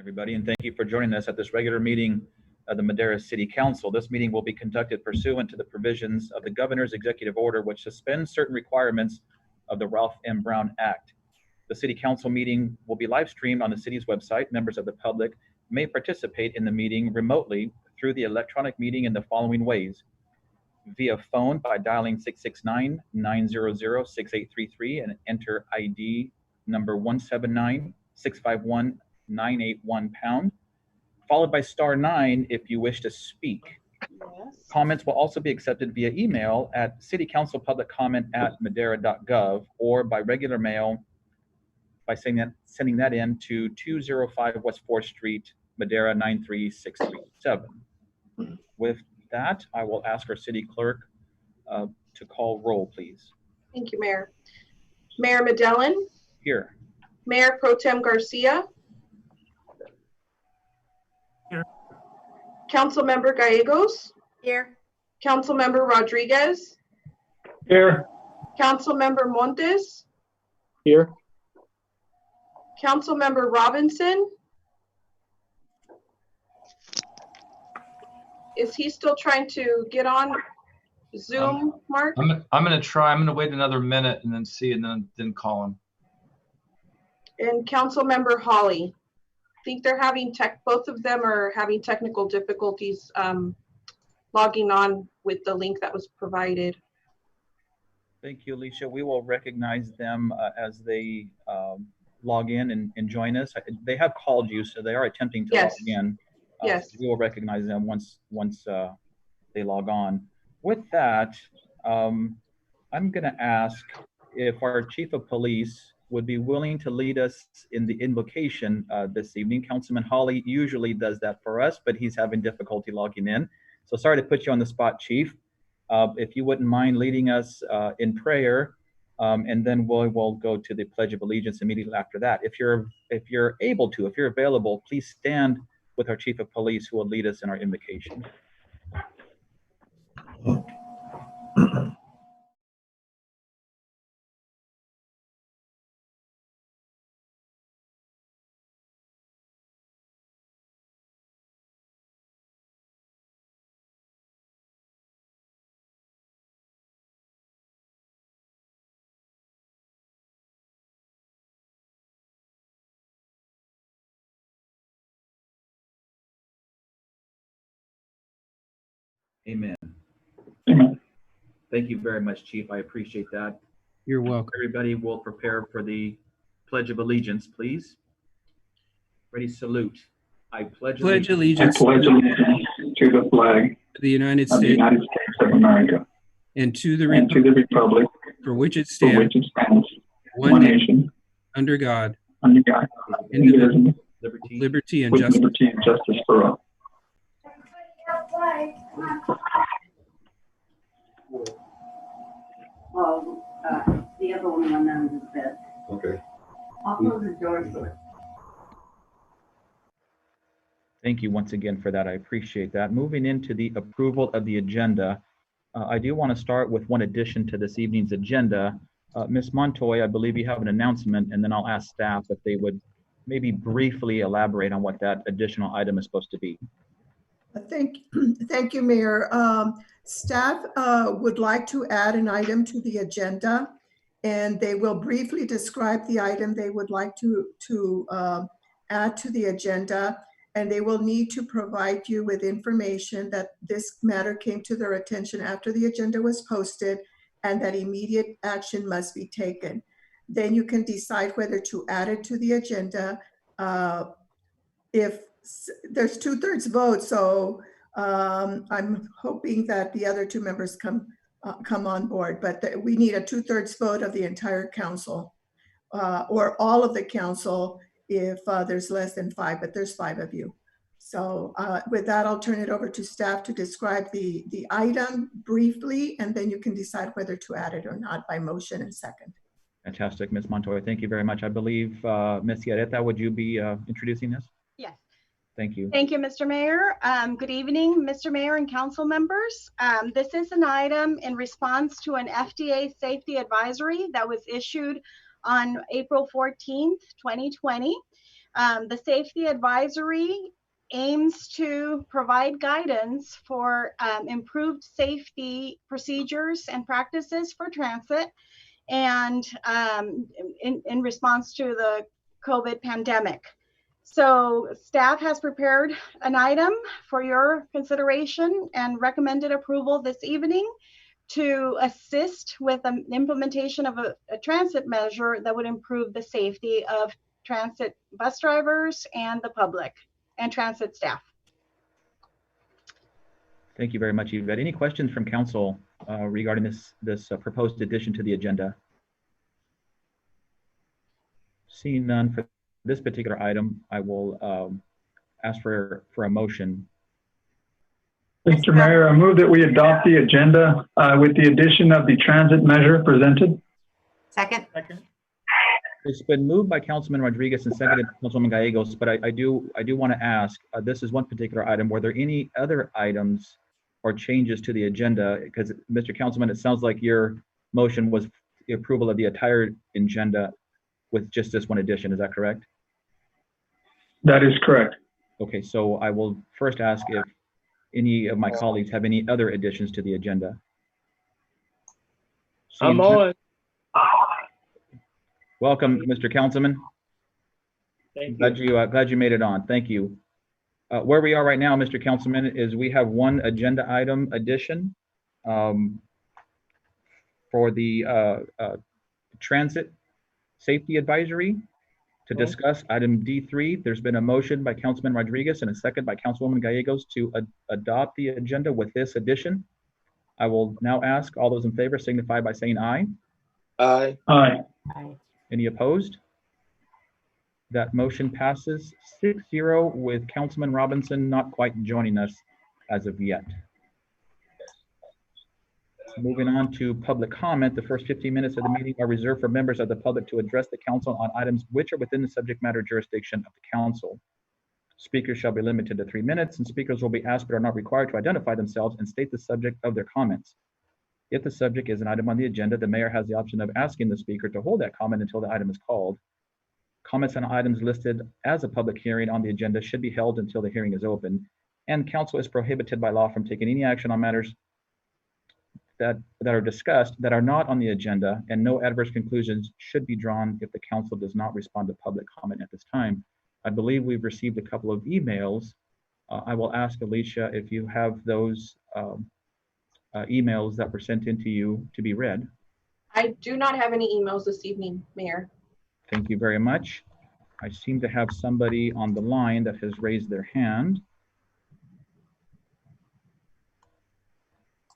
everybody, and thank you for joining us at this regular meeting of the Madera City Council. This meeting will be conducted pursuant to the provisions of the Governor's Executive Order, which suspends certain requirements of the Ralph M. Brown Act. The City Council meeting will be live streamed on the city's website. Members of the public may participate in the meeting remotely through the electronic meeting in the following ways: via phone by dialing 669-900-6833 and enter ID number 179-651-981#, followed by *9 if you wish to speak. Yes. Comments will also be accepted via email at citycouncilpubliccomment@madera.gov or by regular mail by sending that in to 205 West 4th Street, Madera 93637. With that, I will ask our city clerk to call roll, please. Thank you, Mayor. Mayor Medellin. Here. Mayor Pro Tem Garcia. Here. Councilmember Gallegos. Here. Councilmember Rodriguez. Here. Councilmember Montes. Here. Councilmember Robinson. Is he still trying to get on Zoom, Mark? I'm gonna try. I'm gonna wait another minute and then see, and then call him. And Councilmember Hawley. I think they're having both of them are having technical difficulties logging on with the link that was provided. Thank you, Alicia. We will recognize them as they log in and join us. They have called you, so they are attempting to log in. Yes. So we will recognize them once they log on. With that, I'm going to ask if our Chief of Police would be willing to lead us in the invocation this evening. Councilman Hawley usually does that for us, but he's having difficulty logging in. So sorry to put you on the spot, Chief. If you wouldn't mind leading us in prayer, and then we'll go to the Pledge of Allegiance immediately after that. If you're able to, if you're available, please stand with our Chief of Police, who will lead us in our invocation. Amen. Amen. Thank you very much, Chief. I appreciate that. You're welcome. Everybody will prepare for the Pledge of Allegiance, please. Ready, salute. I pledge allegiance I pledge allegiance to the flag to the United of the States United States of America and to the and to the republic for which it for which stands, it stands, one one nation, nation, under God, under God, indivisible, liberty and with justice. liberty and justice for all. Well, the other one went under the bed. Okay. I'll close the door for it. Thank you once again for that. I appreciate that. Moving into the approval of the agenda, I do want to start with one addition to this evening's agenda. Ms. Montoy, I believe you have an announcement, and then I'll ask staff if they would maybe briefly elaborate on what that additional item is supposed to be. Thank you, Mayor. Staff would like to add an item to the agenda, and they will briefly describe the item they would like to add to the agenda, and they will need to provide you with information that this matter came to their attention after the agenda was posted and that immediate action must be taken. Then you can decide whether to add it to the agenda. If there's 2/3 vote, so I'm hoping that the other two members come on board, but we need a 2/3 vote of the entire council or all of the council if there's less than 5, but there's 5 of you. So with that, I'll turn it over to staff to describe the item briefly, and then you can decide whether to add it or not by motion and second. Fantastic, Ms. Montoya. Thank you very much. I believe, Ms. Yareta, would you be introducing this? Yes. Thank you. Thank you, Mr. Mayor. Good evening, Mr. Mayor and council members. This is an item in response to an FDA safety advisory that was issued on April 14th, 2020. The safety advisory aims to provide guidance for improved safety procedures and practices for transit and in response to the COVID pandemic. So staff has prepared an item for your consideration and recommended approval this evening to assist with the implementation of a transit measure that would improve the safety of transit bus drivers and the public and transit staff. Thank you very much, Yvette. Any questions from council regarding this proposed addition to the agenda? Seeing none for this particular item, I will ask for a motion. Mr. Mayor, I move that we adopt the agenda with the addition of the transit measure presented. Second. It's been moved by Councilman Rodriguez and seconded by Councilwoman Gallegos, but I do want to ask, this is one particular item. Were there any other items or changes to the agenda? Because Mr. Councilman, it sounds like your motion was the approval of the entire agenda with just this one addition. Is that correct? That is correct. Okay, so I will first ask if any of my colleagues have any other additions to the agenda. I'm on. Welcome, Mr. Councilman. Thank Glad you. glad you made it on. Thank you. Where we are right now, Mr. Councilman, is we have one agenda item addition for the transit safety advisory to discuss item D3. There's been a motion by Councilman Rodriguez and a second by Councilwoman Gallegos to adopt the agenda with this addition. I will now ask all those in favor signify by saying aye. Aye. Aye. Any opposed? That motion passes 6-0 with Councilman Robinson not quite joining us as of yet. Moving on to public comment, the first 15 minutes of the meeting are reserved for members of the public to address the council on items which are within the subject matter jurisdiction of the council. Speakers shall be limited to 3 minutes, and speakers will be asked but are not required to identify themselves and state the subject of their comments. If the subject is an item on the agenda, the mayor has the option of asking the speaker to hold that comment until the item is called. Comments on items listed as a public hearing on the agenda should be held until the hearing is open, and council is prohibited by law from taking any action on matters that are discussed that are not on the agenda, and no adverse conclusions should be drawn if the council does not respond to public comment at this time. I believe we've received a couple of emails. I will ask Alicia if you have those emails that were sent in to you to be read. I do not have any emails this evening, Mayor. Thank you very much. I seem to have somebody on the line that has raised their hand.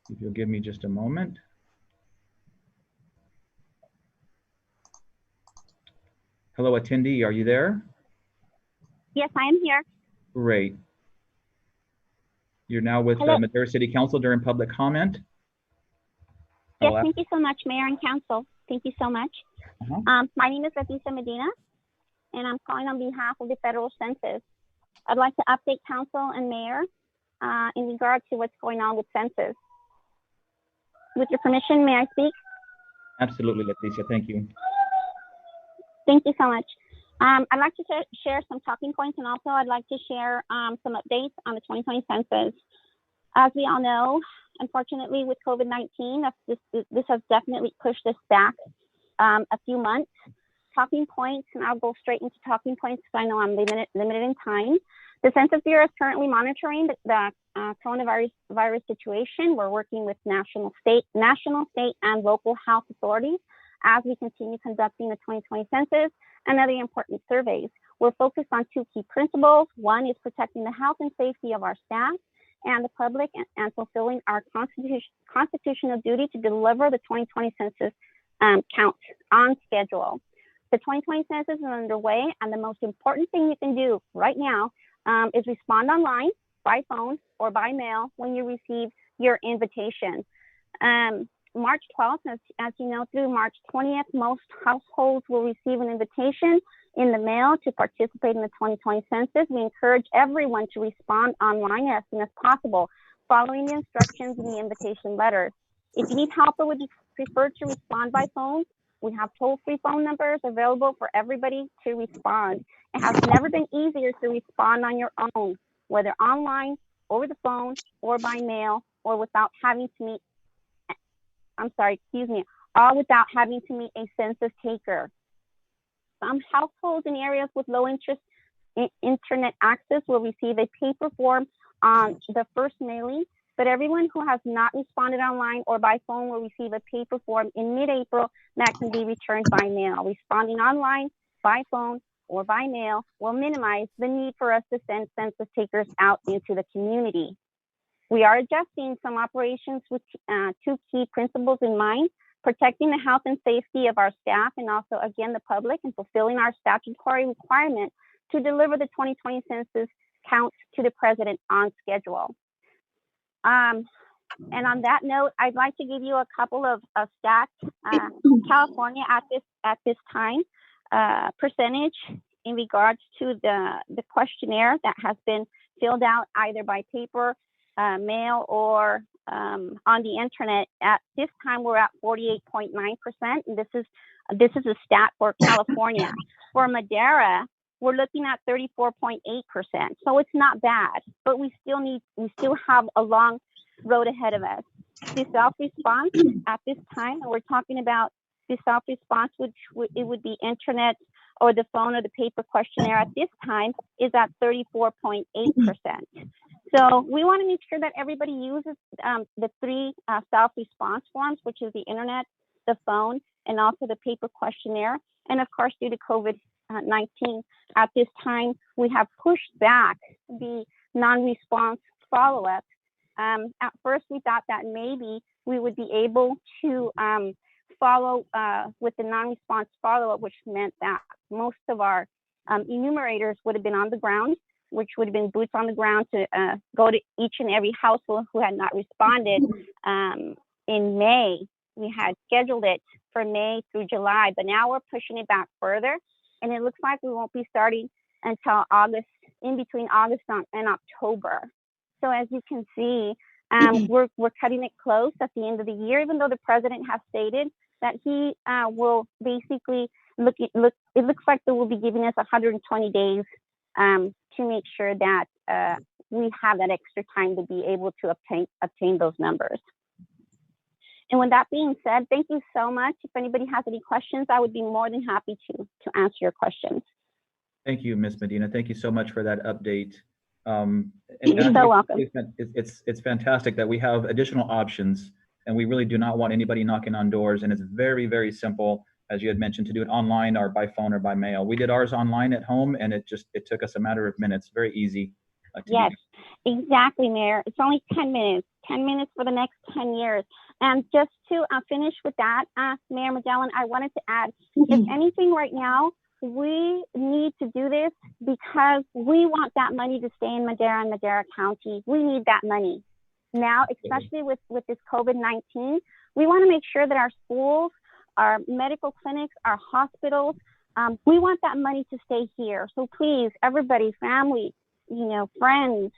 If you'll give me just a moment. Hello, attendee, are you there? Yes, I am here. Great. You're now with Madera City Council during public comment. Yes, thank you so much, Mayor and Council. Thank you so much. My name is Leticia Medina, and I'm calling on behalf of the federal census. I'd like to update Council and Mayor in regard to what's going on with census. With your permission, may I speak? Absolutely, Leticia, thank you. Thank you so much. I'd like to share some talking points, and also I'd like to share some updates on the 2020 census. As we all know, unfortunately with COVID-19, this has definitely pushed us back a few months. Talking points, and I'll go straight into talking points because I know I'm limited in time. The Census Bureau is currently monitoring the coronavirus situation. We're working with national, state, and local health authorities as we continue conducting the 2020 census and other important surveys. We're focused on 2 key principles. One is protecting the health and safety of our staff and the public, and fulfilling our constitutional duty to deliver the 2020 census count on schedule. The 2020 census is underway, and the most important thing you can do right now is respond online, by phone, or by mail when you receive your invitation. March 12th, as you know, through March 20th, most households will receive an invitation in the mail to participate in the 2020 census. We encourage everyone to respond online as soon as possible, following the instructions in the invitation letter. If you need help or would prefer to respond by phone, We have toll-free phone numbers available for everybody to respond. It has never been easier to respond on your own, whether online, over the phone, or by mail, or without having to meet, all without having to meet a census taker. Some households in areas with low interest internet access will receive a paper form on the first mailing, but everyone who has not responded online or by phone will receive a paper form in mid-April that can be returned by mail. Responding online, by phone, or by mail will minimize the need for us to send census takers out into the community. We are adjusting some operations with two key principles in mind: protecting the health and safety of our staff and also, again, the public, and fulfilling our statutory requirement to deliver the 2020 census count to the president on schedule. And on that note, I'd like to give you a couple of stats. California at this time, percentage in regards to the questionnaire that has been filled out either by paper, mail, or on the internet. At this time, we're at 48.9%, and this is a stat for California. For Madera, we're looking at 34.8%. So it's not bad, but we still have a long road ahead of us. The self-response at this time, and we're talking about the self-response, which it would be internet or the phone or the paper questionnaire at this time, is at 34.8%. So we want to make sure that everybody uses the three self-response forms, which is the internet, the phone, and also the paper questionnaire. And of course, due to COVID-19, at this time, we have pushed back the non-response follow-up. At first, we thought that maybe we would be able to follow with the non-response follow-up, which meant that most of our enumerators would have been on the ground, which would have been boots on the ground to go to each and every household who had not responded in May. We had scheduled it for May through July, but now we're pushing it back further. And it looks like we won't be starting until August, in between August and October. So as you can see, we're cutting it close at the end of the year, even though the president has stated that he will basically it looks like they will be giving us 120 days to make sure that we have that extra time to be able to obtain those numbers. And with that being said, thank you so much. If anybody has any questions, I would be more than happy to answer your questions. Thank you, Ms. Medina. Thank you so much for that update. You're so welcome. It's fantastic that we have additional options, and we really do not want anybody knocking on doors. And it's very, very simple, as you had mentioned, to do it online or by phone or by mail. We did ours online at home, and it took us a matter of minutes. Very easy. Yes, exactly, Mayor. It's only 10 minutes. 10 minutes for the next 10 years. And just to finish with that, Mayor Magellan, I wanted to add, if anything right now, we need to do this because we want that money to stay in Madera and Madera County. We need that money now, especially with this COVID-19. We want to make sure that our schools, our medical clinics, our hospitals, we want that money to stay here. So please, everybody, family, friends,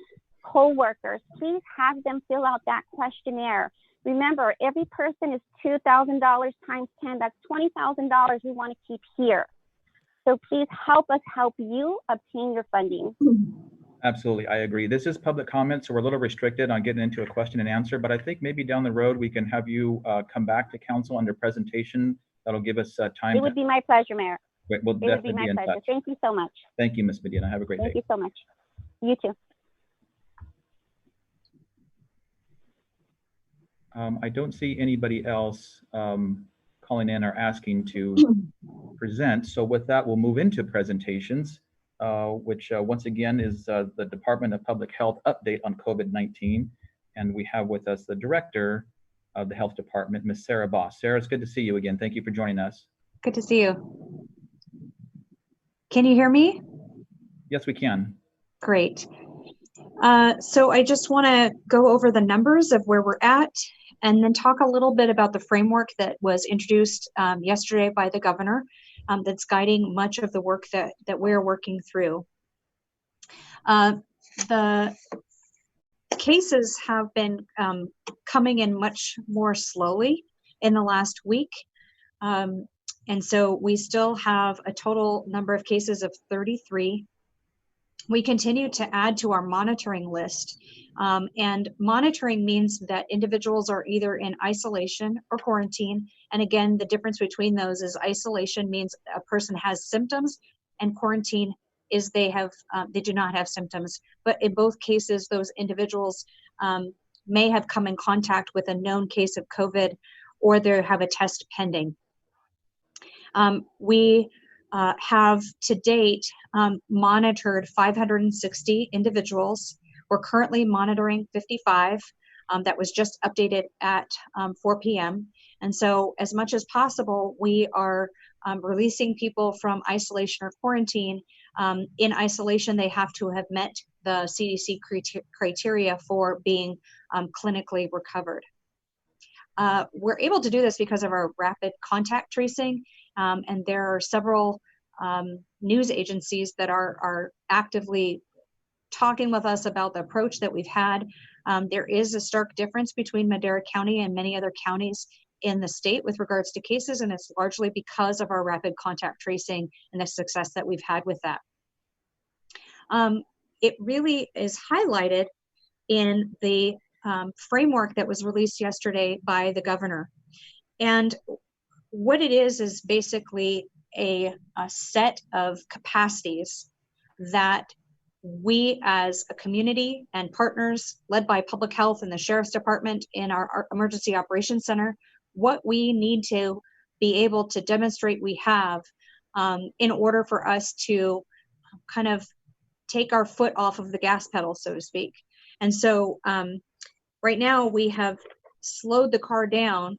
co-workers, please have them fill out that questionnaire. Remember, every person is $2,000 times 10. That's $20,000 we want to keep here. So please help us help you obtain your funding. Absolutely, I agree. This is public comment, so we're a little restricted on getting into a question and answer, but I think maybe down the road we can have you come back to council under presentation. That'll give us time. It would be my pleasure, Mayor. We'll definitely be in touch. Thank you so much. Thank you, Ms. Medina. Have a great day. Thank you so much. You too. I don't see anybody else calling in or asking to present. So with that, we'll move into presentations, which once again is the Department of Public Health update on COVID-19. And we have with us the Director of the Health Department, Ms. Sarah Boss. Sarah, it's good to see you again. Thank you for joining us. Good to see you. Can you hear me? Yes, we can. Great. So I just want to go over the numbers of where we're at and then talk a little bit about the framework that was introduced yesterday by the governor that's guiding much of the work that we're working through. The cases have been coming in much more slowly in the last week. And so we still have a total number of cases of 33. We continue to add to our monitoring list. And monitoring means that individuals are either in isolation or quarantine. And again, the difference between those is isolation means a person has symptoms, and quarantine is they do not have symptoms. But in both cases, those individuals may have come in contact with a known case of COVID, or they have a test pending. We have to date monitored 560 individuals. We're currently monitoring 55. That was just updated at 4 p.m. And so as much as possible, we are releasing people from isolation or quarantine. In isolation, they have to have met the CDC criteria for being clinically recovered. We're able to do this because of our rapid contact tracing, and there are several news agencies that are actively talking with us about the approach that we've had. There is a stark difference between Madera County and many other counties in the state with regards to cases, and it's largely because of our rapid contact tracing and the success that we've had with that. It really is highlighted in the framework that was released yesterday by the governor. And what it is basically a set of capacities that we as a community and partners led by public health and the sheriff's department in our emergency operations center, what we need to be able to demonstrate we have in order for us to kind of take our foot off of the gas pedal, so to speak. And so right now we have slowed the car down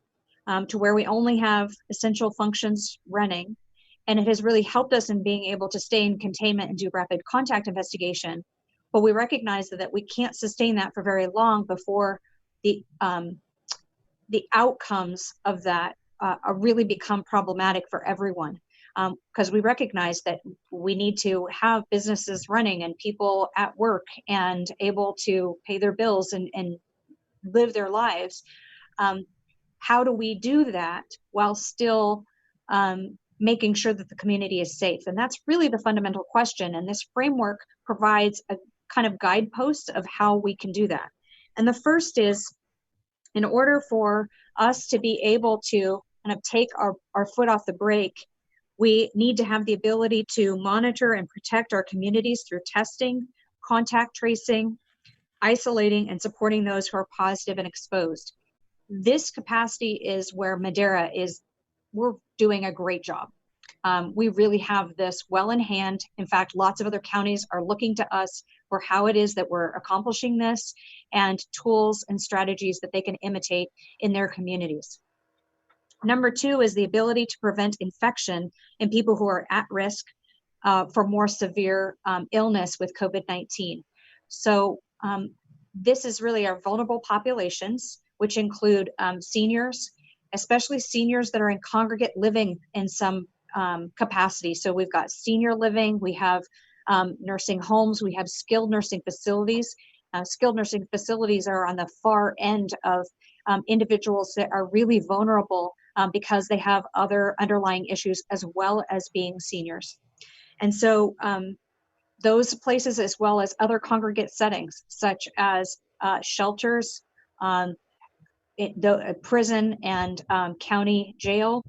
to where we only have essential functions running. And it has really helped us in being able to stay in containment and do rapid contact investigation. But we recognize that we can't sustain that for very long before the outcomes of that really become problematic for everyone. Because we recognize that we need to have businesses running and people at work and able to pay their bills and live their lives. How do we do that while still making sure that the community is safe? And that's really the fundamental question. And this framework provides a kind of guidepost of how we can do that. And the first is, in order for us to be able to kind of take our foot off the brake, we need to have the ability to monitor and protect our communities through testing, contact tracing, isolating, and supporting those who are positive and exposed. This capacity is where Madera we're doing a great job. We really have this well in hand. In fact, lots of other counties are looking to us for how it is that we're accomplishing this and tools and strategies that they can imitate in their communities. Number two is the ability to prevent infection in people who are at risk for more severe illness with COVID-19. So this is really our vulnerable populations, which include seniors, especially seniors that are in congregate living in some capacity. So we've got senior living, we have nursing homes, we have skilled nursing facilities. Skilled nursing facilities are on the far end of individuals that are really vulnerable because they have other underlying issues as well as being seniors. And so those places, as well as other congregate settings, such as shelters, prison and county jail,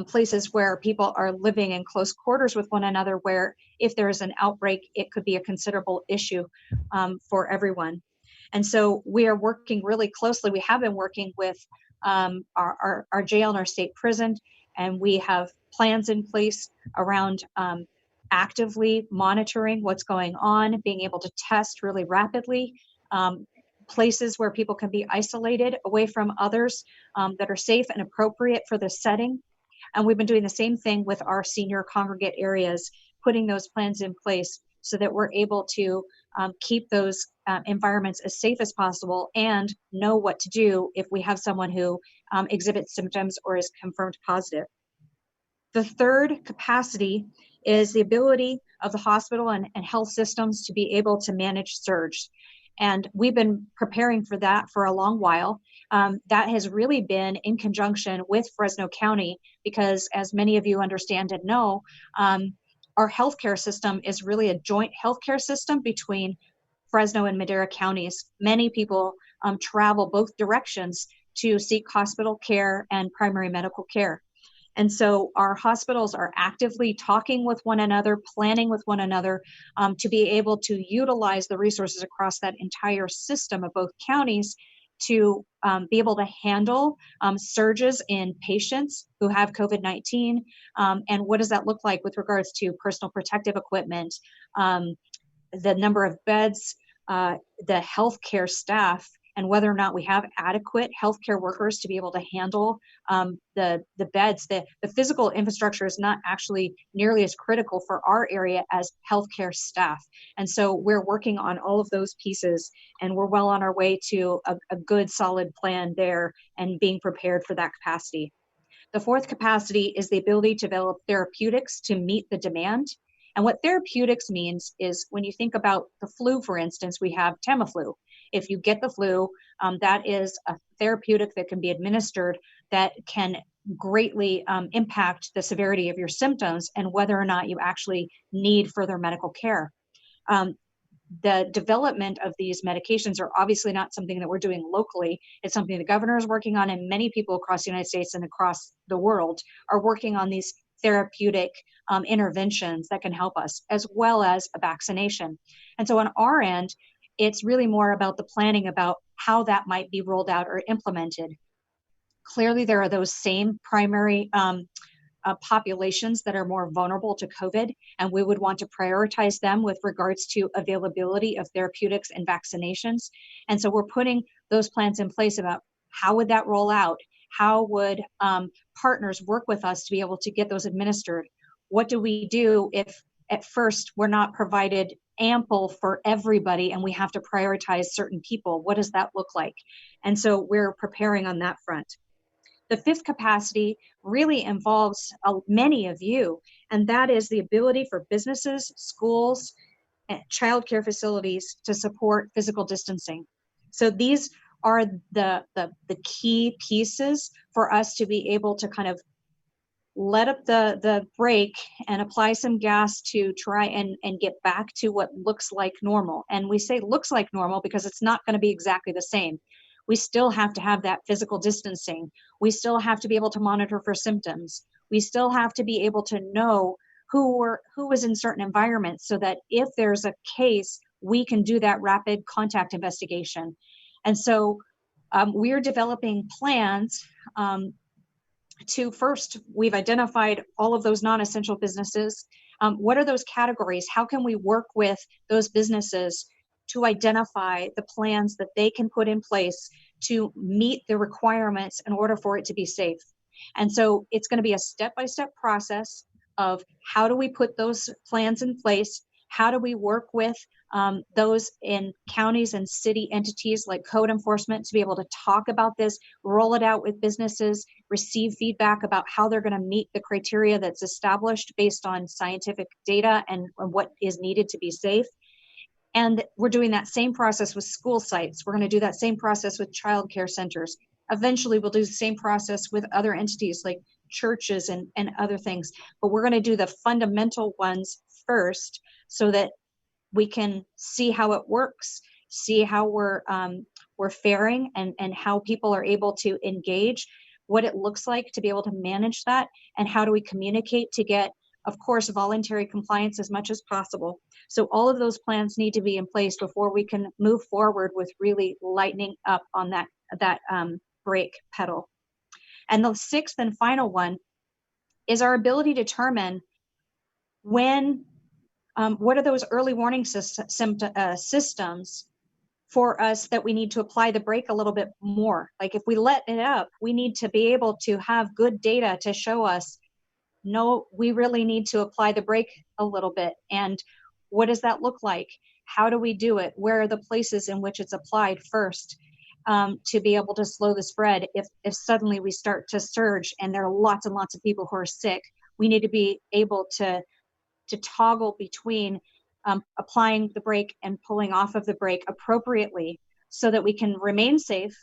places where people are living in close quarters with one another, where if there is an outbreak, it could be a considerable issue for everyone. And so we are working really closely. We have been working with our jail and our state prison, and we have plans in place around actively monitoring what's going on, being able to test really rapidly, places where people can be isolated away from others that are safe and appropriate for the setting. And we've been doing the same thing with our senior congregate areas, putting those plans in place so that we're able to keep those environments as safe as possible and know what to do if we have someone who exhibits symptoms or is confirmed positive. The third capacity is the ability of the hospital and health systems to be able to manage surge. And we've been preparing for that for a long while. That has really been in conjunction with Fresno County, because as many of you understand and know, our healthcare system is really a joint healthcare system between Fresno and Madera counties. Many people travel both directions to seek hospital care and primary medical care. And so our hospitals are actively talking with one another, planning with one another to be able to utilize the resources across that entire system of both counties to be able to handle surges in patients who have COVID-19. And what does that look like with regards to personal protective equipment, the number of beds, the healthcare staff, and whether or not we have adequate healthcare workers to be able to handle the beds. The physical infrastructure is not actually nearly as critical for our area as healthcare staff. And so we're working on all of those pieces, and we're well on our way to a good solid plan there and being prepared for that capacity. The fourth capacity is the ability to develop therapeutics to meet the demand. And what therapeutics means is when you think about the flu, for instance, we have Tamiflu. If you get the flu, that is a therapeutic that can be administered that can greatly impact the severity of your symptoms and whether or not you actually need further medical care. The development of these medications are obviously not something that we're doing locally. It's something the governor is working on, and many people across the United States and across the world are working on these therapeutic interventions that can help us, as well as a vaccination. And so on our end, it's really more about the planning about how that might be rolled out or implemented. Clearly, there are those same primary populations that are more vulnerable to COVID, and we would want to prioritize them with regards to availability of therapeutics and vaccinations. And so we're putting those plans in place about how would that roll out? How would partners work with us to be able to get those administered? What do we do if at first we're not provided ample for everybody and we have to prioritize certain people? What does that look like? And so we're preparing on that front. The fifth capacity really involves many of you, and that is the ability for businesses, schools, and childcare facilities to support physical distancing. So these are the key pieces for us to be able to kind of let up the brake and apply some gas to try and get back to what looks like normal. And we say looks like normal because it's not going to be exactly the same. We still have to have that physical distancing. We still have to be able to monitor for symptoms. We still have to be able to know who was in certain environments so that if there's a case, we can do that rapid contact investigation. And so we're developing plans to first, we've identified all of those non-essential businesses. What are those categories? How can we work with those businesses to identify the plans that they can put in place to meet the requirements in order for it to be safe? And so it's going to be a step-by-step process of how do we put those plans in place? How do we work with those in counties and city entities like code enforcement to be able to talk about this, roll it out with businesses, receive feedback about how they're going to meet the criteria that's established based on scientific data and what is needed to be safe. And we're doing that same process with school sites. We're going to do that same process with childcare centers. Eventually, we'll do the same process with other entities like churches and other things. But we're going to do the fundamental ones first so that we can see how it works, see how we're faring and how people are able to engage, what it looks like to be able to manage that, and how do we communicate to get, of course, voluntary compliance as much as possible. So all of those plans need to be in place before we can move forward with really lightening up on that brake pedal. And the sixth and final one is our ability to determine when, what are those early warning systems for us that we need to apply the brake a little bit more. Like if we let it up, we need to be able to have good data to show us, no, we really need to apply the brake a little bit. And what does that look like? How do we do it? Where are the places in which it's applied first to be able to slow the spread? If suddenly we start to surge and there are lots and lots of people who are sick, we need to be able to toggle between applying the brake and pulling off of the brake appropriately so that we can remain safe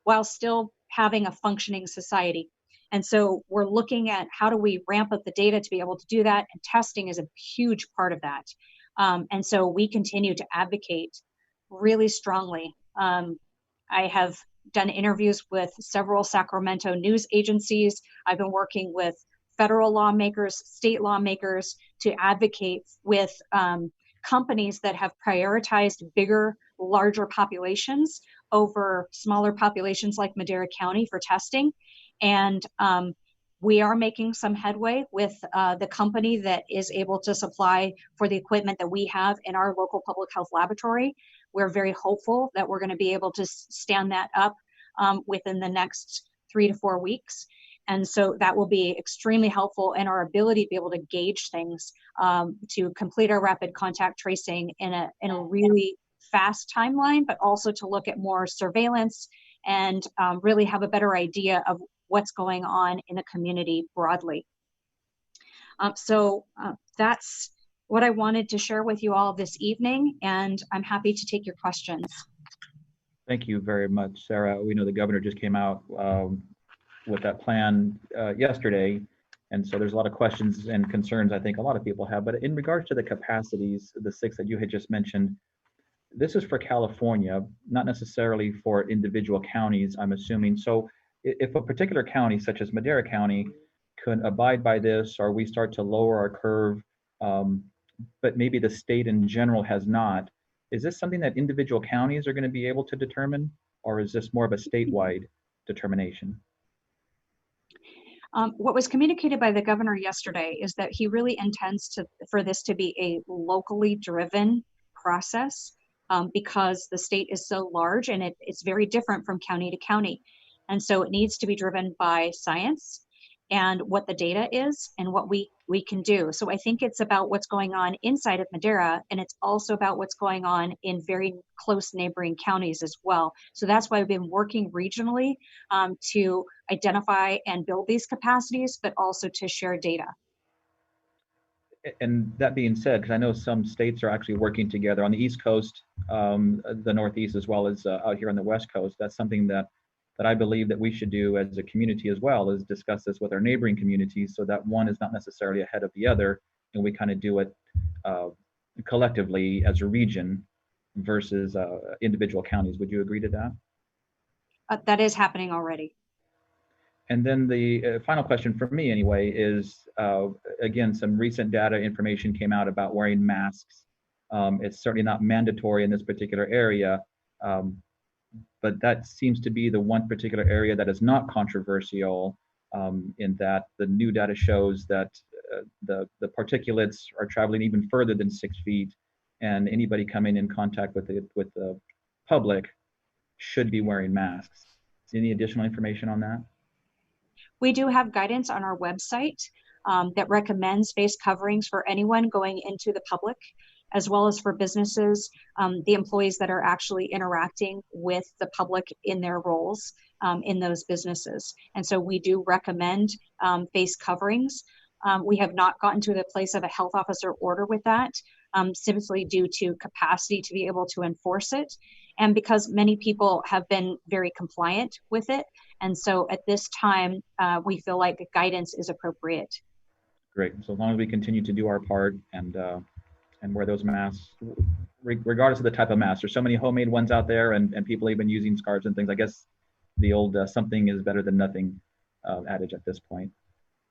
while still having a functioning society. And so we're looking at how do we ramp up the data to be able to do that, and testing is a huge part of that. And so we continue to advocate really strongly. I have done interviews with several Sacramento news agencies. I've been working with federal lawmakers, state lawmakers to advocate with companies that have prioritized bigger, larger populations over smaller populations like Madera County for testing. And we are making some headway with the company that is able to supply for the equipment that we have in our local public health laboratory. We're very hopeful that we're going to be able to stand that up within the next 3 to 4 weeks. And so that will be extremely helpful in our ability to be able to gauge things, to complete our rapid contact tracing in a really fast timeline, but also to look at more surveillance and really have a better idea of what's going on in the community broadly. So that's what I wanted to share with you all this evening, and I'm happy to take your questions. Thank you very much, Sarah. We know the governor just came out with that plan yesterday, and so there's a lot of questions and concerns I think a lot of people have. But in regards to the capacities, the 6 that you had just mentioned, this is for California, not necessarily for individual counties, I'm assuming. So if a particular county, such as Madera County, could abide by this, or we start to lower our curve, but maybe the state in general has not, is this something that individual counties are going to be able to determine, or is this more of a statewide determination? What was communicated by the governor yesterday is that he really intends for this to be a locally driven process, because the state is so large and it's very different from county to county. And so it needs to be driven by science and what the data is and what we can do. So I think it's about what's going on inside of Madera, and it's also about what's going on in very close neighboring counties as well. So that's why we've been working regionally to identify and build these capacities, but also to share data. And that being said, because I know some states are actually working together on the East Coast, the Northeast, as well as out here on the West Coast. That's something that I believe that we should do as a community as well, is discuss this with our neighboring communities, so that one is not necessarily ahead of the other, and we kind of do it collectively as a region versus individual counties. Would you agree to that? That is happening already. And then the final question for me anyway is, again, some recent data information came out about wearing masks. It's certainly not mandatory in this particular area, but that seems to be the one particular area that is not controversial, in that the new data shows that the particulates are traveling even further than 6 feet, and anybody coming in contact with the public should be wearing masks. Any additional information on that? We do have guidance on our website that recommends face coverings for anyone going into the public, as well as for businesses, the employees that are actually interacting with the public in their roles in those businesses. And so we do recommend face coverings. We have not gotten to the place of a health officer order with that, simply due to capacity to be able to enforce it, and because many people have been very compliant with it. And so at this time, we feel like guidance is appropriate. Great. So as long as we continue to do our part and wear those masks, regardless of the type of mask. There's so many homemade ones out there, and people even using scarves and things. I guess the old something is better than nothing adage at this point.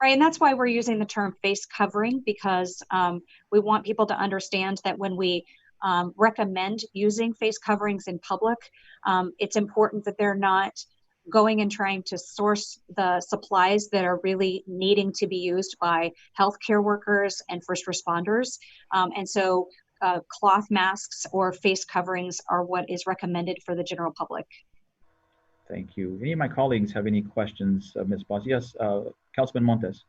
Right, and that's why we're using the term face covering, because we want people to understand that when we recommend using face coverings in public, it's important that they're not going and trying to source the supplies that are really needing to be used by healthcare workers and first responders. And so cloth masks or face coverings are what is recommended for the general public. Thank you. Any of my colleagues have any questions of Ms. Boss? Yes, Councilman Montes.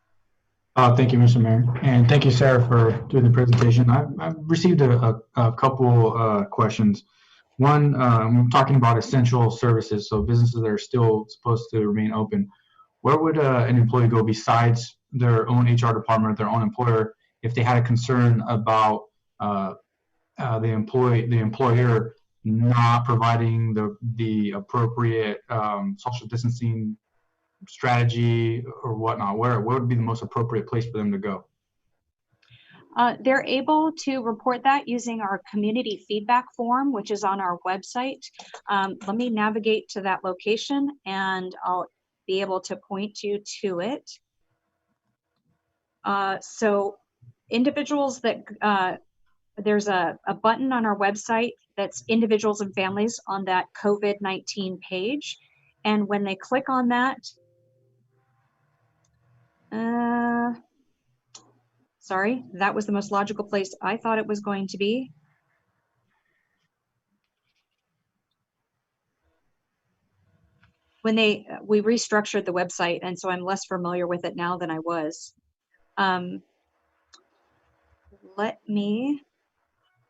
Thank you, Mr. Mayor. And thank you, Sarah, for doing the presentation. I've received a couple questions. One, I'm talking about essential services, so businesses that are still supposed to remain open. Where would an employee go besides their own HR department, their own employer, if they had a concern about the employer not providing the appropriate social distancing strategy or whatnot? Where would be the most appropriate place for them to go? They're able to report that using our community feedback form, which is on our website. Let me navigate to that location and I'll be able to point you to it. So individuals that, there's a button on our website that's individuals and families on that COVID-19 page. And when they click on that, sorry, that was the most logical place I thought it was going to be. When we restructured the website, and so I'm less familiar with it now than I was. Let me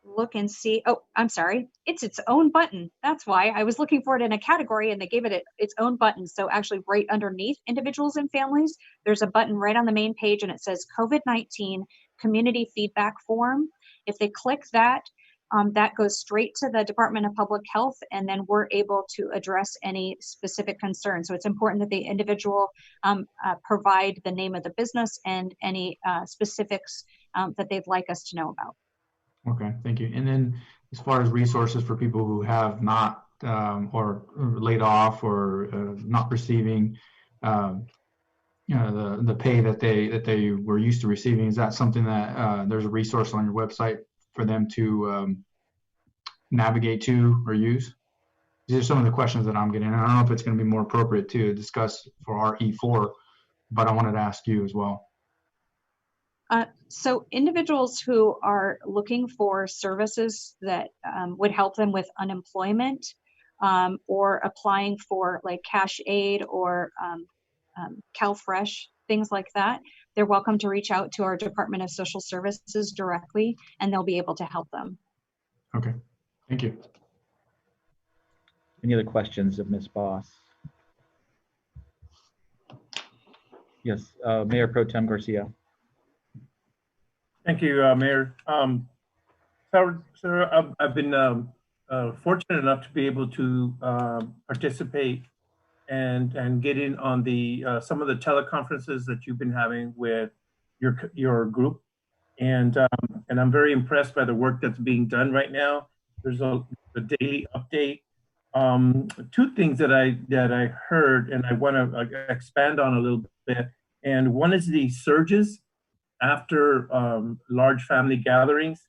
look and see. Oh, I'm sorry. It's its own button. That's why I was looking for it in a category and they gave it its own button. So actually right underneath individuals and families, there's a button right on the main page and it says COVID-19 community feedback form. If they click that, that goes straight to the Department of Public Health, and then we're able to address any specific concerns. So it's important that the individual provide the name of the business and any specifics that they'd like us to know about. Okay, thank you. And then as far as resources for people who have not or laid off or not receiving the pay that they were used to receiving, is that something that there's a resource on your website for them to navigate to or use? These are some of the questions that I'm getting. I don't know if it's going to be more appropriate to discuss for our E4, but I wanted to ask you as well. So individuals who are looking for services that would help them with unemployment or applying for like cash aid or CalFresh, things like that, they're welcome to reach out to our Department of Social Services directly, and they'll be able to help them. Okay, thank you. Any other questions of Ms. Boss? Yes, Mayor Pro Tem Garcia. Thank you, Mayor. Sir, I've been fortunate enough to be able to participate and get in on the some of the teleconferences that you've been having with your group, and I'm very impressed by the work that's being done right now. There's a daily update. Two things that I heard and I want to expand on a little bit, and one is the surges after large family gatherings,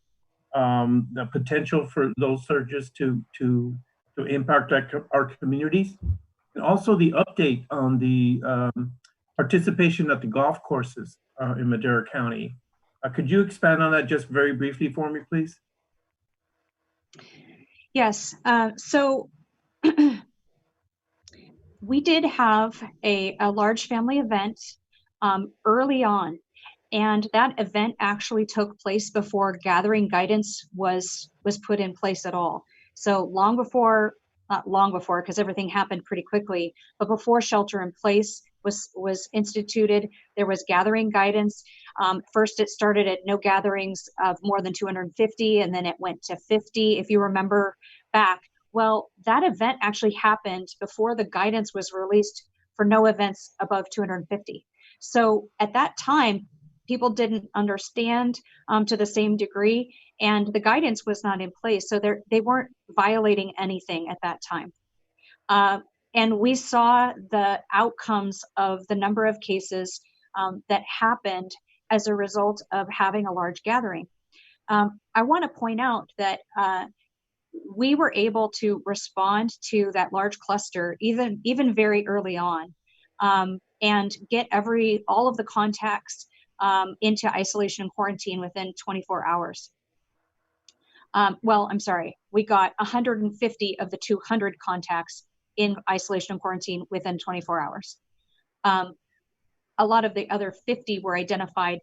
the potential for those surges to impact our communities, and also the update on the participation at the golf courses in Madera County. Could you expand on that just very briefly for me, please? Yes, so we did have a large family event early on. And that event actually took place before gathering guidance was put in place at all. So long before, not long before, because everything happened pretty quickly, but before shelter in place was instituted, there was gathering guidance. First, it started at no gatherings of more than 250, and then it went to 50, if you remember back. Well, that event actually happened before the guidance was released for no events above 250. So at that time, people didn't understand to the same degree, and the guidance was not in place. So they weren't violating anything at that time. And we saw the outcomes of the number of cases that happened as a result of having a large gathering. I want to point out that we were able to respond to that large cluster even very early on, and get all of the contacts into isolation and quarantine within 24 hours. Well, I'm sorry, we got 150 of the 200 contacts in isolation and quarantine within 24 hours. A lot of the other 50 were identified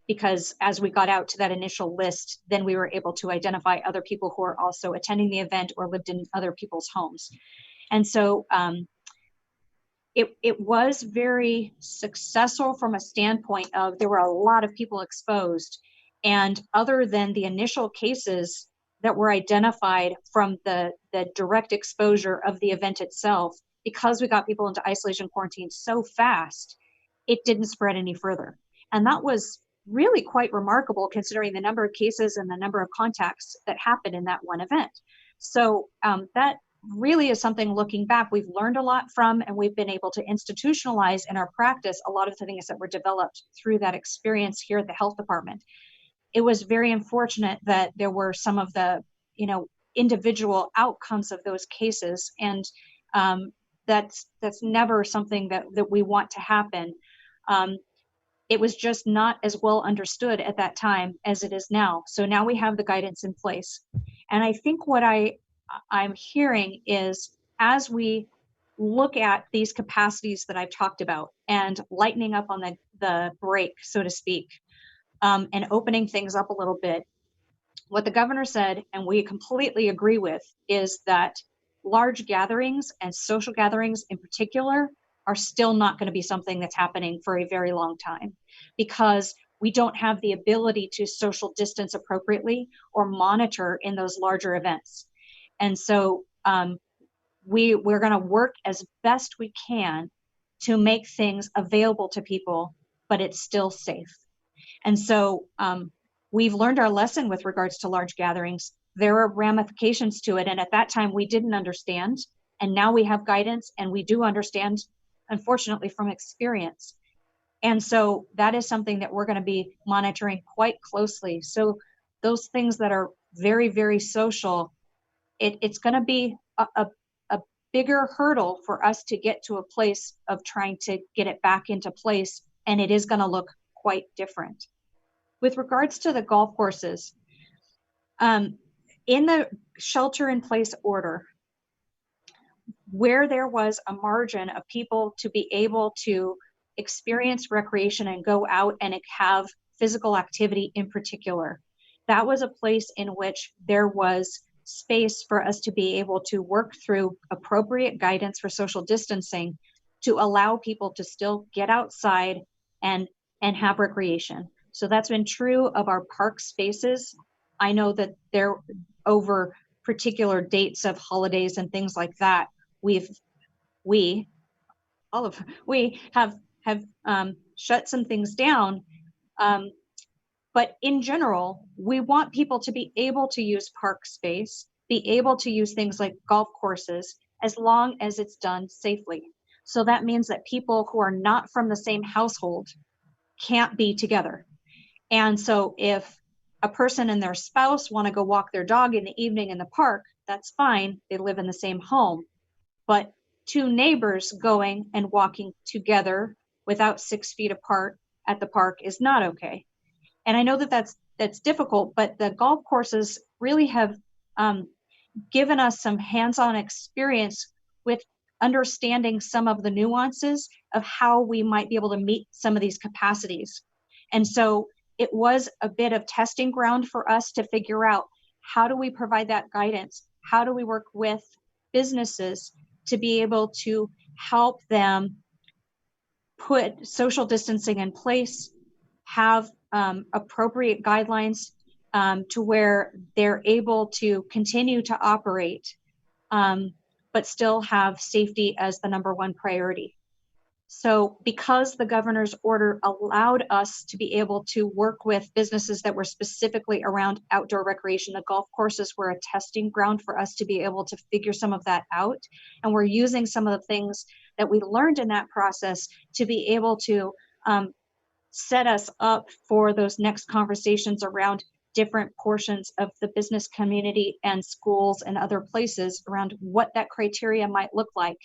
because as we got out to that initial list, then we were able to identify other people who are also attending the event or lived in other people's homes. And so it was very successful from a standpoint of there were a lot of people exposed, And other than the initial cases that were identified from the direct exposure of the event itself, because we got people into isolation quarantine so fast, it didn't spread any further. And that was really quite remarkable considering the number of cases and the number of contacts that happened in that one event. So that really is something, looking back, we've learned a lot from, and we've been able to institutionalize in our practice a lot of the things that were developed through that experience here at the health department. It was very unfortunate that there were some of the, individual outcomes of those cases, and that's never something that we want to happen. It was just not as well understood at that time as it is now. So now we have the guidance in place. And I think what I'm hearing is, as we look at these capacities that I've talked about and lightening up on the brake, so to speak, and opening things up a little bit, what the governor said, and we completely agree with, is that large gatherings and social gatherings in particular are still not going to be something that's happening for a very long time, because we don't have the ability to social distance appropriately or monitor in those larger events. And so we're going to work as best we can to make things available to people, but it's still safe. And so we've learned our lesson with regards to large gatherings. There are ramifications to it. And at that time, we didn't understand. And now we have guidance, and we do understand, unfortunately, from experience. And so that is something that we're going to be monitoring quite closely. So those things that are very, very social, it's going to be a bigger hurdle for us to get to a place of trying to get it back into place. And it is going to look quite different. With regards to the golf courses, in the shelter-in-place order, where there was a margin of people to be able to experience recreation and go out and have physical activity in particular, that was a place in which there was space for us to be able to work through appropriate guidance for social distancing to allow people to still get outside and have recreation. So that's been true of our park spaces. I know that there, over particular dates of holidays and things like that, we have shut some things down. But in general, we want people to be able to use park space, be able to use things like golf courses, as long as it's done safely. So that means that people who are not from the same household can't be together. And so if a person and their spouse want to go walk their dog in the evening in the park, that's fine. They live in the same home. But two neighbors going and walking together without 6 feet apart at the park is not okay. And I know that that's difficult, but the golf courses really have given us some hands-on experience with understanding some of the nuances of how we might be able to meet some of these capacities. And so it was a bit of testing ground for us to figure out, how do we provide that guidance? How do we work with businesses to be able to help them put social distancing in place, have appropriate guidelines to where they're able to continue to operate, but still have safety as the number one priority. So because the governor's order allowed us to be able to work with businesses that were specifically around outdoor recreation, the golf courses were a testing ground for us to be able to figure some of that out. And we're using some of the things that we learned in that process to be able to set us up for those next conversations around different portions of the business community and schools and other places around what that criteria might look like,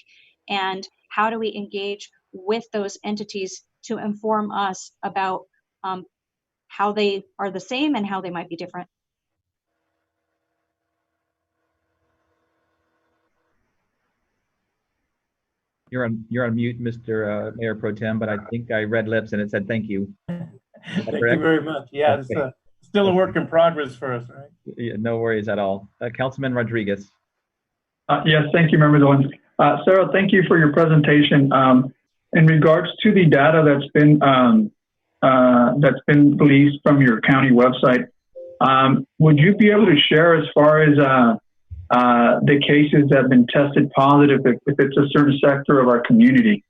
and how do we engage with those entities to inform us about how they are the same and how they might be different. You're on mute, Mr. Mayor Pro Tem, but I think I read lips and it said thank you. Thank you very much. Yeah, okay. It's still a work in progress for us, right? Yeah, no worries at all. Councilman Rodriguez. Yes, thank you, Member Owens. Sarah, thank you for your presentation. In regards to the data that's been that's been released from your county website. Would you be able to share as far as the cases that have been tested positive if it's a certain sector of our community?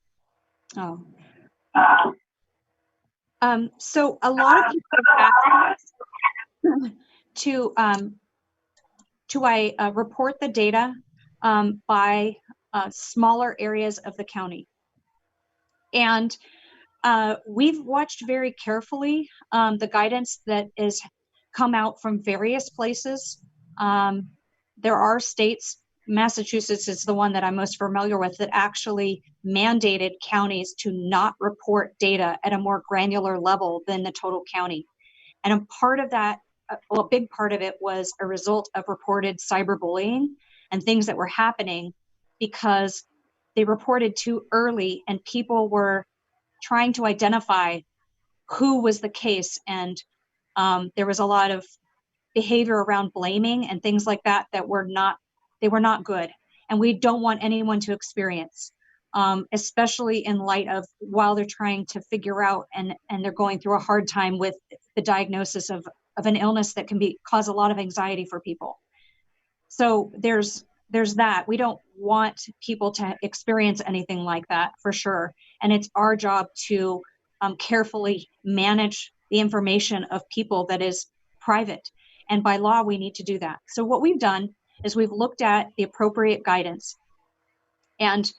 Oh. So a lot of people have asked us to report the data by smaller areas of the county. And we've watched very carefully the guidance that is come out from various places. There are states, Massachusetts is the one that I'm most familiar with, that actually mandated counties to not report data at a more granular level than the total county. And a part of that, well, a big part of it was a result of reported cyberbullying and things that were happening because they reported too early and people were trying to identify who was the case. And there was a lot of behavior around blaming and things like that that were not good. And we don't want anyone to experience, especially in light of while they're trying to figure out and they're going through a hard time with the diagnosis of an illness that can cause a lot of anxiety for people. So there's that. We don't want people to experience anything like that, for sure. And it's our job to carefully manage the information of people that is private. And by law, we need to do that. So what we've done is we've looked at the appropriate guidance. And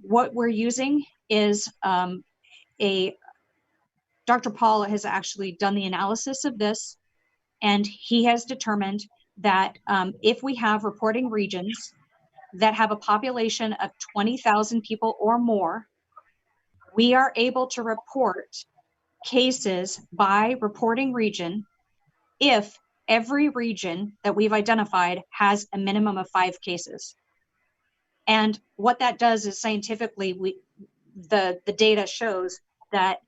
what we're using is Dr. Paul has actually done the analysis of this, and he has determined that if we have reporting regions that have a population of 20,000 people or more, we are able to report cases by reporting region if every region that we've identified has a minimum of 5 cases. And what that does is scientifically, the data shows that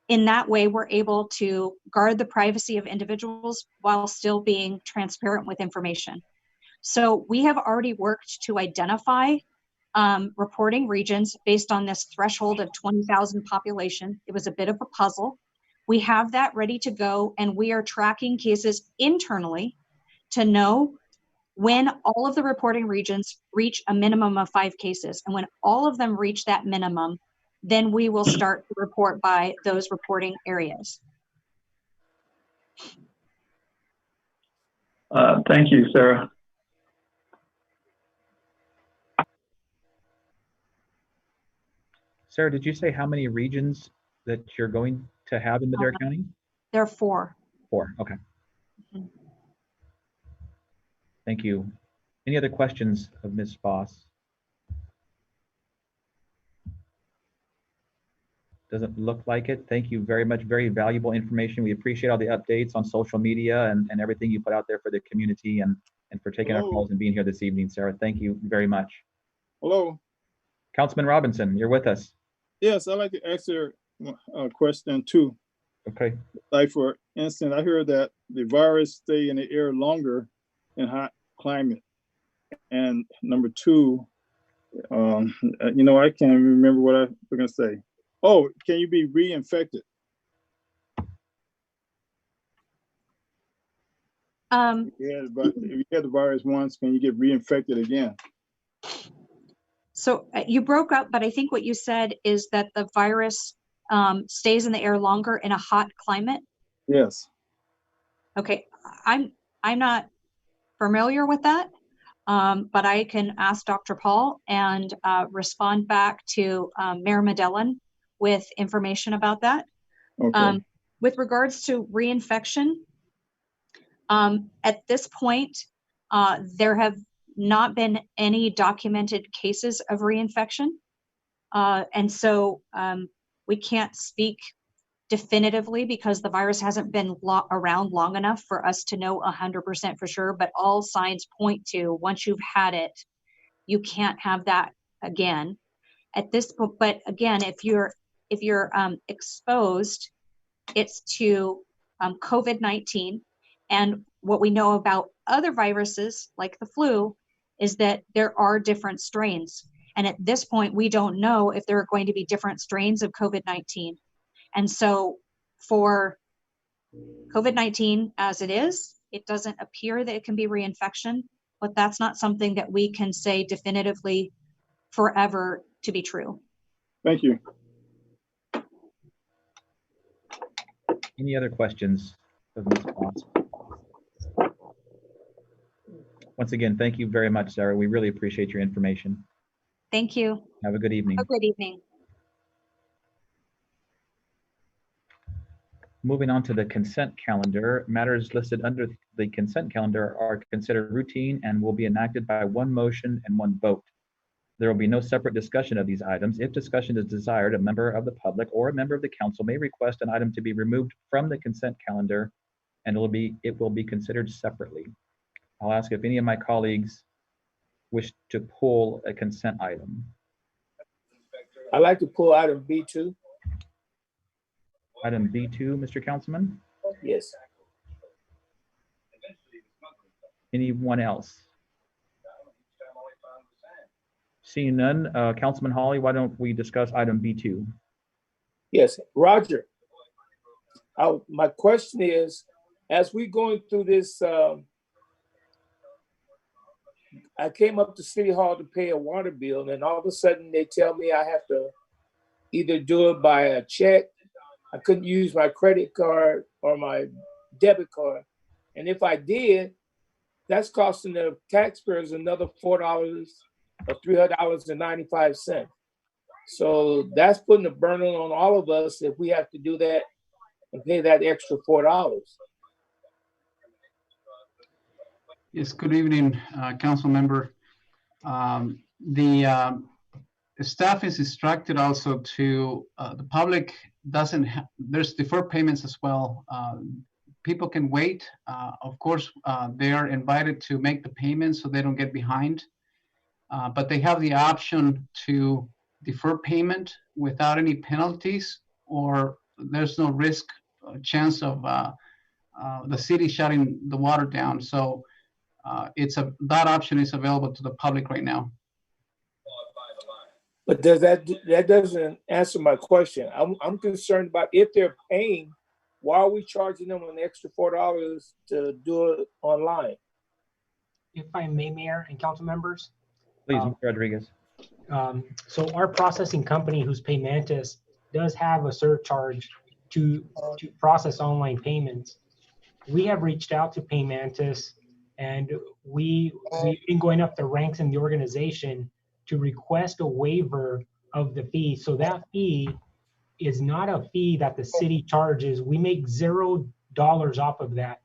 in that way, we're able to guard the privacy of individuals while still being transparent with information. So we have already worked to identify reporting regions based on this threshold of 20,000 population. It was a bit of a puzzle. We have that ready to go, and we are tracking cases internally to know when all of the reporting regions reach a minimum of 5 cases. And when all of them reach that minimum, then we will start to report by those reporting areas. Thank you, Sarah. Sarah, did you say how many regions that you're going to have in Madera County? There are 4. 4, okay. Thank you. Any other questions of Ms. Foss? Doesn't look like it. Thank you very much. Very valuable information. We appreciate all the updates on social media and everything you put out there for the community and for taking our calls and being here this evening, Sarah. Thank you very much. Hello. Councilman Robinson, you're with us. Yes, I'd like to answer a question too. Okay. Like for instance, I heard that the virus stay in the air longer in hot climate. And number 2, you know, I can't remember what I was gonna say. Oh, can you be reinfected? Yeah, but if you had the virus once, can you get reinfected again? So you broke up, but I think what you said is that the virus stays in the air longer in a hot climate. Yes. Okay, I'm not familiar with that, but I can ask Dr. Paul and respond back to Mayor Medellin with information about that. Okay. With regards to reinfection, at this point, there have not been any documented cases of reinfection. And so we can't speak definitively because the virus hasn't been around long enough for us to know 100% for sure, but all signs point to once you've had it, you can't have that again. At this point, but again, if you're exposed, it's to COVID-19. And what we know about other viruses like the flu is that there are different strains. And at this point, we don't know if there are going to be different strains of COVID-19. And so for COVID-19 as it is. It doesn't appear that it can be reinfection, but that's not something that we can say definitively forever to be true. Thank you. Any other questions of Ms. Moss? Once again, thank you very much, Sarah. We really appreciate your information. Thank you. Have a good evening. Have a good evening. Moving on to the consent calendar, matters listed under the consent calendar are considered routine and will be enacted by one motion and one vote. There will be no separate discussion of these items. If discussion is desired, a member of the public or a member of the council may request an item to be removed from the consent calendar, and it will be considered separately. I'll ask if any of my colleagues wish to pull a consent item. I'd like to pull item B2. Item B2, Mr. Councilman. Yes. Anyone else? Seeing none, Councilman Hawley, why don't we discuss item B2? Yes, Roger. My question is, as we going through this, I came up to City Hall to pay a water bill, and then all of a sudden they tell me I have to either do it by a check. I couldn't use my credit card or my debit card. And if I did, that's costing the taxpayers another $4 or $300.95. So that's putting a burden on all of us if we have to do that and pay that extra $4. Yes, good evening, council member. The staff is instructed also to, the public doesn't have, there's deferred payments as well. People can wait. Of course, they are invited to make the payments so they don't get behind. But they have the option to defer payment without any penalties, or there's no risk, chance of the city shutting the water down. So that option is available to the public right now. But that doesn't answer my question. I'm concerned about if they're paying, why are we charging them an extra $4 to do it online? If I may, Mayor and council members. Please, Mr. Rodriguez. So our processing company, who's Paymantis, does have a surcharge to process online payments. We have reached out to Paymantis, and we've been going up the ranks in the organization to request a waiver of the fee. So that fee is not a fee that the city charges. We make $0 off of that.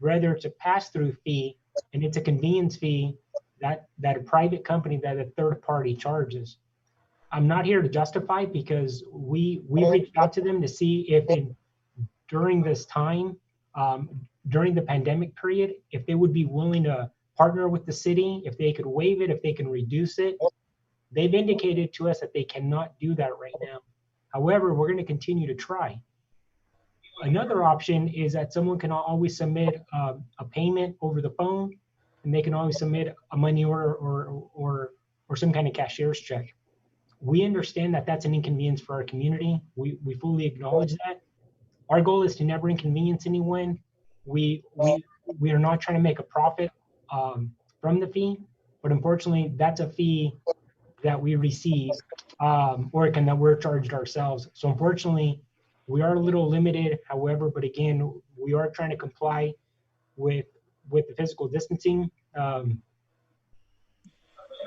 Rather, it's a pass-through fee, and it's a convenience fee that a private company, that a third party charges. I'm not here to justify, because we reached out to them to see if during this time, during the pandemic period, if they would be willing to partner with the city, if they could waive it, if they can reduce it. They've indicated to us that they cannot do that right now. However, we're going to continue to try. Another option is that someone can always submit a payment over the phone, and they can always submit a money order or some kind of cashier's check. We understand that that's an inconvenience for our community. We fully acknowledge that. Our goal is to never inconvenience anyone. We are not trying to make a profit from the fee, but unfortunately, that's a fee that we receive, or that we're charged ourselves. So unfortunately, we are a little limited. However, but again, we are trying to comply with the physical distancing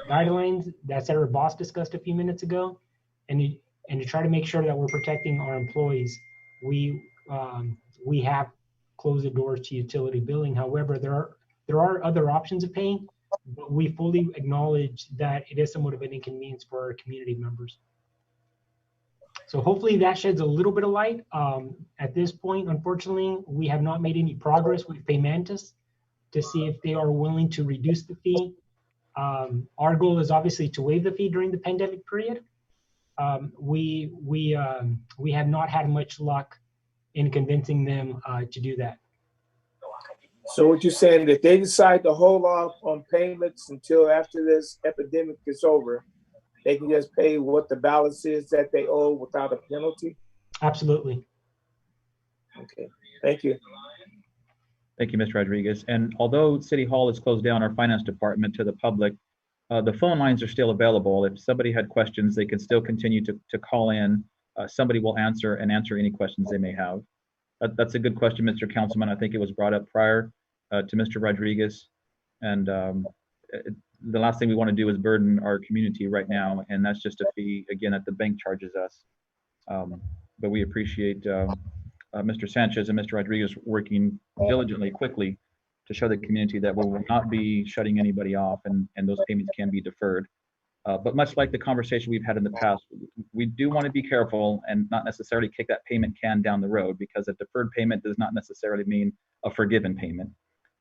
guidelines that Sarah Boss discussed a few minutes ago, and to try to make sure that we're protecting our employees. We have closed the doors to utility billing. However, there are other options of paying, but we fully acknowledge that it is somewhat of an inconvenience for our community members. So hopefully that sheds a little bit of light. At this point, unfortunately, we have not made any progress with Paymantis to see if they are willing to reduce the fee. Our goal is obviously to waive the fee during the pandemic period. We have not had much luck in convincing them to do that. So what you're saying, that they decide to hold off on payments until after this epidemic is over, they can just pay what the balance is that they owe without a penalty? Absolutely. Okay, thank you. Thank you, Mr. Rodriguez. And although City Hall has closed down our finance department to the public, the phone lines are still available. If somebody had questions, they can still continue to call in. Somebody will answer any questions they may have. That's a good question, Mr. Councilman. I think it was brought up prior to Mr. Rodriguez. And the last thing we want to do is burden our community right now. And that's just a fee, again, that the bank charges us. But we appreciate Mr. Sanchez and Mr. Rodriguez working diligently, quickly to show the community that we will not be shutting anybody off and those payments can be deferred. But much like the conversation we've had in the past, we do want to be careful and not necessarily kick that payment can down the road, because a deferred payment does not necessarily mean a forgiven payment.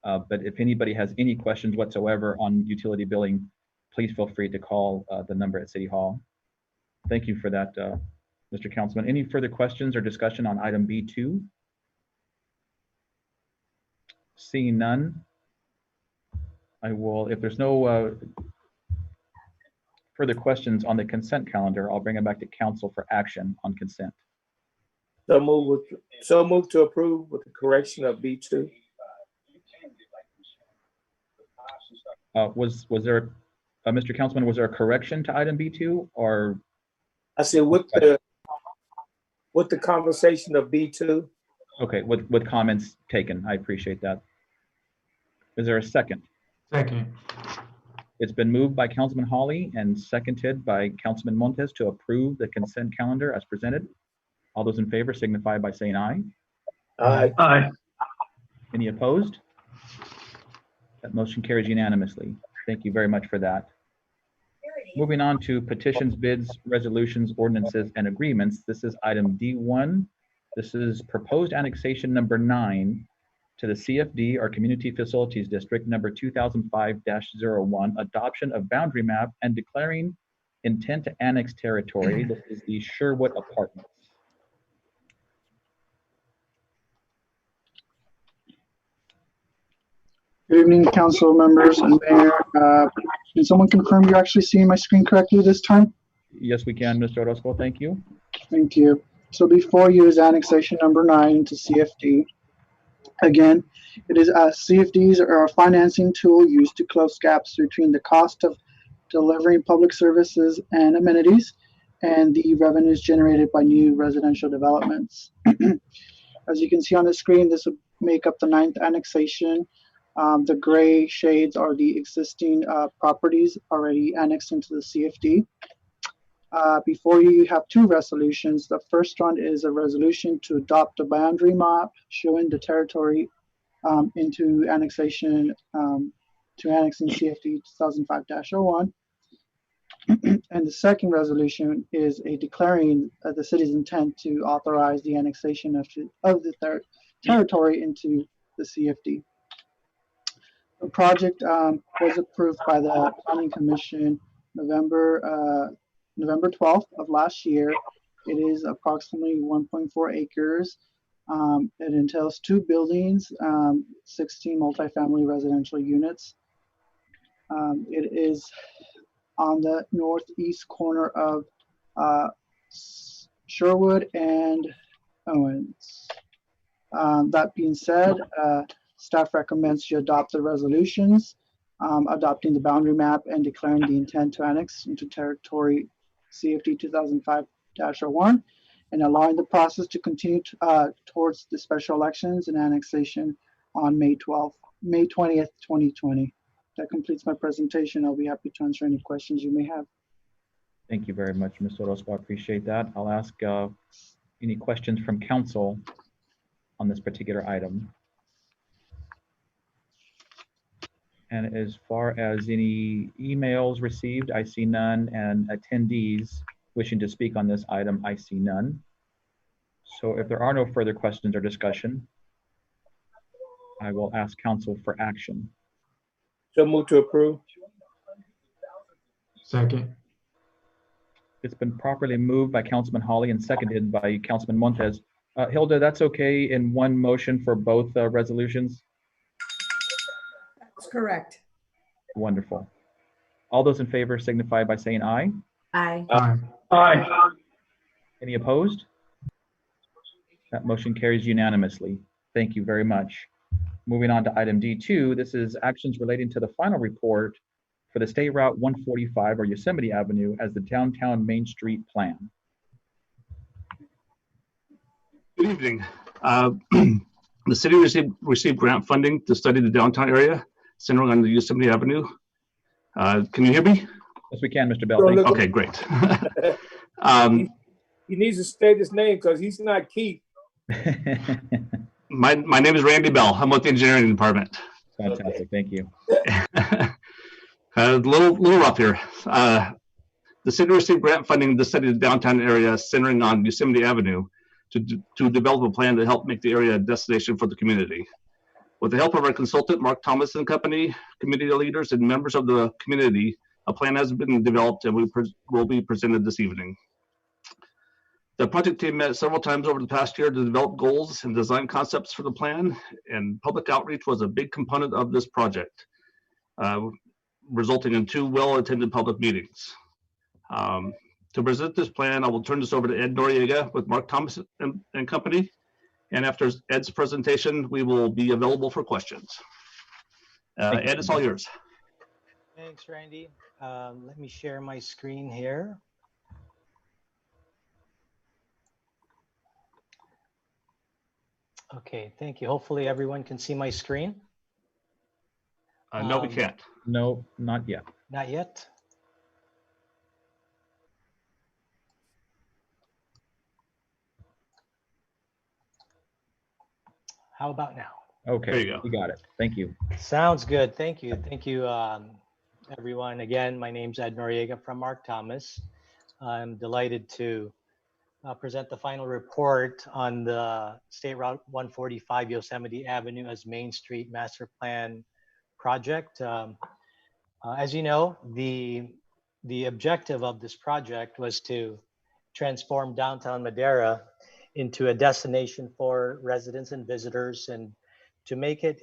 But if anybody has any questions whatsoever on utility billing, please feel free to call the number at City Hall. Thank you for that, Mr. Councilman. Any further questions or discussion on item B2? Seeing none, I will, if there's no further questions on the consent calendar, I'll bring it back to council for action on consent. So move to approve with the correction of B2. Was there, Mr. Councilman, was there a correction to item B2 or? I said with the conversation of B2. Okay, with comments taken. I appreciate that. Is there a second? Second. It's been moved by Councilman Hawley and seconded by Councilman Montes to approve the consent calendar as presented. All those in favor signify by saying aye. Aye. Aye. Any opposed? That motion carries unanimously. Thank you very much for that. Moving on to petitions, bids, resolutions, ordinances, and agreements. This is item D1. This is proposed annexation number 9 to the CFD, or Community Facilities District, number 2005-01, adoption of boundary map and declaring intent to annex territory. This is the Sherwood Apartments. Good evening, council members and mayor. Can someone confirm you're actually seeing my screen correctly this time? Yes, we can, Mr. Orozco. Thank you. Thank you. So before you is annexation number 9 to CFD. Again, it is CFDs are a financing tool used to close gaps between the cost of delivering public services and amenities and the revenues generated by new residential developments. As you can see on the screen, this would make up the 9th annexation. The gray shades are the existing properties already annexed into the CFD. Before you have 2 resolutions. The first one is a resolution to adopt a boundary map showing the territory into annexation, to annexing CFD 2005-01. And the second resolution is a declaring the city's intent to authorize the annexation of the territory into the CFD. The project was approved by the Planning Commission November 12th of last year. It is approximately 1.4 acres. It entails 2 buildings, 16 multifamily residential units. It is on the northeast corner of Sherwood and Owens. That being said, staff recommends you adopt the resolutions, adopting the boundary map and declaring the intent to annex into territory CFD 2005-01 and allowing the process to continue towards the special elections and annexation on May 20th, 2020. That completes my presentation. I'll be happy to answer any questions you may have. Thank you very much, Mr. Orozco. I appreciate that. I'll ask any questions from council on this particular item. And as far as any emails received, I see none, and attendees wishing to speak on this item, I see none. So if there are no further questions or discussion, I will ask council for action. So move to approve. Second. It's been properly moved by Councilman Hawley and seconded by Councilman Montes. Hilda, that's okay in one motion for both resolutions? That's correct. Wonderful. All those in favor signify by saying aye. Aye. Aye. Aye. Any opposed? That motion carries unanimously. Thank you very much. Moving on to item D2, this is actions relating to the final report for the State Route 145 or Yosemite Avenue as the downtown Main Street plan. Good evening. The city received grant funding to study the downtown area centering on the Yosemite Avenue. Can you hear me? Yes, we can, Mr. Bell. Okay, great. He needs to state his name because he's not Keith. My name is Randy Bell. I'm with the engineering department. Fantastic, thank you. A little rough here. The city received grant funding to study the downtown area centering on Yosemite Avenue to develop a plan to help make the area a destination for the community. With the help of our consultant, Mark Thomas and Company, community leaders, and members of the community, a plan has been developed and will be presented this evening. The project team met several times over the past year to develop goals and design concepts for the plan, and public outreach was a big component of this project, resulting in 2 well-attended public meetings. To present this plan, I will turn this over to Ed Noriega with Mark Thomas and Company. And after Ed's presentation, we will be available for questions. Ed, it's all yours. Thanks, Randy. Let me share my screen here. Okay, thank you. Hopefully everyone can see my screen. No, we can't. No, not yet. Not yet. How about now? Okay, there you go. We got it. Thank you. Sounds good. Thank you. Thank you, everyone. Again, my name's Ed Noriega from Mark Thomas. I'm delighted to present the final report on the State Route 145 Yosemite Avenue as Main Street Master Plan project. As you know, the objective of this project was to transform downtown Madera into a destination for residents and visitors, and to make it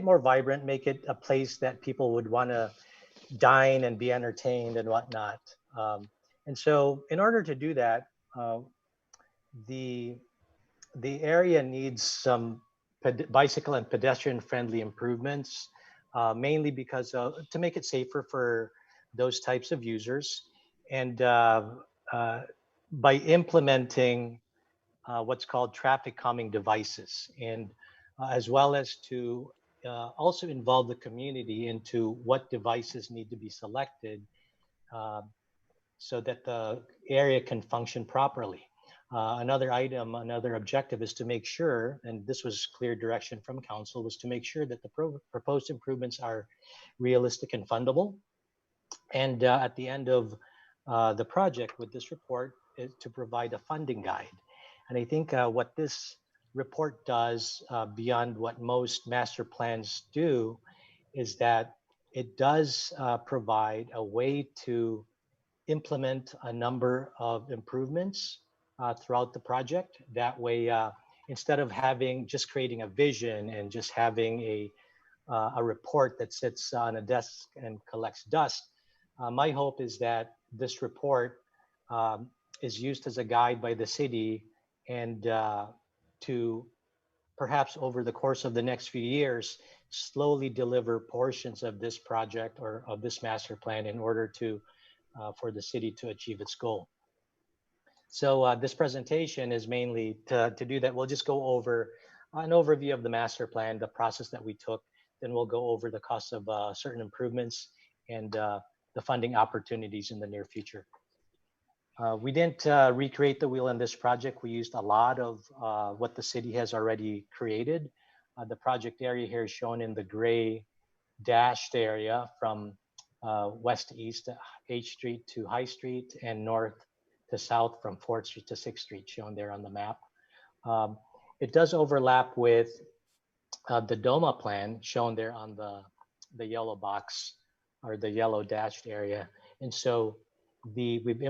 more vibrant, make it a place that people would want to dine and be entertained and whatnot. And so in order to do that, the area needs some bicycle and pedestrian friendly improvements, mainly because to make it safer for those types of users. And by implementing what's called traffic calming devices, and as well as to also involve the community into what devices need to be selected so that the area can function properly. Another objective is to make sure, and this was clear direction from council, was to make sure that the proposed improvements are realistic and fundable. And at the end of the project with this report is to provide a funding guide. And I think what this report does beyond what most master plans do is that it does provide a way to implement a number of improvements throughout the project. That way, instead of just creating a vision and just having a report that sits on a desk and collects dust, my hope is that this report is used as a guide by the city, and to perhaps over the course of the next few years, slowly deliver portions of this project or of this master plan in order to for the city to achieve its goal. So this presentation is mainly to do that. We'll just go over an overview of the master plan, the process that we took, then we'll go over the cost of certain improvements and the funding opportunities in the near future. We didn't recreate the wheel in this project. We used a lot of what the city has already created. The project area here is shown in the gray dashed area from west to east, H Street to High Street, and north to south from 4th Street to 6th Street, shown there on the map. It does overlap with the DOMA plan shown there on the yellow box or the yellow dashed area. And so we've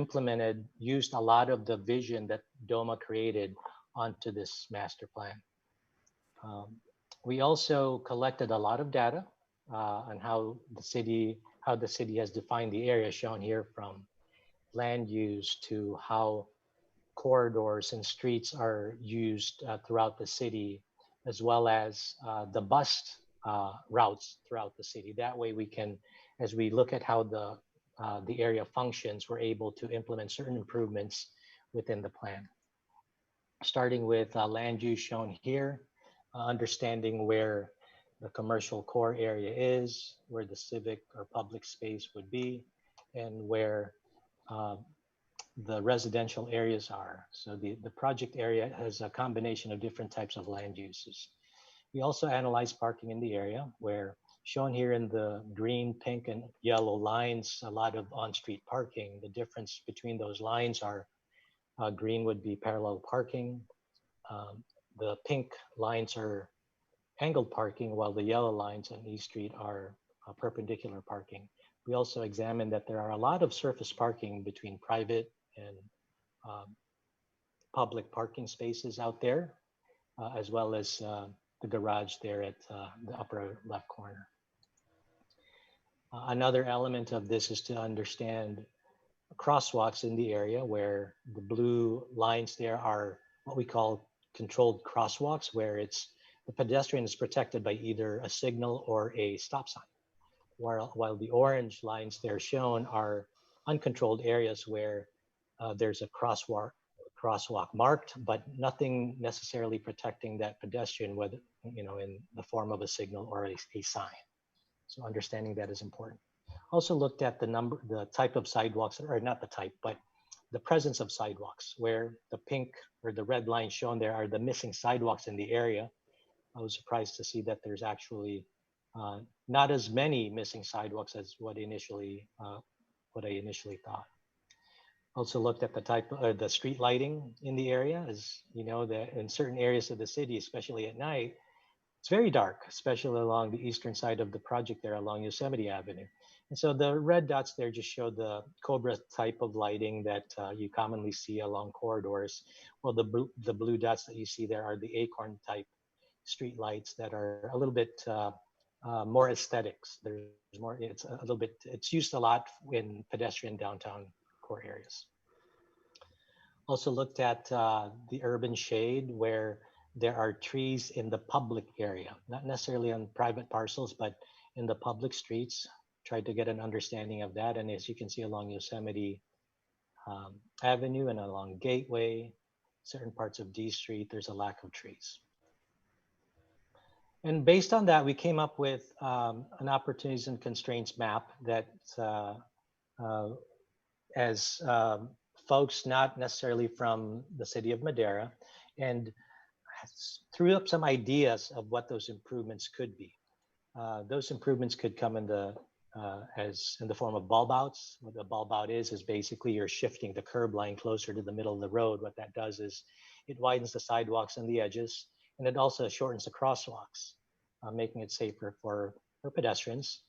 used a lot of the vision that DOMA created onto this master plan. We also collected a lot of data on how the city has defined the area, shown here from land use to how corridors and streets are used throughout the city, as well as the bus routes throughout the city. That way we can, as we look at how the area functions, we're able to implement certain improvements within the plan. Starting with land use shown here, understanding where the commercial core area is, where the civic or public space would be, and where the residential areas are. So the project area has a combination of different types of land uses. We also analyze parking in the area, where shown here in the green, pink, and yellow lines, a lot of on-street parking. The difference between those lines are green would be parallel parking. The pink lines are angled parking, while the yellow lines on East Street are perpendicular parking. We also examine that there are a lot of surface parking between private and public parking spaces out there, as well as the garage there at the upper left corner. Another element of this is to understand crosswalks in the area, where the blue lines there are what we call controlled crosswalks, where the pedestrian is protected by either a signal or a stop sign, while the orange lines there shown are uncontrolled areas where there's a crosswalk marked, but nothing necessarily protecting that pedestrian, whether in the form of a signal or a sign. So understanding that is important. Also looked at the type of sidewalks, or not the type, but the presence of sidewalks, where the pink or the red line shown there are the missing sidewalks in the area. I was surprised to see that there's actually not as many missing sidewalks as what I initially thought. Also looked at the type of the street lighting in the area. As you know, that in certain areas of the city, especially at night, it's very dark, especially along the eastern side of the project there along Yosemite Avenue. And so the red dots there just show the Cobra type of lighting that you commonly see along corridors. Well, the blue dots that you see there are the Acorn type street lights that are a little bit more aesthetics. There's more, it's used a lot in pedestrian downtown core areas. Also looked at the urban shade, where there are trees in the public area, not necessarily on private parcels, but in the public streets. Tried to get an understanding of that. And as you can see along Yosemite Avenue and along Gateway, certain parts of D Street, there's a lack of trees. And based on that, we came up with an opportunities and constraints map that as folks not necessarily from the city of Madera, and threw up some ideas of what those improvements could be. Those improvements could come in the form of bulb outs. What a bulb out is basically you're shifting the curb line closer to the middle of the road. What that does is it widens the sidewalks and the edges, and it also shortens the crosswalks, making it safer for pedestrians.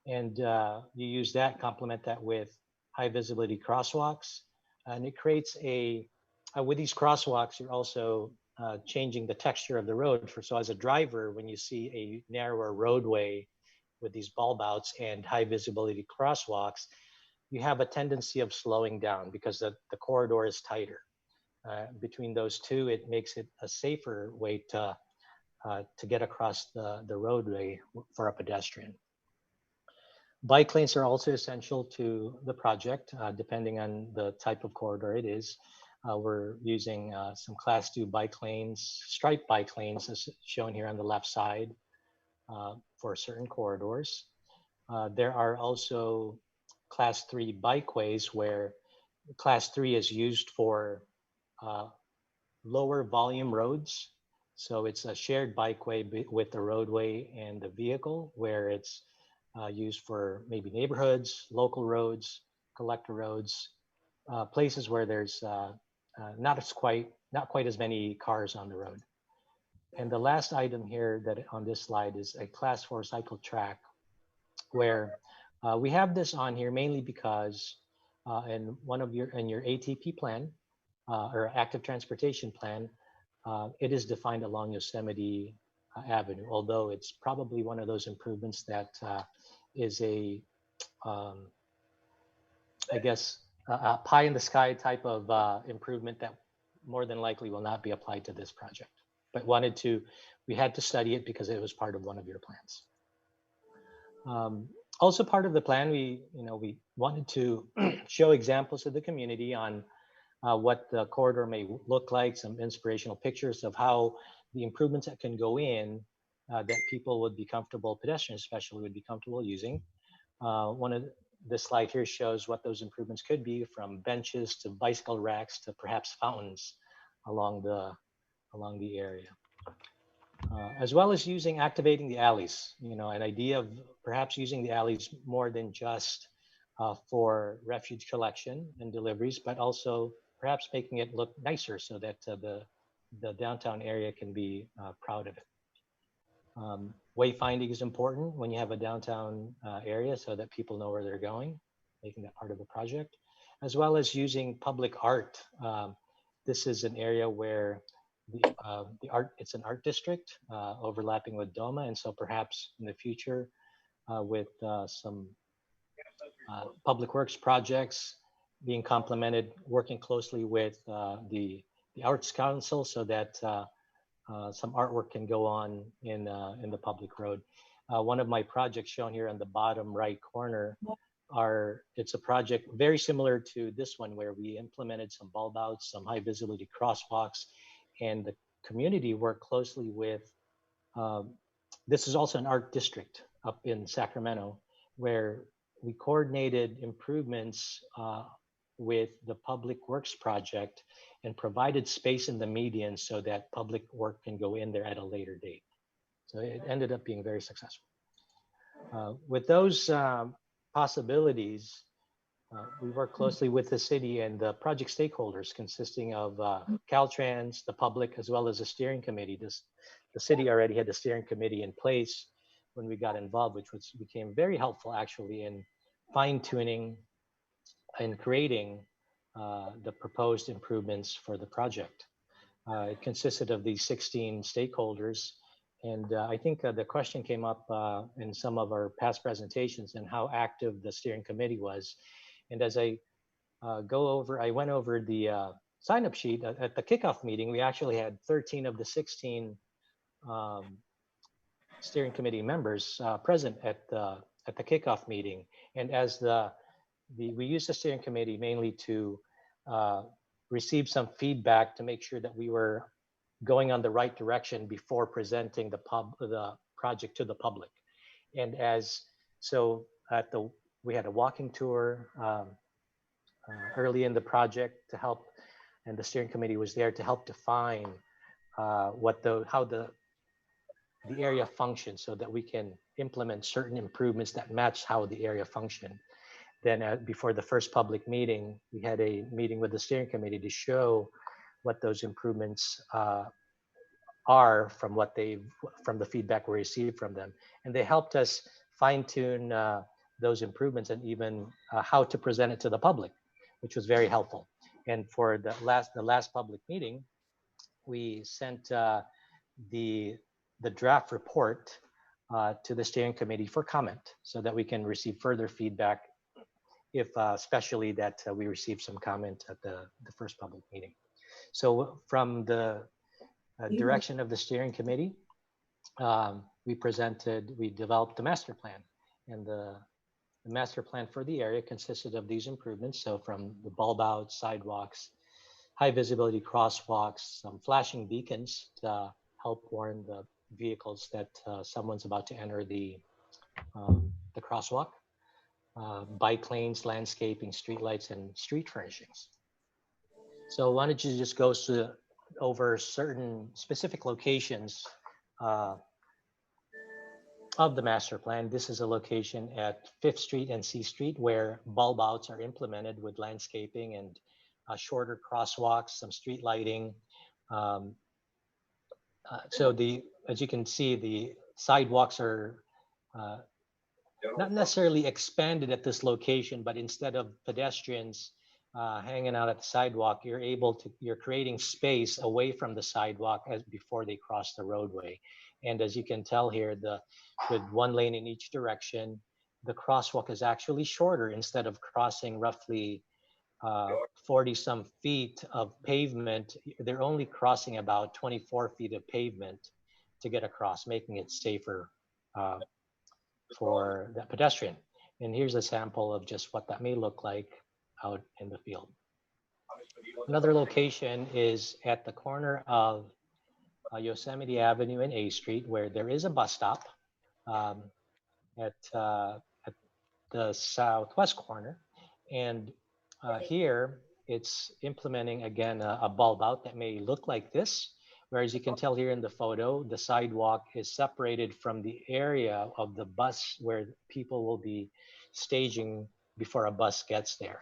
And you use that, complement that with high visibility crosswalks, and it creates with these crosswalks, you're also changing the texture of the road. So as a driver, when you see a narrower roadway with these bulb outs and high visibility crosswalks, you have a tendency of slowing down because the corridor is tighter. Between those two, it makes it a safer way to get across the roadway for a pedestrian. Bike lanes are also essential to the project, depending on the type of corridor it is. We're using some Class 2 bike lanes, striped bike lanes, as shown here on the left side, for certain corridors. There are also Class 3 bikeways, where Class 3 is used for lower volume roads. So it's a shared bikeway with the roadway and the vehicle, where it's used for maybe neighborhoods, local roads, collector roads, places where there's not quite as many cars on the road. And the last item here that on this slide is a Class 4 cycle track, where we have this on here mainly because in your ATP plan or active transportation plan, it is defined along Yosemite Avenue, although it's probably one of those improvements that is a pie in the sky type of improvement that more than likely will not be applied to this project. But we had to study it because it was part of one of your plans. Also part of the plan, we wanted to show examples to the community on what the corridor may look like, some inspirational pictures of how the improvements that can go in that people would be comfortable, pedestrians especially, would be comfortable using. One of the slide here shows what those improvements could be, from benches to bicycle racks to perhaps fountains along the area. As well as activating the alleys, an idea of perhaps using the alleys more than just for refuge collection and deliveries, but also perhaps making it look nicer so that the downtown area can be proud of it. Wayfinding is important when you have a downtown area so that people know where they're going, making that part of the project, as well as using public art. This is an area where it's an art district overlapping with DOMA, and so perhaps in the future with some public works projects being complemented, working closely with the Arts Council so that some artwork can go on in the public road. One of my projects shown here on the bottom right corner it's a project very similar to this one, where we implemented some bulb outs, some high visibility crosswalks, and the community worked closely with, this is also an art district up in Sacramento, where we coordinated improvements with the Public Works project and provided space in the median so that public work can go in there at a later date. So it ended up being very successful. With those possibilities, we work closely with the city and the project stakeholders, consisting of Caltrans, the public, as well as the steering committee. The city already had the steering committee in place when we got involved, which became very helpful actually in fine-tuning and creating the proposed improvements for the project. It consisted of these 16 stakeholders. And I think the question came up in some of our past presentations and how active the steering committee was. And as I went over the sign-up sheet at the kickoff meeting, we actually had 13 of the 16 steering committee members present at the kickoff meeting. And as we used the steering committee mainly to receive some feedback to make sure that we were going on the right direction before presenting the project to the public. And we had a walking tour early in the project to help, and the steering committee was there to help define how the area functions so that we can implement certain improvements that match how the area functioned. Then before the first public meeting, we had a meeting with the steering committee to show what those improvements are from the feedback we received from them. And they helped us fine-tune those improvements and even how to present it to the public, which was very helpful. And for the last public meeting, we sent the draft report to the steering committee for comment so that we can receive further feedback, if especially that we received some comment at the first public meeting. So from the direction of the steering committee, we developed the master plan, and the master plan for the area consisted of these improvements. So from the bulb out, sidewalks, high visibility crosswalks, some flashing beacons to help warn the vehicles that someone's about to enter the crosswalk, bike lanes, landscaping, streetlights, and street furnishings. So why don't you just go over certain specific locations of the master plan. This is a location at 5th Street and C Street where bulb outs are implemented with landscaping and shorter crosswalks, some street lighting. As you can see, the sidewalks are not necessarily expanded at this location, but instead of pedestrians hanging out at the sidewalk, you're creating space away from the sidewalk before they cross the roadway. And as you can tell here, with one lane in each direction, the crosswalk is actually shorter. Instead of crossing roughly 40 some feet of pavement, they're only crossing about 24 feet of pavement to get across, making it safer for the pedestrian. And here's a sample of just what that may look like out in the field. Another location is at the corner of Yosemite Avenue and A Street, where there is a bus stop at the southwest corner. And here it's implementing, again, a bulb out that may look like this. Whereas you can tell here in the photo, the sidewalk is separated from the area of the bus where people will be staging before a bus gets there.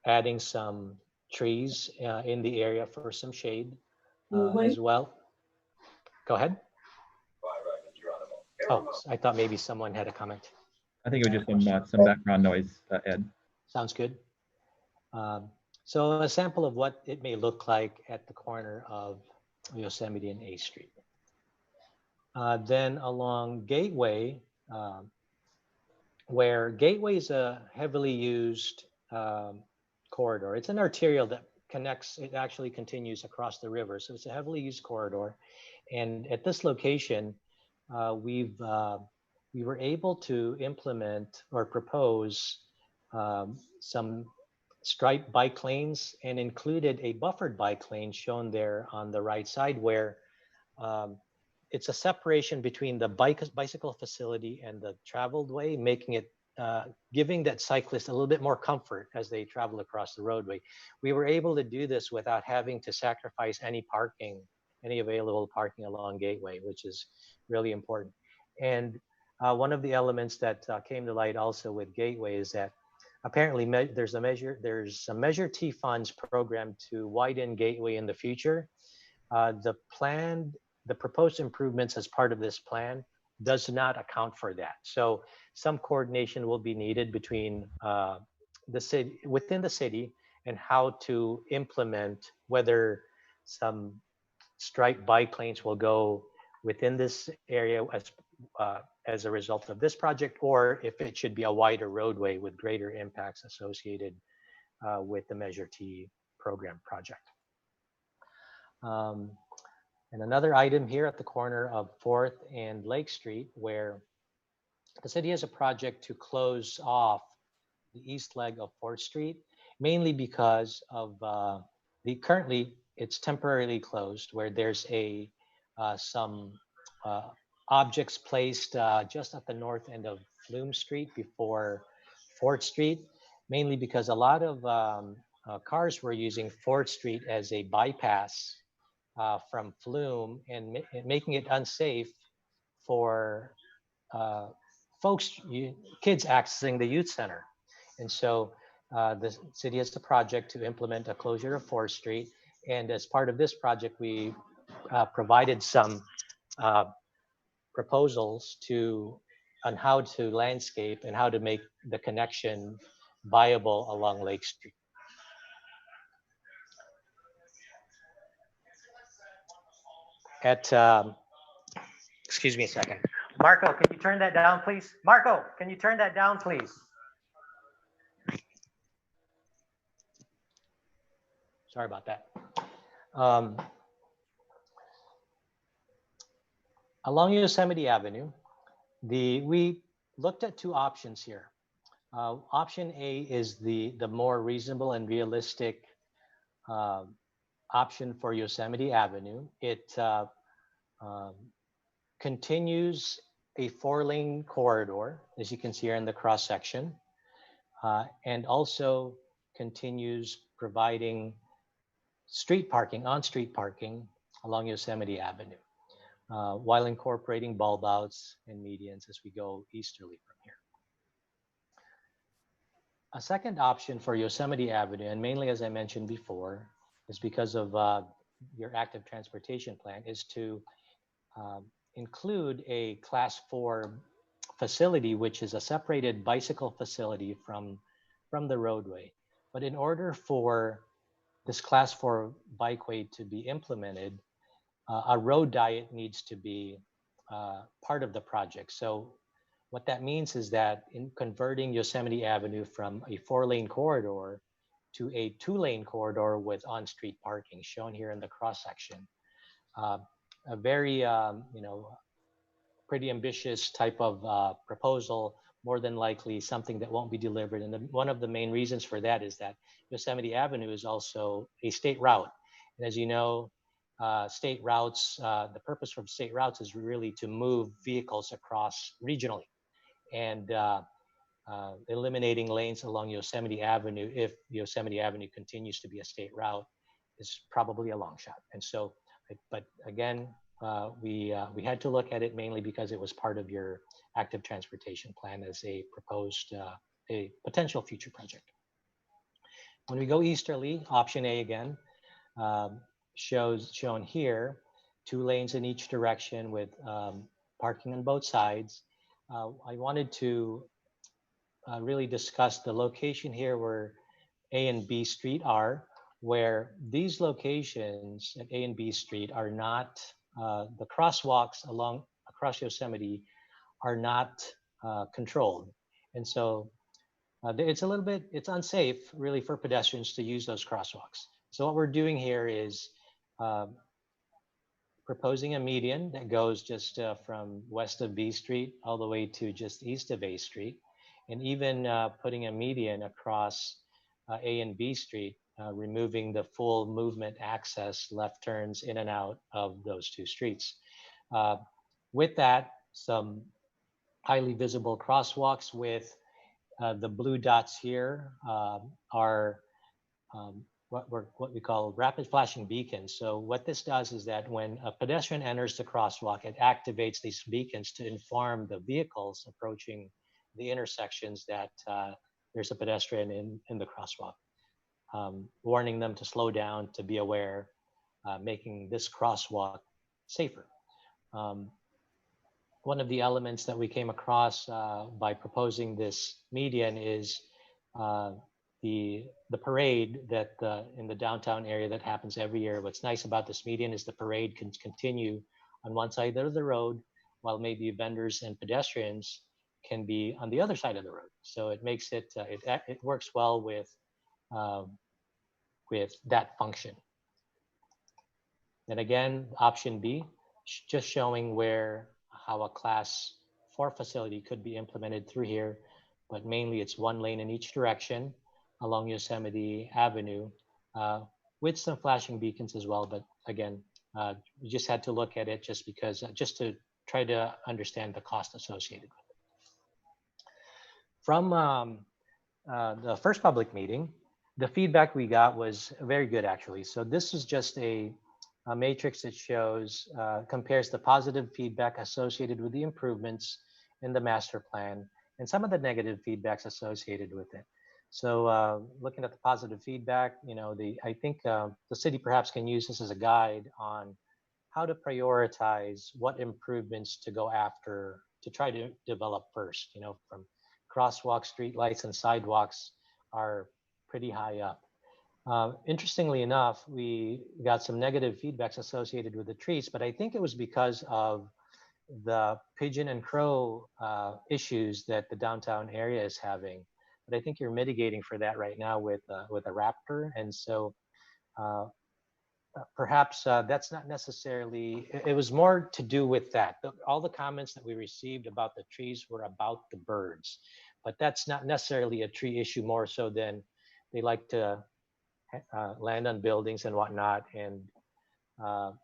Adding some trees in the area for some shade as well. Go ahead. Oh, I thought maybe someone had a comment. I think it was just some background noise, Ed. Sounds good. So a sample of what it may look like at the corner of Yosemite and A Street. Then along Gateway, where Gateway is a heavily used corridor. It's an arterial that connects, it actually continues across the river. So it's a heavily used corridor. And at this location, we were able to implement or propose some striped bike lanes and included a buffered bike lane shown there on the right side, where it's a separation between the bicycle facility and the traveled way, making it giving that cyclist a little bit more comfort as they travel across the roadway. We were able to do this without having to sacrifice any parking, any available parking along Gateway, which is really important. And one of the elements that came to light also with Gateway is that apparently there's a Measure T funds program to widen Gateway in the future. The proposed improvements as part of this plan does not account for that. So some coordination will be needed between the city, within the city, and how to implement whether some striped bike lanes will go within this area as a result of this project, or if it should be a wider roadway with greater impacts associated with the Measure T program project. And another item here at the corner of 4th and Lake Street, where the city has a project to close off the east leg of 4th Street, mainly because of currently it's temporarily closed, where there's some objects placed just at the north end of Flume Street before 4th Street, mainly because a lot of cars were using 4th Street as a bypass from Flume, and making it unsafe for kids accessing the youth center. And so the city has the project to implement a closure of 4th Street. And as part of this project, we provided some proposals on how to landscape and how to make the connection viable along Lake Street. Excuse me a second. Marco, can you turn that down, please? Marco, can you turn that down, please? Sorry about that. Along Yosemite Avenue, we looked at two options here. Option A is the more reasonable and realistic option for Yosemite Avenue. It continues a 4-lane corridor, as you can see here in the cross section, and also continues providing on-street parking along Yosemite Avenue, while incorporating bulb outs and medians as we go easterly from here. A second option for Yosemite Avenue, and mainly as I mentioned before, is because of your active transportation plan, is to include a Class 4 facility, which is a separated bicycle facility from the roadway. But in order for this Class 4 bikeway to be implemented, a road diet needs to be part of the project. So What that means is that in converting Yosemite Avenue from a 4-lane corridor to a 2-lane corridor with on-street parking, shown here in the cross-section, a very, pretty ambitious type of proposal, more than likely something that won't be delivered. And one of the main reasons for that is that Yosemite Avenue is also a state route. And as you know, state routes, the purpose of state routes is really to move vehicles across regionally, and eliminating lanes along Yosemite Avenue, if Yosemite Avenue continues to be a state route, is probably a long shot. And so, but again, we had to look at it mainly because it was part of your active transportation plan as a proposed, a potential future project. When we go easterly, option A again, shown here, 2 lanes in each direction with parking on both sides. I wanted to really discuss the location here where A and B Street are, where these locations at A and B Street are not, the crosswalks across Yosemite are not controlled. And so it's a little bit, it's unsafe really for pedestrians to use those crosswalks. So what we're doing here is proposing a median that goes just from west of B Street all the way to just east of A Street, and even putting a median across A and B Street, removing the full movement access, left turns in and out of those 2 streets. With that, some highly visible crosswalks with the blue dots here are what we call rapid flashing beacons. So what this does is that when a pedestrian enters the crosswalk, it activates these beacons to inform the vehicles approaching the intersections that there's a pedestrian in the crosswalk, warning them to slow down, to be aware, making this crosswalk safer. One of the elements that we came across by proposing this median is the parade that in the downtown area that happens every year. What's nice about this median is the parade can continue on one side of the road, while maybe vendors and pedestrians can be on the other side of the road. So it makes it, it works well with that function. And again, option B, just showing how a class 4 facility could be implemented through here, but mainly it's 1 lane in each direction along Yosemite Avenue, with some flashing beacons as well. But again, we just had to look at it just because, just to try to understand the cost associated with it. From the first public meeting, the feedback we got was very good, actually. So this is just a matrix that shows, compares the positive feedback associated with the improvements in the master plan and some of the negative feedbacks associated with it. So looking at the positive feedback, I think the city perhaps can use this as a guide on how to prioritize what improvements to go after to try to develop first. From crosswalks, street lights, and sidewalks are pretty high up. Interestingly enough, we got some negative feedbacks associated with the trees, but I think it was because of the pigeon and crow issues that the downtown area is having. But I think you're mitigating for that right now with a raptor, and so perhaps that's not necessarily. It was more to do with that. All the comments that we received about the trees were about the birds, but that's not necessarily a tree issue. More so than they like to land on buildings and whatnot, and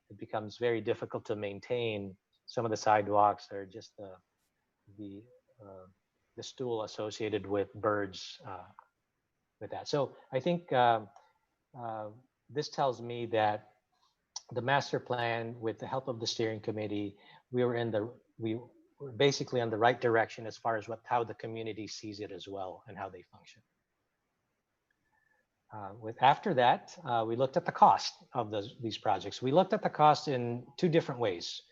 it becomes very difficult to maintain some of the sidewalks, or just the stool associated with birds with that. So I think this tells me that the master plan, with the help of the steering committee, we were basically on the right direction as far as how the community sees it as well and how they function. After that, we looked at the cost of these projects. We looked at the cost in 2 different ways.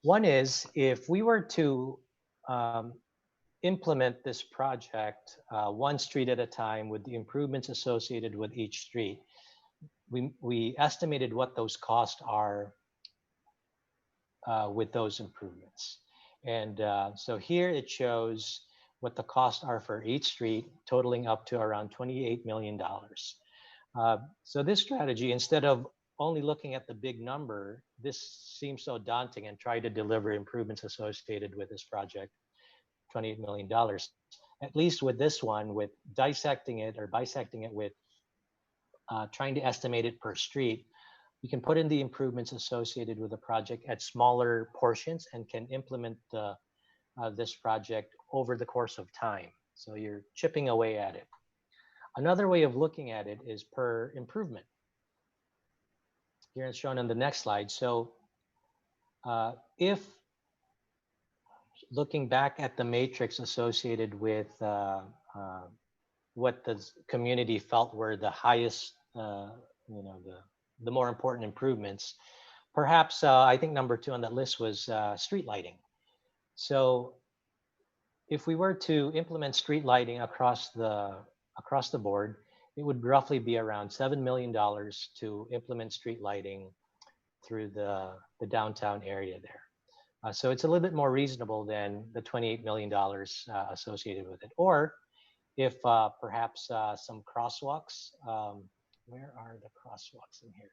One is, if we were to implement this project 1 street at a time with the improvements associated with each street, we estimated what those costs are with those improvements. And so here it shows what the costs are for each street, totaling up to around $28 million. So this strategy, instead of only looking at the big number, this seems so daunting, and try to deliver improvements associated with this project, $28 million. At least with this one, with dissecting it or bisecting it with trying to estimate it per street, you can put in the improvements associated with the project at smaller portions and can implement this project over the course of time. So you're chipping away at it. Another way of looking at it is per improvement. Here it's shown on the next slide. So if looking back at the matrix associated with what the community felt were the highest, the more important improvements, perhaps I think number 2 on that list was street lighting. So if we were to implement street lighting across the board, it would roughly be around $7 million to implement street lighting through the downtown area there. So it's a little bit more reasonable than the $28 million associated with it. Or if perhaps some crosswalks, where are the crosswalks in here?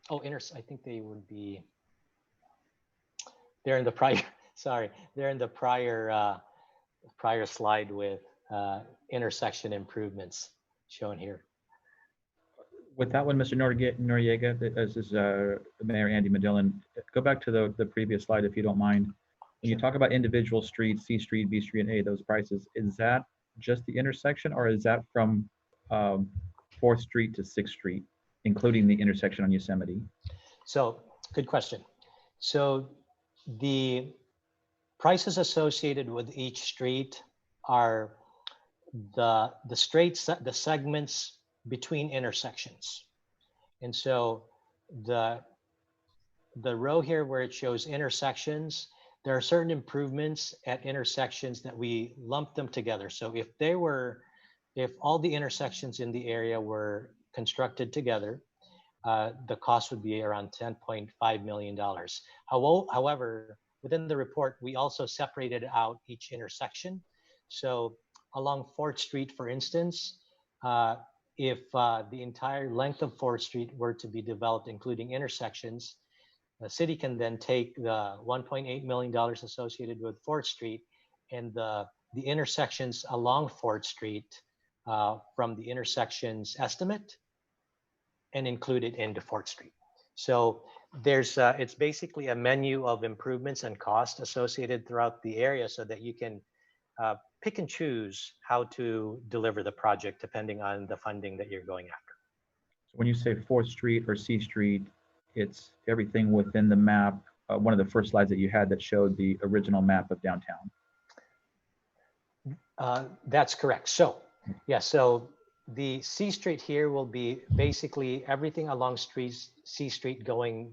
Oh, I think they would be, they're in the prior, sorry, they're in the prior slide with intersection improvements shown here. With that one, Mr. Noriega, this is Mayor Andy Medillin. Go back to the previous slide, if you don't mind. When you talk about individual streets, C Street, B Street, and A, those prices, is that just the intersection, or is that from 4th Street to 6th Street, including the intersection on Yosemite? So, good question. So the prices associated with each street are the segments between intersections. And so the row here where it shows intersections, there are certain improvements at intersections that we lump them together. So if all the intersections in the area were constructed together, the cost would be around $10.5 million. However, within the report, we also separated out each intersection. So along 4th Street, for instance, if the entire length of 4th Street were to be developed, including intersections, the city can then take the $1.8 million associated with 4th Street and the intersections along 4th Street from the intersections estimate and include it into 4th Street. So there's it's basically a menu of improvements and costs associated throughout the area so that you can pick and choose how to deliver the project depending on the funding that you're going after. When you say 4th Street or C Street, it's everything within the map, one of the first slides that you had that showed the original map of downtown. That's correct. So, yeah, so the C Street here will be basically everything along C Street going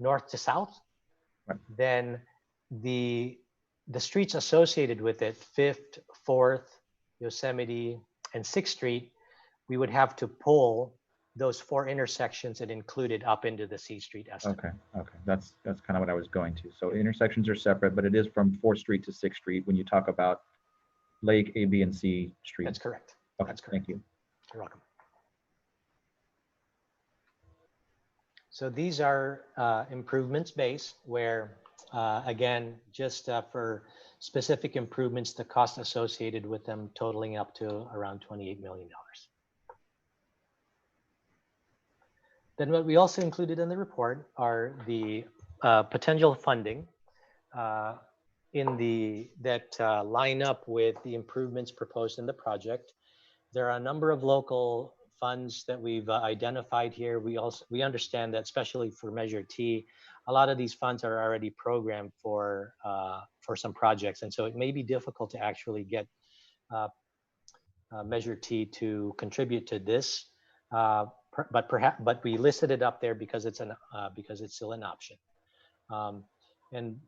north to south. Right. Then the streets associated with it, 5th, 4th, Yosemite, and 6th Street, we would have to pull those 4 intersections and include it up into the C Street estimate. Okay, that's kind of what I was going to. So intersections are separate, but it is from 4th Street to 6th Street when you talk about Lake, A, B, and C Street. That's correct. Okay, that's correct. Thank you. You're welcome. So these are improvements based where, again, just for specific improvements, the cost associated with them totaling up to around $28 million. Then what we also included in the report are the potential funding that line up with the improvements proposed in the project. There are a number of local funds that we've identified here. We understand that, especially for Measure T, a lot of these funds are already programmed for some projects, and so it may be difficult to actually get Measure T to contribute to this. But we listed it up there because it's still an option. And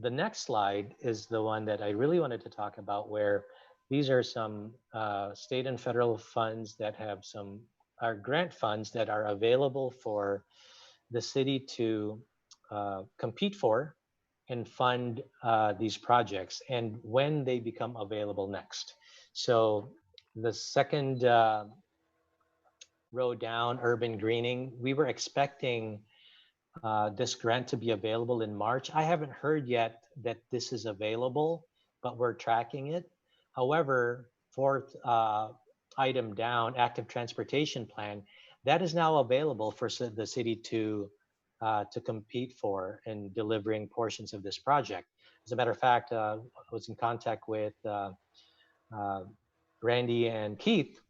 the next slide is the one that I really wanted to talk about, where these are some state and federal funds that are grant funds that are available for the city to compete for and fund these projects and when they become available next. So the second row down, urban greening, we were expecting this grant to be available in March. I haven't heard yet that this is available, but we're tracking it. However, fourth item down, active transportation plan, that is now available for the city to compete for in delivering portions of this project. As a matter of fact, I was in contact with Randy and Keith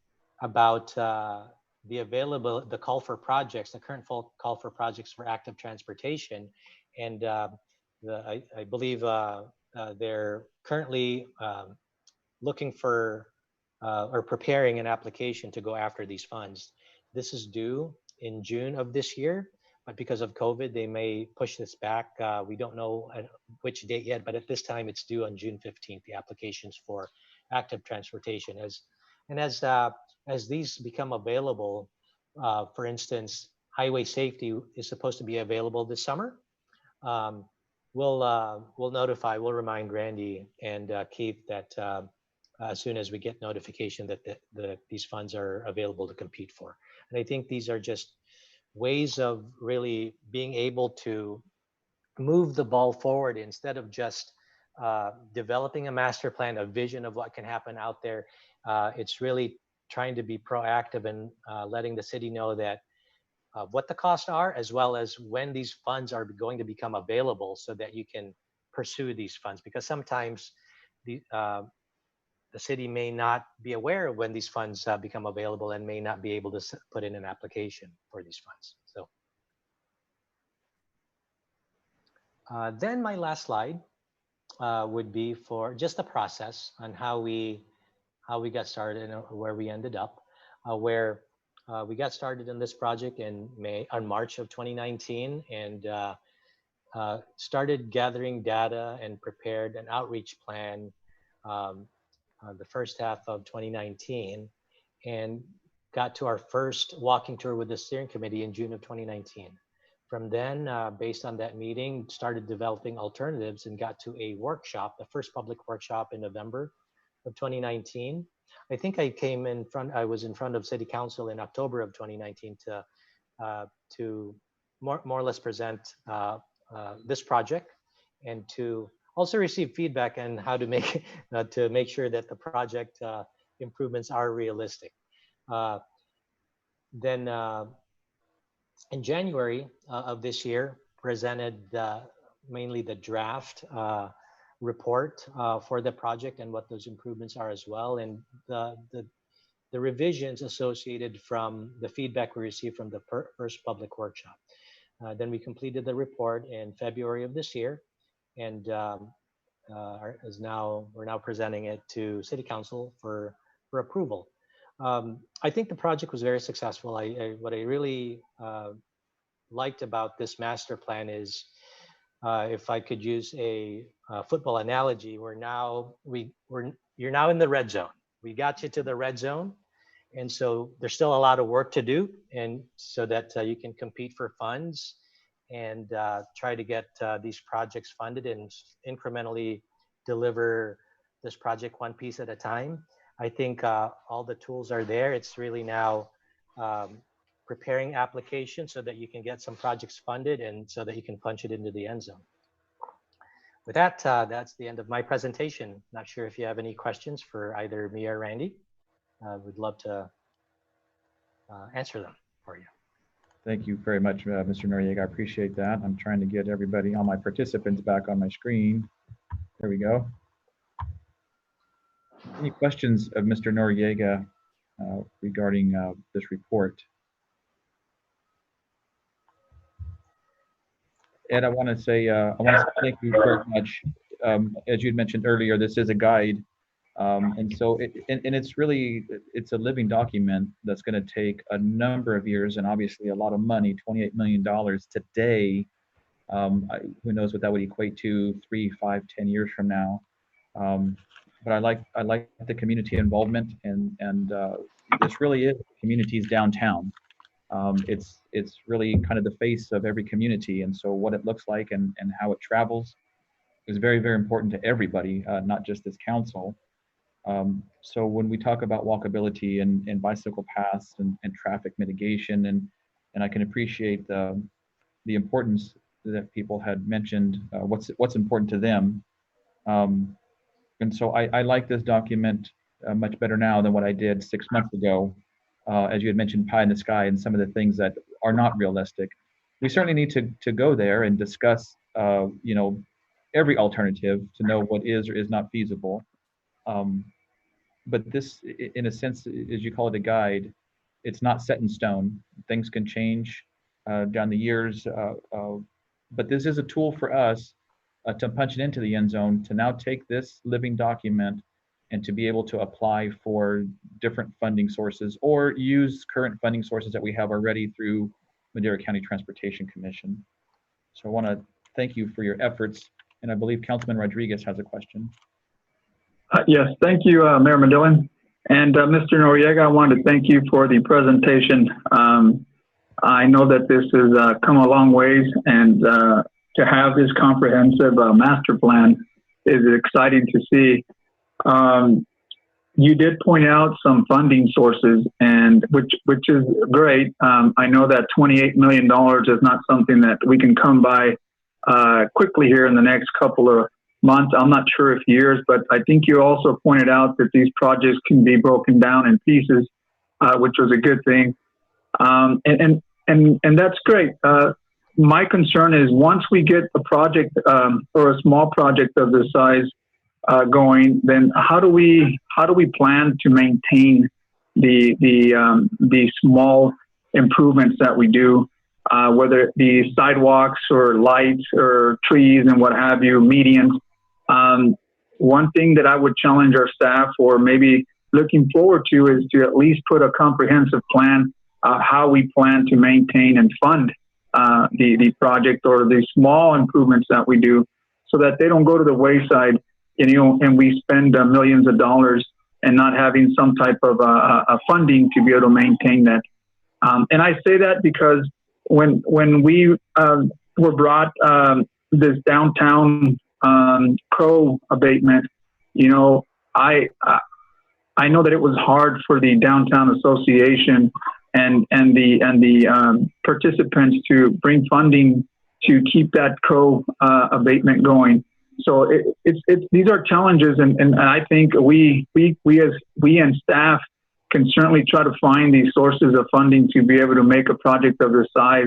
about the call for projects, the current call for projects for active transportation. And I believe they're currently looking for or preparing an application to go after these funds. This is due in June of this year, but because of COVID, they may push this back. We don't know which date yet, but at this time it's due on June 15th, the applications for active transportation. As these become available, for instance, highway safety is supposed to be available this summer. We'll remind Randy and Keith that as soon as we get notification that these funds are available to compete for. And I think these are just ways of really being able to move the ball forward instead of just developing a master plan, a vision of what can happen out there. It's really trying to be proactive and letting the city know that what the costs are, as well as when these funds are going to become available so that you can pursue these funds. Because sometimes the city may not be aware of when these funds become available and may not be able to put in an application for these funds. So then my last slide would be for just the process on how we got started and where we ended up, where we got started in this project in March of 2019 and started gathering data and prepared an outreach plan the first half of 2019 and got to our first walking tour with the steering committee in June of 2019. From then, based on that meeting, started developing alternatives and got to a workshop, the first public workshop in November of 2019. I think I was in front of City Council in October of 2019 to more or less present this project and to also receive feedback on how to make sure that the project improvements are realistic. Then in January of this year, presented mainly the draft report for the project and what those improvements are as well, and the revisions associated from the feedback we received from the first public workshop. Then we completed the report in February of this year, and we're now presenting it to City Council for approval. I think the project was very successful. What I really liked about this master plan is, if I could use a football analogy, you're now in the red zone. We got you to the red zone, and so there's still a lot of work to do, and so that you can compete for funds and try to get these projects funded and incrementally deliver this project one piece at a time. I think all the tools are there. It's really now preparing applications so that you can get some projects funded and so that you can punch it into the end zone. With that, that's the end of my presentation. Not sure if you have any questions for either me or Randy. We'd love to answer them for you. Thank you very much, Mr. Noriega. I appreciate that. I'm trying to get everybody, all my participants, back on my screen. There we go. Any questions of Mr. Noriega regarding this report? Ed, I want to say thank you very much. As you had mentioned earlier, this is a guide, and so it's a living document that's going to take a number of years and obviously a lot of money. $28 million today. Who knows what that would equate to 3, 5, 10 years from now. But I like the community involvement, and this really is communities downtown. It's really kind of the face of every community, and so what it looks like and how it travels is very, very important to everybody, not just this council. So when we talk about walkability and bicycle paths and traffic mitigation, and I can appreciate the importance that people had mentioned, what's important to them. And so I like this document much better now than what I did 6 months ago. As you had mentioned, pie in the sky and some of the things that are not realistic. We certainly need to go there and discuss, every alternative to know what is or is not feasible. But this, in a sense, as you call it, a guide, it's not set in stone. Things can change down the years, but this is a tool for us to punch it into the end zone, to now take this living document and to be able to apply for different funding sources or use current funding sources that we have already through Madera County Transportation Commission. So I want to thank you for your efforts, and I believe Councilman Rodriguez has a question. Yes, thank you, Mayor Medellin. And Mr. Noriega, I wanted to thank you for the presentation. I know that this has come a long ways, and to have this comprehensive master plan is exciting to see. You did point out some funding sources, and which is great. I know that $28 million is not something that we can come by quickly here in the next couple of months. I'm not sure if years, but I think you also pointed out that these projects can be broken down in pieces, which was a good thing. And that's great. My concern is once we get a project or a small project of this size going, then how do we plan to maintain the small improvements that we do, whether it be sidewalks or lights or trees and what have you, medians. One thing that I would challenge our staff, or maybe looking forward to, is to at least put a comprehensive plan how we plan to maintain and fund the project or the small improvements that we do, so that they don't go to the wayside, and we spend millions of dollars and not having some type of funding to be able to maintain that. And I say that because when we were brought this downtown crow abatement, I know that it was hard for the downtown association and the participants to bring funding to keep that crow abatement going. So these are challenges, and I think we and staff can certainly try to find these sources of funding to be able to make a project of this size,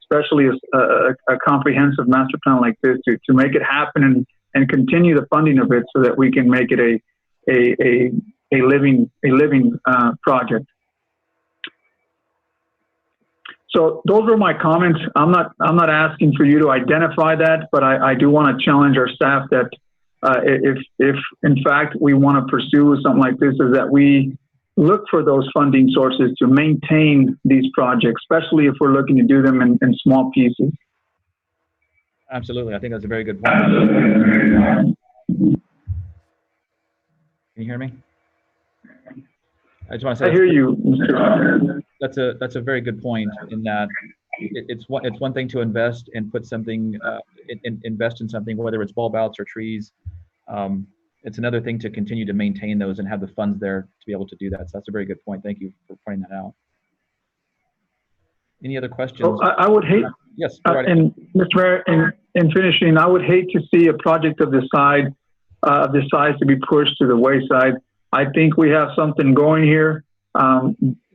especially a comprehensive master plan like this, to make it happen and continue the funding of it so that we can make it a living project. So those are my comments. I'm not asking for you to identify that, but I do want to challenge our staff that if in fact we want to pursue something like this, is that we look for those funding sources to maintain these projects, especially if we're looking to do them in small pieces. Absolutely, I think that's a very good point. Can you hear me? I just want to say, I hear you, Mr. That's a very good point, in that it's one thing to invest and put something invest in something, whether it's bulb outs or trees. It's another thing to continue to maintain those and have the funds there to be able to do that. So that's a very good point. Thank you for pointing that out. Any other questions? So I would hate, yes, go right and Mr. Mayor, in finishing, I would hate to see a project of this size to be pushed to the wayside. I think we have something going here.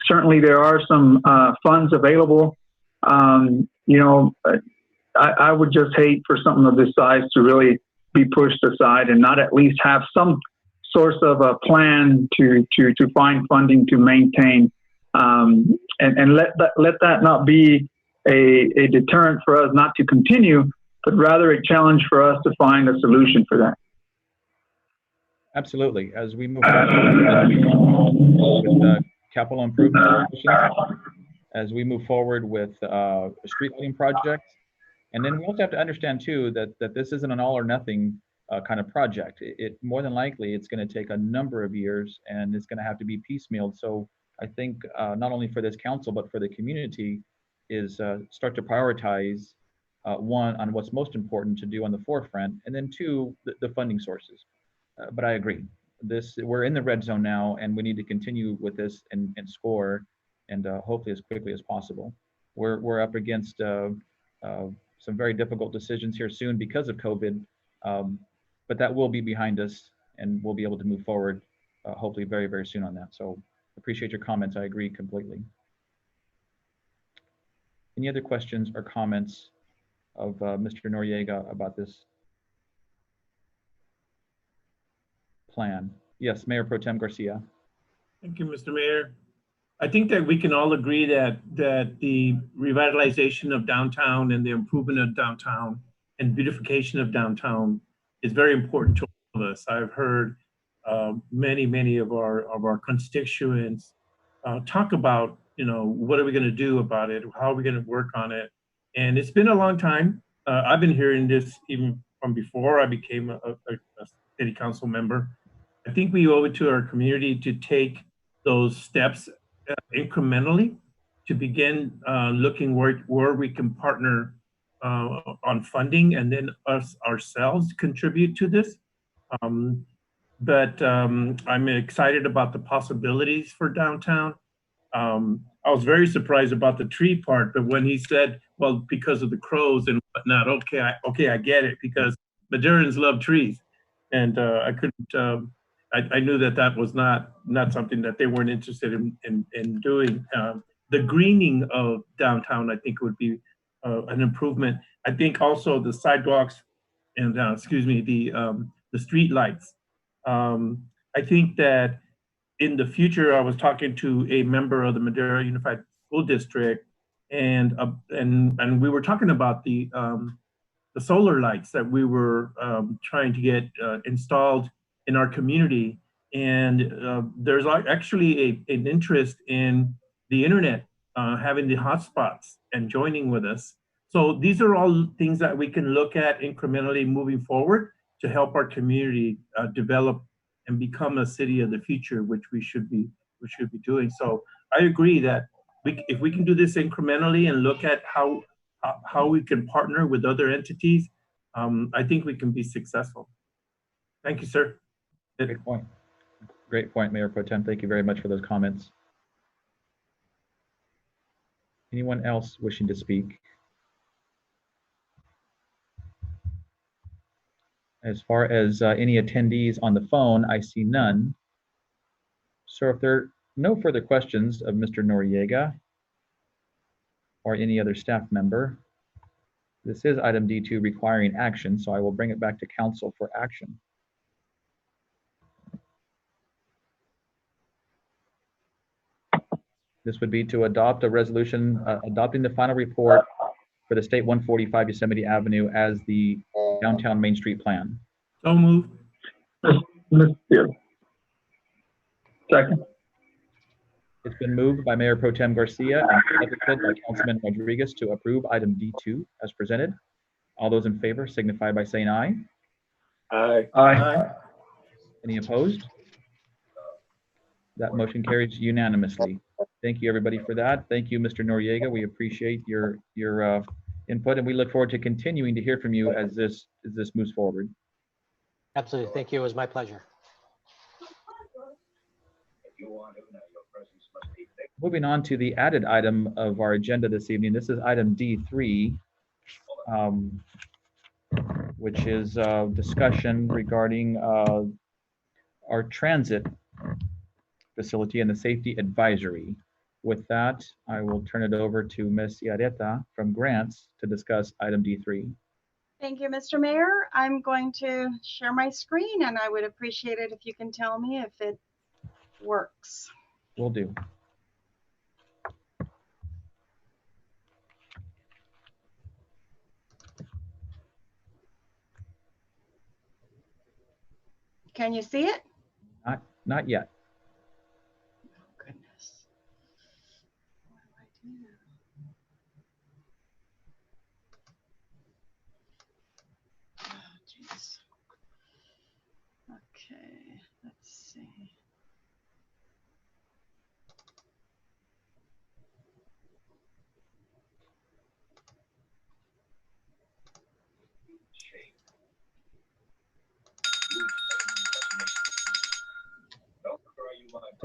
Certainly there are some funds available. I would just hate for something of this size to really be pushed aside and not at least have some source of a plan to find funding to maintain, and let that not be a deterrent for us not to continue, but rather a challenge for us to find a solution for that. Absolutely. As we move forward with capital improvement, as we move forward with street lighting projects, and then we also have to understand too that this isn't an all or nothing kind of project. It more than likely it's going to take a number of years, and it's going to have to be piecemealed. So I think not only for this council but for the community is start to prioritize one, on what's most important to do on the forefront, and then two, the funding sources. But I agree. We're in the red zone now, and we need to continue with this and score, and hopefully as quickly as possible. We're up against some very difficult decisions here soon because of COVID, but that will be behind us, and we'll be able to move forward hopefully very, very soon on that. So appreciate your comments. I agree completely. Any other questions or comments of Mr. Noriega about this plan? Yes, Mayor Pro Tem Garcia. Thank you, Mr. Mayor. I think that we can all agree that the revitalization of downtown and the improvement of downtown and beautification of downtown is very important to all of us. I've heard many of our constituents talk about, what are we going to do about it? How are we going to work on it? And it's been a long time. I've been hearing this even from before I became a city council member. I think we owe it to our community to take those steps incrementally to begin looking where we can partner on funding, and then us ourselves contribute to this. But I'm excited about the possibilities for downtown. I was very surprised about the tree part, but when he said, well, because of the crows and whatnot, okay, I get it, because Madeirans love trees. And I couldn't, I knew that was not something that they weren't interested in doing. The greening of downtown, I think, would be an improvement. I think also the sidewalks and, the street lights. I think that in the future, I was talking to a member of the Madera Unified School District, and we were talking about the solar lights that we were trying to get installed in our community. And there's actually an interest in the internet having the hotspots and joining with us. So these are all things that we can look at incrementally moving forward to help our community develop and become a city of the future, which we should be doing. So I agree that if we can do this incrementally and look at how we can partner with other entities, I think we can be successful. Thank you, sir. Great point. Great point, Mayor Pro Tem. Thank you very much for those comments. Anyone else wishing to speak? As far as any attendees on the phone, I see none. So if there are no further questions of Mr. Noriega or any other staff member, this is item D2 requiring action, so I will bring it back to council for action. This would be to adopt a resolution adopting the final report for the State 145 Yosemite Avenue as the downtown Main Street plan. So moved. Second. It's been moved by Mayor Pro Tem Garcia and seconded by Councilman Rodriguez to approve item D2 as presented. All those in favor signify by saying aye. Aye. Aye. Any opposed? That motion carries unanimously. Thank you, everybody, for that. Thank you, Mr. Noriega. We appreciate your input, and we look forward to continuing to hear from you as this moves forward. Absolutely. Thank you. It was my pleasure. Moving on to the added item of our agenda this evening. This is item D3, which is discussion regarding our transit facility and the safety advisory. With that, I will turn it over to Ms. Yareta from Grants to discuss item D3. Thank you, Mr. Mayor. I'm going to share my screen, and I would appreciate it if you can tell me if it works. Will do. Can you see it? Not yet. Oh, goodness. What do I do now? Oh, jeez. Okay, let's see.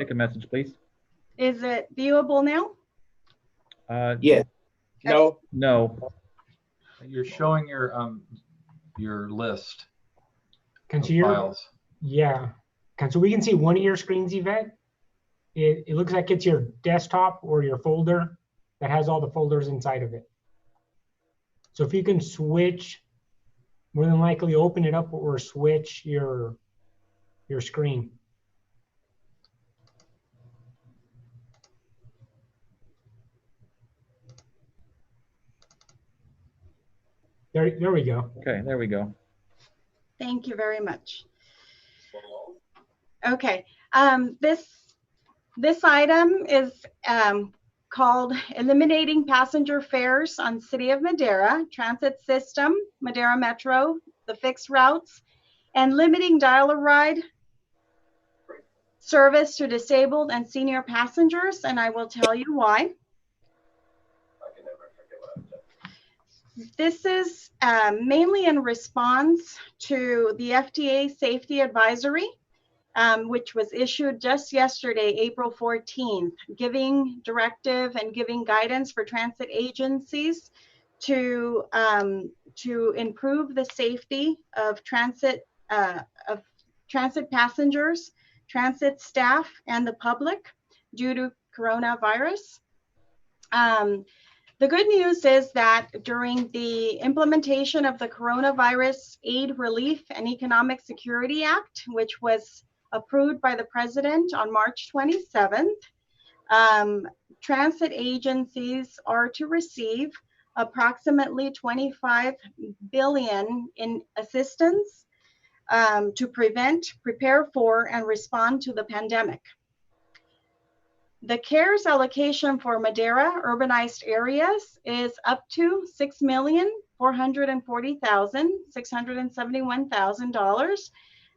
Take a message, please. Is it viewable now? Yeah. No. No. You're showing your list Can of you hear? files. Yeah. So we can see one of your screens, Yvette. It looks like it's your desktop or your folder that has all the folders inside of it. So if you can switch, more than likely open it up or switch your screen. There we go. Okay, there we go. Thank you very much. Okay, this item is called Eliminating Passenger Fares on City of Madera, Transit System, Madera Metro, the fixed routes, and limiting dial-a-ride service to disabled and senior passengers, and I will tell you why. This is mainly in response to the FDA safety advisory, which was issued just yesterday, April 14th, giving directive and giving guidance for transit agencies to improve the safety of transit passengers, transit staff, and the public due to coronavirus. The good news is that during the implementation of the Coronavirus Aid, Relief, and Economic Security Act, which was approved by the President on March 27th, transit agencies are to receive approximately $25 billion in assistance to prevent, prepare for, and respond to the pandemic. The CARES allocation for Madera urbanized areas is up to $6,440,671,000.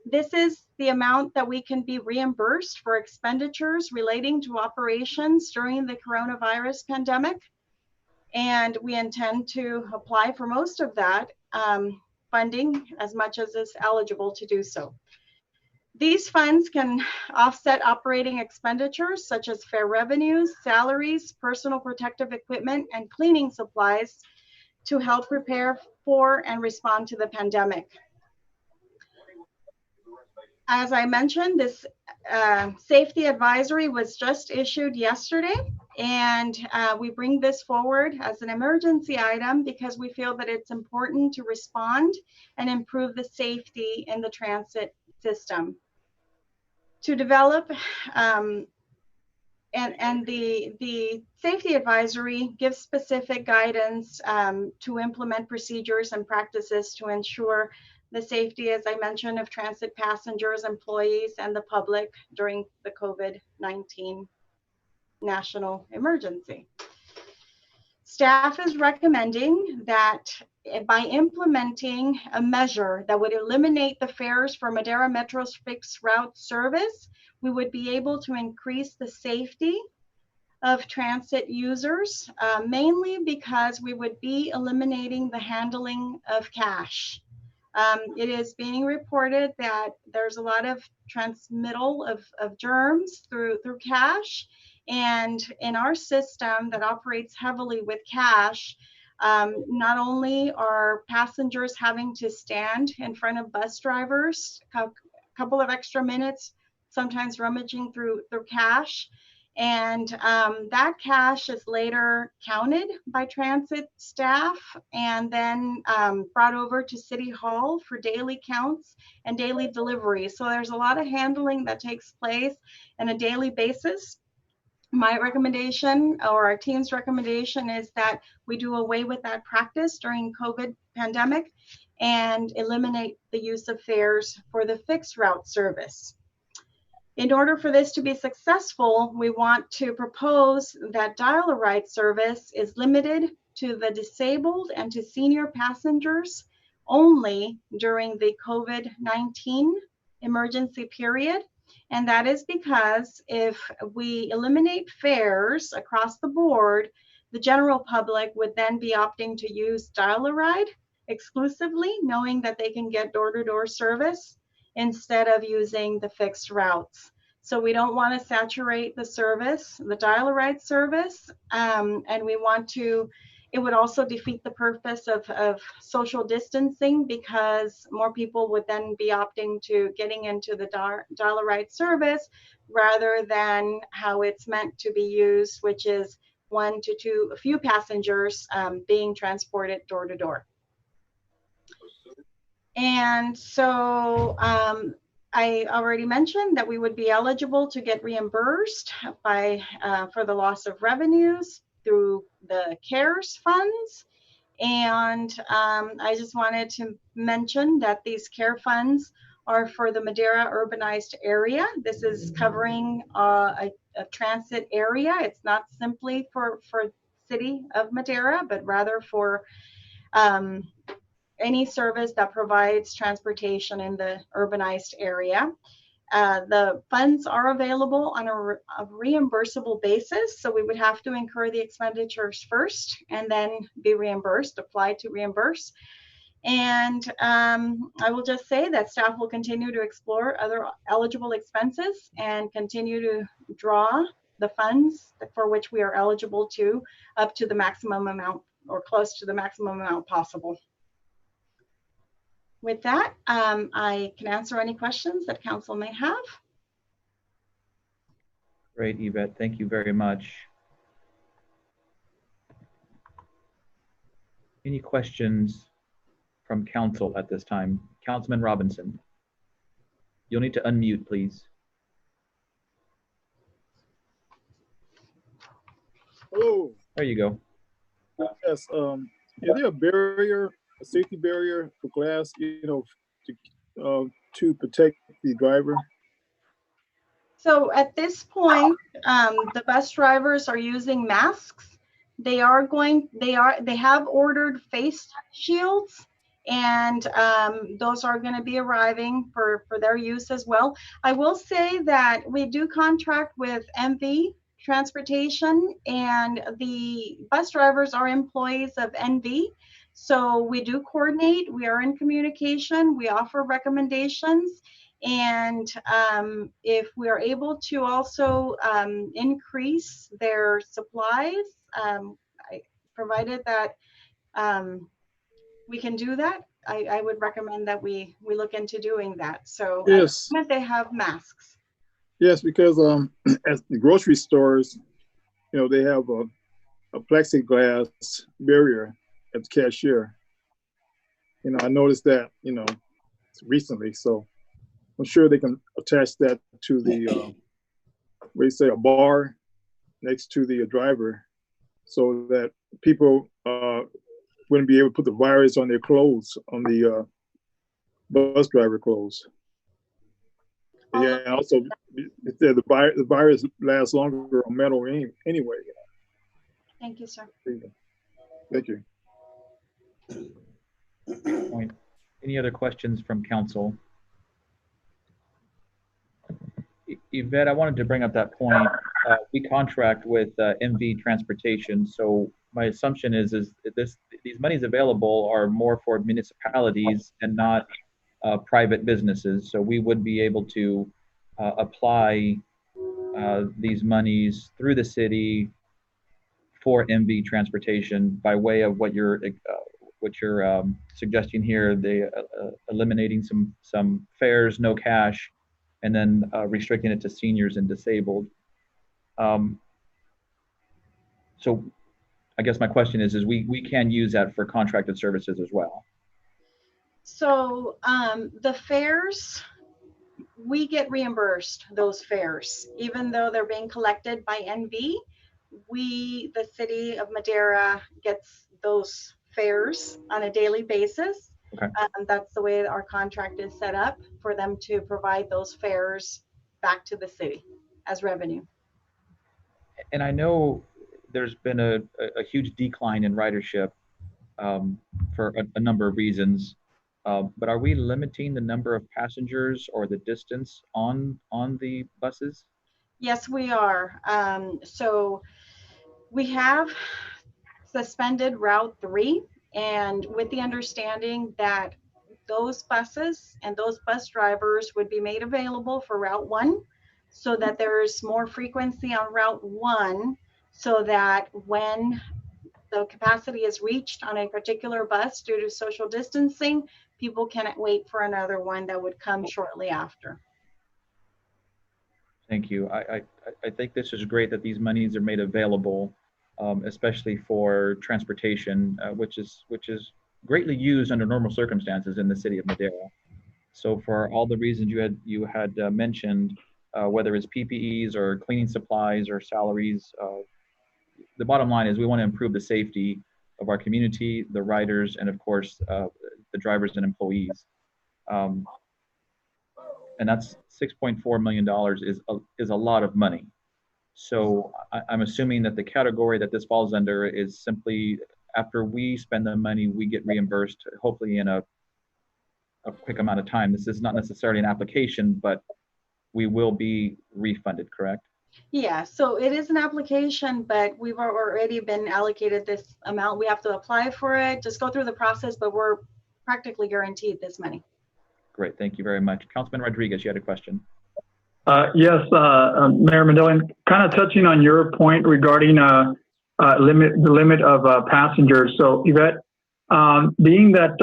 This is the amount that we can be reimbursed for expenditures relating to operations during the coronavirus pandemic. And we intend to apply for most of that funding as much as is eligible to do so. These funds can offset operating expenditures such as fare revenues, salaries, personal protective equipment, and cleaning supplies to help prepare for and respond to the pandemic. As I mentioned, this safety advisory was just issued yesterday, and we bring this forward as an emergency item because we feel that it's important to respond and improve the safety in the transit system. To develop and the safety advisory gives specific guidance to implement procedures and practices to ensure the safety, as I mentioned, of transit passengers, employees, and the public during the COVID-19 national emergency. Staff is recommending that by implementing a measure that would eliminate the fares for Madera Metro's fixed route service, we would be able to increase the safety of transit users, mainly because we would be eliminating the handling of cash. It is being reported that there's a lot of transmittal of germs through cash, and in our system that operates heavily with cash, not only are passengers having to stand in front of bus drivers a couple of extra minutes, sometimes rummaging through cash, and that cash is later counted by transit staff and then brought over to City Hall for daily counts and daily delivery. So there's a lot of handling that takes place on a daily basis. My recommendation, or our team's recommendation, is that we do away with that practice during COVID pandemic and eliminate the use of fares for the fixed route service. In order for this to be successful, we want to propose that dial-a-ride service is limited to the disabled and to senior passengers only during the COVID-19 emergency period. And that is because if we eliminate fares across the board, the general public would then be opting to use dial-a-ride exclusively, knowing that they can get door-to-door service instead of using the fixed routes. So we don't want to saturate the service, the dial-a-ride service, and we want to, it would also defeat the purpose of social distancing, because more people would then be opting to getting into the dial-a-ride service rather than how it's meant to be used, which is one to two, a few passengers being transported door to door. And so I already mentioned that we would be eligible to get reimbursed by for the loss of revenues through the CARES funds. And I just wanted to mention that these CARE funds are for the Madera urbanized area. This is covering a transit area. It's not simply for city of Madera, but rather for any service that provides transportation in the urbanized area. The funds are available on a reimbursable basis, so we would have to incur the expenditures first and then be reimbursed, apply to reimburse. And I will just say that staff will continue to explore other eligible expenses and continue to draw the funds for which we are eligible to up to the maximum amount or close to the maximum amount possible. With that, I can answer any questions that council may have. Great, Yvette. Thank you very much. Any questions from council at this time? Councilman Robinson, you'll need to unmute, please. Hello. There you go. Yes. Is there a barrier, a safety barrier for glass, to protect the driver? So at this point, the bus drivers are using masks. They have ordered face shields, and those are going to be arriving for their use as well. I will say that we do contract with MV Transportation, and the bus drivers are employees of NV. So we do coordinate, we are in communication, we offer recommendations. And if we are able to also increase their supplies, provided that we can do that, I would recommend that we look into doing that. So yes, at the moment they have masks. Yes, because at the grocery stores, they have a plexiglass barrier at the cashier. I noticed that, recently. So I'm sure they can attach that to the, a bar next to the driver, so that people wouldn't be able to put the virus on their clothes, on the bus driver clothes. Yeah, and also the virus lasts longer on metal anyway. Thank you, sir. Thank you. Point. Any other questions from council? Yvette, I wanted to bring up that point. We contract with MV Transportation, so my assumption is these monies available are more for municipalities and not private businesses. So we would be able to apply these monies through the city for MV Transportation by way of what you're suggesting here, the eliminating some fares, no cash, and then restricting it to seniors and disabled. So I guess my question is we can use that for contracted services as well. So the fares, we get reimbursed those fares, even though they're being collected by NV. The city of Madera gets those fares on a daily basis. Okay. That's the way our contract is set up, for them to provide those fares back to the city as revenue. And I know there's been a huge decline in ridership for a number of reasons, but are we limiting the number of passengers or the distance on the buses? Yes, we are. So we have suspended Route 3, and with the understanding that those buses and those bus drivers would be made available for Route 1. so that there's more frequency on Route 1, so that when the capacity is reached on a particular bus due to social distancing, people cannot wait for another one that would come shortly after. Thank you. I think this is great that these monies are made available, especially for transportation, which is greatly used under normal circumstances in the city of Madera. So for all the reasons you had mentioned, whether it's PPEs or cleaning supplies or salaries, the bottom line is we want to improve the safety of our community, the riders, and of course the drivers and employees. And that's $6.4 million is a lot of money. So I'm assuming that the category that this falls under is simply after we spend the money, we get reimbursed, hopefully in a quick amount of time. This is not necessarily an application, but we will be refunded, correct? Yeah, so it is an application, but we've already been allocated this amount. We have to apply for it, just go through the process, but we're practically guaranteed this money. Great, thank you very much. Councilman Rodriguez, you had a question. Yes, Mayor Mendoza, kind of touching on your point regarding the limit of passengers. So Yvette, being that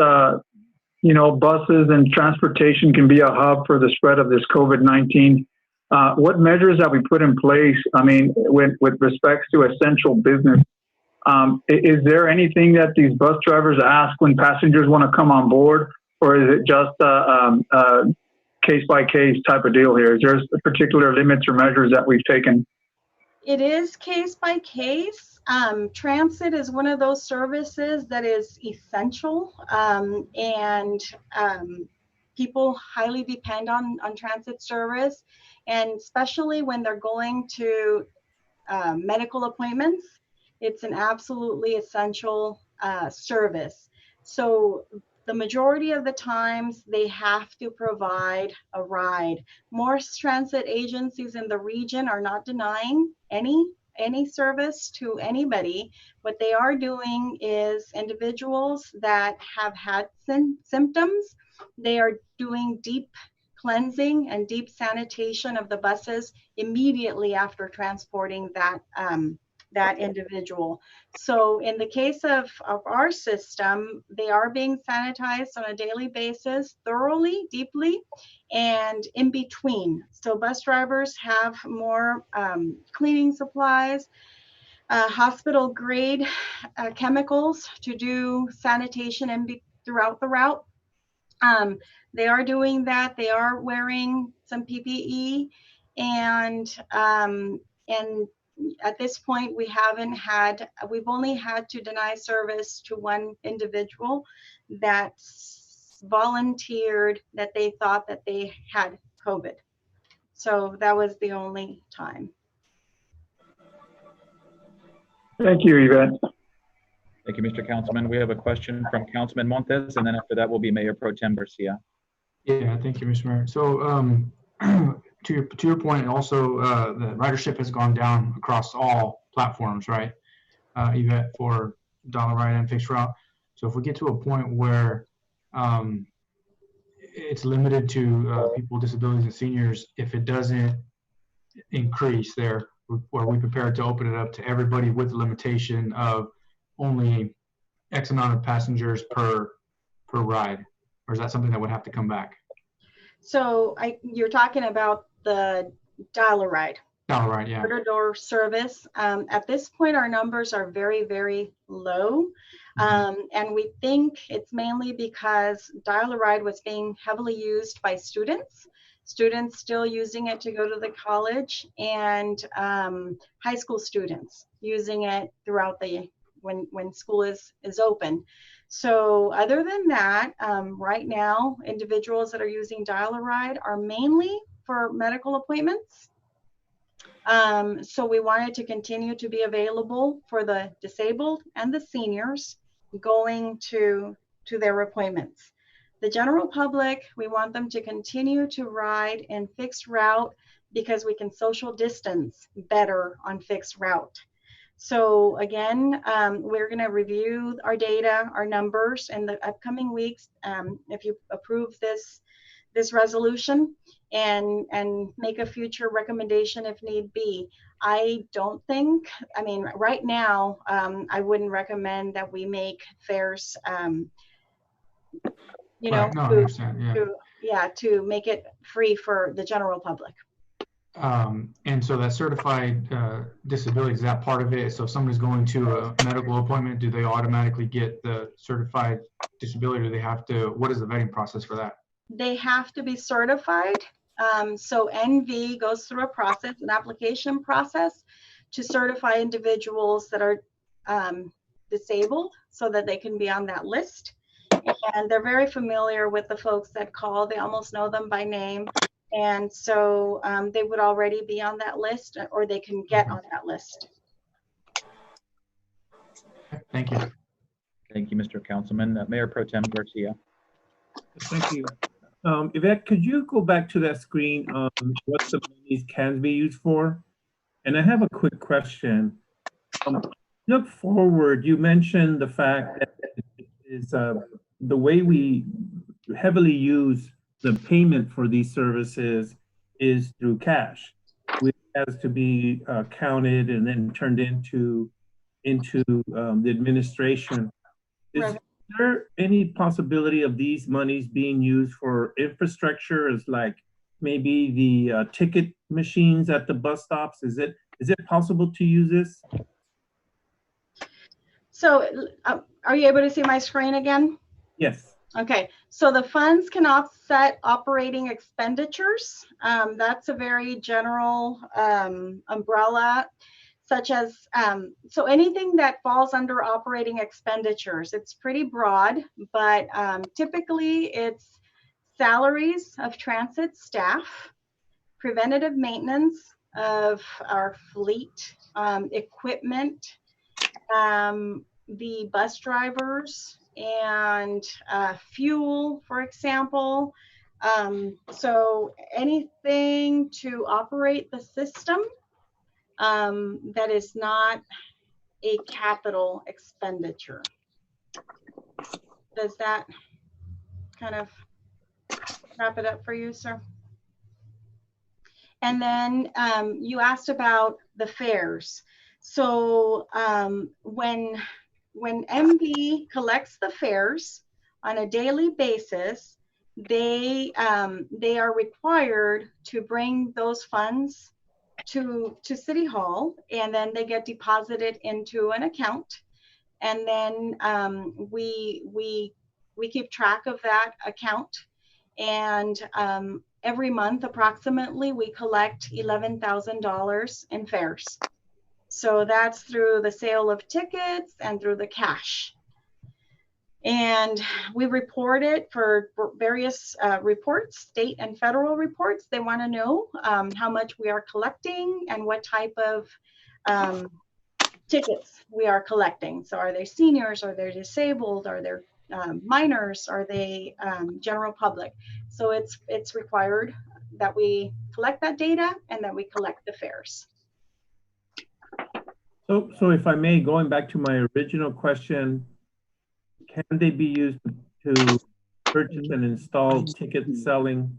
buses and transportation can be a hub for the spread of this COVID-19, what measures have we put in place? I mean, with respects to essential business, is there anything that these bus drivers ask when passengers want to come on board, or is it just case-by-case type of deal here? Is there particular limits or measures that we've taken? It is case by case. Transit is one of those services that is essential, and people highly depend on transit service, and especially when they're going to medical appointments, it's an absolutely essential service. So the majority of the times they have to provide a ride. Most transit agencies in the region are not denying any service to anybody. What they are doing is individuals that have had symptoms, they are doing deep cleansing and deep sanitation of the buses immediately after transporting that individual. So in the case of our system, they are being sanitized on a daily basis, thoroughly, deeply, and in between. So bus drivers have more cleaning supplies, hospital grade chemicals to do sanitation throughout the route. They are doing that. They are wearing some PPE, and at this point, we've only had to deny service to one individual that's volunteered that they thought that they had COVID. So that was the only time. Thank you, Yvette. Thank you, Mr. Councilman. We have a question from Councilman Montes, and then after that will be Mayor Pro Tem Garcia. Yeah, thank you, Mr. Mayor. So to your point, also the ridership has gone down across all platforms, right? Yvette, for dollar ride and fixed route. So if we get to a point where it's limited to people with disabilities and seniors, if it doesn't increase there, are we prepared to open it up to everybody with the limitation of only X amount of passengers per ride? Or is that something that would have to come back? So you're talking about the dollar ride. Dollar ride, yeah. Door-to-door service. At this point, our numbers are very, very low. And we think it's mainly because dial-a-ride was being heavily used by students still using it to go to the college, and high school students using it throughout when school is open. So other than that, right now, individuals that are using dial-a-ride are mainly for medical appointments. So we wanted to continue to be available for the disabled and the seniors going to their appointments. The general public, we want them to continue to ride in fixed route because we can social distance better on fixed route. So again, we're going to review our data, our numbers in the upcoming weeks. If you approve this this resolution and make a future recommendation if need be. I don't think, I mean, right now, I wouldn't recommend that we make fares, you know, Right. No, I understand. Yeah. to make it free for the general public. And so that certified disability, is that part of it? So if somebody's going to a medical appointment, do they automatically get the certified disability? Or do they have to, what is the vetting process for that? They have to be certified. So NV goes through a process, an application process, to certify individuals that are disabled so that they can be on that list. And they're very familiar with the folks that call. They almost know them by name. And so they would already be on that list, or they can get on that list. Thank you. Thank you, Mr. Councilman. Mayor Pro Tem Garcia. Thank you. Yvette, could you go back to that screen on what the monies can be used for? And I have a quick question. Look forward, you mentioned the fact that is the way we heavily use the payment for these services is through cash, which has to be counted and then turned into the administration. Is there any possibility of these monies being used for infrastructure, as like maybe the ticket machines at the bus stops? Is it possible to use this? So are you able to see my screen again? Yes. Okay, so the funds can offset operating expenditures. That's a very general umbrella, such as, so anything that falls under operating expenditures. It's pretty broad, but typically it's salaries of transit staff, preventative maintenance of our fleet, equipment, the bus drivers, and fuel, for example. So anything to operate the system that is not a capital expenditure. Does that kind of wrap it up for you, sir? And then you asked about the fares. So when MV collects the fares on a daily basis, they are required to bring those funds to City Hall, and then they get deposited into an account, and then we keep track of that account, and every month approximately we collect $11,000 in fares. So that's through the sale of tickets and through the cash. And we report it for various reports, state and federal reports. They want to know how much we are collecting and what type of tickets we are collecting. So are they seniors? Are they disabled? Are they minors? Are they general public? So it's required that we collect that data and that we collect the fares. So if I may, going back to my original question, can they be used to purchase and install ticket selling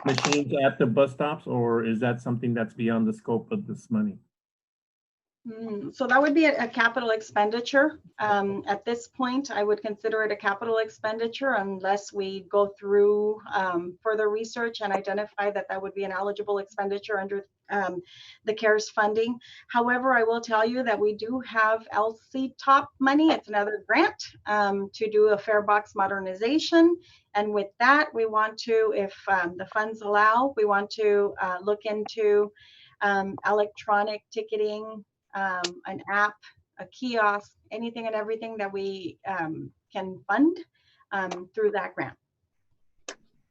machines at the bus stops, or is that something that's beyond the scope of this money? So that would be a capital expenditure. At this point, I would consider it a capital expenditure unless we go through further research and identify that that would be an eligible expenditure under the CARES funding. However, I will tell you that we do have LC Top money. It's another grant to do a fare box modernization. And with that, we want to, if the funds allow, we want to look into electronic ticketing, an app, a kiosk, anything and everything that we can fund through that grant.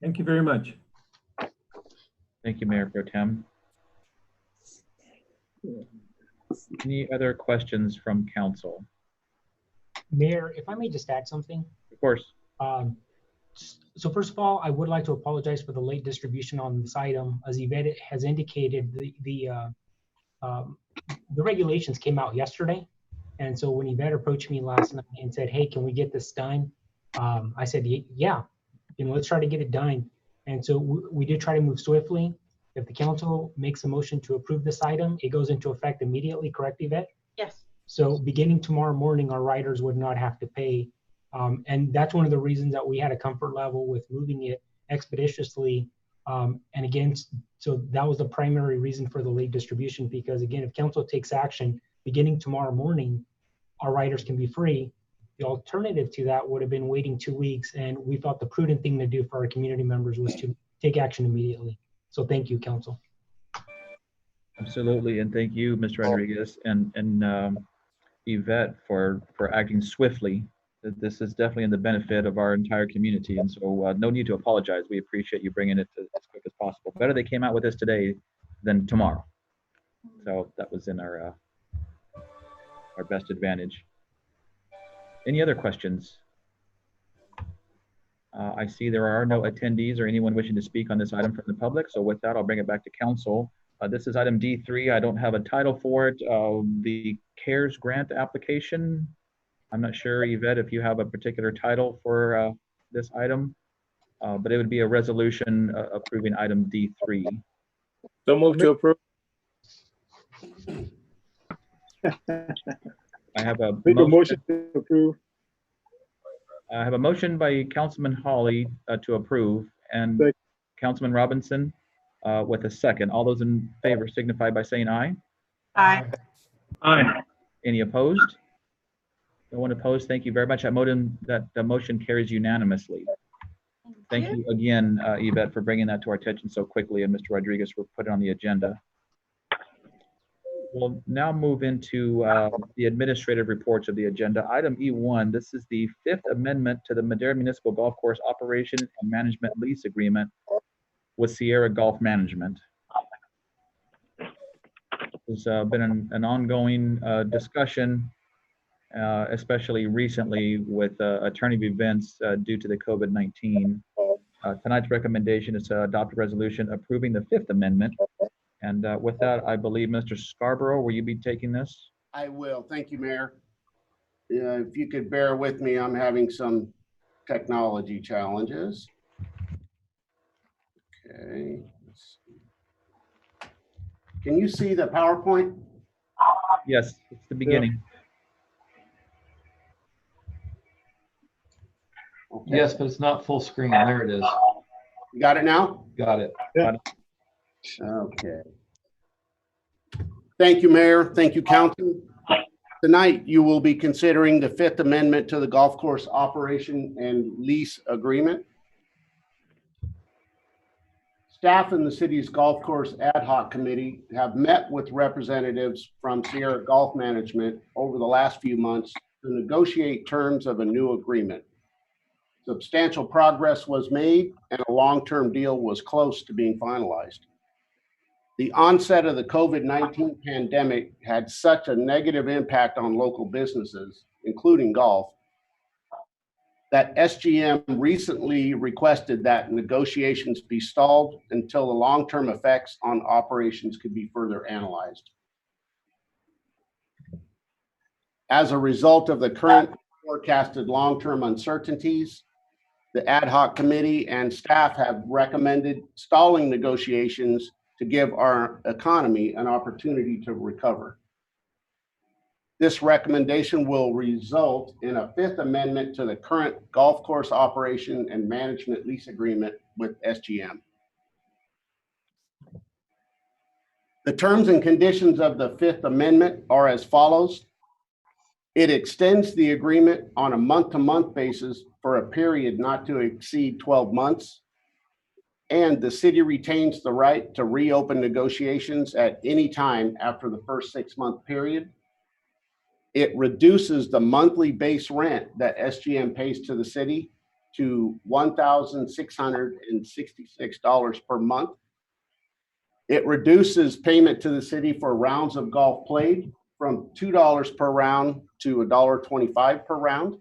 Thank you very much. Thank you, Mayor Pro Tem. Any other questions from council? Mayor, if I may just add something. Of course. So first of all, I would like to apologize for the late distribution on this item. As Yvette has indicated, the regulations came out yesterday. And so when Yvette approached me last night and said, hey, can we get this done? I said, yeah, let's try to get it done. And so we did try to move swiftly. If the council makes a motion to approve this item, it goes into effect immediately, correct, Yvette? Yes. So beginning tomorrow morning, our riders would not have to pay. And that's one of the reasons that we had a comfort level with moving it expeditiously. And again, so that was the primary reason for the late distribution, because again, if council takes action beginning tomorrow morning, our riders can be free. The alternative to that would have been waiting 2 weeks. And we thought the prudent thing to do for our community members was to take action immediately. So thank you, council. Absolutely, and thank you, Mr. Rodriguez and Yvette for acting swiftly. This is definitely in the benefit of our entire community, and so no need to apologize. We appreciate you bringing it as quick as possible. Better they came out with this today than tomorrow. So that was in our best advantage. Any other questions? I see there are no attendees or anyone wishing to speak on this item from the public. So with that, I'll bring it back to council. This is item D3. I don't have a title for it. The CARES grant application. I'm not sure, Yvette, if you have a particular title for this item, but it would be a resolution approving item D3. So move to approve. I have a motion to approve. I have a motion by Councilman Hawley to approve, and Councilman Robinson with a second. All those in favor signify by saying aye. Aye. Aye. Any opposed? No one opposed. Thank you very much. That motion carries unanimously. Thank you again, Yvette, for bringing that to our attention so quickly, and Mr. Rodriguez for putting it on the agenda. We'll now move into the administrative reports of the agenda. Item E1, this is the 5th amendment to the Madera Municipal Golf Course Operation and Management Lease Agreement with Sierra Golf Management. There's been an ongoing discussion, especially recently with a turn of events due to the COVID-19. Tonight's recommendation is to adopt a resolution approving the 5th amendment. And with that, I believe Mr. Scarborough, will you be taking this? I will. Thank you, Mayor. If you could bear with me, I'm having some technology challenges. Okay. Let's see. Can you see the PowerPoint? Yes, it's the beginning. Okay. Yes, but it's not full screen. There it is. You got it now? Got it. Got it. Okay. Thank you, Mayor. Thank you, Council. Tonight, you will be considering the 5th Amendment to the Golf Course Operation and Lease Agreement. Staff in the city's Golf Course Ad Hoc Committee have met with representatives from Sierra Golf Management over the last few months to negotiate terms of a new agreement. Substantial progress was made and a long-term deal was close to being finalized. The onset of the COVID-19 pandemic had such a negative impact on local businesses, including golf, that SGM recently requested that negotiations be stalled until the long-term effects on operations could be further analyzed. As a result of the current forecasted long-term uncertainties, the ad hoc committee and staff have recommended stalling negotiations to give our economy an opportunity to recover. This recommendation will result in a 5th amendment to the current golf course operation and management lease agreement with SGM. The terms and conditions of the 5th amendment are as follows. It extends the agreement on a month-to-month basis for a period not to exceed 12 months. And the city retains the right to reopen negotiations at any time after the first 6-month period. It reduces the monthly base rent that SGM pays to the city to $1,666 per month. It reduces payment to the city for rounds of golf played from $2 per round to $1.25 per round.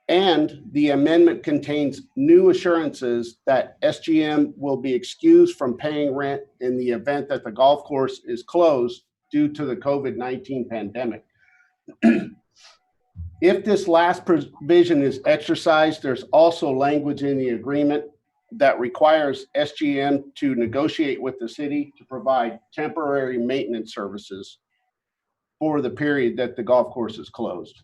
And the amendment contains new assurances that SGM will be excused from paying rent in the event that the golf course is closed due to the COVID-19 pandemic. If this last provision is exercised, there's also language in the agreement that requires SGM to negotiate with the city to provide temporary maintenance services for the period that the golf course is closed.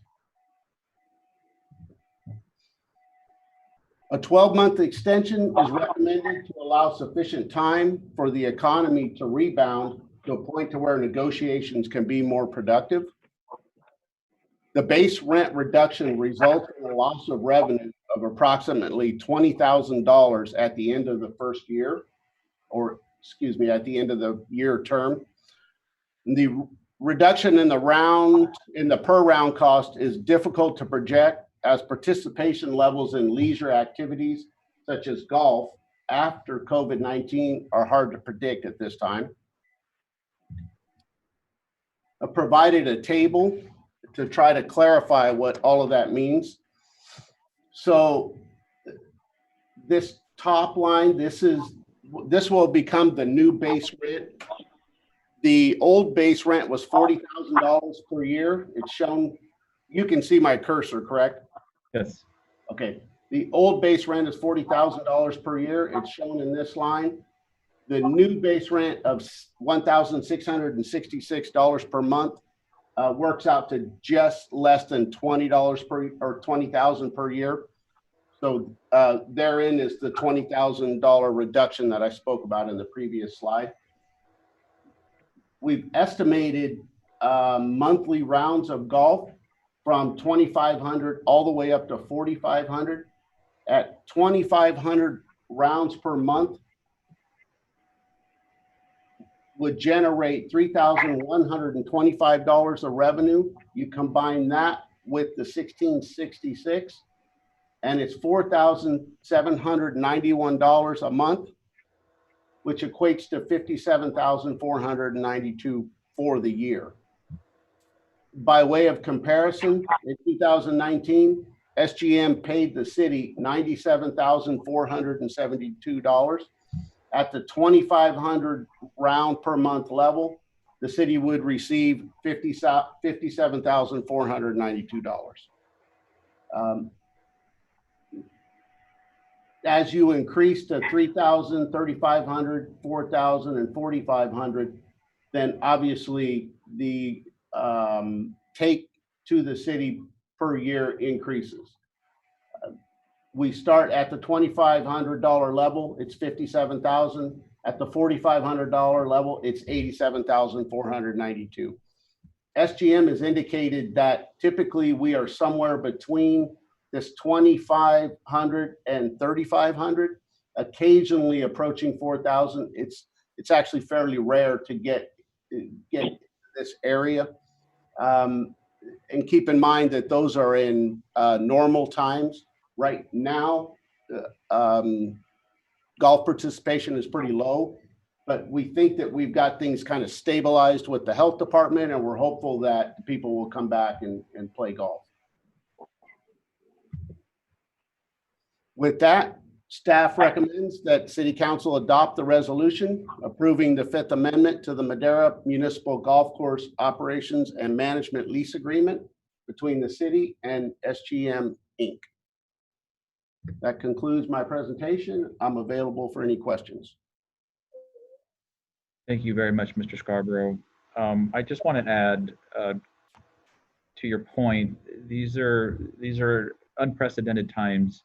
A 12-month extension is recommended to allow sufficient time for the economy to rebound to a point to where negotiations can be more productive. The base rent reduction results in a loss of revenue of approximately $20,000 at the end of the first year, or excuse me, at the end of the year term. The reduction in the per round cost is difficult to project, as participation levels in leisure activities such as golf after COVID-19 are hard to predict at this time. I provided a table to try to clarify what all of that means. So this top line, this will become the new base rent. The old base rent was $40,000 per year. It's shown, you can see my cursor, correct? Yes. Okay. The old base rent is $40,000 per year. It's shown in this line. The new base rent of $1,666 per month works out to just less than $20 per, or $20,000 per year. So therein is the $20,000 reduction that I spoke about in the previous slide. We've estimated monthly rounds of golf from 2,500 all the way up to 4,500. At 2,500 rounds per month would generate $3,125 of revenue. You combine that with the 1,666, and it's $4,791 a month, which equates to $57,492 for the year. By way of comparison, in 2019, SGM paid the city $97,472. At the 2,500 round per month level, the city would receive $57,492. As you increase to 3,000, 3,500, 4,000, and 4,500, then obviously the take to the city per year increases. We start at the $2,500 level, it's $57,000. At the $4,500 level, it's $87,492. SGM has indicated that typically we are somewhere between this 2,500 and 3,500, occasionally approaching 4,000. It's actually fairly rare to get this area. And keep in mind that those are in normal times. Right now, golf participation is pretty low, but we think that we've got things kind of stabilized with the health department, and we're hopeful that people will come back and play golf. With that, staff recommends that City Council adopt the resolution approving the Fifth Amendment to the Madera Municipal Golf Course Operations and Management Lease Agreement between the city and SGM Inc. That concludes my presentation. I'm available for any questions. Thank you very much, Mr. Scarborough. I just want to add to your point, these are unprecedented times.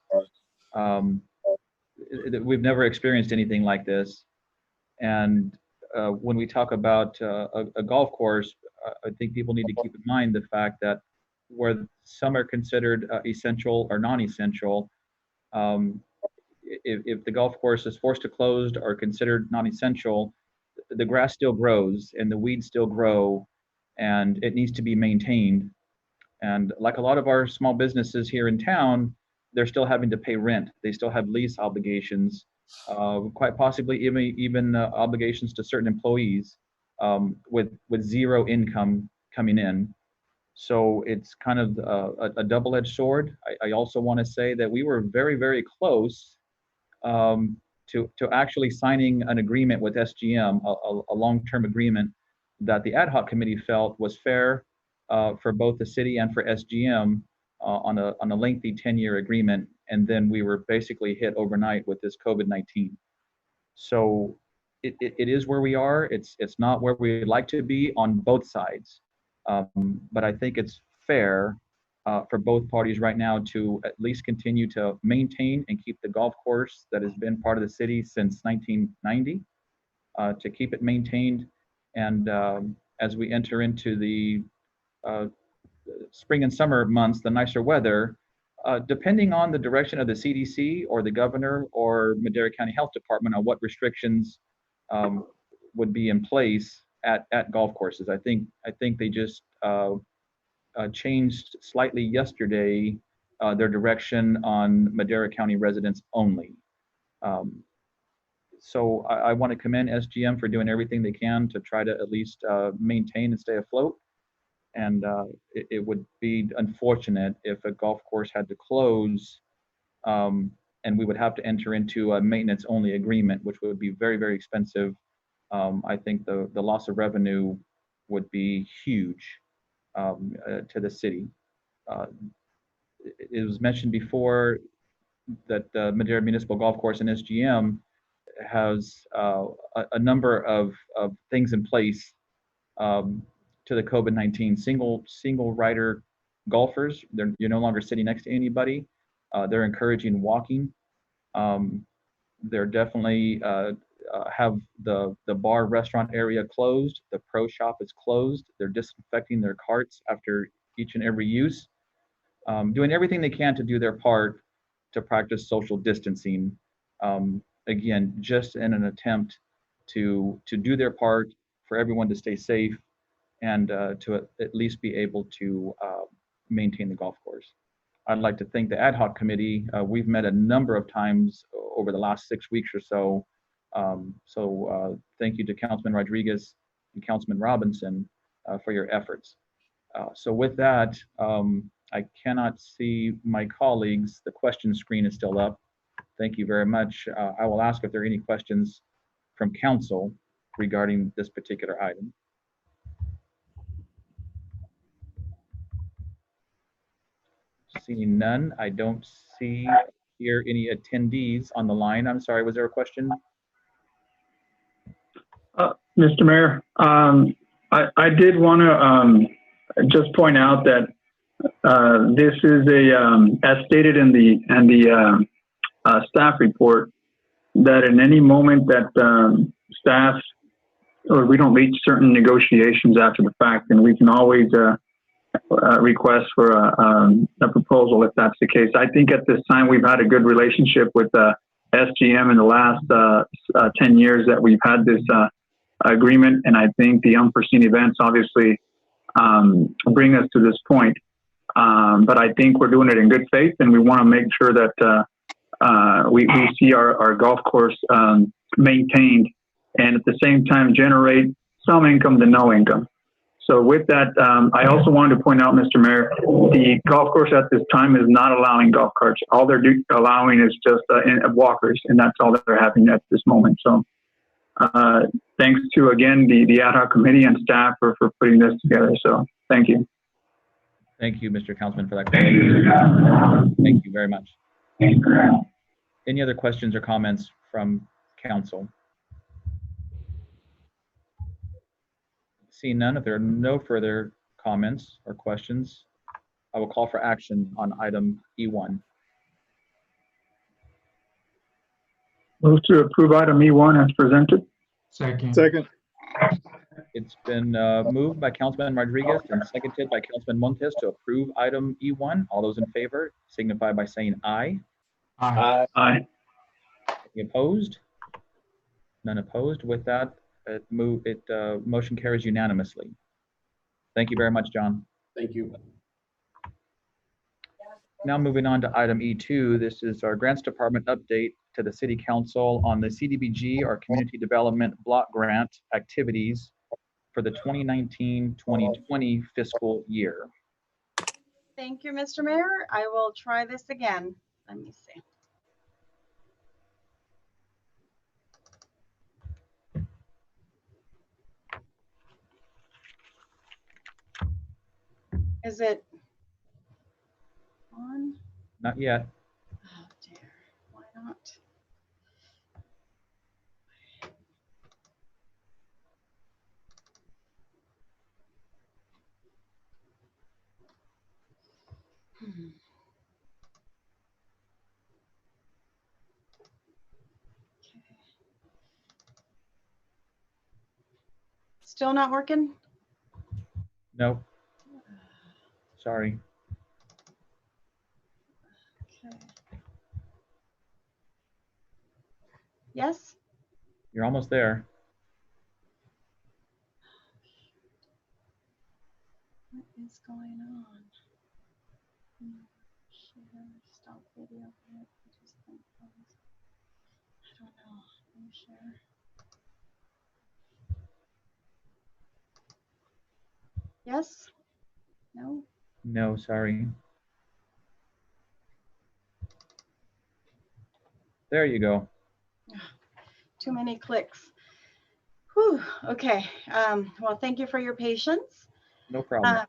We've never experienced anything like this. And when we talk about a golf course, I think people need to keep in mind the fact that where some are considered essential or non-essential, if the golf course is forced to close or considered non-essential, the grass still grows and the weeds still grow, and it needs to be maintained. And like a lot of our small businesses here in town, they're still having to pay rent. They still have lease obligations, quite possibly even obligations to certain employees with zero income coming in. So it's kind of a double-edged sword. I also want to say that we were very, very close to actually signing an agreement with SGM, a long-term agreement that the ad hoc committee felt was fair for both the city and for SGM, on a lengthy 10-year agreement, and then we were basically hit overnight with this COVID-19. So it is where we are. It's not where we'd like to be on both sides, but I think it's fair for both parties right now to at least continue to maintain and keep the golf course that has been part of the city since 1990, to keep it maintained. And as we enter into the spring and summer months, the nicer weather, depending on the direction of the CDC or the governor or Madera County Health Department on what restrictions would be in place at golf courses. I think they just changed slightly yesterday their direction on Madera County residents only. So I want to commend SGM for doing everything they can to try to at least maintain and stay afloat. And it would be unfortunate if a golf course had to close, and we would have to enter into a maintenance-only agreement, which would be very, very expensive. I think the loss of revenue would be huge to the city. It was mentioned before that the Madera Municipal Golf Course and SGM has a number of things in place to the COVID-19. Single rider golfers, you're no longer sitting next to anybody. They're encouraging walking. They're definitely have the bar restaurant area closed. The pro shop is closed. They're disinfecting their carts after each and every use. Doing everything they can to do their part to practice social distancing. Again, just in an attempt to do their part for everyone to stay safe and to at least be able to maintain the golf course. I'd like to thank the ad hoc committee. We've met a number of times over the last 6 weeks or so. Thank you to Councilman Rodriguez and Councilman Robinson for your efforts. So with that, I cannot see my colleagues. The question screen is still up. Thank you very much. I will ask if there are any questions from council regarding this particular item. Seeing none, I don't see here any attendees on the line. I'm sorry, was there a question? Mr. Mayor, I did want to just point out that this is as stated in the staff report, that in any moment that staff or we don't reach certain negotiations after the fact, then we can always request for a proposal if that's the case. I think at this time we've had a good relationship with SGM in the last 10 years that we've had this agreement, and I think the unforeseen events obviously bring us to this point. But I think we're doing it in good faith, and we want to make sure that we see our golf course maintained, and at the same time generate some income to no income. So with that, I also wanted to point out, Mr. Mayor, the golf course at this time is not allowing golf carts. All they're allowing is just walkers, and that's all that they're having at this moment. So thanks to, again, the ad hoc committee and staff for putting this together. So thank you. Thank you, Mr. Councilman, for that question. Thank you very much. Any other questions or comments from council? Seeing none, if there are no further comments or questions, I will call for action on item E1. Move to approve item E1 as presented. Second. It's been moved by Councilman Rodriguez and seconded by Councilman Montes to approve item E1. All those in favor signify by saying aye. Aye. Aye. Any opposed? None opposed. With that, motion carries unanimously. Thank you very much, John. Thank you. Now moving on to item E2, this is our grants department update to the City Council on the CDBG, our Community Development Block Grant activities for the 2019-2020 fiscal year. Thank you, Mr. Mayor. I will try this again. Let me see. Is it? on? Not yet. Oh dear, why not? Hmm. Still not working? Nope. Sorry. Okay. Yes? You're almost there. What is going on? Share, stop video. I don't know. Let me share. Yes? No? No, sorry. There you go. Too many clicks. Whew. Okay. Well, thank you for your patience. No problem.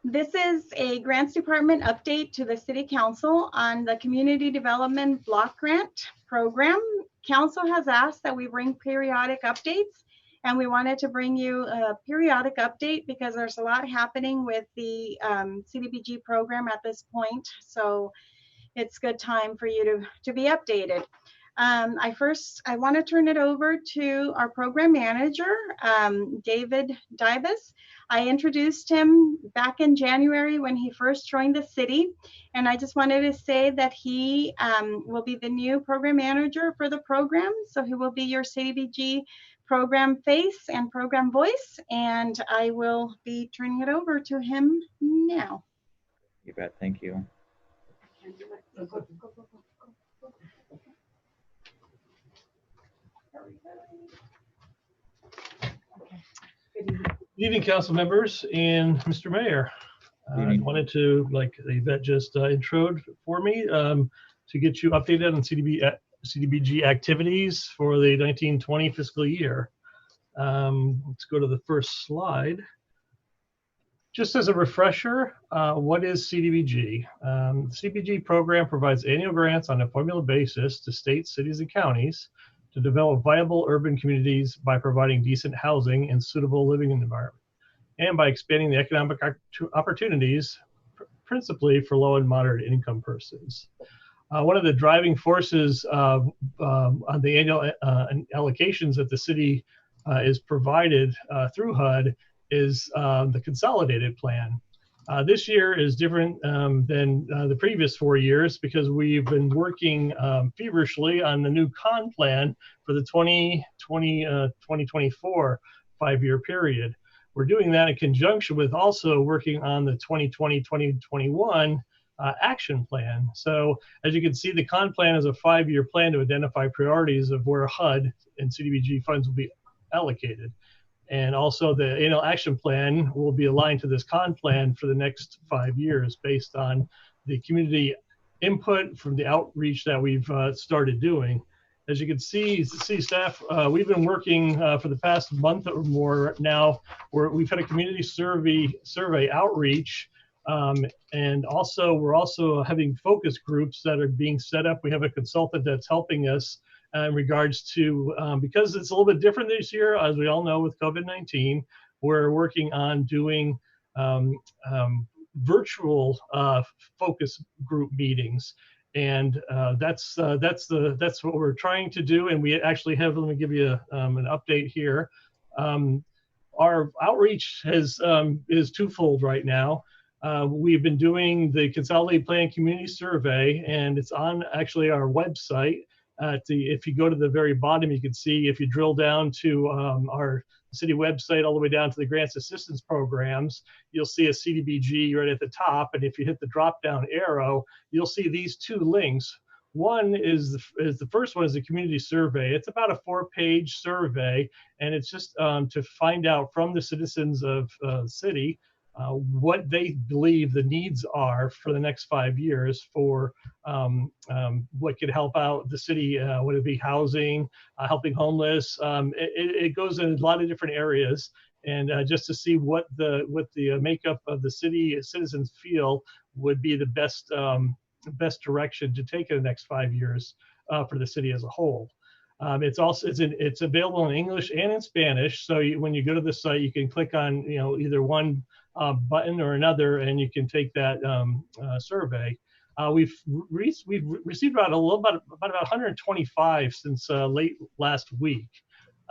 This is a grants department update to the City Council on the Community Development Block Grant Program. Council has asked that we bring periodic updates, and we wanted to bring you a periodic update because there's a lot happening with the CDBG program at this point. So it's good time for you to be updated. I want to turn it over to our program manager, David Dybus. I introduced him back in January when he first joined the city. And I just wanted to say that he will be the new program manager for the program. So he will be your CDBG program face and program voice. And I will be turning it over to him now. You bet. Thank you. Good evening, council members and Mr. Mayor. I wanted to, like Yvette just introed for me, to get you updated on CDBG activities for the 1920 fiscal year. Let's go to the first slide. Just as a refresher, what is CDBG? The CDBG program provides annual grants on a formula basis to states, cities, and counties to develop viable urban communities by providing decent housing and suitable living environment, and by expanding the economic opportunities, principally for low and moderate income persons. One of the driving forces on the annual allocations that the city is provided through HUD is the consolidated plan. This year is different than the previous 4 years because we've been working feverishly on the new con plan for the 2024 5-year period. We're doing that in conjunction with also working on the 2020-2021 action plan. So as you can see, the con plan is a 5-year plan to identify priorities of where HUD and CDBG funds will be allocated. And also the annual action plan will be aligned to this con plan for the next 5 years based on the community input from the outreach that we've started doing. As you can see, city staff, we've been working for the past month or more now, where we've had a community survey outreach. And also we're also having focus groups that are being set up. We have a consultant that's helping us in regards to, because it's a little bit different this year, as we all know with COVID-19, we're working on doing virtual focus group meetings. And that's what we're trying to do. And we actually have, let me give you an update here. Our outreach is twofold right now. We've been doing the Consolidated Plan Community Survey, and it's on actually our website. If you go to the very bottom, you can see, if you drill down to our city website all the way down to the grants assistance programs, you'll see a CDBG right at the top. And if you hit the drop down arrow, you'll see these 2 links. One is the first one is the community survey. It's about a 4-page survey, and it's just to find out from the citizens of the city what they believe the needs are for the next 5 years for what could help out the city, would it be housing, helping homeless. It goes in a lot of different areas, and just to see what the makeup of the city citizens feel would be the best direction to take in the next 5 years for the city as a whole. It's available in English and in Spanish. So when you go to the site, you can click on either one button or another, and you can take that survey. We've received about 125 since late last week,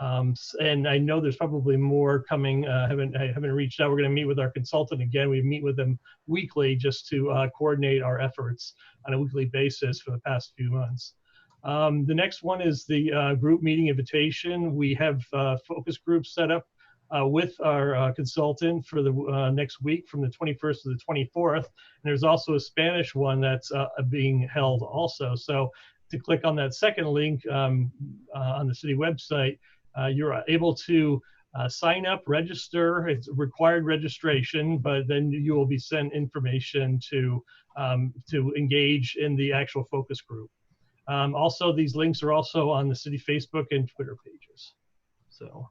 and I know there's probably more coming. I haven't reached out. We're going to meet with our consultant again. We meet with them weekly just to coordinate our efforts on a weekly basis for the past few months. The next one is the group meeting invitation. We have focus groups set up with our consultant for the next week from the 21st to the 24th. And there's also a Spanish one that's being held also. So to click on that second link on the city website, you're able to sign up, register. It's required registration, but then you will be sent information to engage in the actual focus group. Also, these links are also on the city Facebook and Twitter pages. So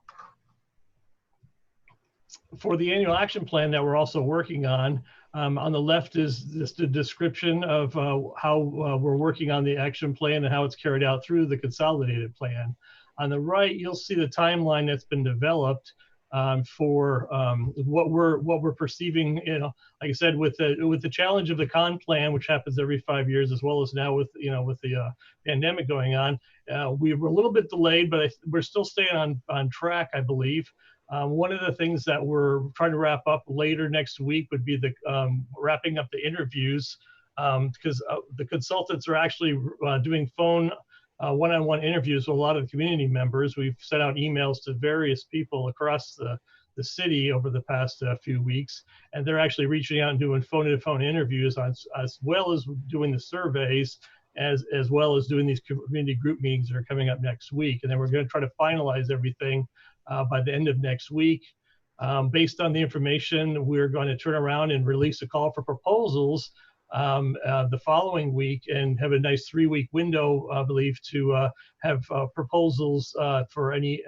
for the annual action plan that we're also working on the left is just a description of how we're working on the action plan and how it's carried out through the consolidated plan. On the right, you'll see the timeline that's been developed for what we're perceiving. Like I said, with the challenge of the con plan, which happens every 5 years, as well as now with the pandemic going on, we were a little bit delayed, but we're still staying on track, I believe. One of the things that we're trying to wrap up later next week would be the wrapping up the interviews, because the consultants are actually doing phone one-on-one interviews with a lot of the community members. We've sent out emails to various people across the city over the past few weeks, and they're actually reaching out and doing phone-to-phone interviews as well as doing the surveys, as well as doing these community group meetings that are coming up next week. And then we're going to try to finalize everything by the end of next week. Based on the information, we're going to turn around and release a call for proposals the following week and have a nice 3-week window, I believe, to have proposals for any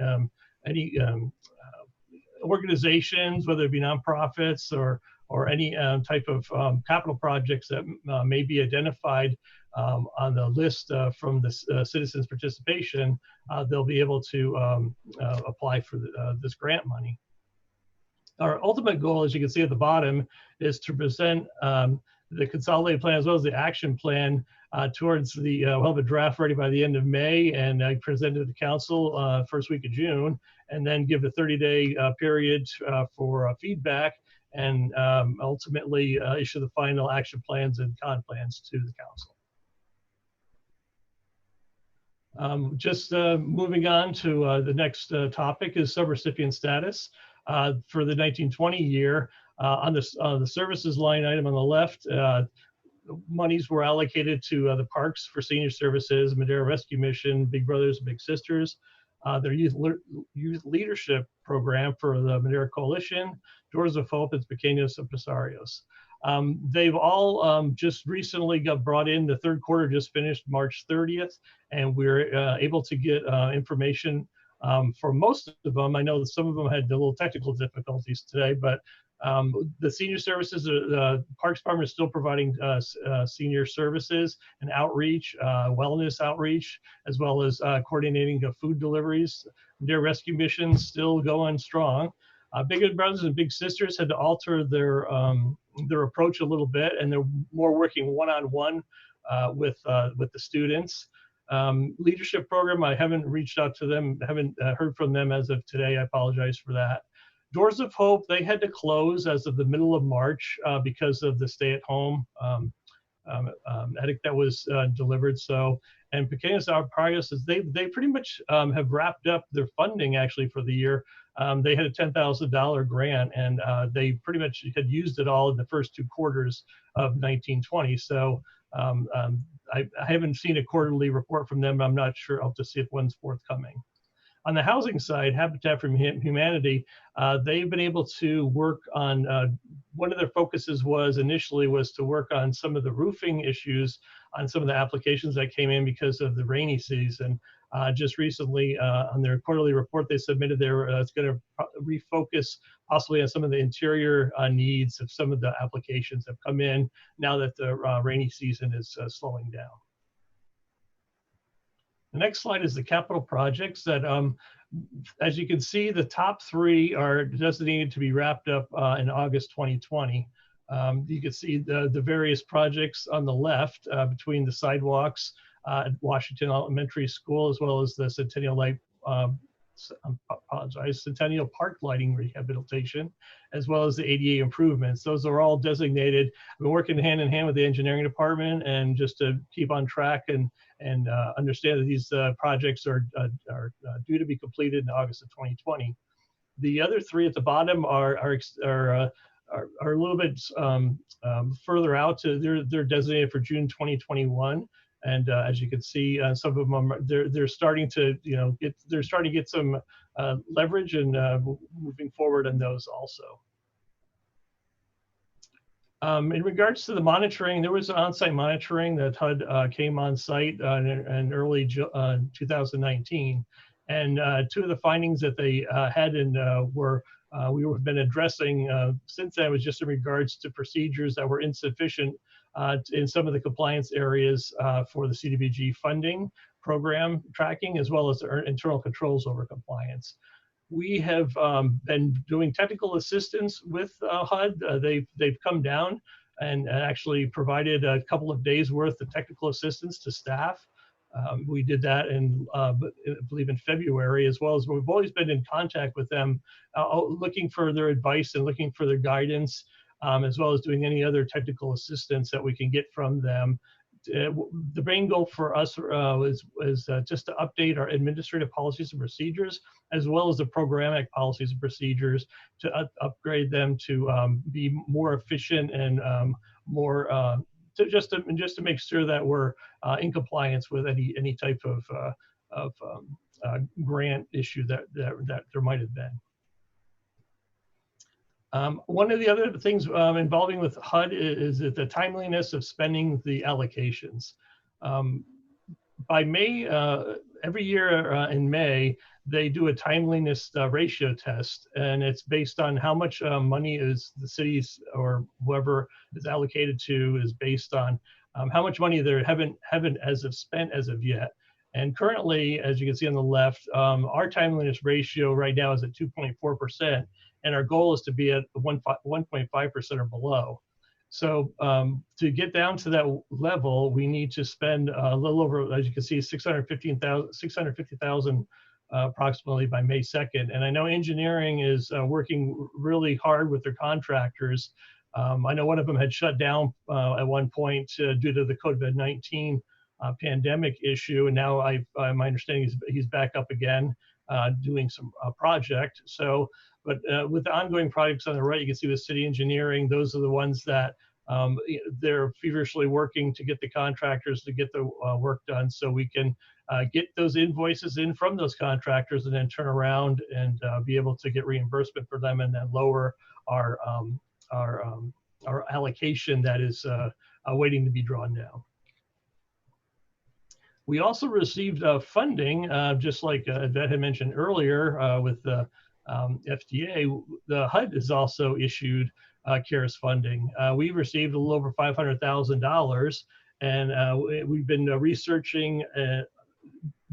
organizations, whether it be nonprofits or any type of capital projects that may be identified on the list from the citizens' participation. They'll be able to apply for this grant money. Our ultimate goal, as you can see at the bottom, is to present the consolidated plan as well as the action plan towards the, we'll have a draft ready by the end of May, and I present it to the council first week of June, and then give a 30-day period for feedback, and ultimately issue the final action plans and con plans to the council. Just moving on to the next topic is subrecipient status. For the 1920 year, on the services line item on the left, monies were allocated to the parks for senior services, Madera Rescue Mission, Big Brothers and Big Sisters, their youth leadership program for the Madera Coalition, Doors of Hope, and Pequeños Empresarios. They've all just recently got brought in. The third quarter just finished March 30th, and we're able to get information for most of them. I know that some of them had a little technical difficulties today, but the senior services, the Parks Department is still providing senior services and outreach, wellness outreach, as well as coordinating food deliveries. Their rescue missions still going strong. Big Brothers and Big Sisters had to alter their approach a little bit, and they're more working one-on-one with the students. Leadership program, I haven't reached out to them, haven't heard from them as of today. I apologize for that. Doors of Hope, they had to close as of the middle of March because of the stay-at-home edict that was delivered. So, and Pequeños Empresarios, they pretty much have wrapped up their funding actually for the year. They had a $10,000 grant, and they pretty much had used it all in the first 2 quarters of 1920. So I haven't seen a quarterly report from them. I'm not sure. I'll have to see if one's forthcoming. On the housing side, Habitat for Humanity, they've been able to work on, one of their focuses initially was to work on some of the roofing issues on some of the applications that came in because of the rainy season. Just recently, on their quarterly report they submitted, they're going to refocus possibly on some of the interior needs of some of the applications that have come in now that the rainy season is slowing down. The next slide is the capital projects that, as you can see, the top 3 are designated to be wrapped up in August 2020. You can see the various projects on the left between the sidewalks at Washington Elementary School, as well as the Centennial Park lighting rehabilitation, as well as the ADA improvements. Those are all designated. I've been working hand in hand with the engineering department, and just to keep on track and understand that these projects are due to be completed in August of 2020. The other 3 at the bottom are a little bit further out. They're designated for June 2021. And as you can see, some of them they're starting to get some leverage and moving forward on those also. In regards to the monitoring, there was on-site monitoring that HUD came on site in early 2019, and 2 of the findings that they had we've been addressing since then was just in regards to procedures that were insufficient in some of the compliance areas for the CDBG funding program tracking, as well as internal controls over compliance. We have been doing technical assistance with HUD. They've come down and actually provided a couple of days worth of technical assistance to staff. We did that I believe in February, as well as we've always been in contact with them, looking for their advice and looking for their guidance, as well as doing any other technical assistance that we can get from them. The main goal for us is just to update our administrative policies and procedures, as well as the programmatic policies and procedures, to upgrade them to be more efficient and more just to make sure that we're in compliance with any type of grant issue that there might have been. One of the other things involving with HUD is that the timeliness of spending the allocations. By May, every year in May, they do a timeliness ratio test, and it's based on how much money is the cities or whoever is allocated to is based on how much money they haven't spent as of yet. And currently, as you can see on the left, our timeliness ratio right now is at 2.4%, and our goal is to be at 1.5% or below. So to get down to that level, we need to spend a little over, as you can see, $650,000 approximately by May 2nd. And I know engineering is working really hard with their contractors. I know one of them had shut down at one point due to the COVID-19 pandemic issue, and now my understanding is he's back up again doing some project. So, but with the ongoing projects on the right, you can see with city engineering, those are the ones that they're feverishly working to get the contractors to get the work done, so we can get those invoices in from those contractors and then turn around and be able to get reimbursement for them, and then lower our allocation that is waiting to be drawn down. We also received funding, just like Yvette had mentioned earlier with the FDA. The HUD has also issued CARES funding. We received a little over $500,000, and we've been researching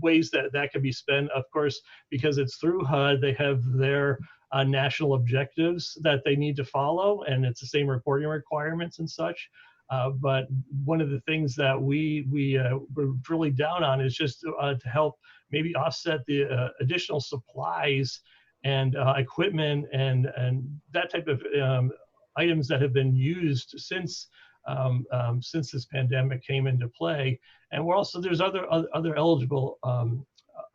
ways that can be spent. Of course, because it's through HUD, they have their national objectives that they need to follow, and it's the same reporting requirements and such. But one of the things that we're really down on is just to help maybe offset the additional supplies and equipment and that type of items that have been used since this pandemic came into play. And we're also, there's other eligible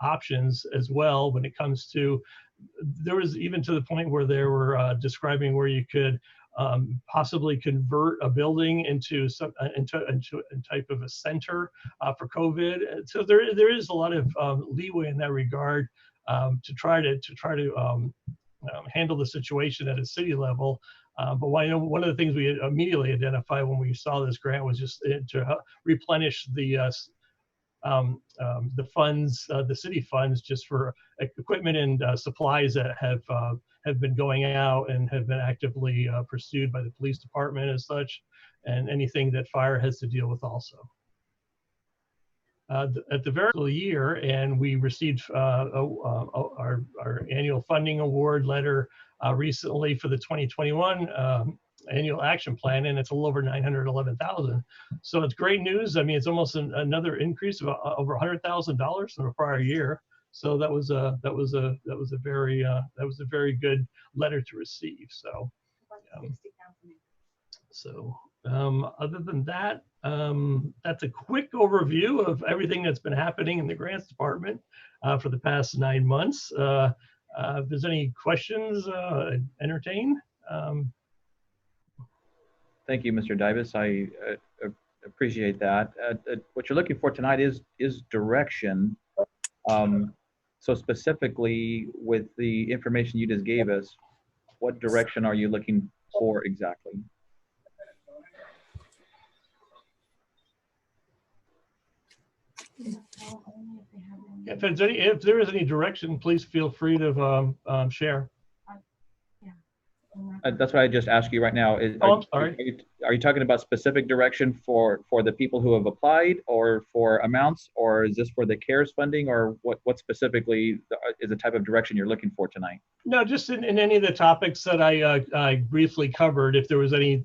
options as well when it comes to, there was even to the point where they were describing where you could possibly convert a building into a type of a center for COVID. So there is a lot of leeway in that regard to try to handle the situation at a city level. But one of the things we immediately identified when we saw this grant was just to replenish the funds, the city funds, just for equipment and supplies that have been going out and have been actively pursued by the police department as such, and anything that fire has to deal with also. At the very end of the year, and we received our annual funding award letter recently for the 2021 annual action plan, and it's a little over 911,000. So it's great news. I mean, it's almost another increase of over $100,000 from the prior year. So that was a very good letter to receive. So other than that, that's a quick overview of everything that's been happening in the grants department for the past 9 months. If there's any questions, entertain. Thank you, Mr. Davis. I appreciate that. What you're looking for tonight is direction. So specifically, with the information you just gave us, what direction are you looking for exactly? If there is any direction, please feel free to share. That's what I just asked you right now. I'm sorry. Are you talking about specific direction for the people who have applied, or for amounts, or is this for the CARES funding, or what specifically is the type of direction you're looking for tonight? No, just in any of the topics that I briefly covered, if there was any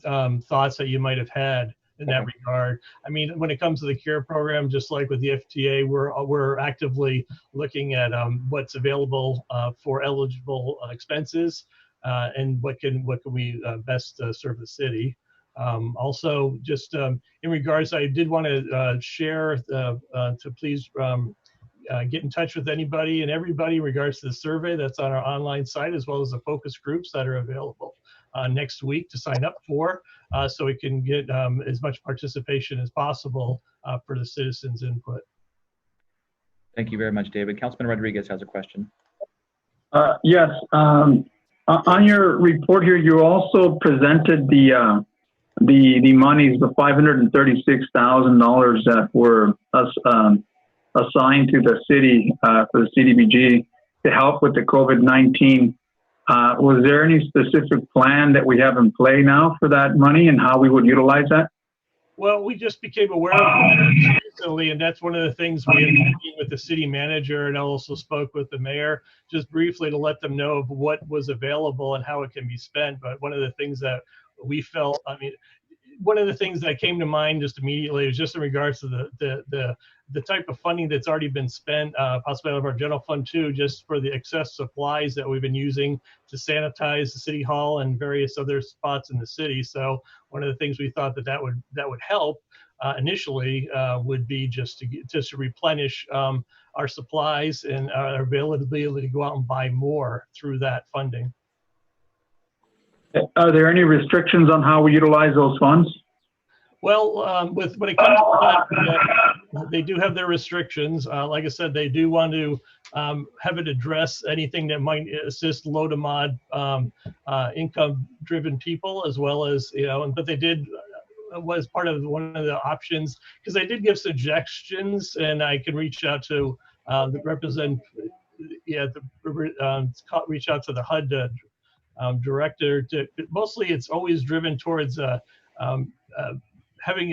thoughts that you might have had in that regard. I mean, when it comes to the CARE program, just like with the FTA, we're actively looking at what's available for eligible expenses, and what can we best serve the city. Also, just in regards, I did want to share to please get in touch with anybody and everybody in regards to the survey that's on our online site, as well as the focus groups that are available next week to sign up for, so we can get as much participation as possible for the citizens' input. Thank you very much, David. Councilman Rodriguez has a question. Yes. On your report here, you also presented the monies, the $536,000 that were assigned to the city for the CDBG to help with the COVID-19. Was there any specific plan that we have in play now for that money and how we would utilize that? Well, we just became aware of it recently, and that's one of the things we had meeting with the city manager, and I also spoke with the mayor just briefly to let them know of what was available and how it can be spent. But one of the things that we felt, I mean, one of the things that came to mind just immediately was just in regards to the type of funding that's already been spent, possibly out of our general fund too, just for the excess supplies that we've been using to sanitize the city hall and various other spots in the city. So one of the things we thought that would help initially would be just to replenish our supplies and our ability to go out and buy more through that funding. Are there any restrictions on how we utilize those funds? Well, when it comes to that, they do have their restrictions. Like I said, they do want to have it address anything that might assist low to mod income-driven people, as well as, but they did was part of one of the options, because they did give suggestions, and I can reach out to reach out to the HUD director. Mostly it's always driven towards having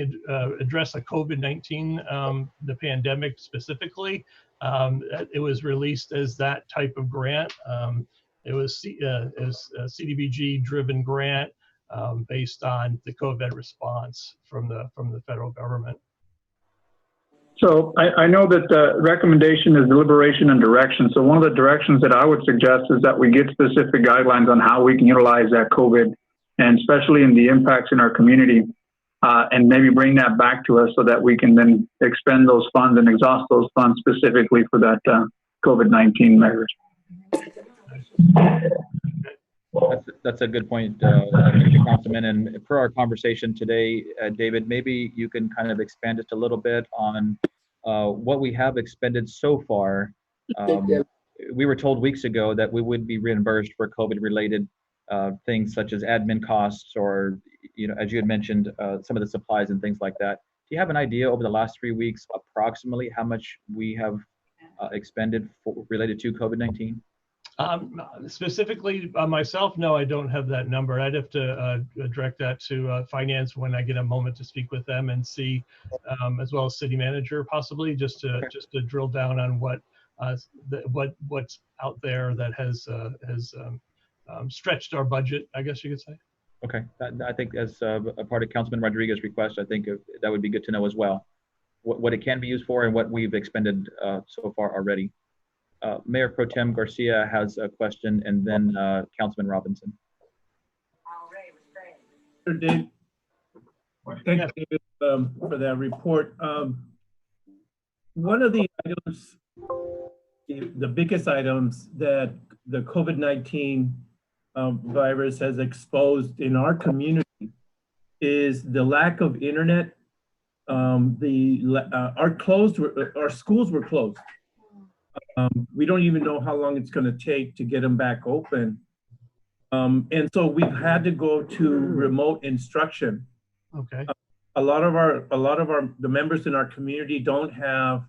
addressed the COVID-19, the pandemic specifically. It was released as that type of grant. It was a CDBG driven grant based on the COVID response from the federal government. So I know that the recommendation is deliberation and direction. So one of the directions that I would suggest is that we get specific guidelines on how we can utilize that COVID, and especially in the impacts in our community, and maybe bring that back to us so that we can then expend those funds and exhaust those funds specifically for that COVID-19 measures. That's a good point, Mr. Councilman. And per our conversation today, David, maybe you can kind of expand just a little bit on what we have expended so far we were told weeks ago that we would be reimbursed for COVID-related things such as admin costs, or, as you had mentioned, some of the supplies and things like that. Do you have an idea over the last 3 weeks approximately how much we have expended related to COVID-19? Specifically myself, no, I don't have that number. I'd have to direct that to finance when I get a moment to speak with them and see, as well as city manager possibly, just to drill down on what's out there that has stretched our budget, I guess you could say. Okay, I think as a part of Councilman Rodriguez's request, I think that would be good to know as well, what it can be used for and what we've expended so far already. Mayor Pro Tem Garcia has a question, and then Councilman Robinson. Dave, thank you for that report. One of the items, the biggest items that the COVID-19 virus has exposed in our community is the lack of internet. Our schools were closed. We don't even know how long it's going to take to get them back open. And so we've had to go to remote instruction. Okay. A lot of the members in our community don't have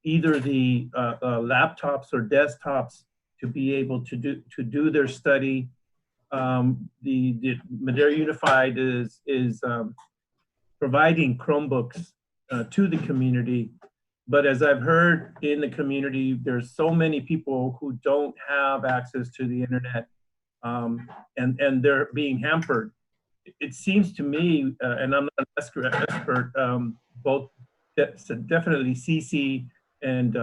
either the laptops or desktops to be able to do their study. The Madera Unified is providing Chromebooks to the community. But as I've heard in the community, there's so many people who don't have access to the internet, and they're being hampered. It seems to me, and I'm not an expert, both definitely CC and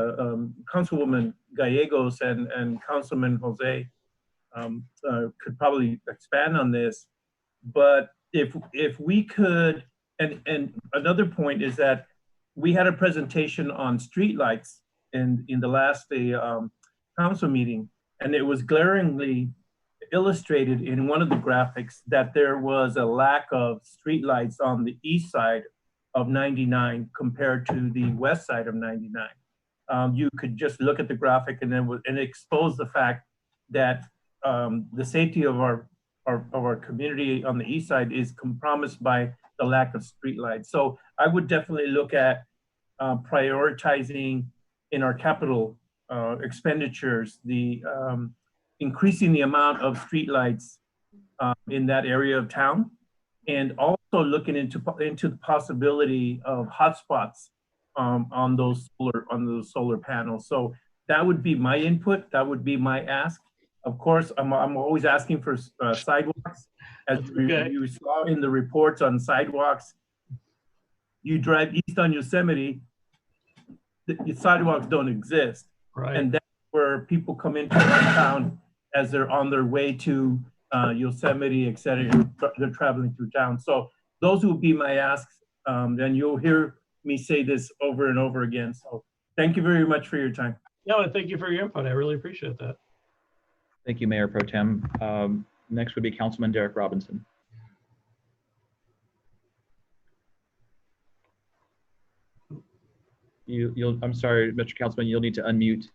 Councilwoman Gallegos and Councilman Jose could probably expand on this. But if we could, and another point is that we had a presentation on streetlights in the last council meeting, and it was glaringly illustrated in one of the graphics that there was a lack of streetlights on the east side of 99 compared to the west side of 99. You could just look at the graphic and it exposed the fact that the safety of our community on the east side is compromised by the lack of streetlights. So I would definitely look at prioritizing in our capital expenditures, increasing the amount of streetlights in that area of town, and also looking into the possibility of hotspots on those solar panels. So that would be my input. That would be my ask. Of course, I'm always asking for sidewalks. As you saw in the reports on sidewalks, you drive east on Yosemite, the sidewalks don't exist. Right. And that's where people come into our town as they're on their way to Yosemite, et cetera. They're traveling through town. So those will be my asks. And you'll hear me say this over and over again. So thank you very much for your time. No, and thank you for your input. I really appreciate that. Thank you, Mayor Pro Tem. Next would be Councilman Derek Robinson. I'm sorry, Mr. Councilman, you'll need to unmute.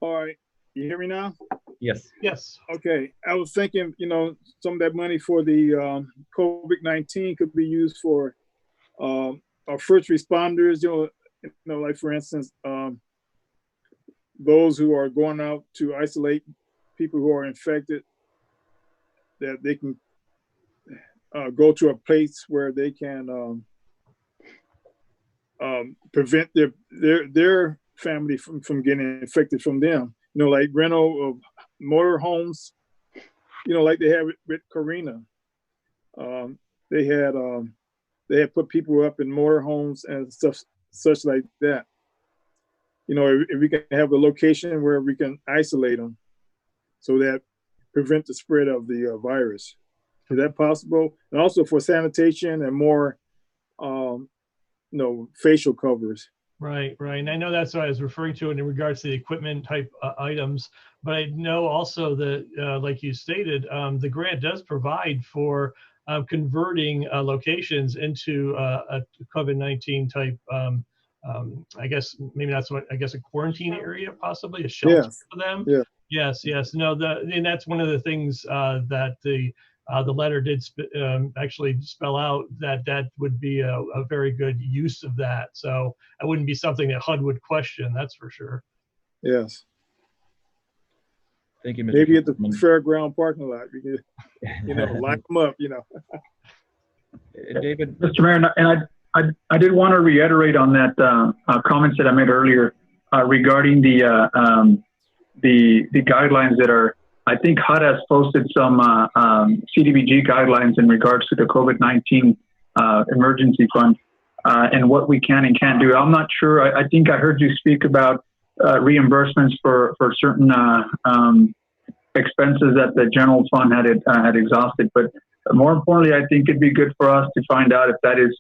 All right, you hear me now? Yes. Yes. Okay, I was thinking, some of that money for the COVID-19 could be used for our first responders, like for instance, those who are going out to isolate people who are infected, that they can go to a place where they can prevent their family from getting infected from them. Like rental of motor homes, like they have with Karina. They had put people up in motor homes and stuff such like that. If we can have a location where we can isolate them so that prevent the spread of the virus. Is that possible? And also for sanitation and more, facial covers. Right. And I know that's what I was referring to in regards to the equipment type items, but I know also that, like you stated, the grant does provide for converting locations into a COVID-19 type I guess maybe that's what, I guess a quarantine area, possibly a shelter Yes. for them. Yeah. Yes, yes. No, and that's one of the things that the letter did actually spell out, that would be a very good use of that. So that wouldn't be something that HUD would question, that's for sure. Yes. Thank you, Mr. Maybe at the Councilman. fairground parking lot, we could, line them up, David. Mr. Mayor, and I did want to reiterate on that comments that I made earlier regarding the guidelines that are. I think HUD has posted some CDBG guidelines in regards to the COVID-19 emergency fund and what we can and can't do. I'm not sure. I think I heard you speak about reimbursements for certain expenses that the general fund had exhausted. But more importantly, I think it'd be good for us to find out if that is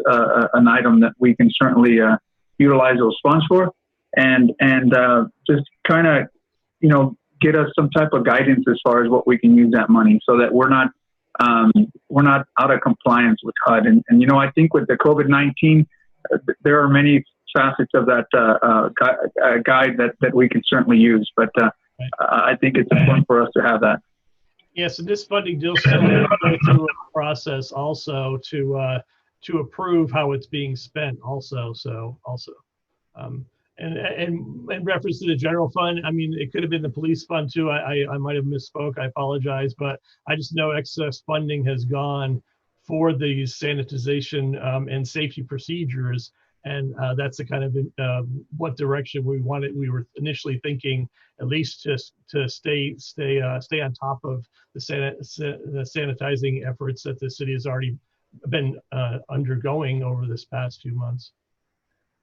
an item that we can certainly utilize those funds for, and just kind of, get us some type of guidance as far as what we can use that money, so that we're not out of compliance with HUD. And I think with the COVID-19, there are many facets of that guide that we can certainly use. But I think it's important for us to have that. Yes, and this funding deal still go through a process also to approve how it's being spent also. So also, and in reference to the general fund, I mean, it could have been the police fund too. I might have misspoke. I apologize, but I just know excess funding has gone for these sanitization and safety procedures. And that's the kind of what direction we wanted. We were initially thinking, at least just to stay on top of the sanitizing efforts that the city has already been undergoing over this past few months.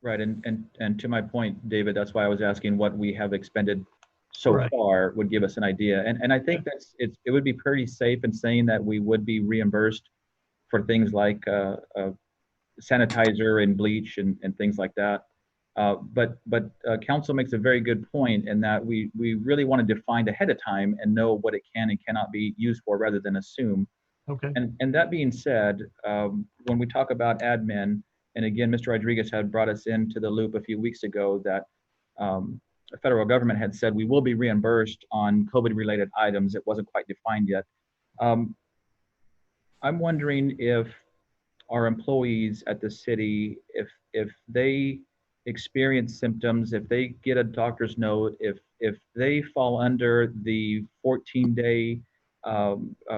Right, and to my point, David, that's why I was asking what we have expended so far would give us an idea. And I think it would be pretty safe in saying that we would be reimbursed for things like sanitizer and bleach and things like that. But council makes a very good point in that we really want to define ahead of time and know what it can and cannot be used for rather than assume. Okay. And that being said, when we talk about admin, and again, Mr. Rodriguez had brought us into the loop a few weeks ago that the federal government had said we will be reimbursed on COVID-related items. It wasn't quite defined yet. I'm wondering if our employees at the city, if they experience symptoms, if they get a doctor's note, if they fall under the 14-day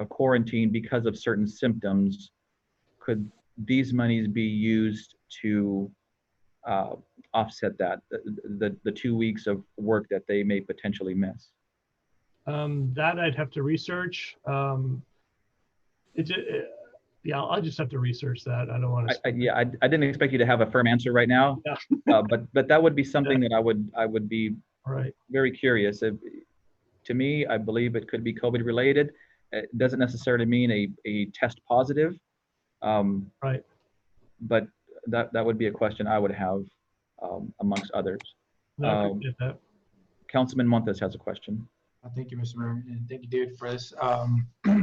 quarantine because of certain symptoms, could these monies be used to offset that, the 2 weeks of work that they may potentially miss? That I'd have to research. Yeah, I'll just have to research that. I don't want to. I didn't expect you to have a firm answer right now, yeah. But that would be something that I would be very curious. To me, I believe it could be COVID related. It doesn't necessarily mean a test positive. Right. But that would be a question I would have amongst others. No, I appreciate that. Councilman Montes has a question. Thank you, Mr. Mayor, and thank you, David, for this.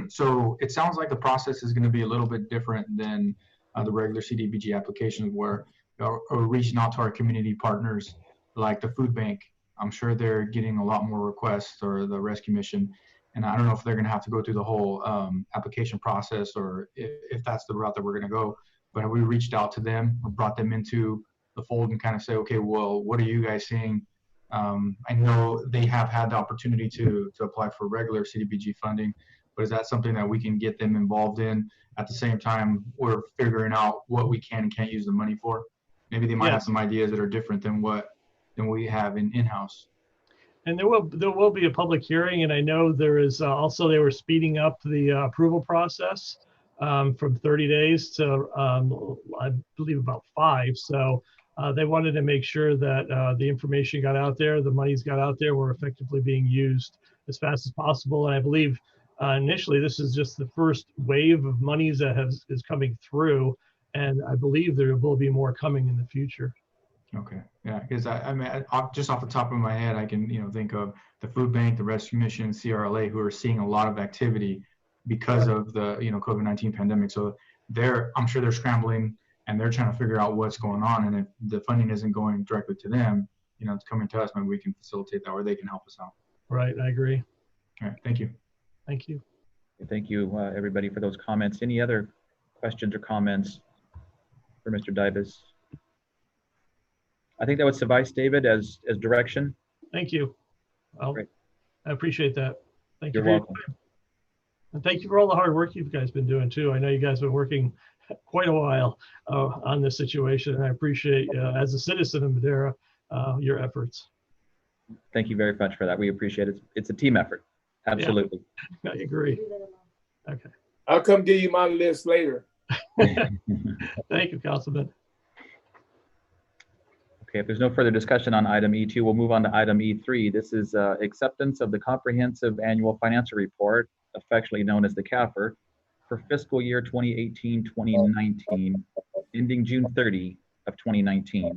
So it sounds like the process is going to be a little bit different than the regular CDBG applications, where we're reaching out to our community partners like the food bank. I'm sure they're getting a lot more requests, or the rescue mission, and I don't know if they're going to have to go through the whole application process, or if that's the route that we're going to go. But have we reached out to them or brought them into the fold and kind of say, okay, well, what are you guys seeing? I know they have had the opportunity to apply for regular CDBG funding, but is that something that we can get them involved in at the same time we're figuring out what we can and can't use the money for? Maybe they might have some ideas that are different than we have in-house. And there will be a public hearing, and I know there is also, they were speeding up the approval process from 30 days to I believe about 5. So they wanted to make sure that the information got out there, the monies got out there, were effectively being used as fast as possible. And I believe initially this is just the first wave of monies that is coming through, and I believe there will be more coming in the future. Okay, yeah, because I mean, just off the top of my head, I can think of the food bank, the rescue mission, CRLA, who are seeing a lot of activity because of the COVID-19 pandemic. So I'm sure they're scrambling and they're trying to figure out what's going on. And if the funding isn't going directly to them, it's coming to us, maybe we can facilitate that, or they can help us out. Right, I agree. All right, thank you. Thank you. Thank you, everybody, for those comments. Any other questions or comments for Mr. Dybus? I think that would suffice, David, as direction. Thank you. I appreciate that. Thank you. You're welcome. And thank you for all the hard work you guys been doing too. I know you guys have been working quite a while on this situation, and I appreciate, as a citizen of Madera, your efforts. Thank you very much for that. We appreciate it. It's a team effort. Absolutely. Yeah, I agree. Okay. I'll come give you my list later. Thank you, Councilman. Okay, if there's no further discussion on item E2, we'll move on to item E3. This is acceptance of the Comprehensive Annual Financial Report, affectionately known as the CAFR, for fiscal year 2018-2019, ending June 30 of 2019.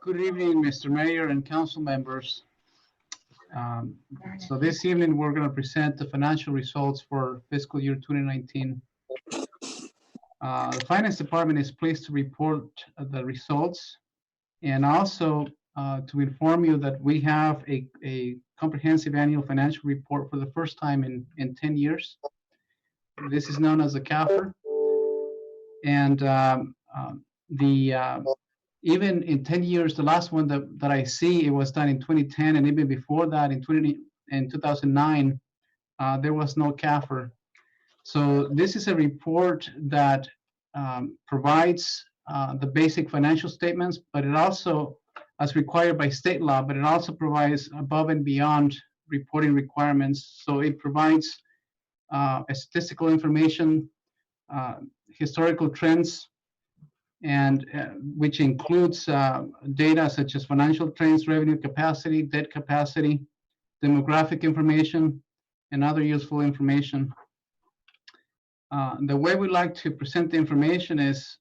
Good evening, Mr. Mayor and council members. So this evening, we're going to present the financial results for fiscal year 2019. The Finance Department is pleased to report the results, and also to inform you that we have a comprehensive annual financial report for the first time in 10 years. This is known as the CAFR. And even in 10 years, the last one that I see, it was done in 2010, and even before that, in 2009, there was no CAFR. So this is a report that provides the basic financial statements, but it also, as required by state law, but it also provides above and beyond reporting requirements. So it provides statistical information, historical trends, and which includes data such as financial trends, revenue capacity, debt capacity, demographic information, and other useful information. The way we like to present the information is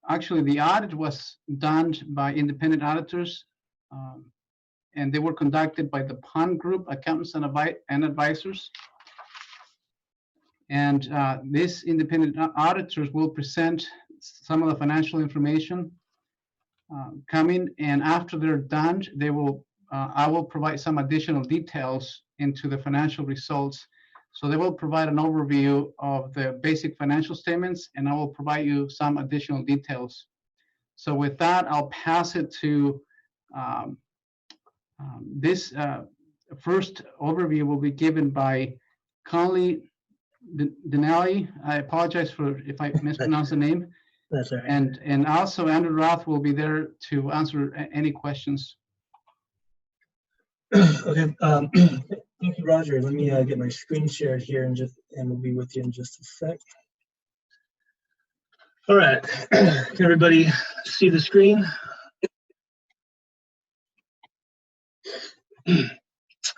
actually the audit was done by independent auditors, and they were conducted by the PON Group, accountants and advisors. And these independent auditors will present some of the financial information coming, and after they're done, they will I will provide some additional details into the financial results. So they will provide an overview of the basic financial statements, and I will provide you some additional details. So with that, I'll pass it to this first overview will be given by Conley Denali. I apologize for if I mispronounce the name. That's all right. And also Andrew Roth will be there to answer any questions. Okay. Thank you, Roger. Let me get my screen shared here and we'll be with you in just a sec. All right. Can everybody see the screen?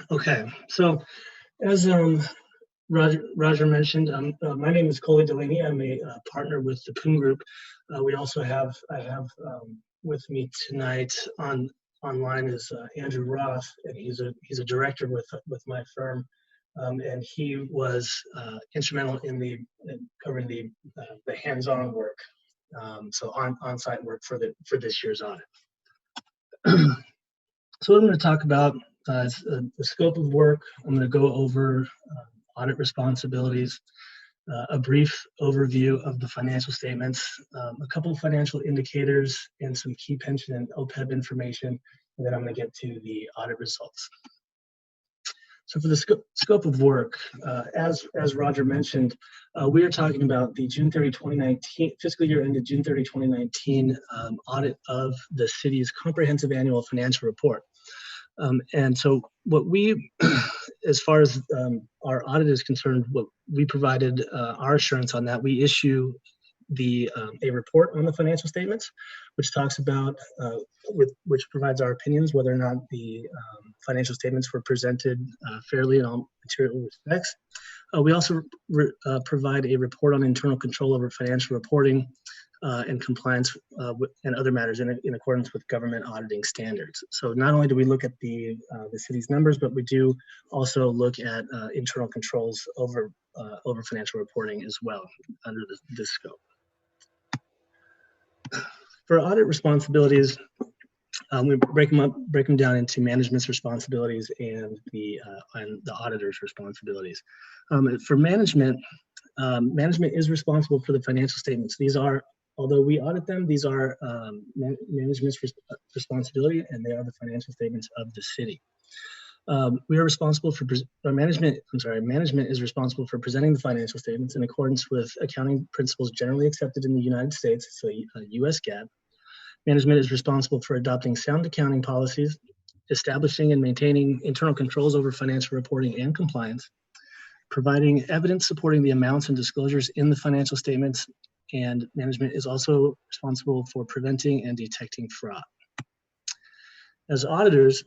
Okay. So as Roger mentioned, my name is Coley Delaney. I'm a partner with the PON Group. We also have, with me tonight online is Andrew Roth, and he's a director with my firm, and he was instrumental in covering the hands-on work, so on-site work for this year's audit. So what I'm going to talk about is the scope of work. I'm going to go over audit responsibilities, a brief overview of the financial statements, a couple of financial indicators, and some key pension and OPEB information, and then I'm going to get to the audit results. So for the scope of work, as Roger mentioned, we are talking about the June 30, 2019, fiscal year ended June 30, 2019 audit of the city's comprehensive annual financial report. And so what we, as far as our audit is concerned, what we provided our assurance on that, we issue a report on the financial statements, which talks about, which provides our opinions whether or not the financial statements were presented fairly in all material respects. We also provide a report on internal control over financial reporting and compliance and other matters in accordance with government auditing standards. So not only do we look at the city's numbers, but we do also look at internal controls over over financial reporting as well under this scope. For audit responsibilities, we break them down into management's responsibilities and the auditor's responsibilities. For management, management is responsible for the financial statements. These are, although we audit them, these are management's responsibility, and they are the financial statements of the city. We are responsible for management is responsible for presenting the financial statements in accordance with accounting principles generally accepted in the United States, so U.S. GAAP. Management is responsible for adopting sound accounting policies, establishing and maintaining internal controls over financial reporting and compliance, providing evidence supporting the amounts and disclosures in the financial statements, and management is also responsible for preventing and detecting fraud. As auditors,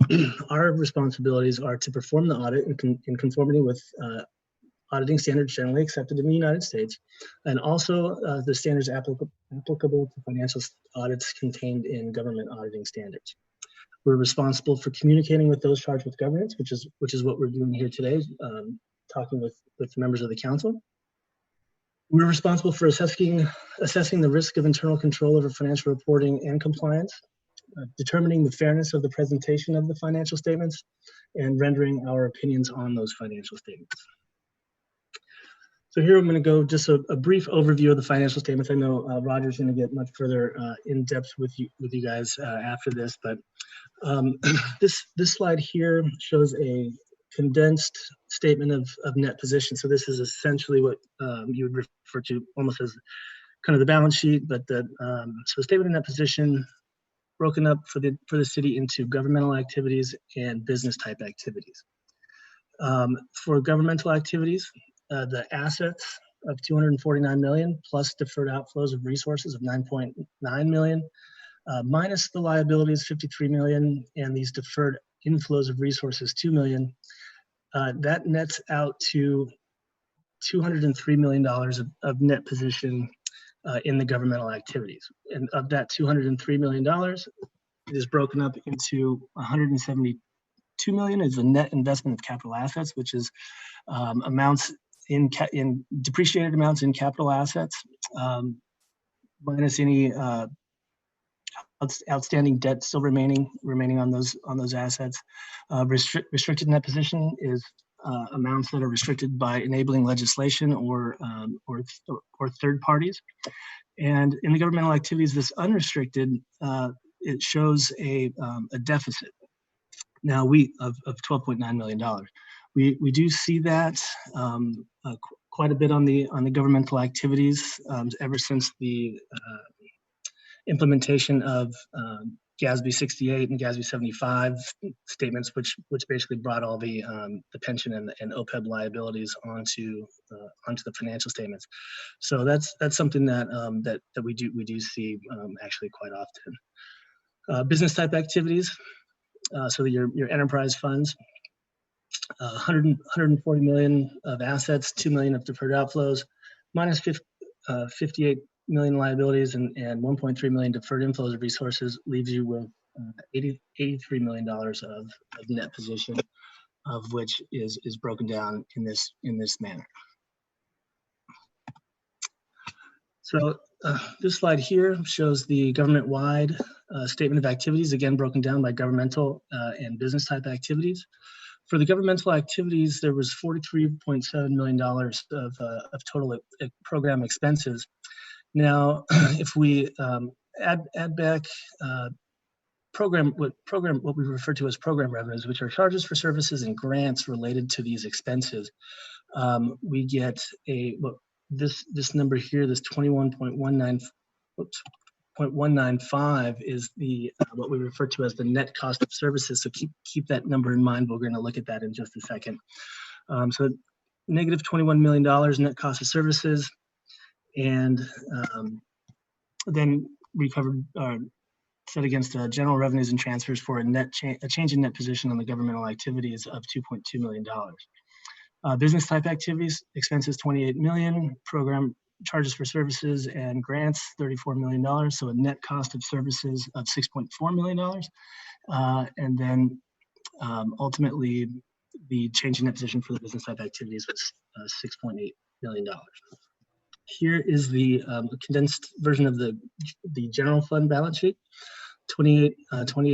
our responsibilities are to perform the audit in conformity with auditing standards generally accepted in the United States, and also the standards applicable to financial audits contained in government auditing standards. We're responsible for communicating with those charged with governance, which is what we're doing here today, talking with members of the council. We're responsible for assessing the risk of internal control over financial reporting and compliance, determining the fairness of the presentation of the financial statements, and rendering our opinions on those financial statements. So here I'm going to go just a brief overview of the financial statements. I know Roger's going to get much further in depth with you guys after this, but this slide here shows a condensed statement of net position. So this is essentially what you would refer to almost as kind of the balance sheet, but so statement of net position broken up for the city into governmental activities and business type activities. For governmental activities, the assets of 249 million plus deferred outflows of resources of 9.9 million, minus the liabilities 53 million, and these deferred inflows of resources 2 million, that nets out to $203 million of net position in the governmental activities. And of that $203 million, it is broken up into 172 million is the net investment of capital assets, which is amounts in depreciated amounts in capital assets, minus any outstanding debt still remaining on those assets. Restricted net position is amounts that are restricted by enabling legislation or third parties. And in the governmental activities, this unrestricted, it shows a deficit. Now of $12.9 million. We do see that quite a bit on the governmental activities ever since the implementation of GASB 68 and GASB 75 statements, which basically brought all the pension and OPEB liabilities onto the financial statements. So that's something that we do see actually quite often. Business type activities. So your enterprise funds. 140 million of assets, 2 million of deferred outflows, minus 58 million liabilities, and 1.3 million deferred inflows of resources leaves you with $83 million of net position, of which is broken down in this manner. So this slide here shows the government-wide statement of activities, again broken down by governmental and business type activities. For the governmental activities, there was $43.7 million of total program expenses. Now, if we add back what we refer to as program revenues, which are charges for services and grants related to these expenses, we get this number here, this 21.195 is the what we refer to as the net cost of services. So keep that number in mind. We're going to look at that in just a second. So negative $21 million net cost of services, and then we covered set against general revenues and transfers for a change in net position on the governmental activities of $2.2 million. Business type activities, expenses 28 million, program charges for services and grants $34 million, so a net cost of services of $6.4 million. And then ultimately the change in net position for the business type activities was $6.8 million. Here is the condensed version of the general fund balance sheet. $28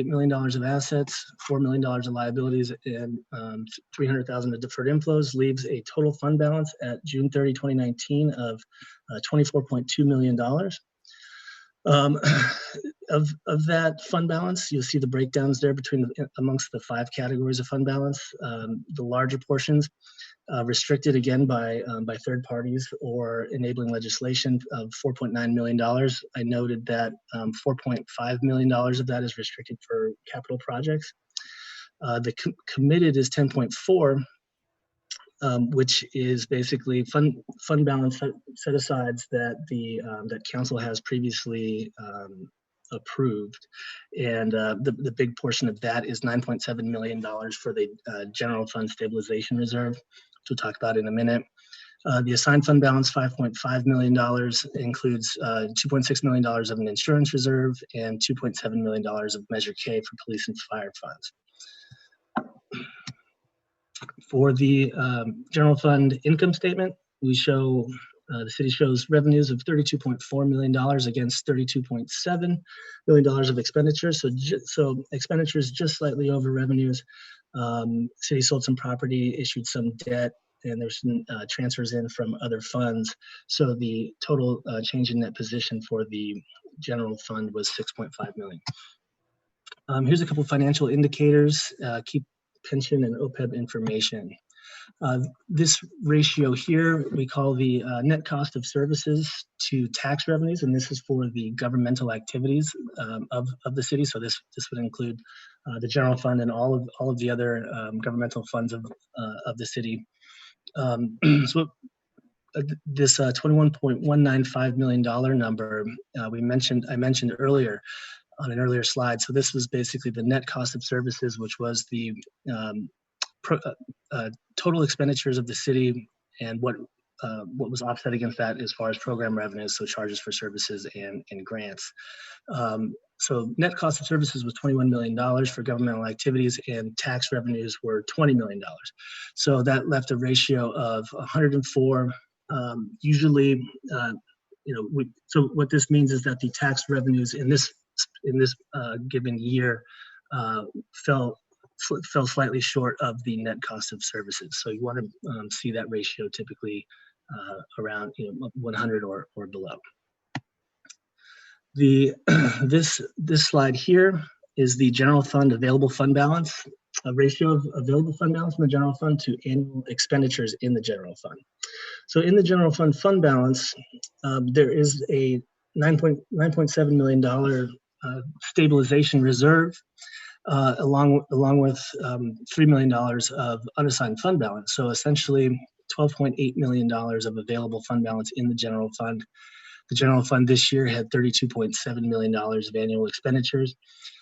million of assets, $4 million of liabilities, and $300,000 of deferred inflows leaves a total fund balance at June 30, 2019 of $24.2 million. Of that fund balance, you'll see the breakdowns there amongst the 5 categories of fund balance. The larger portions restricted again by third parties or enabling legislation of $4.9 million. I noted that $4.5 million of that is restricted for capital projects. The committed is 10.4, which is basically fund balance set asides that that council has previously approved, and the big portion of that is $9.7 million for the general fund stabilization reserve, which we'll talk about in a minute. The assigned fund balance, $5.5 million, includes $2.6 million of an insurance reserve and $2.7 million of Measure K for police and fire funds. For the general fund income statement, we show the city shows revenues of $32.4 million against $32.7 million of expenditures. So expenditures just slightly over revenues. City sold some property, issued some debt, and there's some transfers in from other funds. So the total change in net position for the general fund was $6.5 million. Here's a couple of financial indicators, key pension and OPEB information. This ratio here we call the net cost of services to tax revenues, and this is for the governmental activities of the city. So this would include the general fund and all of the other governmental funds of the city. So this $21.195 million number I mentioned earlier on an earlier slide. So this was basically the net cost of services, which was the total expenditures of the city and what was offset against that as far as program revenues, so charges for services and grants. So net cost of services was $21 million for governmental activities, and tax revenues were $20 million. So that left a ratio of 104. Usually, so what this means is that the tax revenues in this given year fell slightly short of the net cost of services. So you want to see that ratio typically around 100 or below. This slide here is the general fund available fund balance, a ratio of available fund balance in the general fund to annual expenditures in the general fund. So in the general fund balance, there is a $9.7 million stabilization reserve, along with $3 million of unassigned fund balance. So essentially $12.8 million of available fund balance in the general fund. The general fund this year had $32.7 million of annual expenditures.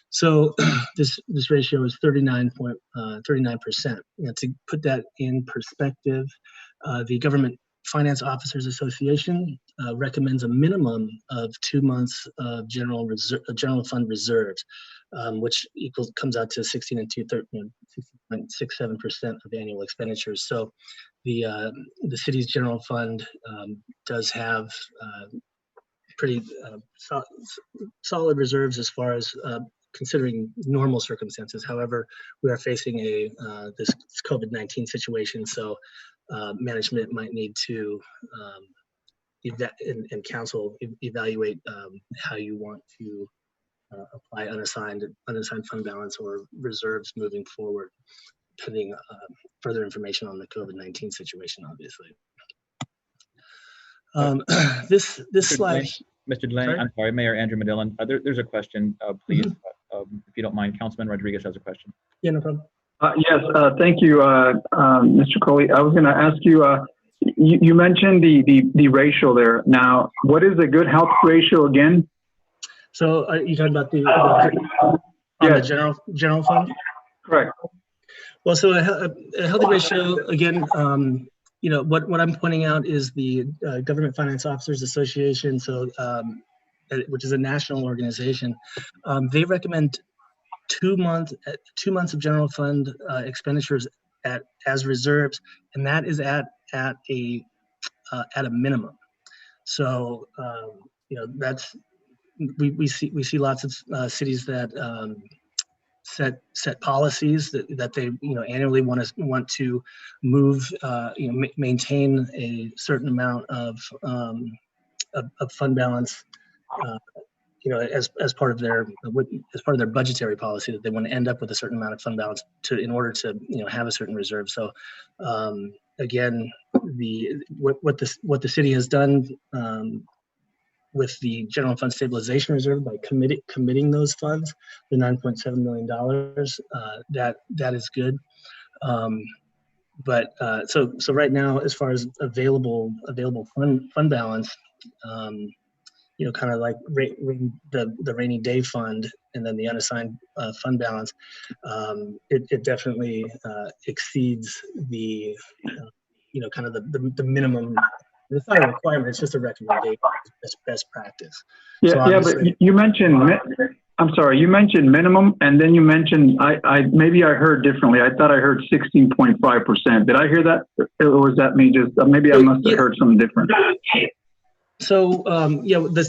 So this ratio is 39%. To put that in perspective, the Government Finance Officers Association recommends a minimum of 2 months of general fund reserves, which comes out to 16.67% of annual expenditures. So the city's general fund does have pretty solid reserves as far as considering normal circumstances. However, we are facing this COVID-19 situation, so management might need to and council evaluate how you want to apply unassigned fund balance or reserves moving forward, pending further information on the COVID-19 situation, obviously. This slide. Mr. Delane, I'm sorry, Mayor Andrew Medellin. There's a question, please, if you don't mind. Councilman Rodriguez has a question. Yeah, no problem. Yes, thank you, Mr. Coley. I was going to ask you, you mentioned the ratio there. Now, what is a good health ratio again? So are you talking about the general fund? Correct. Well, so a healthy ratio, again, what I'm pointing out is the Government Finance Officers Association, so which is a national organization. They recommend 2 months of general fund expenditures as reserves, and that is at at a minimum. So that's we see lots of cities that set policies that they annually want to move maintain a certain amount of fund balance as part of their budgetary policy, that they want to end up with a certain amount of fund balance in order to have a certain reserve. So again, what the city has done with the general fund stabilization reserve by committing those funds, the $9.7 million, that is good. But so right now, as far as available fund balance, kind of like the rainy day fund and then the unassigned fund balance, it definitely exceeds the kind of the minimum. It's not a requirement; it's just a recommendation. It's best practice. Yeah, so but you mentioned. I'm sorry, you mentioned minimum, and then you mentioned maybe I heard differently. I thought I heard 16.5%. Did I hear that, or was that me? Just maybe I must have heard something different. So the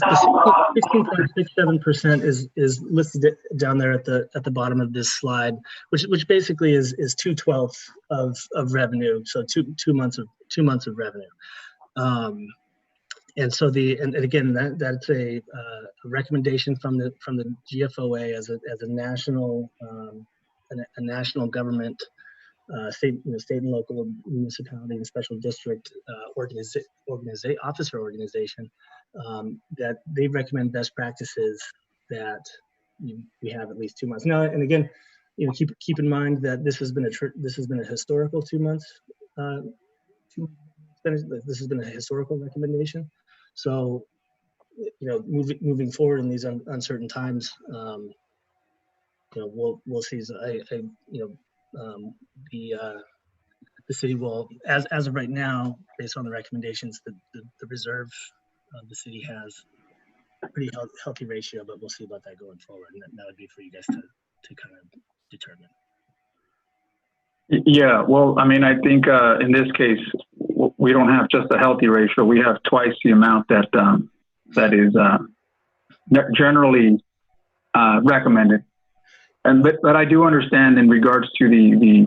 16.67% is listed down there at the bottom of this slide, which basically is 2/12 of revenue. So two months of revenue. And so again that's a recommendation from the GFOA as a national government, state and local municipality and special district officer organization, that they recommend best practices that we have at least 2 months now. And again, keep in mind that this has been a historical 2 months. This has been a historical recommendation. So, moving forward in these uncertain times, we'll see. The city will, as of right now, based on the recommendations, the reserve the city has a pretty healthy ratio, but we'll see about that going forward, and that would be for you guys to kind of determine. Yeah, well, I mean, I think in this case, we don't have just a healthy ratio. We have twice the amount that is generally recommended. But I do understand in regards to the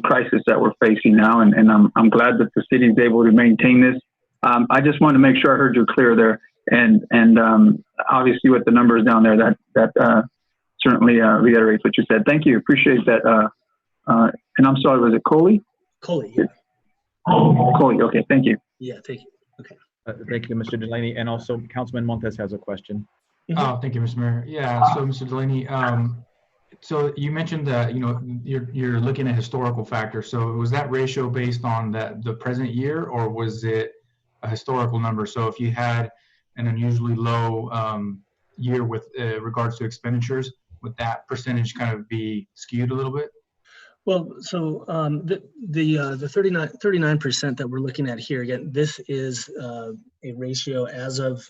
crisis that we're facing now, and I'm glad that the city is able to maintain this. I just wanted to make sure I heard you clear there, and obviously with the numbers down there, that certainly reiterates what you said. Thank you, appreciate that. And I'm sorry, was it Coley? Coley, yeah. Coley, okay, thank you. Yeah, thank you. Okay. Thank you, Mr. Delaney, and also Councilman Montes has a question. Oh, thank you, Mr. Mayor. Yeah, so Mr. Delaney, so you mentioned that you're looking at historical factors. So was that ratio based on the present year, or was it a historical number? So if you had an unusually low year with regards to expenditures, would that percentage kind of be skewed a little bit? Well, so the 39% that we're looking at here, again, this is a ratio as of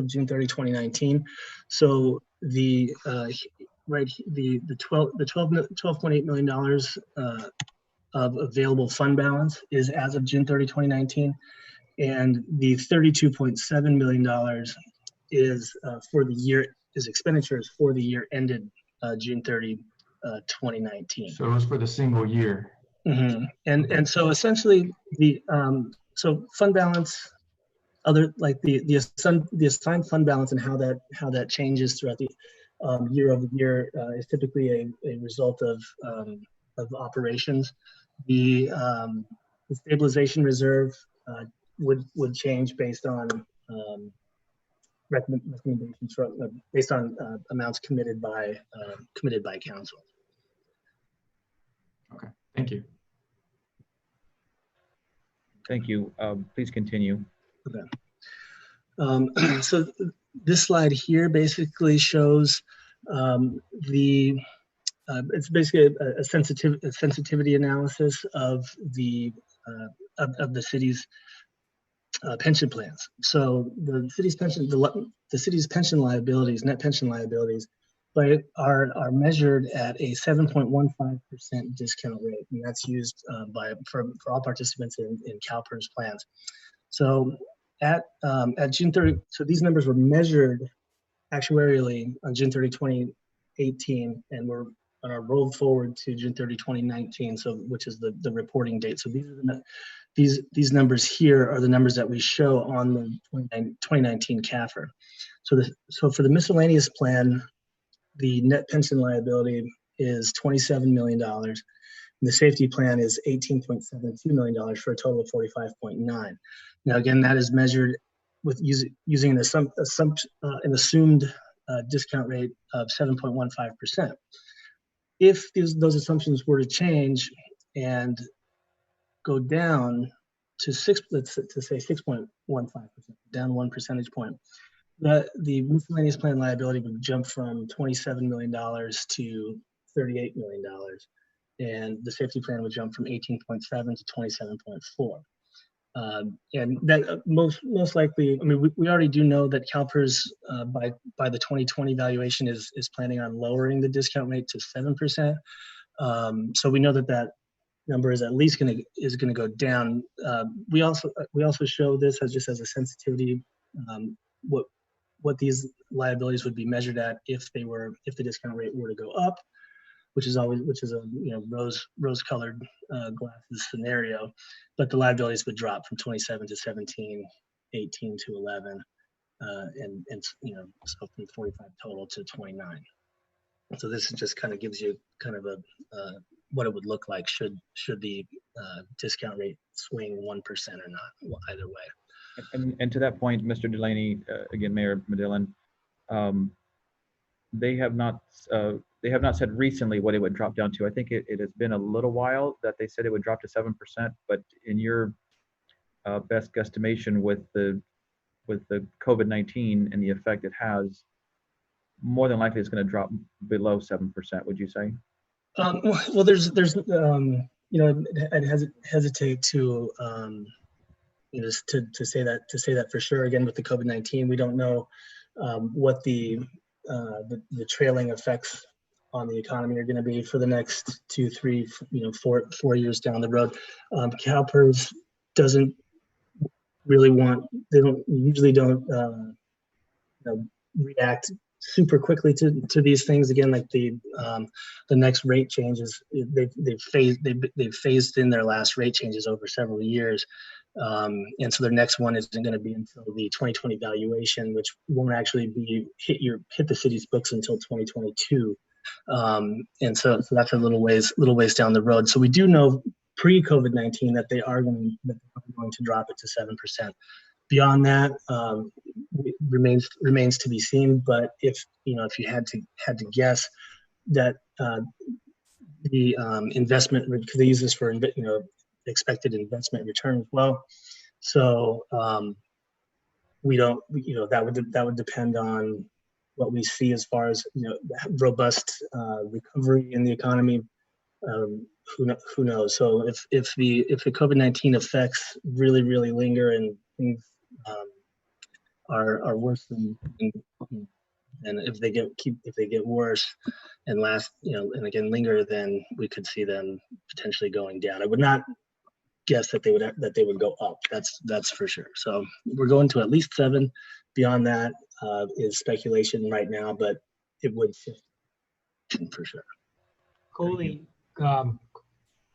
June 30, 2019. So the $12.8 million of available fund balance is as of June 30, 2019, and the $32.7 million is for the year, is expenditures for the year ended June 30. 2019. So it was for the single year. Mm-hmm. And so essentially the so fund balance, other like the assigned fund balance and how that changes throughout the year over year is typically a result of operations. The stabilization reserve would change based on recommendations based on amounts committed by council. Okay, thank you. Thank you. Please continue. Okay. So this slide here basically shows it's basically a sensitivity analysis of the city's pension plans. So the city's pension liabilities, net pension liabilities, but are measured at a 7.15% discount rate, and that's used for all participants in CalPERS plans. So at June 30, so these numbers were measured actuarially on June 30, 2018, and are rolled forward to June 30, 2019, so which is the reporting date. So these numbers here are the numbers that we show on the 2019 CAFR. So for the miscellaneous plan, the net pension liability is $27 million. And the safety plan is $18.72 million for a total of $45.9. Now, again, that is measured with using an assumed discount rate of 7.15%. If those assumptions were to change and go down to say 6.15%, down 1 percentage point, the miscellaneous plan liability would jump from $27 million to $38 million, and the safety plan would jump from 18.7 to 27.4. And that most likely, I mean, we already do know that CalPERS by the 2020 valuation is planning on lowering the discount rate to 7%. So we know that number is at least going to go down. We also show this as just as a sensitivity, what these liabilities would be measured at if the discount rate were to go up, which is a rose-colored glasses scenario, but the liabilities would drop from 27 to 17, 18 to 11, and so from 45 total to 29. So this just kind of gives you kind of a what it would look like should the discount rate swing 1% or not, either way. And to that point, Mr. Delaney, again, Mayor Medellin, they have not said recently what it would drop down to. I think it has been a little while that they said it would drop to 7%, but in your best guesstimation with the COVID-19 and the effect it has, more than likely it's going to drop below 7%. Would you say? Well, there's I'd hesitate to to say that for sure. Again, with the COVID-19, we don't know what the trailing effects on the economy are going to be for the next 2, 3, 4 years down the road. CalPERS doesn't really usually don't react super quickly to these things. Again, like the next rate changes, they've phased in their last rate changes over several years, and so their next one isn't going to be until the 2020 valuation, which won't actually hit the city's books until 2022, and so that's a little ways down the road. So we do know pre-COVID-19 that they are going to drop it to 7%. Beyond that, remains to be seen. But if you had to guess that the investment, because they use this for expected investment return as well, so we don't that would depend on what we see as far as robust recovery in the economy. Who knows? So if the COVID-19 effects really linger and things are worse than if they get worse and last and again linger, then we could see them potentially going down. I would not guess that they would go up. That's for sure. So we're going to at least 7. Beyond that is speculation right now, but it would shift for sure. Coley,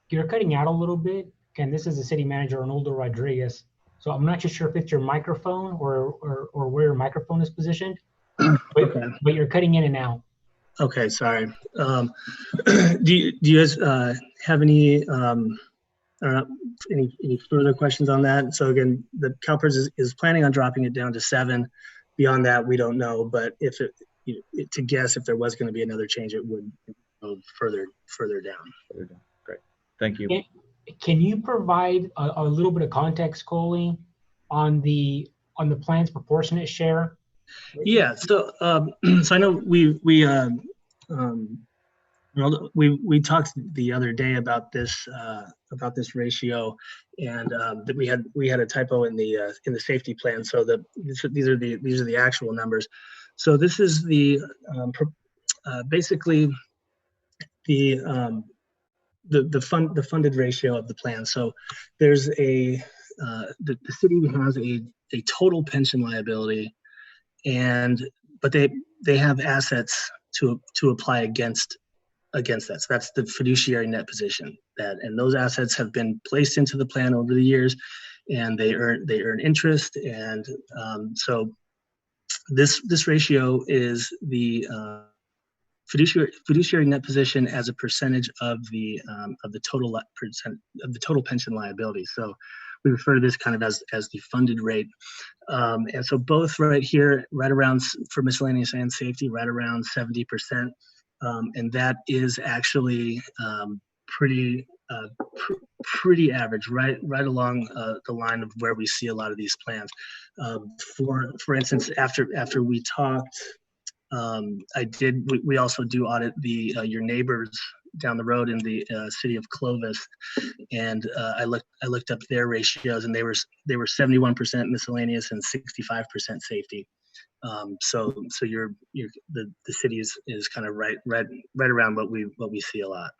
you're cutting out a little bit, and this is the city manager, Arnoldo Rodriguez. So I'm not just sure if it's your microphone or where your microphone is positioned, but you're cutting in and out. Okay, sorry. Do you guys have any further questions on that? So again, the CalPERS is planning on dropping it down to 7. Beyond that, we don't know. But if to guess if there was going to be another change, it would go further down. Great, thank you. Can you provide a little bit of context, Coley, on the plan's proportionate share? Yeah. So so I know we talked the other day about this ratio, and that we had a typo in the safety plan. So these are the actual numbers. So this is the basically the funded ratio of the plan. So there's the city has a total pension liability, but they have assets to apply against that. So that's the fiduciary net position, and those assets have been placed into the plan over the years, and they earn interest, and so this ratio is the fiduciary net position as a percentage of the total pension liability. So we refer to this kind of as the funded rate, and so both right here, right around, for miscellaneous and safety, right around 70%, and that is actually pretty average, right along the line of where we see a lot of these plans. For instance, after we talked, we also do audit your neighbors down the road in the city of Clovis, and I looked up their ratios, and they were 71% miscellaneous and 65% safety. So the city is kind of right around what we see a lot.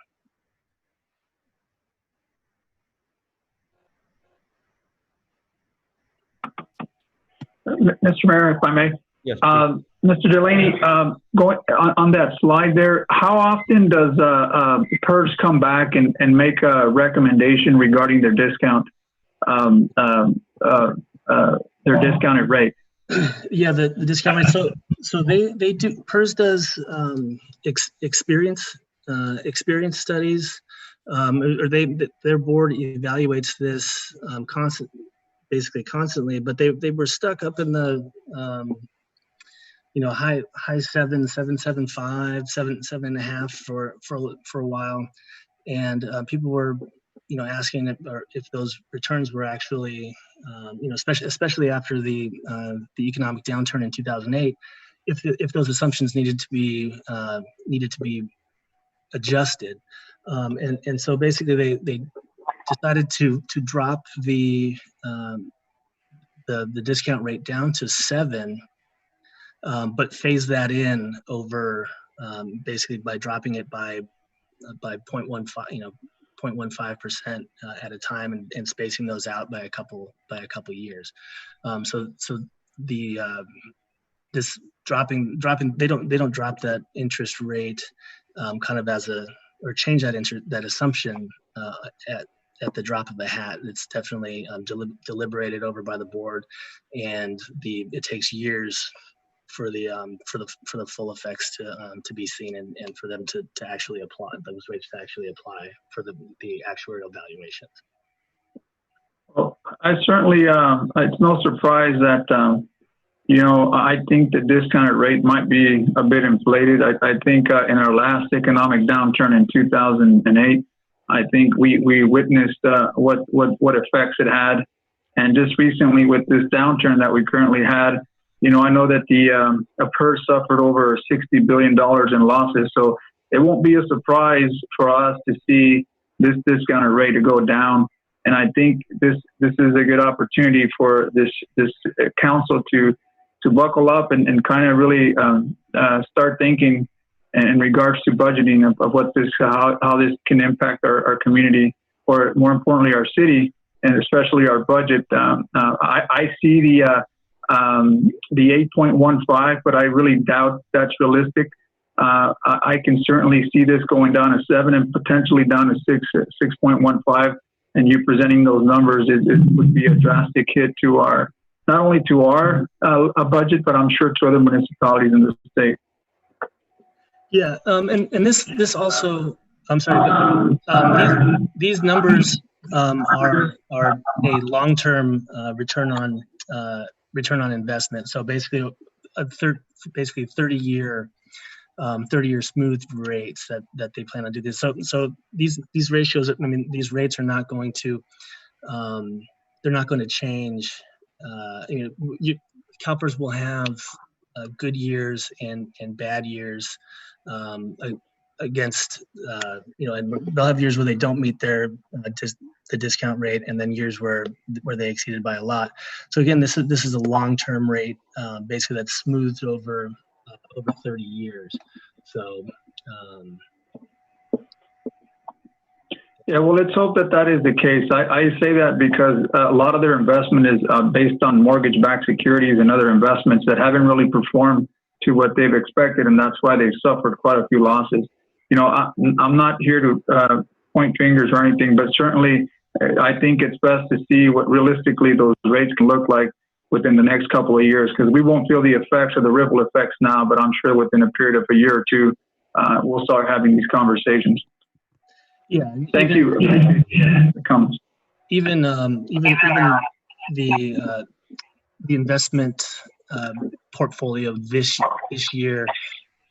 Mr. Mayor, if I may. Yes. Mr. Delaney, going on that slide there, how often does PERS come back and make a recommendation regarding their discount, their discounted rate? Yeah, the discount rate. So they do. PERS does experience studies, or their board evaluates this constantly. But they were stuck up in the high 7.75, 7.5 for a while, and people were asking if those returns were actually especially after the economic downturn in 2008, if those assumptions needed to be adjusted, and so basically they decided to drop the discount rate down to 7. But phase that in over basically by dropping it by 0.15% at a time, and spacing those out by a couple years. So this dropping they don't drop that interest rate kind of or change that assumption at the drop of a hat. It's definitely deliberated over by the board, and it takes years for the full effects to be seen, and for them to actually apply those rates, to actually apply for the actuarial valuations. Well, I certainly it's no surprise that I think the discounted rate might be a bit inflated. I think in our last economic downturn in 2008, I think we witnessed what effects it had, and just recently with this downturn that we currently had. I know that the PERS suffered over $60 billion in losses, so it won't be a surprise for us to see this discounted rate to go down. And I think this is a good opportunity for this council to buckle up and kind of really start thinking in regards to budgeting of what how this can impact our community, or more importantly our city, and especially our budget. I see the 8.15, but I really doubt that's realistic. I can certainly see this going down to 7 and potentially down to 6.15. And you presenting those numbers, it would be a drastic hit to not only to our budget, but I'm sure to other municipalities in the state. Yeah, and this also, I'm sorry, these numbers are a long-term return on investment. So basically, 30-year smooth rates that they plan on doing this. So these ratios, I mean, these rates are not going to they're not going to change. CalPERS will have good years and bad years against and they'll have years where they don't meet the discount rate, and then years where they exceeded by a lot. So again, this is a long-term rate, basically that's smoothed over 30 years. So. Yeah, well, let's hope that that is the case. I say that because a lot of their investment is based on mortgage-backed securities and other investments that haven't really performed to what they've expected, and that's why they've suffered quite a few losses. You know, I'm not here to point fingers or anything, but certainly I think it's best to see what realistically those rates can look like within the next couple of years, because we won't feel the effects or the ripple effects now, but I'm sure within a period of a year or two, we'll start having these conversations. Yeah. Thank you. Even the investment portfolio this year,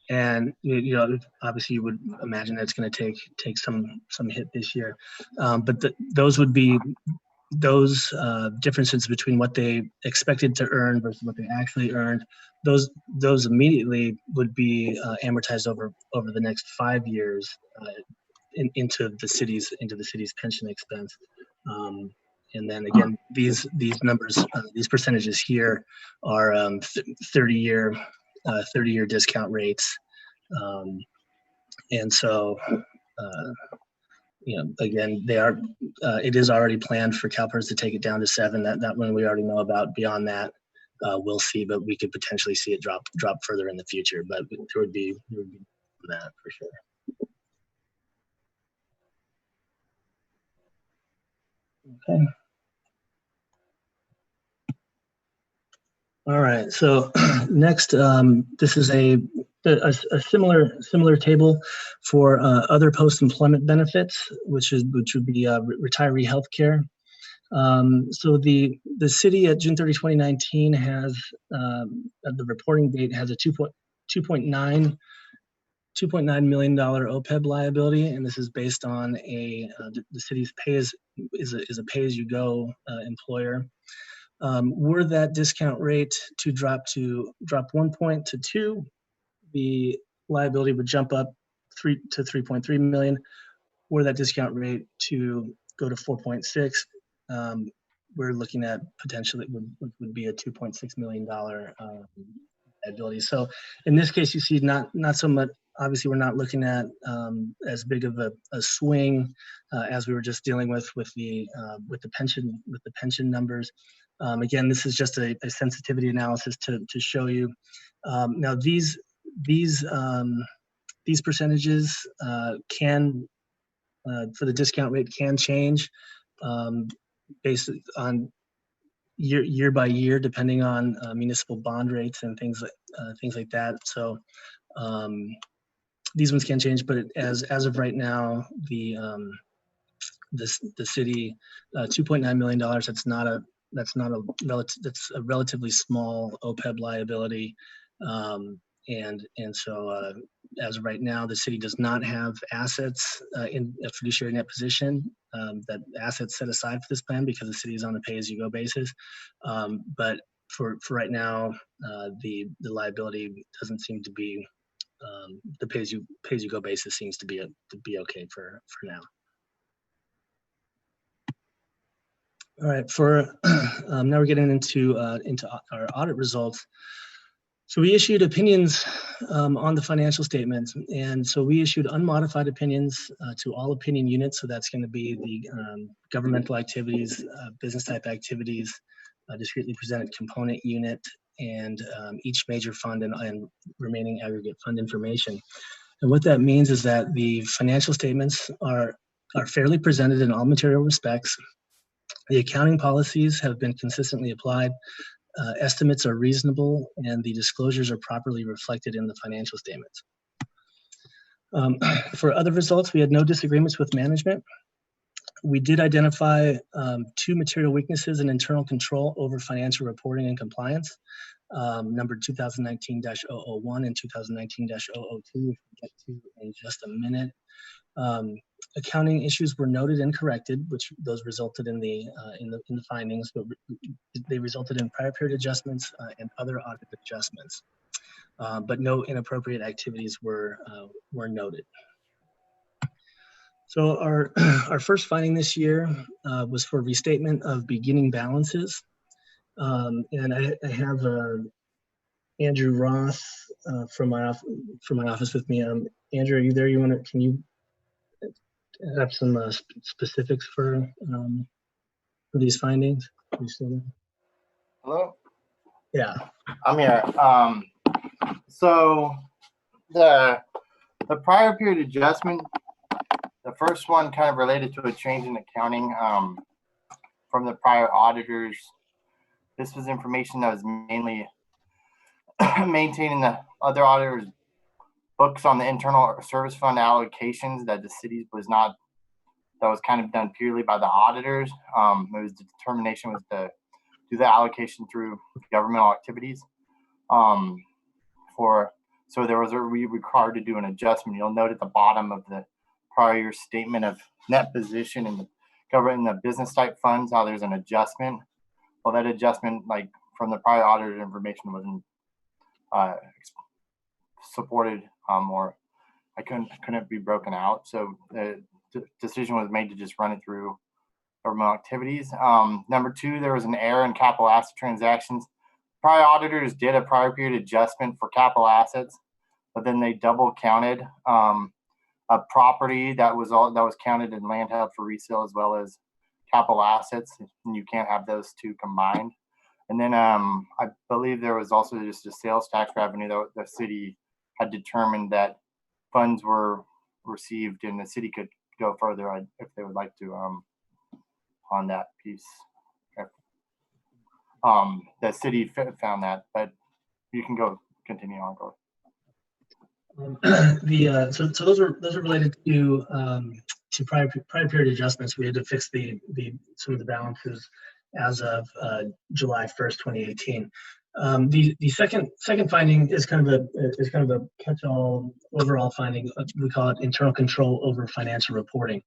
and you know, obviously you would imagine that it's going to take some hit this year, but those would be those differences between what they expected to earn versus what they actually earned. Those immediately would be amortized over the next 5 years. Into the city's pension expense, and then again these numbers, these percentages here are 30-year discount rates, and so you know, again, they are it is already planned for CalPERS to take it down to 7. That one we already know about. Beyond that, we'll see, but we could potentially see it drop further in the future. But there would be that for sure. Okay. All right. So next, this is a similar table for other post-employment benefits, which would be retiree health care. So the city at June 30, 2019 has at the reporting date has a $2.9 million OPEB liability, and this is based on the city's is a pay-as-you-go employer. Were that discount rate to drop 1 point to 2, the liability would jump up to 3.3 million. Were that discount rate to go to 4.6, we're looking at potentially would be a $2.6 million liability. So in this case, you see not so much. Obviously, we're not looking at as big of a swing as we were just dealing with the pension numbers. Again, this is just a sensitivity analysis to show you. Now these percentages can for the discount rate can change based on year by year, depending on municipal bond rates and things like that. So these ones can change, but as of right now, the city $2.9 million. That's a relatively small OPEB liability, and so as of right now, the city does not have assets in a fiduciary net position, that assets set aside for this plan because the city is on a pay-as-you-go basis. But for right now, the liability doesn't seem to be the pay-as-you-go basis seems to be okay for now. All right, now we're getting into our audit results. So we issued opinions on the financial statements, and so we issued unmodified opinions to all opinion units. So that's going to be the governmental activities, business type activities, discretely presented component unit, and each major fund and remaining aggregate fund information. And what that means is that the financial statements are fairly presented in all material respects. The accounting policies have been consistently applied. Estimates are reasonable, and the disclosures are properly reflected in the financial statements. For other results, we had no disagreements with management. We did identify 2 material weaknesses in internal control over financial reporting and compliance, numbered 2019-001 and 2019-002, which we'll get to in just a minute. Accounting issues were noted and corrected, which those resulted in the findings, but they resulted in prior period adjustments and other audit adjustments. But no inappropriate activities were noted. So our first finding this year was for restatement of beginning balances, and I have Andrew Roth from my office with me. Andrew, are you there? Can you have some specifics for these findings? Are you still there? Hello? Yeah. I'm here. So the prior period adjustment, the first one kind of related to a change in accounting from the prior auditors. This was information that was mainly maintaining the other auditors' books on the internal service fund allocations that the city was not, that was kind of done purely by the auditors. It was the determination was to do the allocation through governmental activities. So there was we required to do an adjustment. You'll note at the bottom of the prior year statement of net position and the government and the business type funds, how there's an adjustment. Well, that adjustment, like from the prior audited information, wasn't supported or I couldn't be broken out. So the decision was made to just run it through governmental activities. Number two, there was an error in capital asset transactions. Prior auditors did a prior period adjustment for capital assets, but then they double counted a property that was counted in land held for resale as well as capital assets, and you can't have those two combined. And then I believe there was also just a sales tax revenue that the city had determined that funds were received, and the city could go further if they would like to on that piece. The city found that, but you can continue on. So those are related to prior period adjustments. We had to fix some of the balances as of July 1st, 2018. The second finding is kind of a catch-all overall finding. We call it internal control over financial reporting.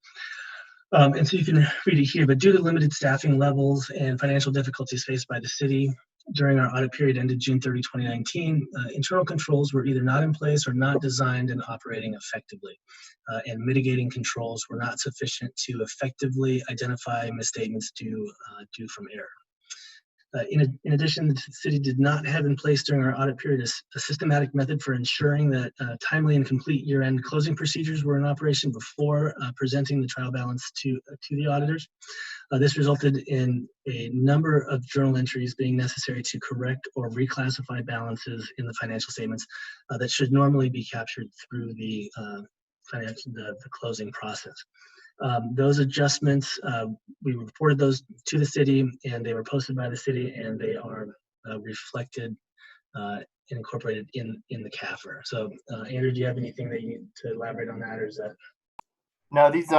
And so you can read it here, but due to limited staffing levels and financial difficulties faced by the city during our audit period ended June 30, 2019, internal controls were either not in place or not designed and operating effectively. And mitigating controls were not sufficient to effectively identify misstatements due from error. In addition, the city did not have in place during our audit period a systematic method for ensuring that timely and complete year-end closing procedures were in operation before presenting the trial balance to the auditors. This resulted in a number of journal entries being necessary to correct or reclassify balances in the financial statements that should normally be captured through the closing process. Those adjustments, we reported those to the city, and they were posted by the city, and they are reflected and incorporated in the CAFR. So, Andrew, do you have anything that you need to elaborate on that, or is that? No, these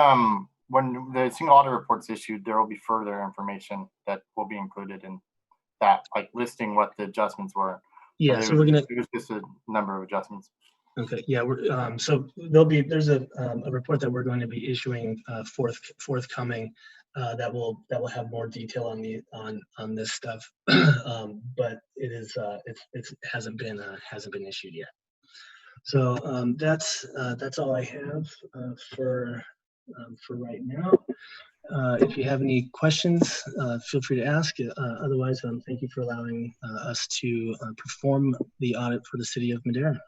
when the single audit report's issued, there will be further information that will be included in that, like listing what the adjustments were. Yeah, so we're gonna. It was just a number of adjustments. Okay, yeah, so there's a report that we're going to be issuing forthcoming that will have more detail on this stuff, but it hasn't been issued yet. So that's all I have for right now. If you have any questions, feel free to ask. Otherwise, thank you for allowing us to perform the audit for the city of Madera.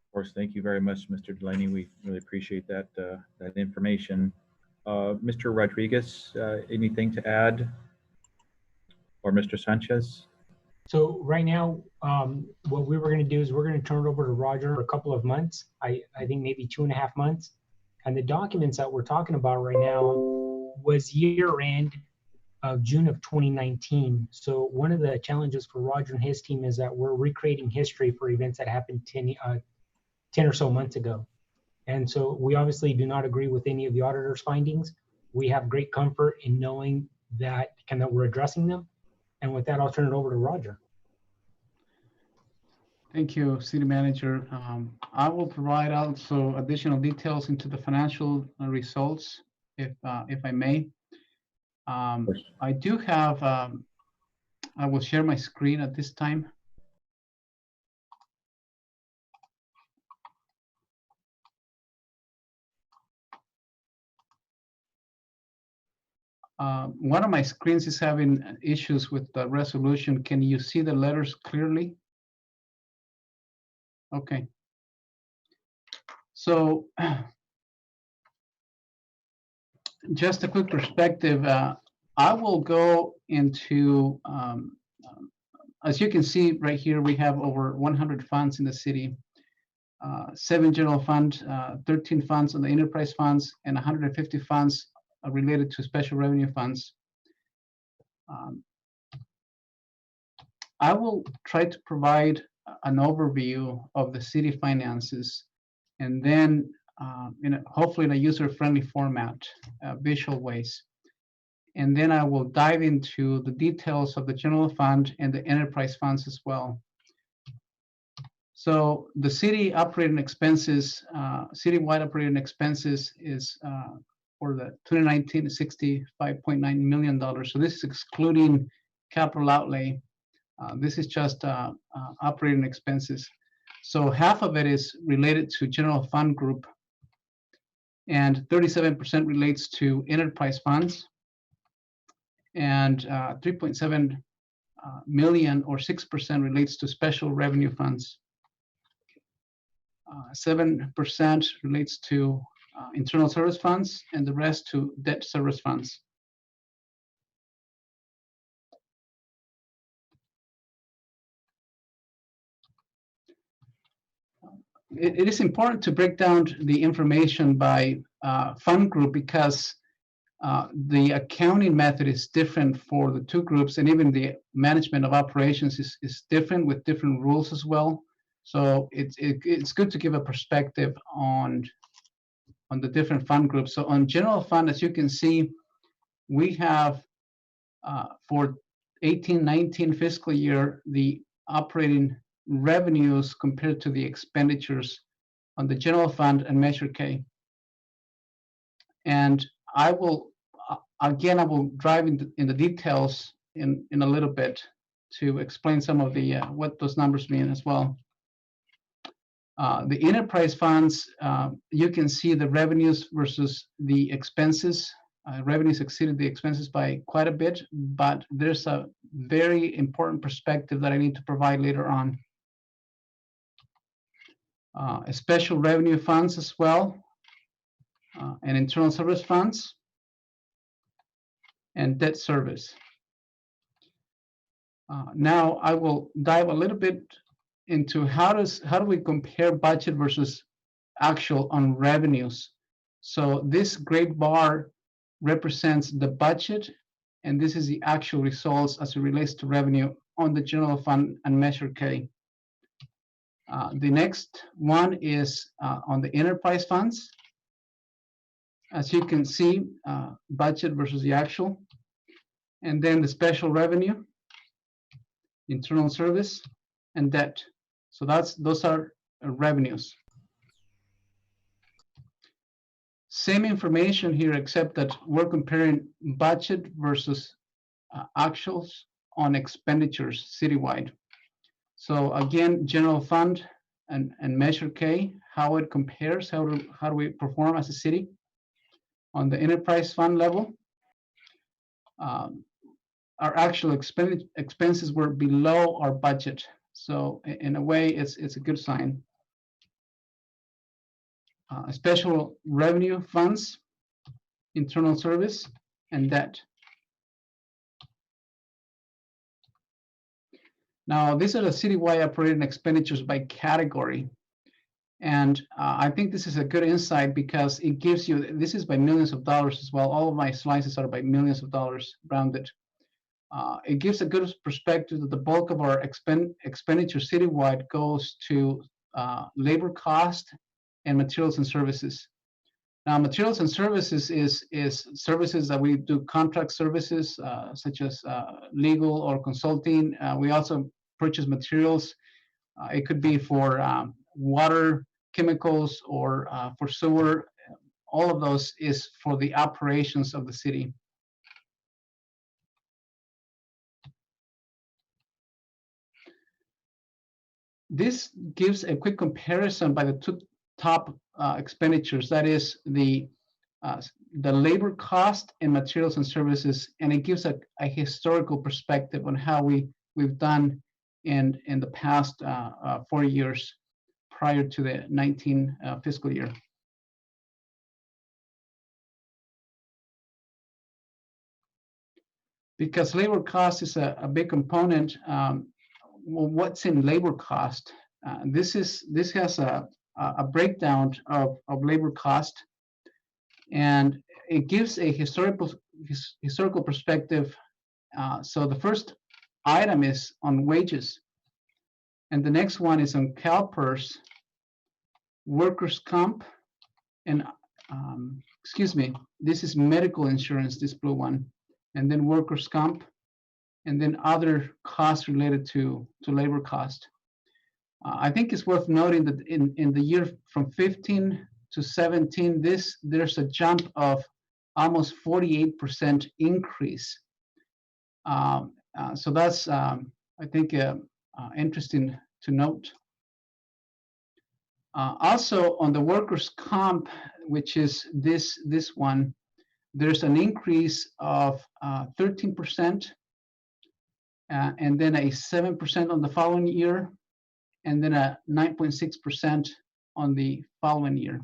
Of course, thank you very much, Mr. Delaney. We really appreciate that information. Mr. Rodriguez, anything to add? Or Mr. Sanchez? So right now, what we were going to do is we're going to turn it over to Roger for a couple of months. I think maybe 2.5 months. And the documents that we're talking about right now was year end of June of 2019. So one of the challenges for Roger and his team is that we're recreating history for events that happened 10 or so months ago. And so we obviously do not agree with any of the auditor's findings. We have great comfort in knowing that we're addressing them. And with that, I'll turn it over to Roger. Thank you, City Manager. I will provide also additional details into the financial results, if I may. I do have, I will share my screen at this time. One of my screens is having issues with the resolution. Can you see the letters clearly? Okay. So just a quick perspective. I will go into, as you can see right here, we have over 100 funds in the city, 7 general fund, 13 funds on the enterprise funds, and 150 funds related to special revenue funds. I will try to provide an overview of the city finances, and then hopefully in a user-friendly format, visual ways. And then I will dive into the details of the general fund and the enterprise funds as well. So the city operating expenses, citywide operating expenses is for the 2019 $65.9 million. So this is excluding capital outlay. This is just operating expenses. So half of it is related to general fund group, and 37% relates to enterprise funds, and 3.7 million or 6% relates to special revenue funds. 7% relates to internal service funds, and the rest to debt service funds. It is important to break down the information by fund group, because the accounting method is different for the two groups, and even the management of operations is different with different rules as well. So it's good to give a perspective on the different fund groups. So on general fund, as you can see, we have for 18-19 fiscal year, the operating revenues compared to the expenditures on the general fund and Measure K. And I will, again, I will drive in the details in a little bit to explain some of the what those numbers mean as well. The enterprise funds, you can see the revenues versus the expenses. Revenues exceeded the expenses by quite a bit, but there's a very important perspective that I need to provide later on. Special revenue funds as well, and internal service funds, and debt service. Now I will dive a little bit into how do we compare budget versus actual on revenues. So this gray bar represents the budget, and this is the actual results as it relates to revenue on the general fund and Measure K. The next one is on the enterprise funds. As you can see, budget versus the actual, and then the special revenue, internal service, and debt. So those are revenues. Same information here, except that we're comparing budget versus actuals on expenditures citywide. So again, general fund and Measure K, how it compares, how do we perform as a city. On the enterprise fund level, our actual expenses were below our budget. So in a way, it's a good sign. Special revenue funds, internal service, and debt. Now, these are the citywide operating expenditures by category. And I think this is a good insight because it gives you, this is by millions of dollars as well. All of my slices are by millions of dollars rounded. It gives a good perspective that the bulk of our expenditure citywide goes to labor cost and materials and services. Now, materials and services is services that we do, contract services such as legal or consulting. We also purchase materials. It could be for water, chemicals, or for sewer. All of those is for the operations of the city. This gives a quick comparison by the two top expenditures. That is the labor cost and materials and services, and it gives a historical perspective on how we've done in the past 4 years prior to the 19 fiscal year. Because labor cost is a big component. Well, what's in labor cost? This has a breakdown of labor cost, and it gives a historical perspective. So the first item is on wages, and the next one is on CalPERS, workers' comp, and excuse me, this is medical insurance, this blue one, and then workers' comp, and then other costs related to labor cost. I think it's worth noting that in the year from 15 to 17, there's a jump of almost 48% increase. So that's, I think, interesting to note. Also, on the workers' comp, which is this one, there's an increase of 13%, and then a 7% on the following year, and then a 9.6% on the following year.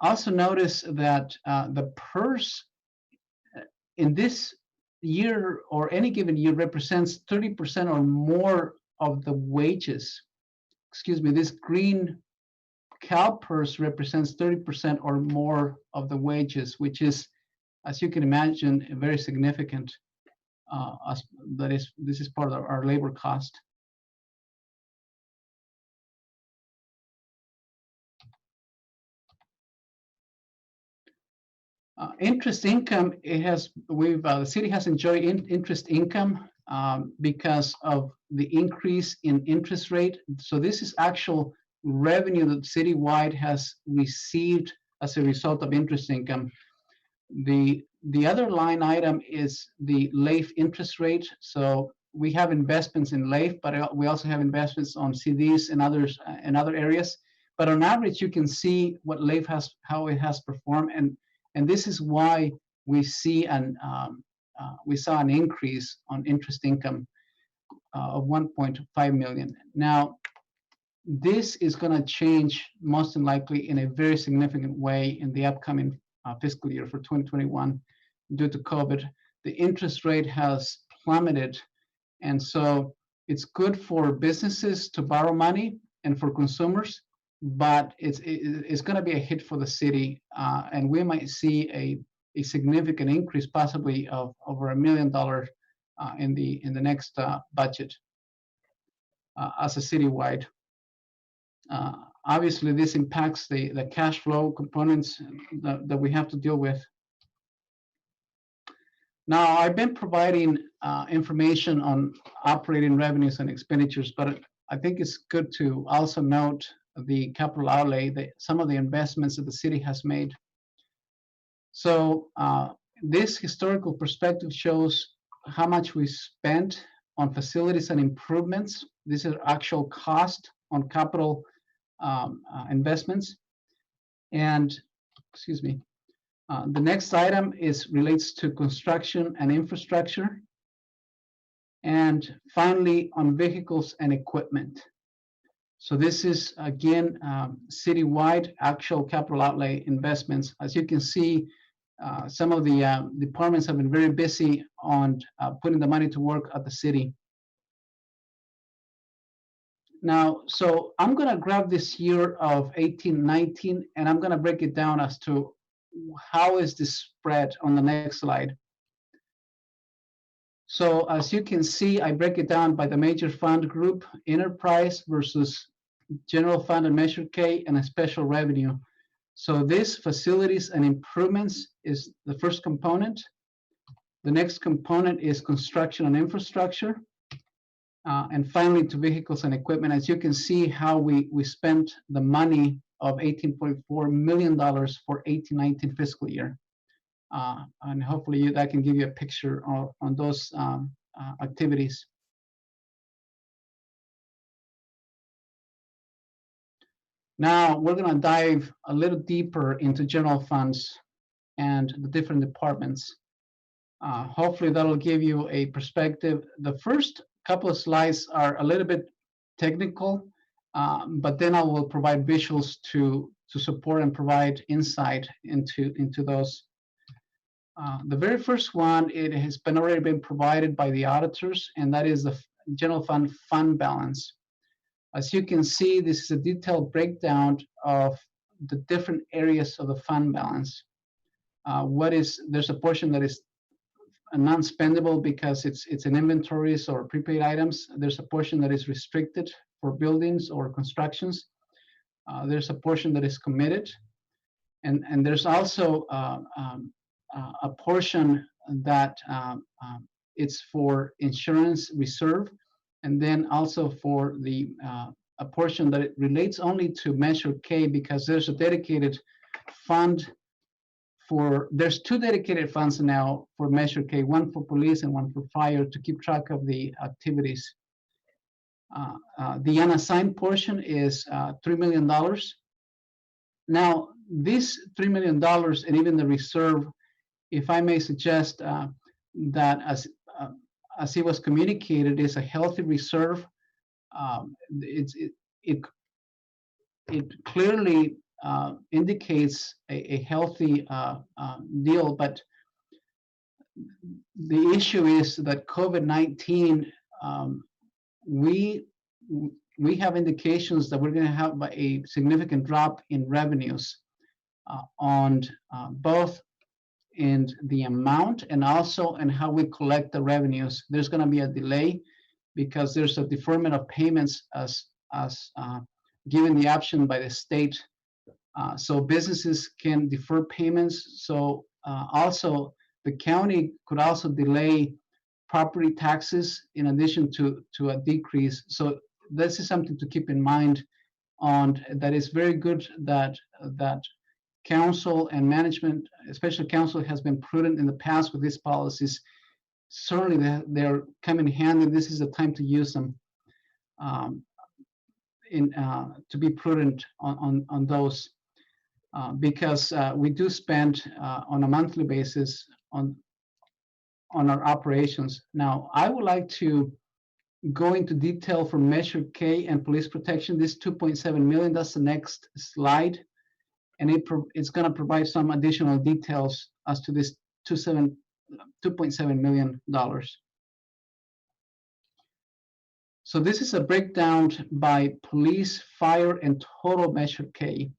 Also notice that the PERS in this year or any given year represents 30% or more of the wages. Excuse me, this green CalPERS represents 30% or more of the wages, which is, as you can imagine, very significant. This is part of our labor cost. Interest income, the city has enjoyed interest income because of the increase in interest rate. So this is actual revenue that citywide has received as a result of interest income. The other line item is the LAIF interest rate. So we have investments in LAIF, but we also have investments on CDs and others in other areas. But on average, you can see what LAIF has, how it has performed, and this is why we see we saw an increase on interest income of 1.5 million. Now, this is going to change most likely in a very significant way in the upcoming fiscal year for 2021 due to COVID. The interest rate has plummeted, and so it's good for businesses to borrow money and for consumers, but it's going to be a hit for the city, and we might see a significant increase, possibly of over $1 million in the next budget as a citywide. Obviously, this impacts the cash flow components that we have to deal with. Now, I've been providing information on operating revenues and expenditures, but I think it's good to also note the capital outlay, some of the investments that the city has made. So this historical perspective shows how much we spent on facilities and improvements. This is actual cost on capital investments. And, excuse me, the next item relates to construction and infrastructure. And finally, on vehicles and equipment. So this is, again, citywide actual capital outlay investments. As you can see, some of the departments have been very busy on putting the money to work at the city. Now, so I'm going to grab this year of 18-19, and I'm going to break it down as to how is this spread on the next slide. So as you can see, I break it down by the major fund group, enterprise versus general fund and Measure K, and a special revenue. So this facilities and improvements is the first component. The next component is construction and infrastructure. And finally, to vehicles and equipment. As you can see how we spent the money of $18.4 million for 18-19 fiscal year. And hopefully that can give you a picture on those activities. Now we're going to dive a little deeper into general funds and the different departments. Hopefully that'll give you a perspective. The first couple of slides are a little bit technical, but then I will provide visuals to support and provide insight into those. The very first one, it has been already been provided by the auditors, and that is the general fund balance. As you can see, this is a detailed breakdown of the different areas of the fund balance. There's a portion that is non-spendable because it's in inventories or prepaid items. There's a portion that is restricted for buildings or constructions. There's a portion that is committed, and there's also a portion that it's for insurance reserve, and then also for the a portion that it relates only to Measure K, because there's a dedicated fund there's two dedicated funds now for Measure K, one for police and one for fire, to keep track of the activities. The unassigned portion is $3 million. Now, this $3 million and even the reserve, if I may suggest, that as it was communicated, is a healthy reserve. It clearly indicates a healthy deal, but the issue is that COVID-19, we have indications that we're going to have a significant drop in revenues on both in the amount and also in how we collect the revenues. There's going to be a delay because there's a deferment of payments as given the option by the state. So businesses can defer payments. So also the county could also delay property taxes in addition to a decrease. So this is something to keep in mind. On that is very good that council and management, especially council, has been prudent in the past with these policies. Certainly they're come in handy. This is the time to use them to be prudent on those because we do spend on a monthly basis on our operations. Now, I would like to go into detail for Measure K and police protection. This 2.7 million, that's the next slide. And it's going to provide some additional details as to this $2.7 million. So this is a breakdown by police, fire, and total Measure K.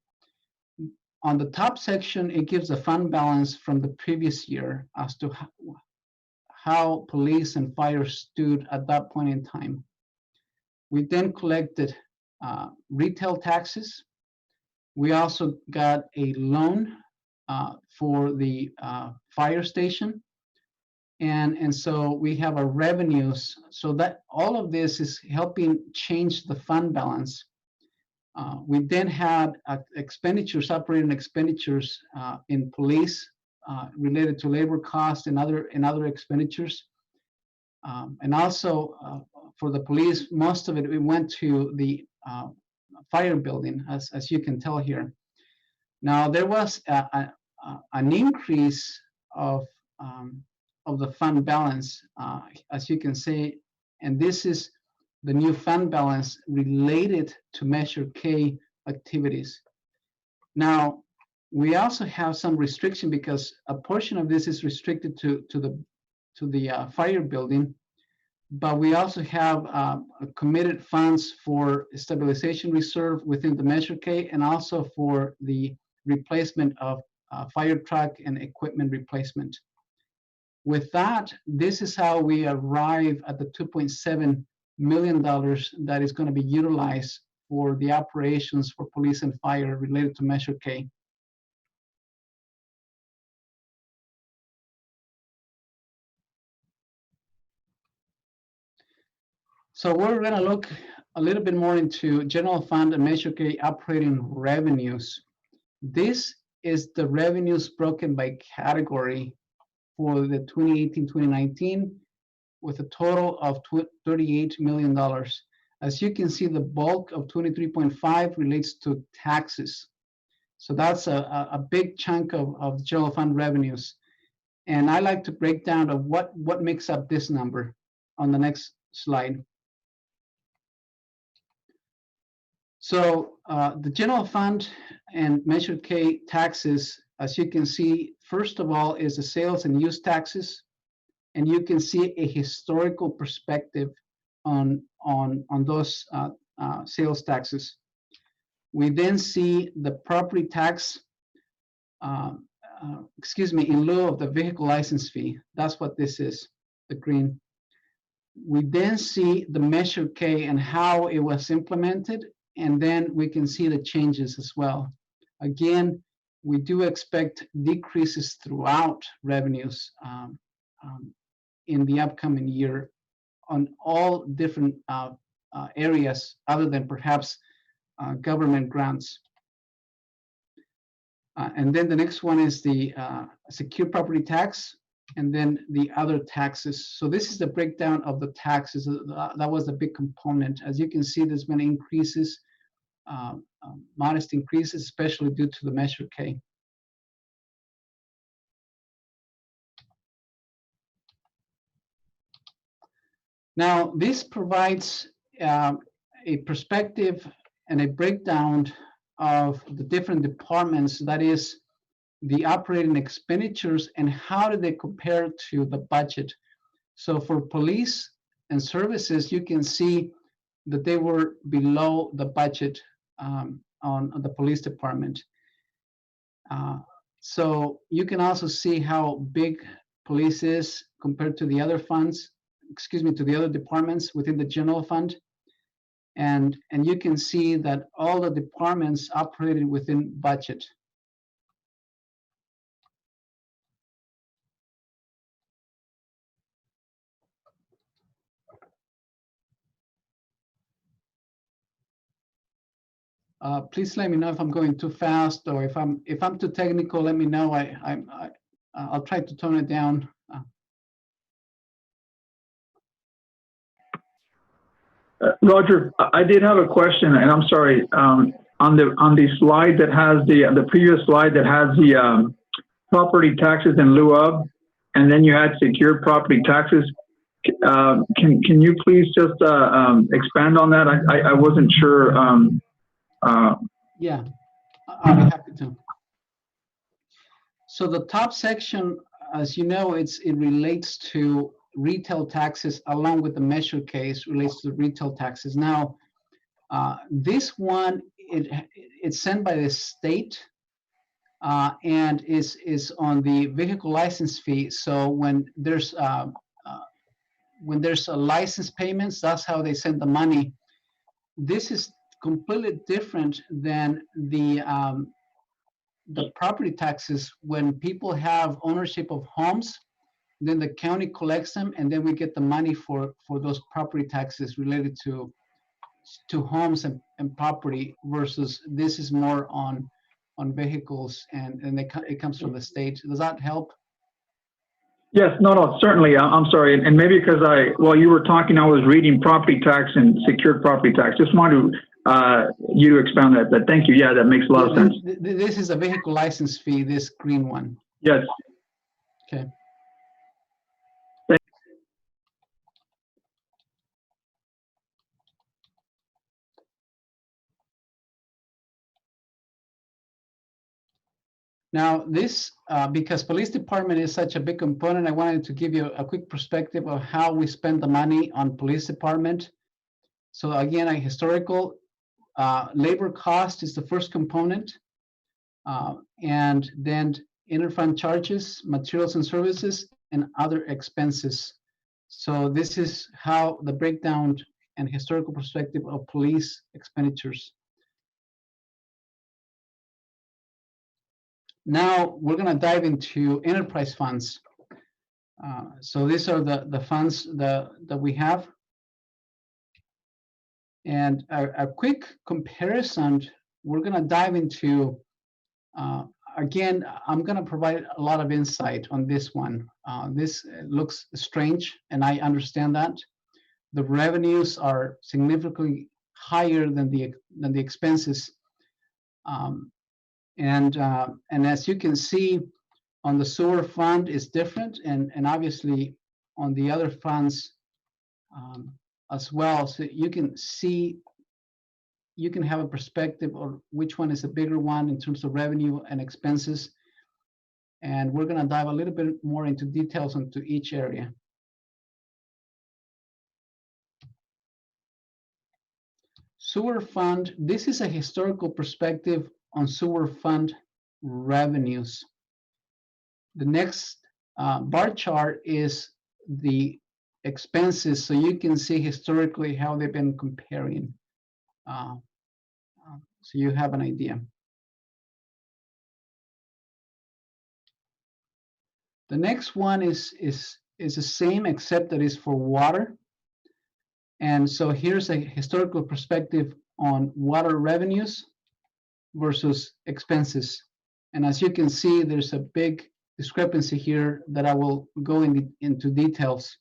On the top section, it gives the fund balance from the previous year as to how police and fire stood at that point in time. We then collected retail taxes. We also got a loan for the fire station. And so we have our revenues. So that all of this is helping change the fund balance. We then had expenditures, operating expenditures in police related to labor costs and other expenditures. And also for the police, most of it went to the fire building, as you can tell here. Now there was an increase of the fund balance, as you can see, and this is the new fund balance related to Measure K activities. Now, we also have some restriction because a portion of this is restricted to the fire building, but we also have committed funds for stabilization reserve within the Measure K and also for the replacement of fire truck and equipment replacement. With that, this is how we arrive at the $2.7 million that is going to be utilized for the operations for police and fire related to Measure K. So we're going to look a little bit more into general fund and Measure K operating revenues. This is the revenues broken by category for the 2018-2019 with a total of $38 million. As you can see, the bulk of 23.5 relates to taxes. So that's a big chunk of general fund revenues. And I like to break down of what makes up this number on the next slide. So the general fund and Measure K taxes, as you can see, first of all is the sales and use taxes, and you can see a historical perspective on those sales taxes. We then see the property tax, in lieu of the vehicle license fee. That's what this is, the green. We then see the Measure K and how it was implemented, and then we can see the changes as well. Again, we do expect decreases throughout revenues in the upcoming year on all different areas other than perhaps government grants. And then the next one is the secure property tax, and then the other taxes. So this is the breakdown of the taxes. That was a big component. As you can see, there's been increases, modest increases, especially due to the Measure K. Now, this provides a perspective and a breakdown of the different departments, that is the operating expenditures and how do they compare to the budget. So for police and services, you can see that they were below the budget on the police department. So you can also see how big police is compared to the other funds, to the other departments within the general fund. And you can see that all the departments operated within budget. Please let me know if I'm going too fast, or if I'm too technical, let me know. I'll try to tone it down. Roger, I did have a question, and I'm sorry. On the slide that has the previous slide that has the property taxes in lieu of, and then you had secured property taxes. Can you please just expand on that? I wasn't sure. Yeah, I'll be happy to. So the top section, as you know, it relates to retail taxes, along with the Measure Case relates to retail taxes. Now, this one, it's sent by the state and is on the vehicle license fee. So when there's a license payments, that's how they send the money. This is completely different than the property taxes. When people have ownership of homes, then the county collects them, and then we get the money for those property taxes related to homes and property, versus this is more on vehicles, and it comes from the state. Does that help? Yes, no, certainly. I'm sorry, and maybe because while you were talking, I was reading property tax and secured property tax. Just wanted you to expound that. But thank you. Yeah, that makes a lot of sense. This is a vehicle license fee. This green one. Yes. Okay. Now this, because police department is such a big component, I wanted to give you a quick perspective of how we spend the money on police department. So again, a historical labor cost is the first component, and then interfund charges, materials and services, and other expenses. So this is how the breakdown and historical perspective of police expenditures. Now we're going to dive into enterprise funds. So these are the funds that we have. And a quick comparison, we're going to dive into, again, I'm going to provide a lot of insight on this one. This looks strange, and I understand that. The revenues are significantly higher than the expenses. And as you can see, on the sewer fund is different, and obviously on the other funds as well. So you can see you can have a perspective of which one is a bigger one in terms of revenue and expenses. And we're going to dive a little bit more into details into each area. Sewer fund, this is a historical perspective on sewer fund revenues. The next bar chart is the expenses, so you can see historically how they've been comparing. So you have an idea. The next one is the same, except that it's for water. And so here's a historical perspective on water revenues versus expenses. And as you can see, there's a big discrepancy here that I will go into details.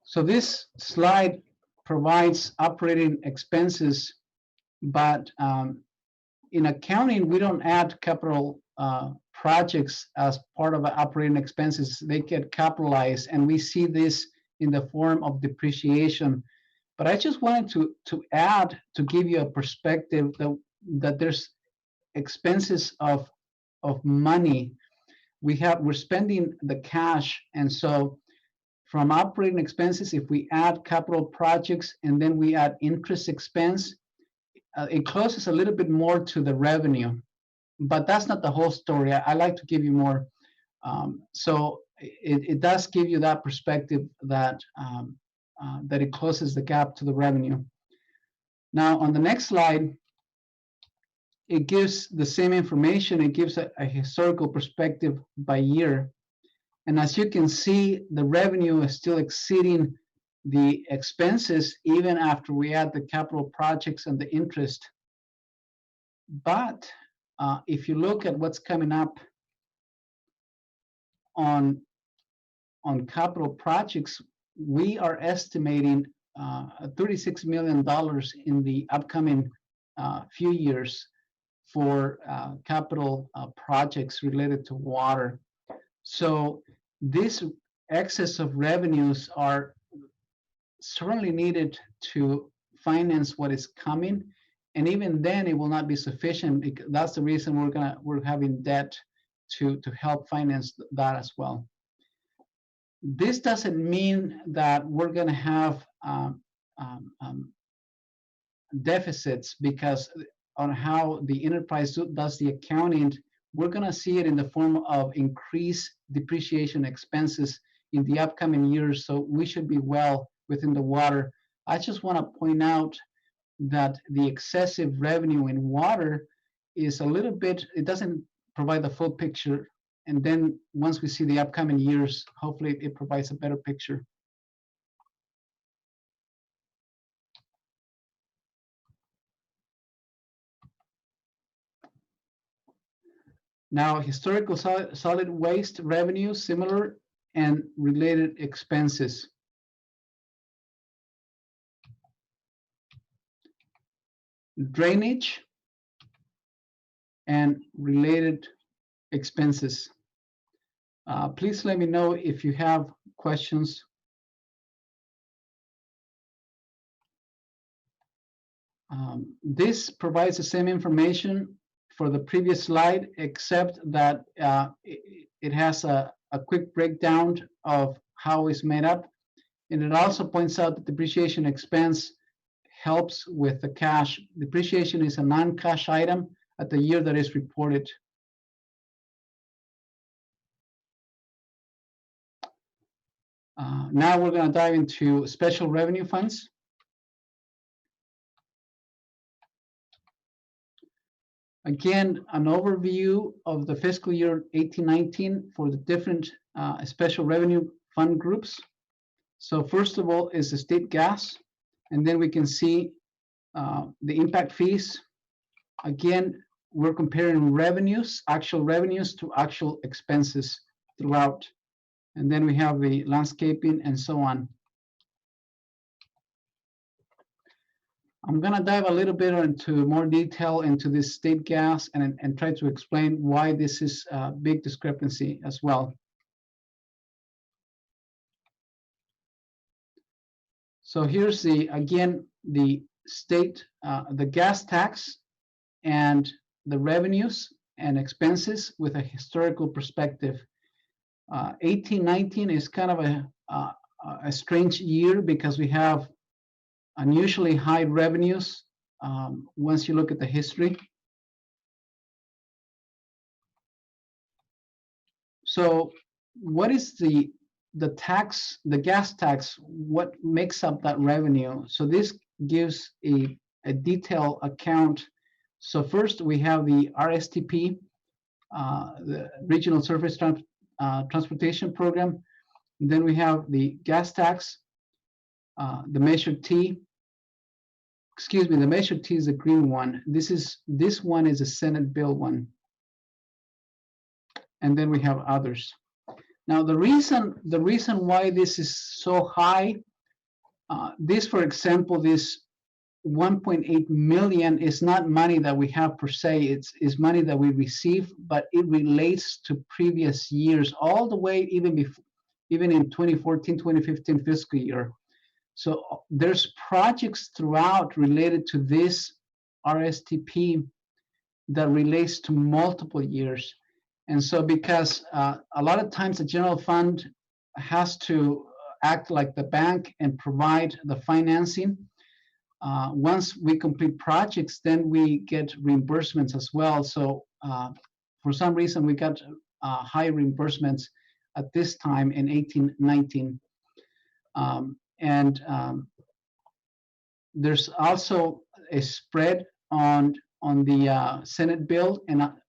So this slide provides operating expenses, but in accounting, we don't add capital projects as part of operating expenses. They get capitalized, and we see this in the form of depreciation. But I just wanted to add, to give you a perspective that there's expenses of money. We're spending the cash, and so from operating expenses, if we add capital projects and then we add interest expense, it closes a little bit more to the revenue. But that's not the whole story. I like to give you more. So it does give you that perspective that that it closes the gap to the revenue. Now on the next slide, it gives the same information. It gives a historical perspective by year. And as you can see, the revenue is still exceeding the expenses even after we add the capital projects and the interest. But if you look at what's coming up on capital projects, we are estimating $36 million in the upcoming few years for capital projects related to water. So this excess of revenues are certainly needed to finance what is coming, and even then it will not be sufficient. Because that's the reason we're having debt to help finance that as well. This doesn't mean that we're going to have deficits, because on how the enterprise does the accounting, we're going to see it in the form of increased depreciation expenses in the upcoming years. So we should be well within the water. I just want to point out that the excessive revenue in water is a little bit, it doesn't provide the full picture. And then once we see the upcoming years, hopefully it provides a better picture. Now, historical solid waste revenue, similar, and related expenses. Drainage and related expenses. Please let me know if you have questions. This provides the same information for the previous slide, except that it has a quick breakdown of how it's made up. And it also points out that depreciation expense helps with the cash. Depreciation is a non-cash item at the year that is reported. Now we're going to dive into special revenue funds. Again, an overview of the fiscal year 18-19 for the different special revenue fund groups. So first of all is the state gas, and then we can see the impact fees. Again, we're comparing revenues, actual revenues to actual expenses throughout. And then we have the landscaping and so on. I'm going to dive a little bit into more detail into this state gas and try to explain why this is a big discrepancy as well. So here's again, the state, the gas tax and the revenues and expenses with a historical perspective. 1819 is kind of a strange year because we have unusually high revenues once you look at the history. So what is the tax, the gas tax, what makes up that revenue? So this gives a detailed account. So first we have the RSTP, the Regional Surface Transportation Program. Then we have the gas tax, the Measure T. Excuse me, the Measure T is the green one. This one is a Senate bill one. And then we have others. Now the reason why this is so high, this, for example, this 1.8 million is not money that we have per se, it's money that we receive, but it relates to previous years, all the way even in 2014, 2015 fiscal year. So there's projects throughout related to this RSTP that relates to multiple years. And so because a lot of times the general fund has to act like the bank and provide the financing, once we complete projects, then we get reimbursements as well. So for some reason, we got high reimbursements at this time in 1819. There's also a spread on the Senate bill,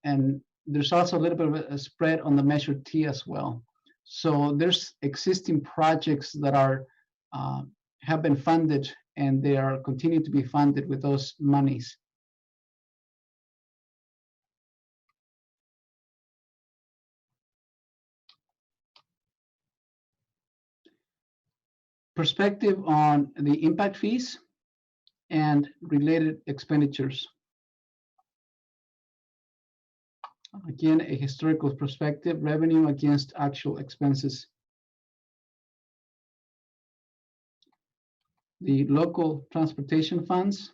and there's also a little bit of a spread on the Measure T as well. So there's existing projects that are have been funded, and they are continuing to be funded with those monies. Perspective on the impact fees and related expenditures. Again, a historical perspective, revenue against actual expenses. The local transportation funds.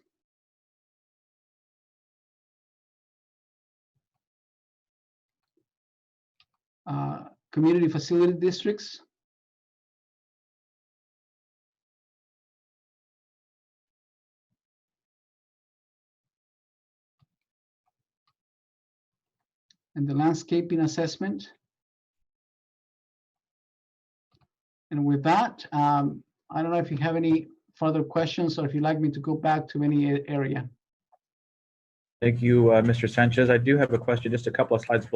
Community facility districts. And the landscaping assessment. And with that, I don't know if you have any further questions or if you'd like me to go back to any area. Thank you, Mr. Sanchez. I do have a question, just a couple of slides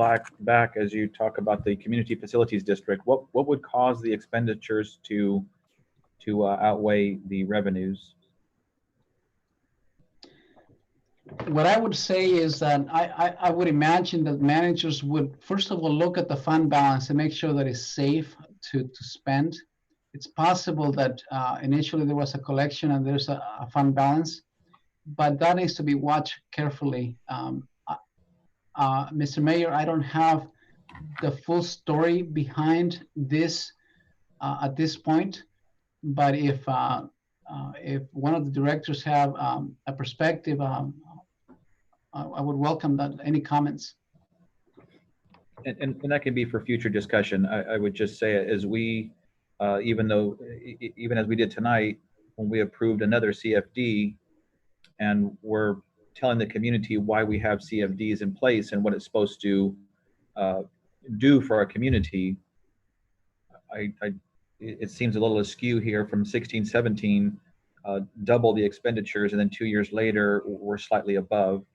back as you talk about the Community Facilities District. What would cause the expenditures to outweigh the revenues? What I would say is that I would imagine that managers would, first of all, look at the fund balance and make sure that it's safe to spend. It's possible that initially there was a collection and there's a fund balance, but that needs to be watched carefully. Mr. Mayor, I don't have the full story behind this at this point, but if one of the directors have a perspective, I would welcome that. Any comments? And that can be for future discussion. I would just say, as we, even as we did tonight, when we approved another CFD, and we're telling the community why we have CFDs in place and what it's supposed to do for our community, it seems a little askew here from 16, 17, double the expenditures, and then 2 years later, we're slightly above.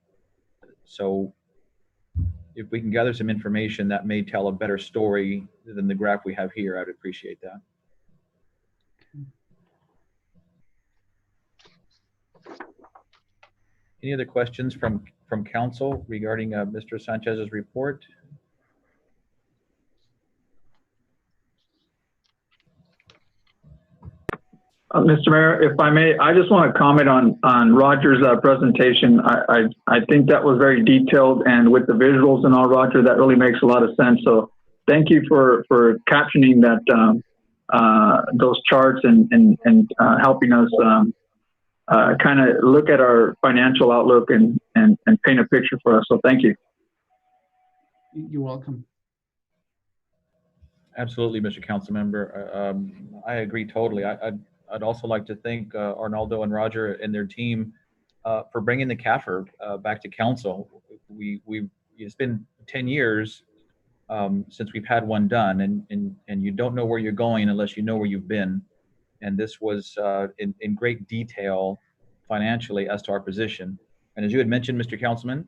So if we can gather some information that may tell a better story than the graph we have here, I'd appreciate that. Any other questions from council regarding Mr. Sanchez's report? Mr. Mayor, if I may, I just want to comment on Roger's presentation. I think that was very detailed, and with the visuals and all, Roger, that really makes a lot of sense. So thank you for captioning that those charts and helping us kind of look at our financial outlook and paint a picture for us. So thank you. You're welcome. Absolutely, Mr. Councilmember. I agree totally. I'd also like to thank Arnaldo and Roger and their team for bringing the CAFR back to council. It's been 10 years since we've had one done, and you don't know where you're going unless you know where you've been. And this was in great detail financially as to our position. And as you had mentioned, Mr. Councilman,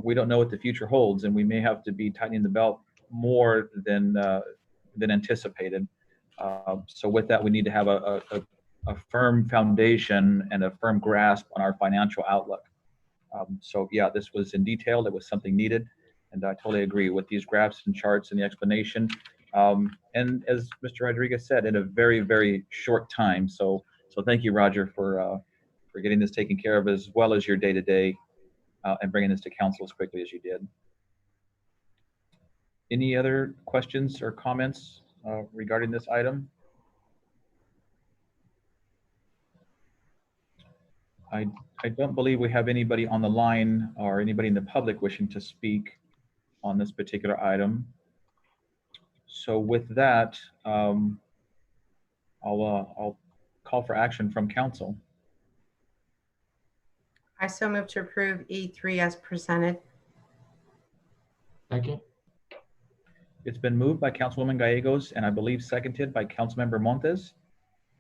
we don't know what the future holds, and we may have to be tightening the belt more than anticipated. So with that, we need to have a firm foundation and a firm grasp on our financial outlook. So yeah, this was in detail. It was something needed, and I totally agree with these graphs and charts and the explanation. And as Mr. Rodriguez said, in a very, very short time. So thank you, Roger, for getting this taken care of, as well as your day-to-day and bringing this to council as quickly as you did. Any other questions or comments regarding this item? I don't believe we have anybody on the line or anybody in the public wishing to speak on this particular item. So with that, I'll call for action from council. I so move to approve E3 as presented. Second. It's been moved by Councilwoman Gallegos and I believe seconded by Councilmember Montes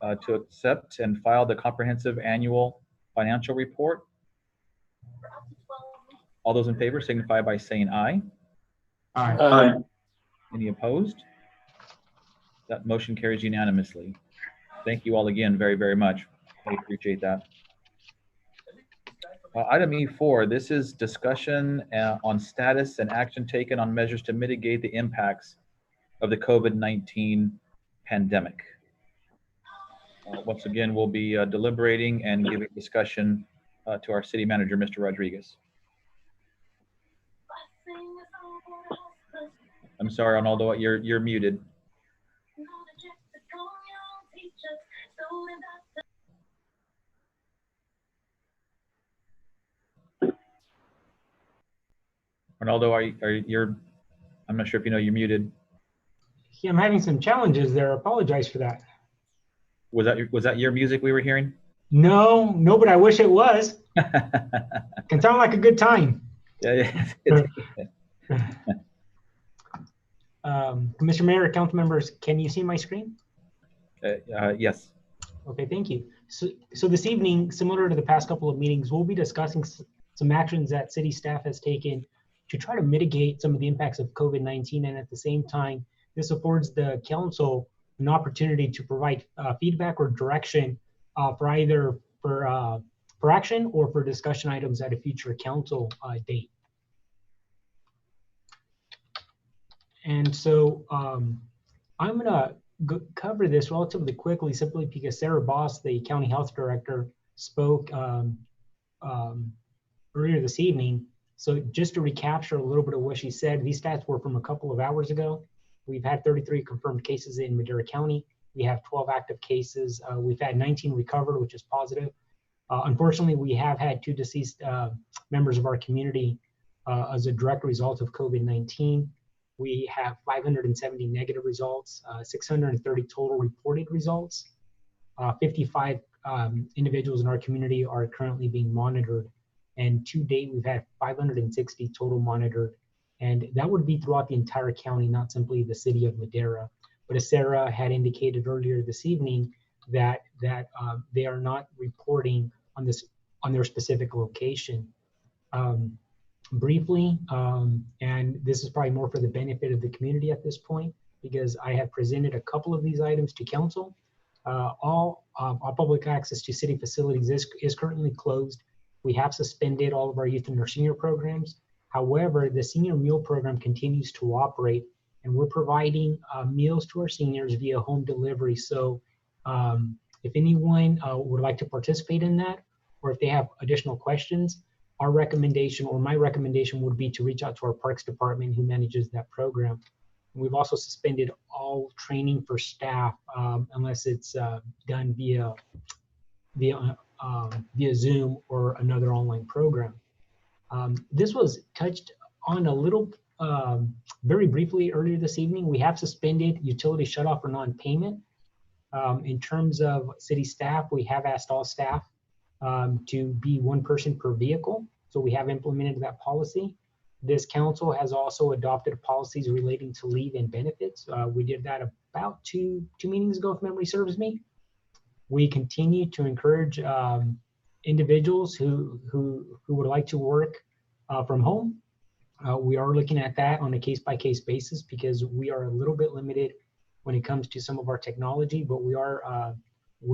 to accept and file the comprehensive annual financial report. All those in favor signify by saying aye. Aye. Aye. Any opposed? That motion carries unanimously. Thank you all again very, very much. I appreciate that. Item E4, this is discussion on status and action taken on measures to mitigate the impacts of the COVID-19 pandemic. Once again, we'll be deliberating and giving discussion to our city manager, Mr. Rodriguez. I'm sorry, Arnaldo, you're muted. Arnaldo, I'm not sure if you know you're muted. Yeah, I'm having some challenges there. I apologize for that. Was that your music we were hearing? No, but I wish it was. Can sound like a good time. Yeah. Mr. Mayor, council members, can you see my screen? Yes. Okay, thank you. So this evening, similar to the past couple of meetings, we'll be discussing some actions that city staff has taken to try to mitigate some of the impacts of COVID-19, and at the same time, this affords the council an opportunity to provide feedback or direction for either for action or for discussion items at a future council date. And so I'm gonna cover this relatively quickly, simply because Sarah Boss, the county health director, spoke earlier this evening. So just to recapture a little bit of what she said, these stats were from a couple of hours ago. We've had 33 confirmed cases in Madera County. We have 12 active cases. We've had 19 recovered, which is positive. Unfortunately, we have had 2 deceased members of our community as a direct result of COVID-19. We have 570 negative results, 630 total reported results. 55 individuals in our community are currently being monitored. And to date, we've had 560 total monitored. And that would be throughout the entire county, not simply the city of Madera. But as Sarah had indicated earlier this evening, that they are not reporting on their specific location. Briefly, and this is probably more for the benefit of the community at this point, because I have presented a couple of these items to council. All public access to city facilities is currently closed. We have suspended all of our youth and our senior programs. However, the senior meal program continues to operate, and we're providing meals to our seniors via home delivery. So if anyone would like to participate in that, or if they have additional questions, our recommendation, or my recommendation, would be to reach out to our Parks Department, who manages that program. We've also suspended all training for staff unless it's done via Zoom or another online program. This was touched on a little very briefly earlier this evening. We have suspended utility shutoff for non-payment. In terms of city staff, we have asked all staff to be one person per vehicle. So we have implemented that policy. This council has also adopted policies relating to leave and benefits. We did that about two meetings ago, if memory serves me. We continue to encourage individuals who would like to work from home. We are looking at that on a case-by-case basis because we are a little bit limited when it comes to some of our technology, but we're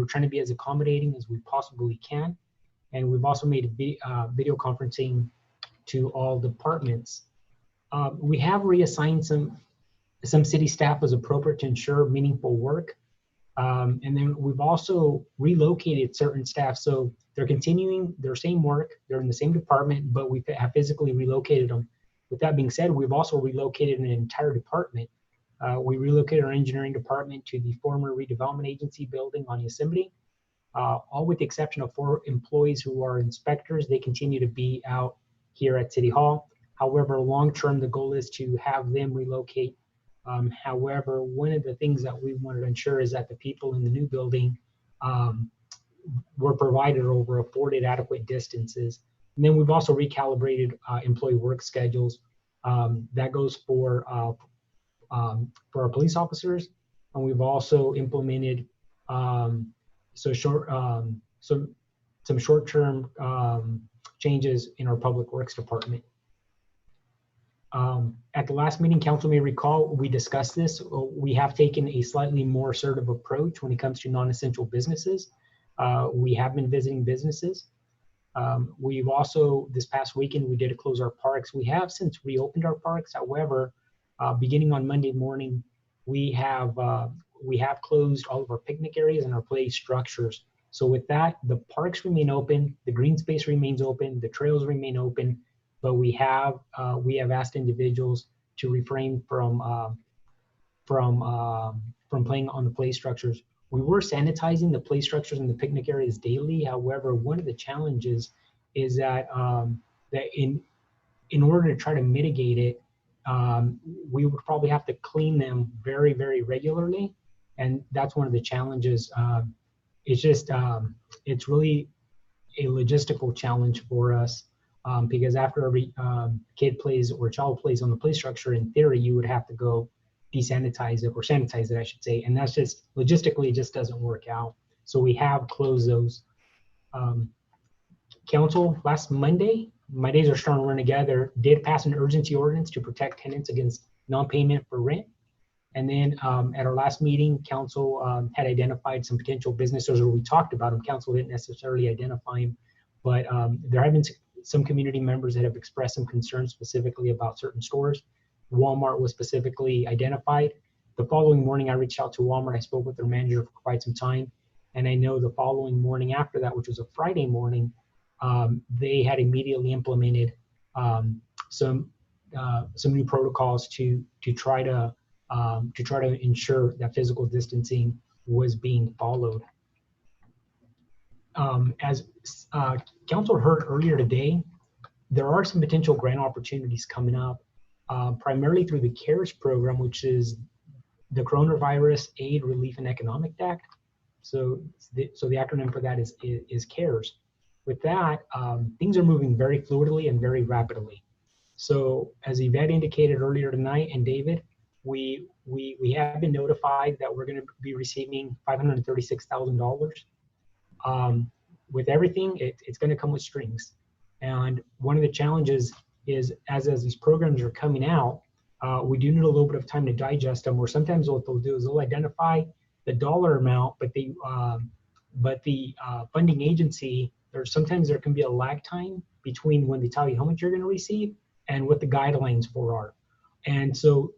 trying to be as accommodating as we possibly can. And we've also made video conferencing to all departments. We have reassigned some city staff as appropriate to ensure meaningful work. And then we've also relocated certain staff. So they're continuing their same work, they're in the same department, but we have physically relocated them. With that being said, we've also relocated an entire department. We relocated our engineering department to the former redevelopment agency building on Yosemite. All with the exception of 4 employees who are inspectors. They continue to be out here at City Hall. However, long-term, the goal is to have them relocate. However, one of the things that we wanted to ensure is that the people in the new building were provided or afforded adequate distances. And then we've also recalibrated employee work schedules. That goes for our police officers, and we've also implemented some short-term changes in our public works department. At the last meeting, council may recall, we discussed this. We have taken a slightly more assertive approach when it comes to non-essential businesses. We have been visiting businesses. We've also, this past weekend, we did close our parks. We have since reopened our parks. However, beginning on Monday morning, we have closed all of our picnic areas and our play structures. So with that, the parks remain open, the green space remains open, the trails remain open, but we have asked individuals to refrain from playing on the play structures. We were sanitizing the play structures and the picnic areas daily. However, one of the challenges is that in order to try to mitigate it, we would probably have to clean them very, very regularly. And that's one of the challenges. It's just, it's really a logistical challenge for us because after every kid plays or child plays on the play structure, in theory, you would have to go desanitize it or sanitize it, I should say. And that's just logistically, it just doesn't work out. So we have closed those. Council last Monday, my days are starting to run together, did pass an urgency ordinance to protect tenants against non-payment for rent. And then at our last meeting, council had identified some potential businesses, or we talked about them. Council didn't necessarily identify them, but there have been some community members that have expressed some concerns specifically about certain stores. Walmart was specifically identified. The following morning, I reached out to Walmart. I spoke with their manager for quite some time. And I know the following morning after that, which was a Friday morning, they had immediately implemented some new protocols to try to ensure that physical distancing was being followed. As council heard earlier today, there are some potential grant opportunities coming up, primarily through the CARES program, which is the Coronavirus Aid, Relief, and Economic Act. So the acronym for that is CARES. With that, things are moving very fluidly and very rapidly. So as Yvette indicated earlier tonight, and David, we have been notified that we're going to be receiving $536,000. With everything, it's going to come with strings. And one of the challenges is as these programs are coming out, we do need a little bit of time to digest them, or sometimes what they'll do is they'll identify the dollar amount, but the funding agency, sometimes there can be a lag time between when they tell you how much you're going to receive and what the guidelines for are. And so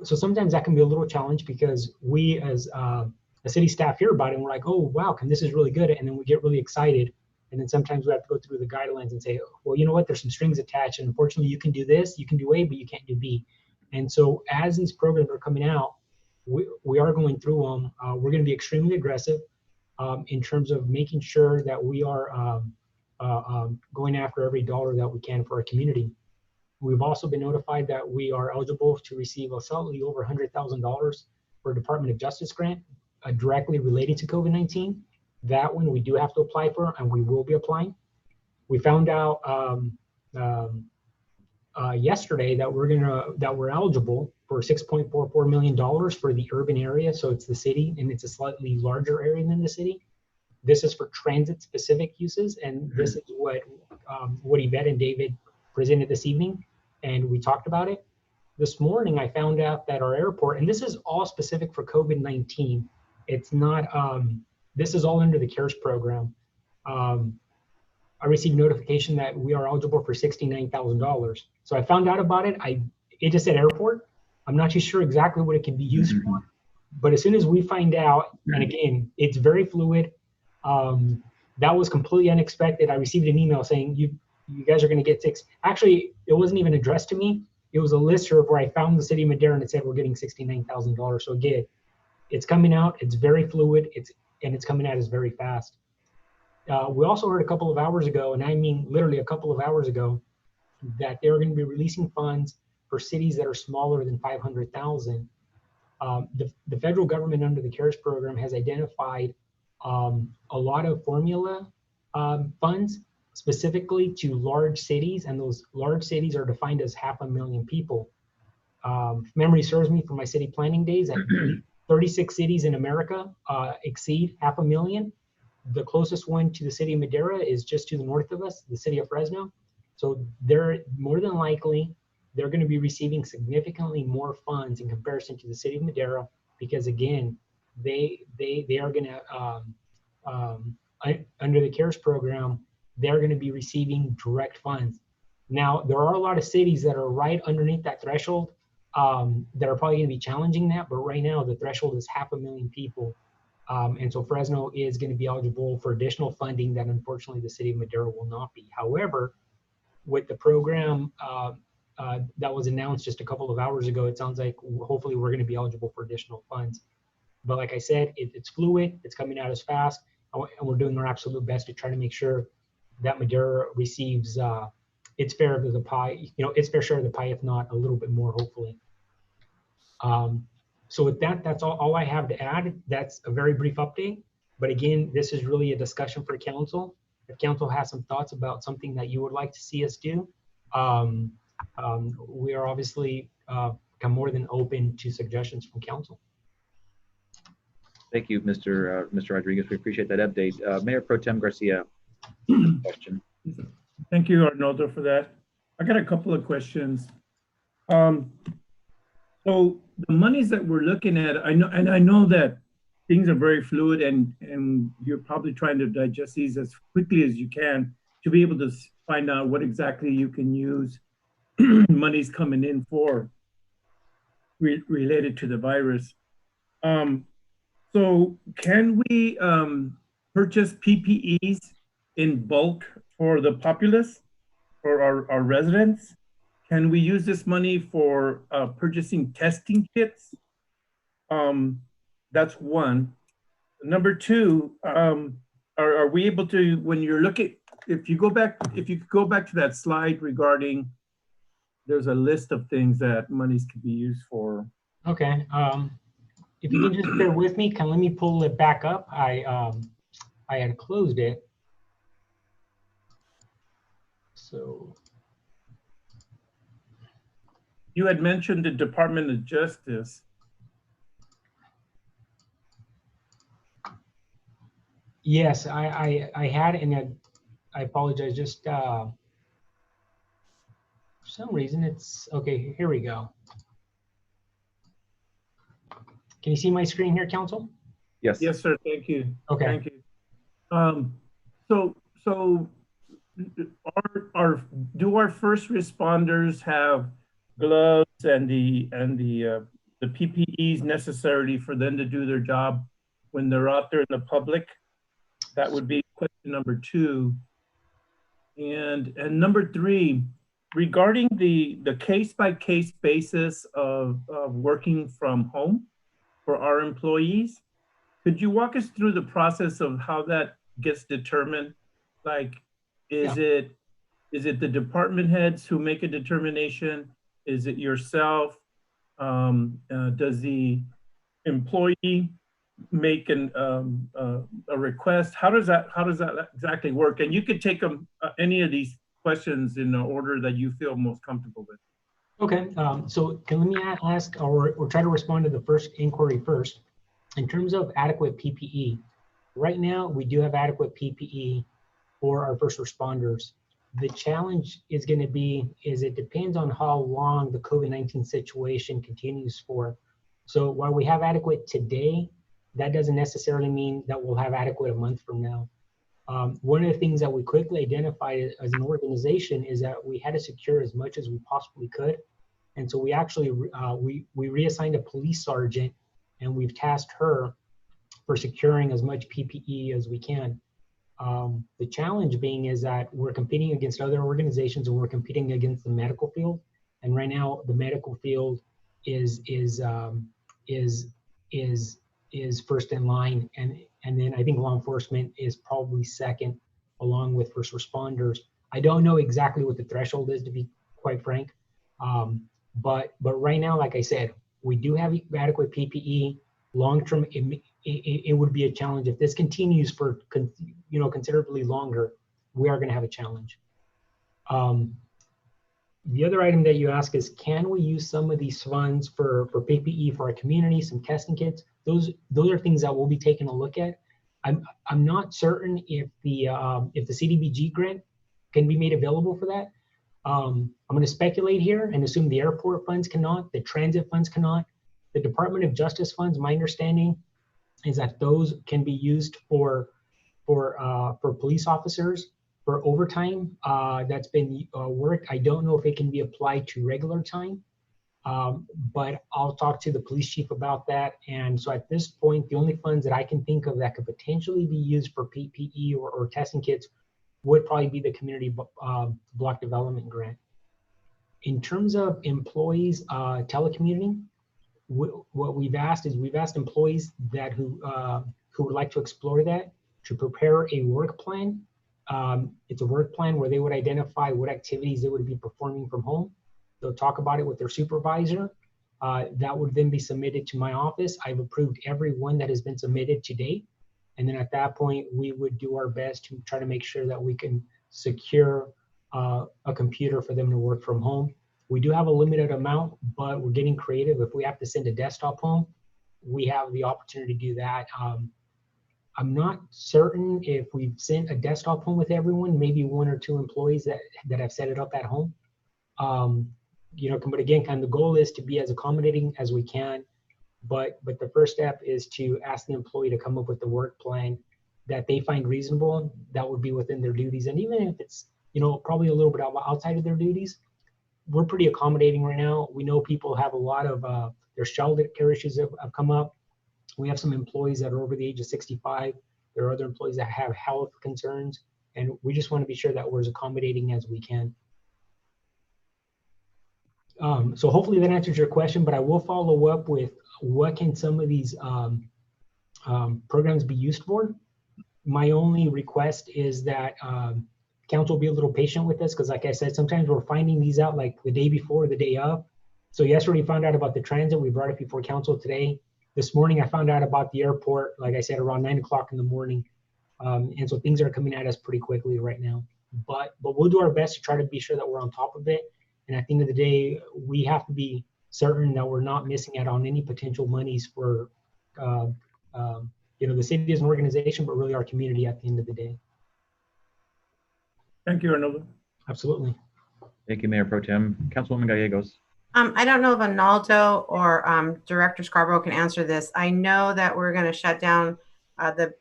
sometimes that can be a little challenge because we as a city staff hear about it and we're like, oh, wow, this is really good. And then we get really excited. And then sometimes we have to go through the guidelines and say, well, you know what, there's some strings attached. And unfortunately, you can do this, you can do A, but you can't do B. And so as these programs are coming out, we are going through them. We're going to be extremely aggressive in terms of making sure that we are going after every dollar that we can for our community. We've also been notified that we are eligible to receive a slightly over $100,000 for a Department of Justice grant directly related to COVID-19. That one we do have to apply for, and we will be applying. We found out yesterday that we're eligible for $6.44 million for the urban area. So it's the city, and it's a slightly larger area than the city. This is for transit-specific uses, and this is what Yvette and David presented this evening, and we talked about it. This morning, I found out that our airport, and this is all specific for COVID-19. It's not. This is all under the CARES program. I received notification that we are eligible for $69,000. So I found out about it. It just said airport. I'm not too sure exactly what it can be used for, but as soon as we find out, and again, it's very fluid. That was completely unexpected. I received an email saying you guys are going to get six. Actually, it wasn't even addressed to me. It was a listserv where I found the city of Madera and it said we're getting $69,000. So again, it's coming out. It's very fluid. It's coming out as very fast. We also heard a couple of hours ago, and I mean literally a couple of hours ago, that they're going to be releasing funds for cities that are smaller than 500,000. The federal government under the CARES program has identified a lot of formula funds specifically to large cities, and those large cities are defined as 500,000 people. If memory serves me from my city planning days, 36 cities in America exceed 500,000. The closest one to the city of Madera is just to the north of us, the city of Fresno. So they're more than likely, they're going to be receiving significantly more funds in comparison to the city of Madera, because again, they are going to, under the CARES program, they're going to be receiving direct funds. Now, there are a lot of cities that are right underneath that threshold that are probably going to be challenging that, but right now the threshold is 500,000 people. And so Fresno is going to be eligible for additional funding that unfortunately the city of Madera will not be. However, with the program that was announced just a couple of hours ago, it sounds like hopefully we're going to be eligible for additional funds. But like I said, it's fluid, it's coming out as fast, and we're doing our absolute best to try to make sure that Madera receives its fair of the pie, its fair share of the pie, if not a little bit more, hopefully. So with that, that's all I have to add. That's a very brief update. But again, this is really a discussion for council. If council has some thoughts about something that you would like to see us do, we are obviously more than open to suggestions from council. Thank you, Mr. Rodriguez. We appreciate that update. Mayor Pro Tem Garcia, question. Thank you, Arnoldo, for that. I got a couple of questions. So the monies that we're looking at, I know that things are very fluid, and you're probably trying to digest these as quickly as you can to be able to find out what exactly you can use monies coming in for related to the virus. So can we purchase PPEs in bulk for the populace, for our residents? Can we use this money for purchasing testing kits? That's one. Number two, are we able to, when you're looking, if you could go back to that slide regarding, there's a list of things that monies could be used for. Okay. If you can just bear with me, let me pull it back up. I had closed it. So. You had mentioned the Department of Justice. Yes, I had, and I apologize, just for some reason it's, okay, here we go. Can you see my screen here, council? Yes. Yes, sir, thank you. Okay. Thank you. So do our first responders have gloves and the PPEs necessary for them to do their job when they're out there in the public? That would be question number two. And number three, regarding the case-by-case basis of working from home for our employees, could you walk us through the process of how that gets determined? Like, is it the department heads who make a determination? Is it yourself? Does the employee make a request? How does that exactly work? And you could take them any of these questions in the order that you feel most comfortable with. Okay, so let me ask or try to respond to the first inquiry first. In terms of adequate PPE, right now we do have adequate PPE for our first responders. The challenge is going to be it depends on how long the COVID-19 situation continues for. So while we have adequate today, that doesn't necessarily mean that we'll have adequate a month from now. One of the things that we quickly identified as an organization is that we had to secure as much as we possibly could. And so we actually, we reassigned a police sergeant, and we've tasked her for securing as much PPE as we can. The challenge being is that we're competing against other organizations, and we're competing against the medical field. And right now, the medical field is first in line, and then I think law enforcement is probably second, along with first responders. I don't know exactly what the threshold is, to be quite frank, but right now, like I said, we do have adequate PPE. Long term, it would be a challenge if this continues for considerably longer. We are going to have a challenge. The other item that you ask is, can we use some of these funds for PPE for our community, some testing kits? Those are things that we'll be taking a look at. I'm not certain if the CDBG grant can be made available for that. I'm going to speculate here and assume the airport funds cannot, the transit funds cannot. The Department of Justice funds, my understanding is that those can be used for police officers for overtime that's been worked. I don't know if it can be applied to regular time, but I'll talk to the police chief about that. And so at this point, the only funds that I can think of that could potentially be used for PPE or testing kits would probably be the community block development grant. In terms of employees telecommuting, what we've asked is we've asked employees who would like to explore that to prepare a work plan. It's a work plan where they would identify what activities they would be performing from home. They'll talk about it with their supervisor. That would then be submitted to my office. I've approved every one that has been submitted to date. And then at that point, we would do our best to try to make sure that we can secure a computer for them to work from home. We do have a limited amount, but we're getting creative. If we have to send a desktop home, we have the opportunity to do that. I'm not certain if we've sent a desktop home with everyone, maybe one or two employees that have set it up at home. But again, kind of the goal is to be as accommodating as we can. But the first step is to ask the employee to come up with the work plan that they find reasonable, that would be within their duties. And even if it's, probably a little bit outside of their duties, we're pretty accommodating right now. We know people have a lot of, there's child care issues that have come up. We have some employees that are over the age of 65. There are other employees that have health concerns, and we just want to be sure that we're as accommodating as we can. So hopefully that answers your question, but I will follow up with what can some of these programs be used for. My only request is that council be a little patient with us, because like I said, sometimes we're finding these out like the day before, the day of. So yesterday we found out about the transit. We brought it before council today. This morning I found out about the airport, like I said, around 9 o'clock in the morning. And so things are coming at us pretty quickly right now. But we'll do our best to try to be sure that we're on top of it. And at the end of the day, we have to be certain that we're not missing out on any potential monies for the city as an organization, but really our community at the end of the day. Thank you, Arnoldo. Absolutely. Thank you, Mayor Pro Tem. Councilwoman Gallegos. I don't know if Arnoldo or Director Scarborough can answer this. I know that we're going to shut down the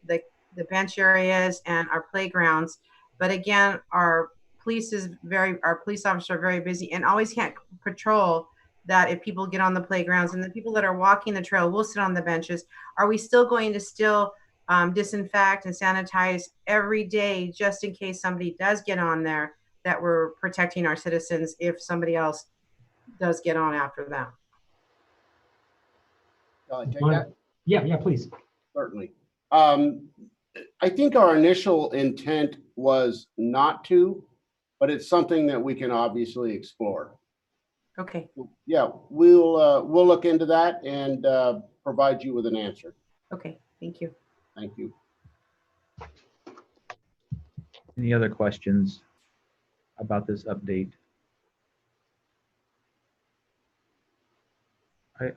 bench areas and our playgrounds, but again, our police officers are very busy and always can't patrol that. If people get on the playgrounds and the people that are walking the trail will sit on the benches, are we still going to disinfect and sanitize every day just in case somebody does get on there? that we're protecting our citizens if somebody else does get on after them. Take that? Yeah, please. Certainly. I think our initial intent was not to, but it's something that we can obviously explore. Okay. Yeah, we'll look into that and provide you with an answer. Okay, thank you. Thank you. Any other questions about this update?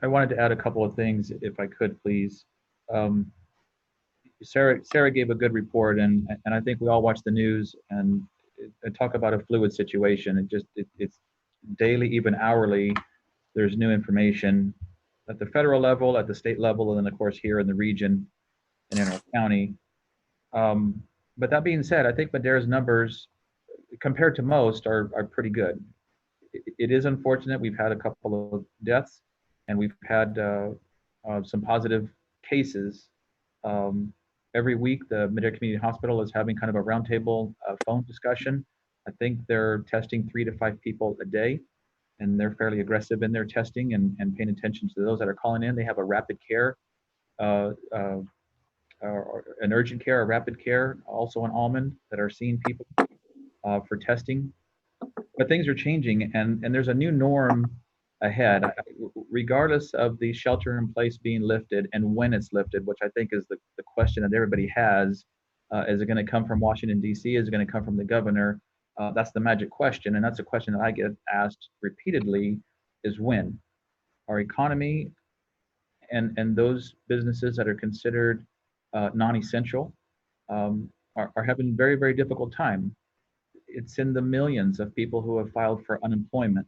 I wanted to add a couple of things, if I could, please. Sarah gave a good report, and I think we all watch the news and talk about a fluid situation. It's daily, even hourly. There's new information at the federal level, at the state level, and then of course here in the region and in our county. But that being said, I think Madera's numbers, compared to most, are pretty good. It is unfortunate. We've had a couple of deaths, and we've had some positive cases. Every week, the Madera Community Hospital is having kind of a roundtable phone discussion. I think they're testing 3 to 5 people a day, and they're fairly aggressive in their testing and paying attention to those that are calling in. They have a rapid care, an urgent care, a rapid care, also in Almond, that are seeing people for testing. But things are changing, and there's a new norm ahead, regardless of the shelter in place being lifted and when it's lifted, which I think is the question that everybody has. Is it going to come from Washington, D.C.? Is it going to come from the governor? That's the magic question, and that's a question that I get asked repeatedly, is when. Our economy and those businesses that are considered non-essential are having a very, very difficult time. It's in the millions of people who have filed for unemployment.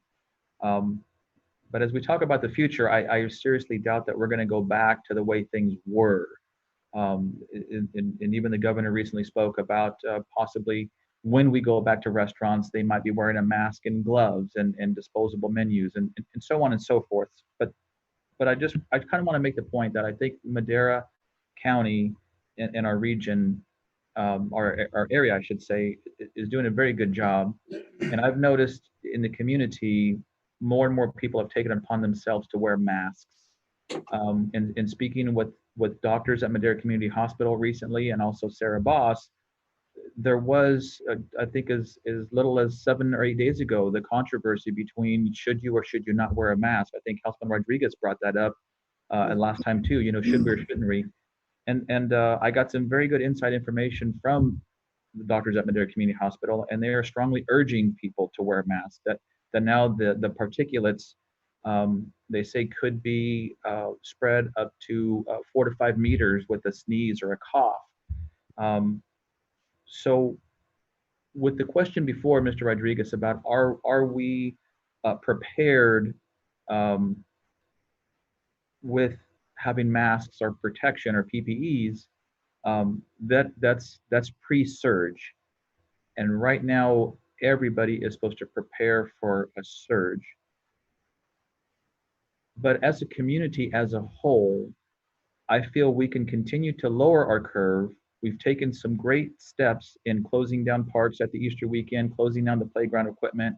But as we talk about the future, I seriously doubt that we're going to go back to the way things were. And even the governor recently spoke about possibly when we go back to restaurants, they might be wearing a mask and gloves and disposable menus and so on and so forth. But I kind of want to make the point that I think Madera County in our region, our area, I should say, is doing a very good job. And I've noticed in the community, more and more people have taken it upon themselves to wear masks. And speaking with doctors at Madera Community Hospital recently, and also Sarah Boss, there was, I think as little as 7 or 8 days ago, the controversy between should you or should you not wear a mask. I think Councilman Rodriguez brought that up last time too, should we or shouldn't we? And I got some very good inside information from the doctors at Madera Community Hospital, and they are strongly urging people to wear masks. That now the particulates, they say, could be spread up to 4 to 5 meters with a sneeze or a cough. So with the question before, Mr. Rodriguez, about are we prepared with having masks or protection or PPEs, that's pre-surge. And right now, everybody is supposed to prepare for a surge. But as a community as a whole, I feel we can continue to lower our curve. We've taken some great steps in closing down parks at the Easter weekend, closing down the playground equipment.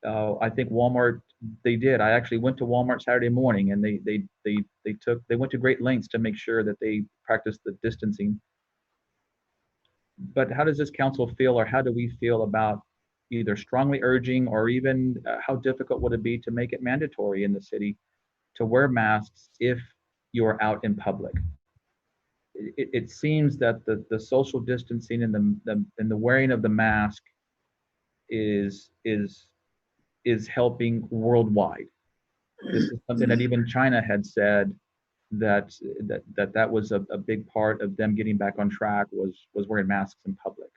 I think Walmart, they did. I actually went to Walmart Saturday morning, and they went to great lengths to make sure that they practiced the distancing. But how does this council feel, or how do we feel about either strongly urging, or even how difficult would it be to make it mandatory in the city to wear masks if you're out in public? It seems that the social distancing and the wearing of the mask is helping worldwide. This is something that even China had said that was a big part of them getting back on track, was wearing masks in public.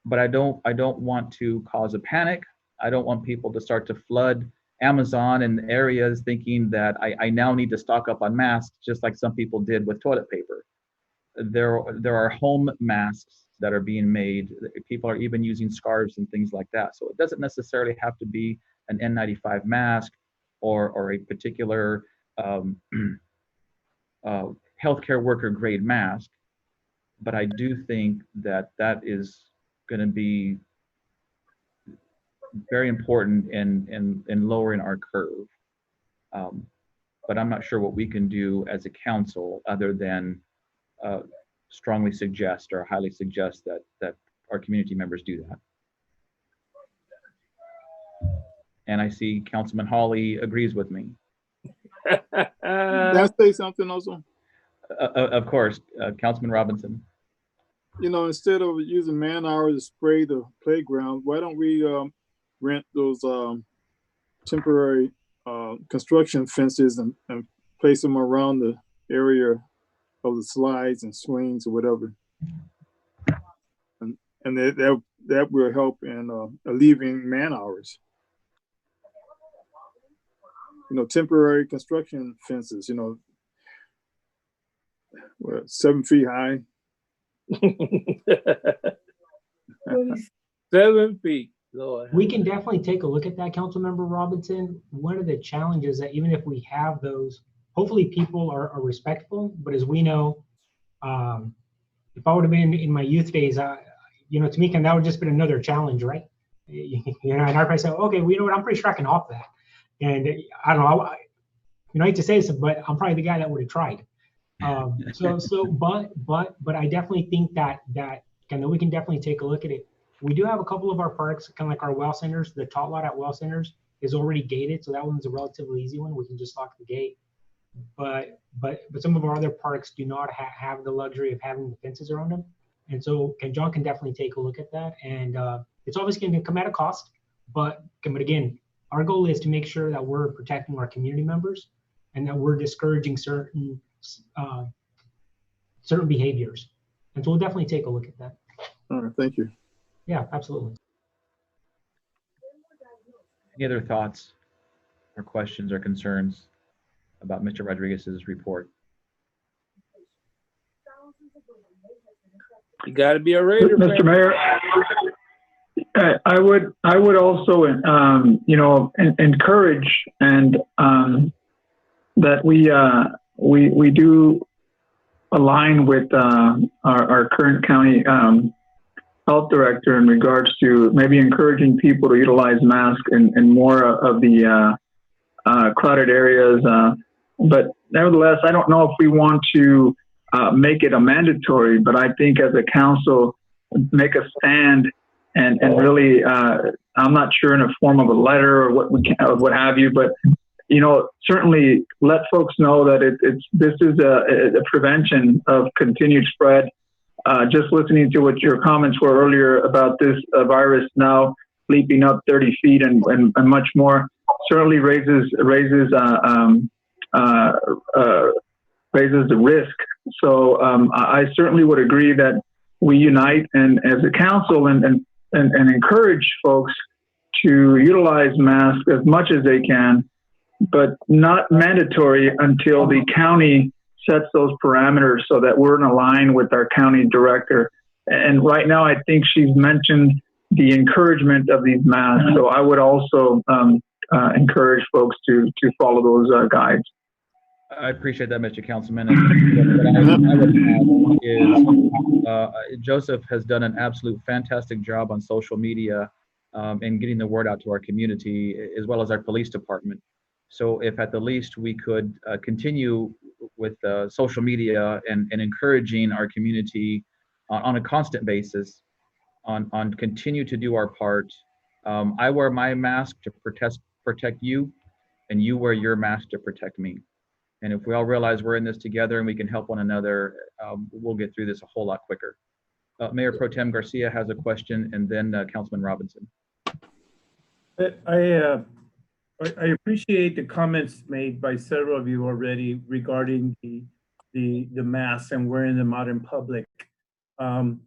But I don't want to cause a panic. I don't want people to start to flood Amazon and areas thinking that I now need to stock up on masks, just like some people did with toilet paper. There are home masks that are being made. People are even using scarves and things like that. So it doesn't necessarily have to be an N95 mask or a particular healthcare worker grade mask. But I do think that is going to be very important in lowering our curve. But I'm not sure what we can do as a council other than strongly suggest or highly suggest that our community members do that. And I see Councilman Hawley agrees with me. Can I say something also? Of course, Councilman Robinson. You know, instead of using man hours to spray the playground, why don't we rent those temporary construction fences and place them around the area of the slides and swings or whatever, and that will help in alleviating man hours. You know, temporary construction fences. You know, 7 feet high. 7 feet. Lord. We can definitely take a look at that, Councilmember Robinson. One of the challenges that even if we have those, hopefully people are respectful, but as we know, if I would have been in my youth days, you know, to me, that would just been another challenge, right? You know, and I'd probably say, okay, well, you know what, I'm pretty sure I can hop that. And I don't know, you know, I hate to say this, but I'm probably the guy that would have tried. But I definitely think that we can definitely take a look at it. We do have a couple of our parks, kind of like our well centers. The tot lot at well centers is already gated, so that one's a relatively easy one. We can just lock the gate. But some of our other parks do not have the luxury of having the fences around them, and so John can definitely take a look at that. And it's obviously going to come at a cost, but again, our goal is to make sure that we're protecting our community members and that we're discouraging certain behaviors. And so we'll definitely take a look at that. All right, thank you. Yeah, absolutely. Any other thoughts or questions or concerns about Mr. Rodriguez's report? You got to be a Raider fan. Mr. Mayor, I would also, you know, encourage and that we do align with our current county health director in regards to maybe encouraging people to utilize masks in more of the crowded areas. But nevertheless, I don't know if we want to make it a mandatory, but I think as a council, make a stand and really, I'm not sure in a form of a letter or what have you, but you know, certainly let folks know that this is a prevention of continued spread. Just listening to what your comments were earlier about this virus now leaping up 30 feet and much more certainly raises the risk. So I certainly would agree that we unite and as a council and encourage folks to utilize masks as much as they can, but not mandatory until the county sets those parameters so that we're in line with our county director. And right now, I think she's mentioned the encouragement of these masks. So I would also encourage folks to follow those guides. I appreciate that, Mr. Councilman. And what I would add is Joseph has done an absolute fantastic job on social media and getting the word out to our community, as well as our police department. So if at the least we could continue with social media and encouraging our community on a constant basis, on continue to do our part. I wear my mask to protect you, and you wear your mask to protect me. And if we all realize we're in this together and we can help one another, we'll get through this a whole lot quicker. Mayor Pro Tem Garcia has a question, and then Councilman Robinson. I appreciate the comments made by several of you already regarding the masks and wearing them out in public. One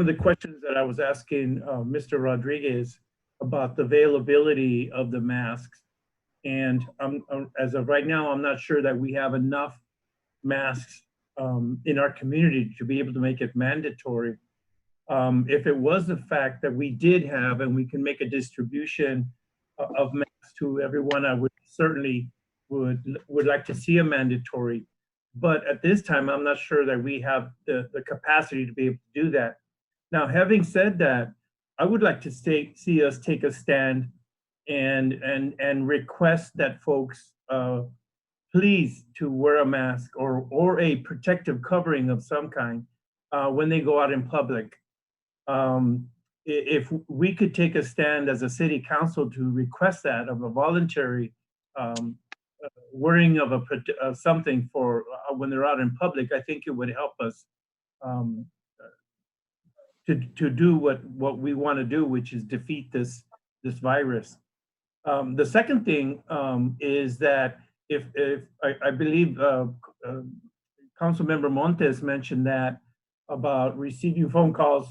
of the questions that I was asking Mr. Rodriguez about the availability of the masks, and as of right now, I'm not sure that we have enough masks in our community to be able to make it mandatory. If it was the fact that we did have and we can make a distribution of masks to everyone, I would certainly would like to see a mandatory. But at this time, I'm not sure that we have the capacity to be able to do that. Now, having said that, I would like to see us take a stand and request that folks please to wear a mask or a protective covering of some kind when they go out in public. If we could take a stand as a city council to request that of a voluntary wearing of something for when they're out in public, I think it would help us to do what we want to do, which is defeat this virus. The second thing is that if I believe Councilmember Montes mentioned that about receiving phone calls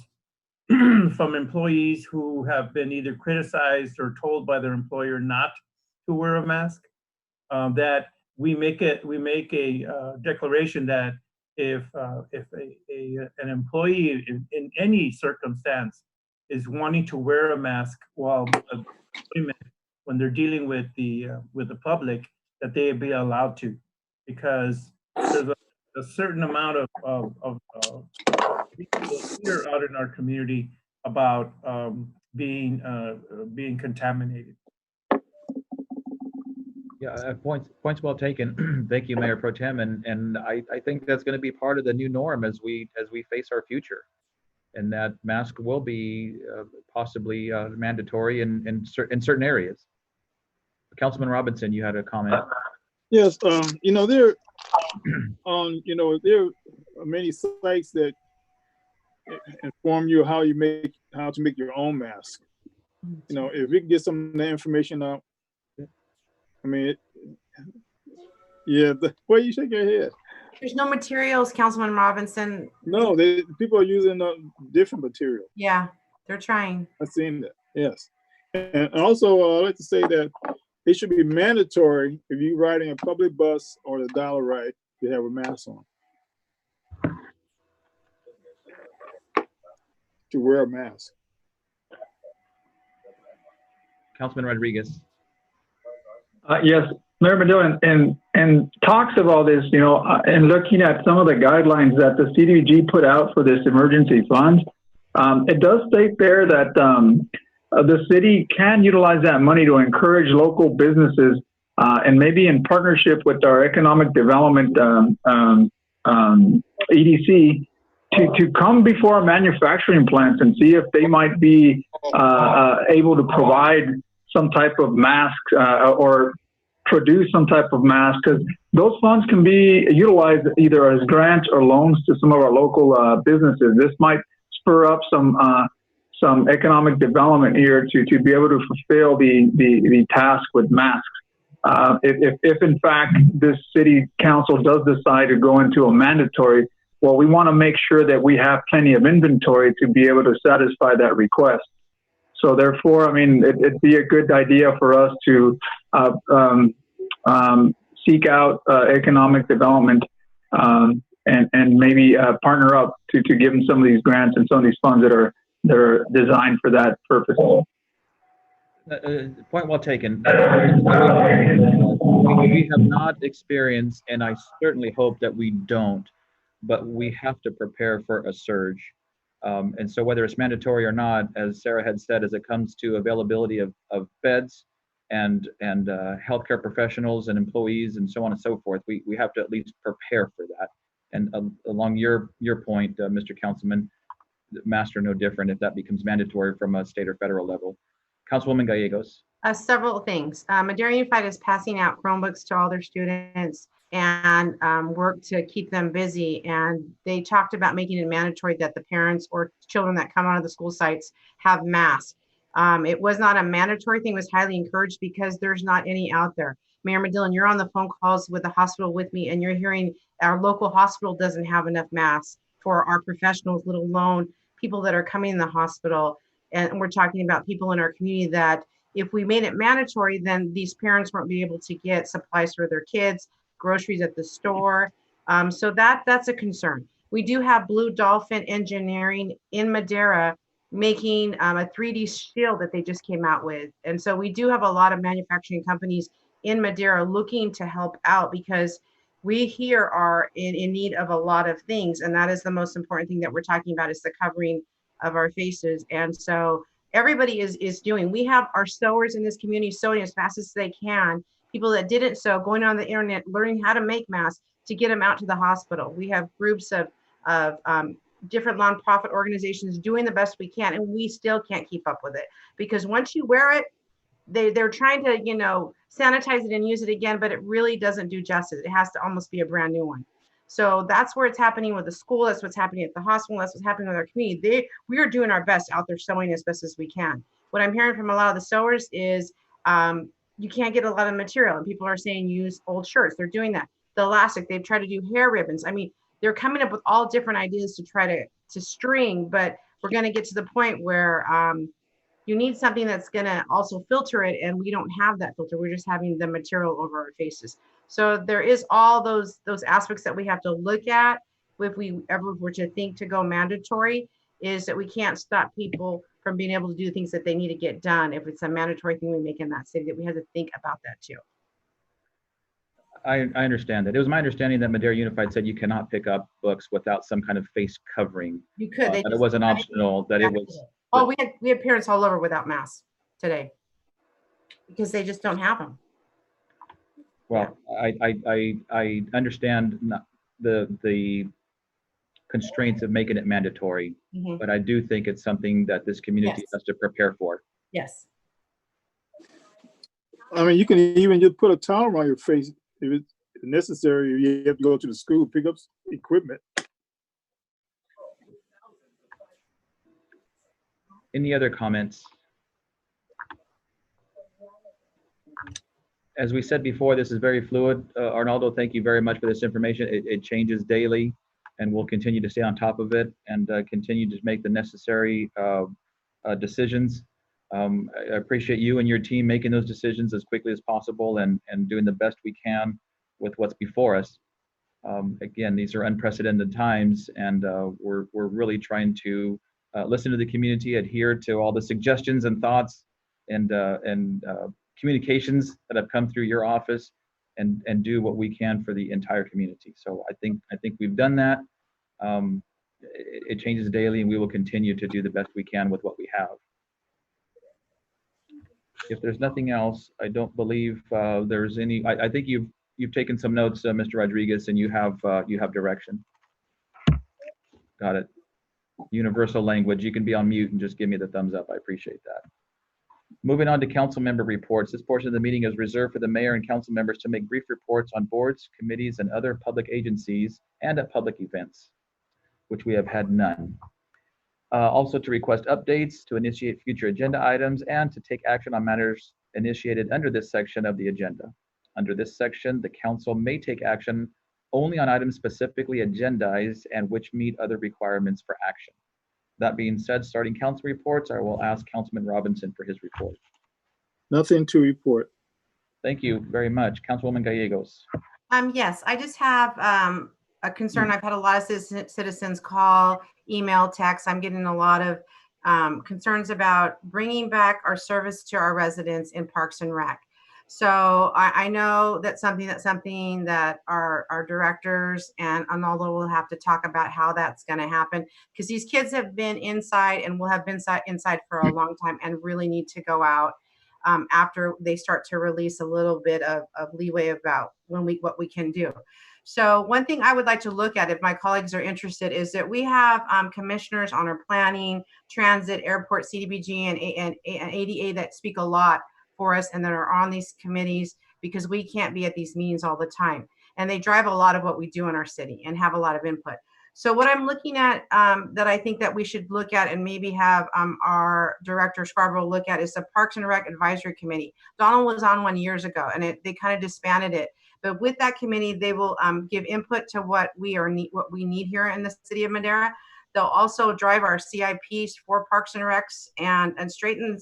from employees who have been either criticized or told by their employer not to wear a mask, that we make a declaration that if an employee in any circumstance is wanting to wear a mask while when they're dealing with the public, that they be allowed to, because there's a certain amount of fear out in our community about being contaminated. Yeah, points well taken. Thank you, Mayor Pro Tem, and I think that's going to be part of the new norm as we face our future, and that mask will be possibly mandatory in certain areas. Councilman Robinson, you had a comment. Yes, you know, there there are many sites that inform you how to make your own mask. You know, if we can get some of the information out, I mean, yeah. Why you shake your head? There's no materials, Councilman Robinson. No, people are using different material. Yeah, they're trying. I've seen that. Yes, and also I'd like to say that it should be mandatory if you're riding a public bus or the dollar ride to have a mask on. To wear a mask. Councilman Rodriguez. Yes, Mayor Medina, and talks of all this, you know, and looking at some of the guidelines that the CDBG put out for this emergency fund, it does state there that the city can utilize that money to encourage local businesses and maybe in partnership with our economic development EDC to come before our manufacturing plants and see if they might be able to provide some type of mask or produce some type of mask, because those funds can be utilized either as grants or loans to some of our local businesses. This might spur up some economic development here to be able to fulfill the task with masks. If in fact this city council does decide to go into a mandatory, well, we want to make sure that we have plenty of inventory to be able to satisfy that request. So therefore, I mean, it'd be a good idea for us to seek out economic development and maybe partner up to give them some of these grants and some of these funds that are designed for that purpose. Point well taken. We have not experienced, and I certainly hope that we don't, but we have to prepare for a surge. And so whether it's mandatory or not, as Sarah had said, as it comes to availability of beds and healthcare professionals and employees and so on and so forth, we have to at least prepare for that. And along your point, Mr. Councilman, masks are no different if that becomes mandatory from a state or federal level. Councilwoman Gallegos. Several things. Madera Unified is passing out Chromebooks to all their students and work to keep them busy. And they talked about making it mandatory that the parents or children that come out of the school sites have masks. It was not a mandatory thing, it was highly encouraged because there's not any out there. Mayor Medina, you're on the phone calls with the hospital with me and you're hearing our local hospital doesn't have enough masks for our professionals, let alone people that are coming in the hospital. And we're talking about people in our community that if we made it mandatory, then these parents won't be able to get supplies for their kids, groceries at the store. So that's a concern. We do have Blue Dolphin Engineering in Madera making a 3D shield that they just came out with. And so we do have a lot of manufacturing companies in Madera looking to help out because we here are in need of a lot of things. And that is the most important thing that we're talking about is the covering of our faces. And so everybody is doing. We have our sewers in this community sewing as fast as they can. People that didn't sew going on the internet, learning how to make masks to get them out to the hospital. We have groups of different nonprofit organizations doing the best we can, and we still can't keep up with it, because once you wear it, they're trying to, you know, sanitize it and use it again, but it really doesn't do justice. It has to almost be a brand new one. So that's where it's happening with the school. That's what's happening at the hospital. That's what's happening with our community. We are doing our best out there sewing as best as we can. What I'm hearing from a lot of the sewers is you can't get a lot of material, and people are saying use old shirts. They're doing that. The elastic, they've tried to do hair ribbons. I mean, they're coming up with all different ideas to try to string, but we're going to get to the point where you need something that's going to also filter it, and we don't have that filter. We're just having the material over our faces. So there is all those aspects that we have to look at if we ever were to think to go mandatory, is that we can't stop people from being able to do things that they need to get done. If it's a mandatory thing we make in that city, that we have to think about that too. I understand that. It was my understanding that Madera Unified said you cannot pick up books without some kind of face covering. You could. That it wasn't optional, that it was. Oh, we had parents all over without masks today because they just don't have them. Well, I understand the constraints of making it mandatory, but I do think it's something that this community has to prepare for. Yes. I mean, you can even just put a towel around your face if it's necessary. You have to go to the school, pick up equipment. Any other comments? As we said before, this is very fluid. Arnaldo, thank you very much for this information. It changes daily, and we'll continue to stay on top of it and continue to make the necessary decisions. I appreciate you and your team making those decisions as quickly as possible and doing the best we can with what's before us. Again, these are unprecedented times, and we're really trying to listen to the community, adhere to all the suggestions and thoughts and communications that have come through your office, and do what we can for the entire community. So I think we've done that. It changes daily, and we will continue to do the best we can with what we have. If there's nothing else, I don't believe there's any. I think you've taken some notes, Mr. Rodriguez, and you have direction. Got it. Universal language. You can be on mute and just give me the thumbs up. I appreciate that. Moving on to council member reports. This portion of the meeting is reserved for the mayor and council members to make brief reports on boards, committees, and other public agencies and at public events, which we have had none. Also to request updates, to initiate future agenda items, and to take action on matters initiated under this section of the agenda. Under this section, the council may take action only on items specifically agendized and which meet other requirements for action. That being said, starting council reports, I will ask Councilman Robinson for his report. Nothing to report. Thank you very much. Councilwoman Gallegos. Yes, I just have a concern. I've had a lot of citizens call, email, text. I'm getting a lot of concerns about bringing back our service to our residents in Parks and Rec. So I know that's something that our directors and Arnaldo will have to talk about how that's going to happen, because these kids have been inside and will have been inside for a long time and really need to go out after they start to release a little bit of leeway about what we can do. So one thing I would like to look at, if my colleagues are interested, is that we have commissioners on our planning, transit, airport, CDBG, and ADA that speak a lot for us and that are on these committees, because we can't be at these meetings all the time. And they drive a lot of what we do in our city and have a lot of input. So what I'm looking at that I think that we should look at and maybe have our director Scarborough look at is the Parks and Rec Advisory Committee. Donald was on one years ago, and they kind of disbanded it. But with that committee, they will give input to what we need here in the city of Madera. They'll also drive our CIPs for Parks and Recs and straighten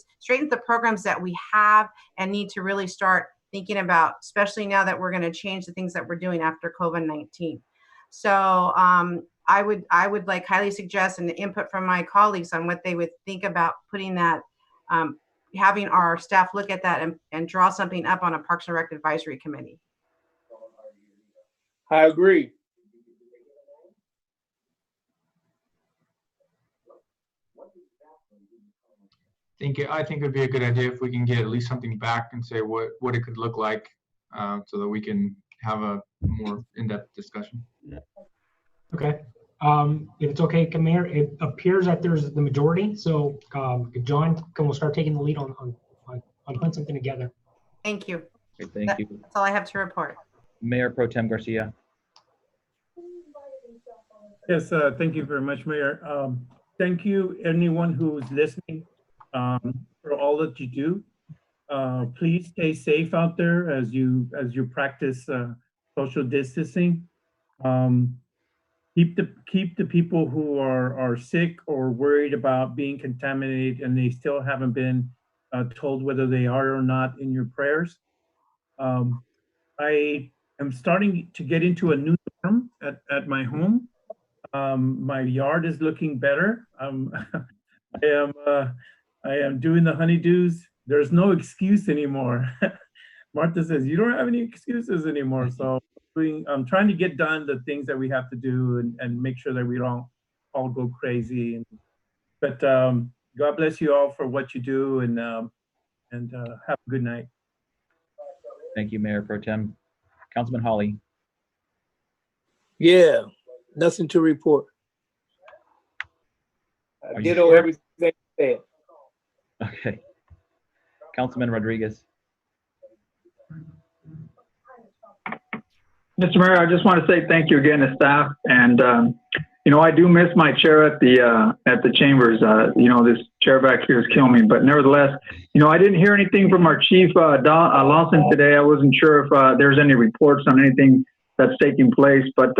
the programs that we have and need to really start thinking about, especially now that we're going to change the things that we're doing after COVID-19. So I would like highly suggest an input from my colleagues on what they would think about putting that, having our staff look at that and draw something up on a Parks and Rec Advisory Committee. I agree. I think it would be a good idea if we can get at least something back and say what it could look like, so that we can have a more in-depth discussion. Okay. If it's okay, Mayor, it appears that there's the majority. So John, we'll start taking the lead on putting something together. Thank you. Okay, thank you. That's all I have to report. Mayor Pro Tem Garcia. Yes, thank you very much, Mayor. Thank you, anyone who's listening, for all that you do. Please stay safe out there as you practice social distancing. Keep the people who are sick or worried about being contaminated and they still haven't been told whether they are or not in your prayers. I am starting to get into a new norm at my home. My yard is looking better. I am doing the honeydews. There's no excuse anymore. Martha says, you don't have any excuses anymore. So I'm trying to get done the things that we have to do and make sure that we don't all go crazy. But God bless you all for what you do and have a good night. Thank you, Mayor Pro Tem. Councilman Hawley. Yeah, nothing to report. Ditto everything said. Okay. Councilman Rodriguez. Mr. Mayor, I just want to say thank you again to staff. And, I do miss my chair at the chambers. This chair back here is killing me. But nevertheless, I didn't hear anything from our chief, Lawson, today. I wasn't sure if there's any reports on anything that's taking place. But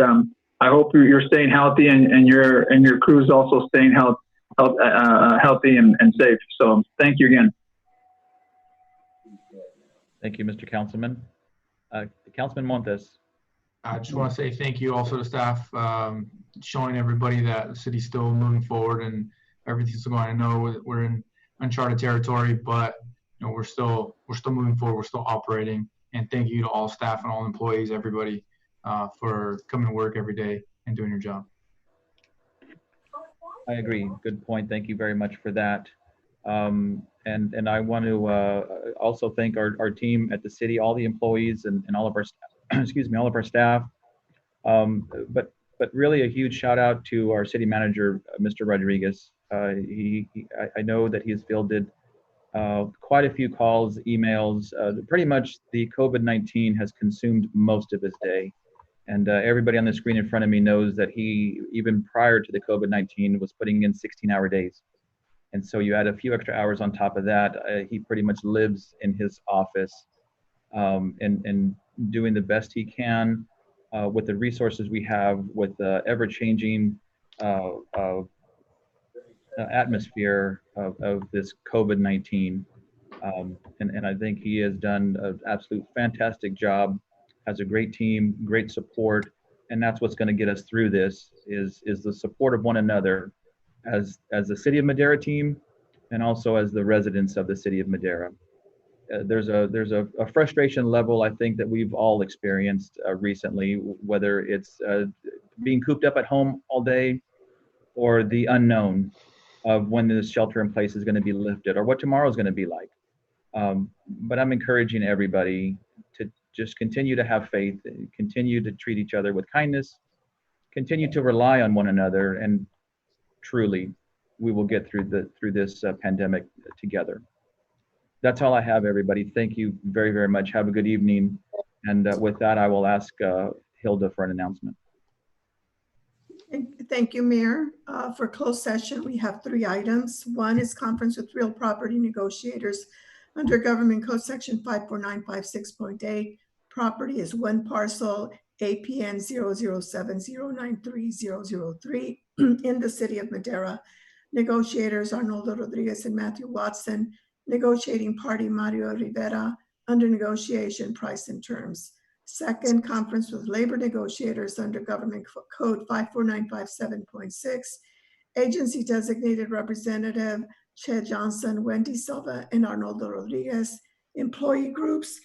I hope you're staying healthy and your crew's also staying healthy and safe. So thank you again. Thank you, Mr. Councilman. Councilman Montes. I just want to say thank you also to staff, showing everybody that the city's still moving forward and everything's going. I know we're in uncharted territory, but we're still moving forward. We're still operating. And thank you to all staff and all employees, everybody, for coming to work every day and doing your job. I agree. Good point. Thank you very much for that. And I want to also thank our team at the city, all the employees and all of our all of our staff. But really a huge shout out to our city manager, Mr. Rodriguez. I know that he has fielded quite a few calls, emails. Pretty much the COVID-19 has consumed most of his day. And everybody on the screen in front of me knows that he, even prior to the COVID-19, was putting in 16-hour days. And so you add a few extra hours on top of that, he pretty much lives in his office and doing the best he can with the resources we have, with the ever-changing atmosphere of this COVID-19. And I think he has done an absolute fantastic job, has a great team, great support, and that's what's going to get us through this is the support of one another as the City of Madera team and also as the residents of the City of Madera. There's a frustration level, I think, that we've all experienced recently, whether it's being cooped up at home all day or the unknown of when this shelter in place is going to be lifted or what tomorrow is going to be like. But I'm encouraging everybody to just continue to have faith, continue to treat each other with kindness, continue to rely on one another, and truly we will get through this pandemic together. That's all I have, everybody. Thank you very, very much. Have a good evening. And with that, I will ask Hilda for an announcement. Thank you, Mayor. For closed session, we have 3 items. One is conference with real property negotiators under Government Code Section 54956.8. Property is one parcel, APN 007093003 in the City of Madera. Negotiators Arnoldo Rodriguez and Matthew Watson. Negotiating party Mario Rivera. Under negotiation, price and terms. Second, conference with labor negotiators under Government Code 54957.6. Agency designated representative Che Johnson, Wendy Silva, and Arnoldo Rodriguez. Employee groups,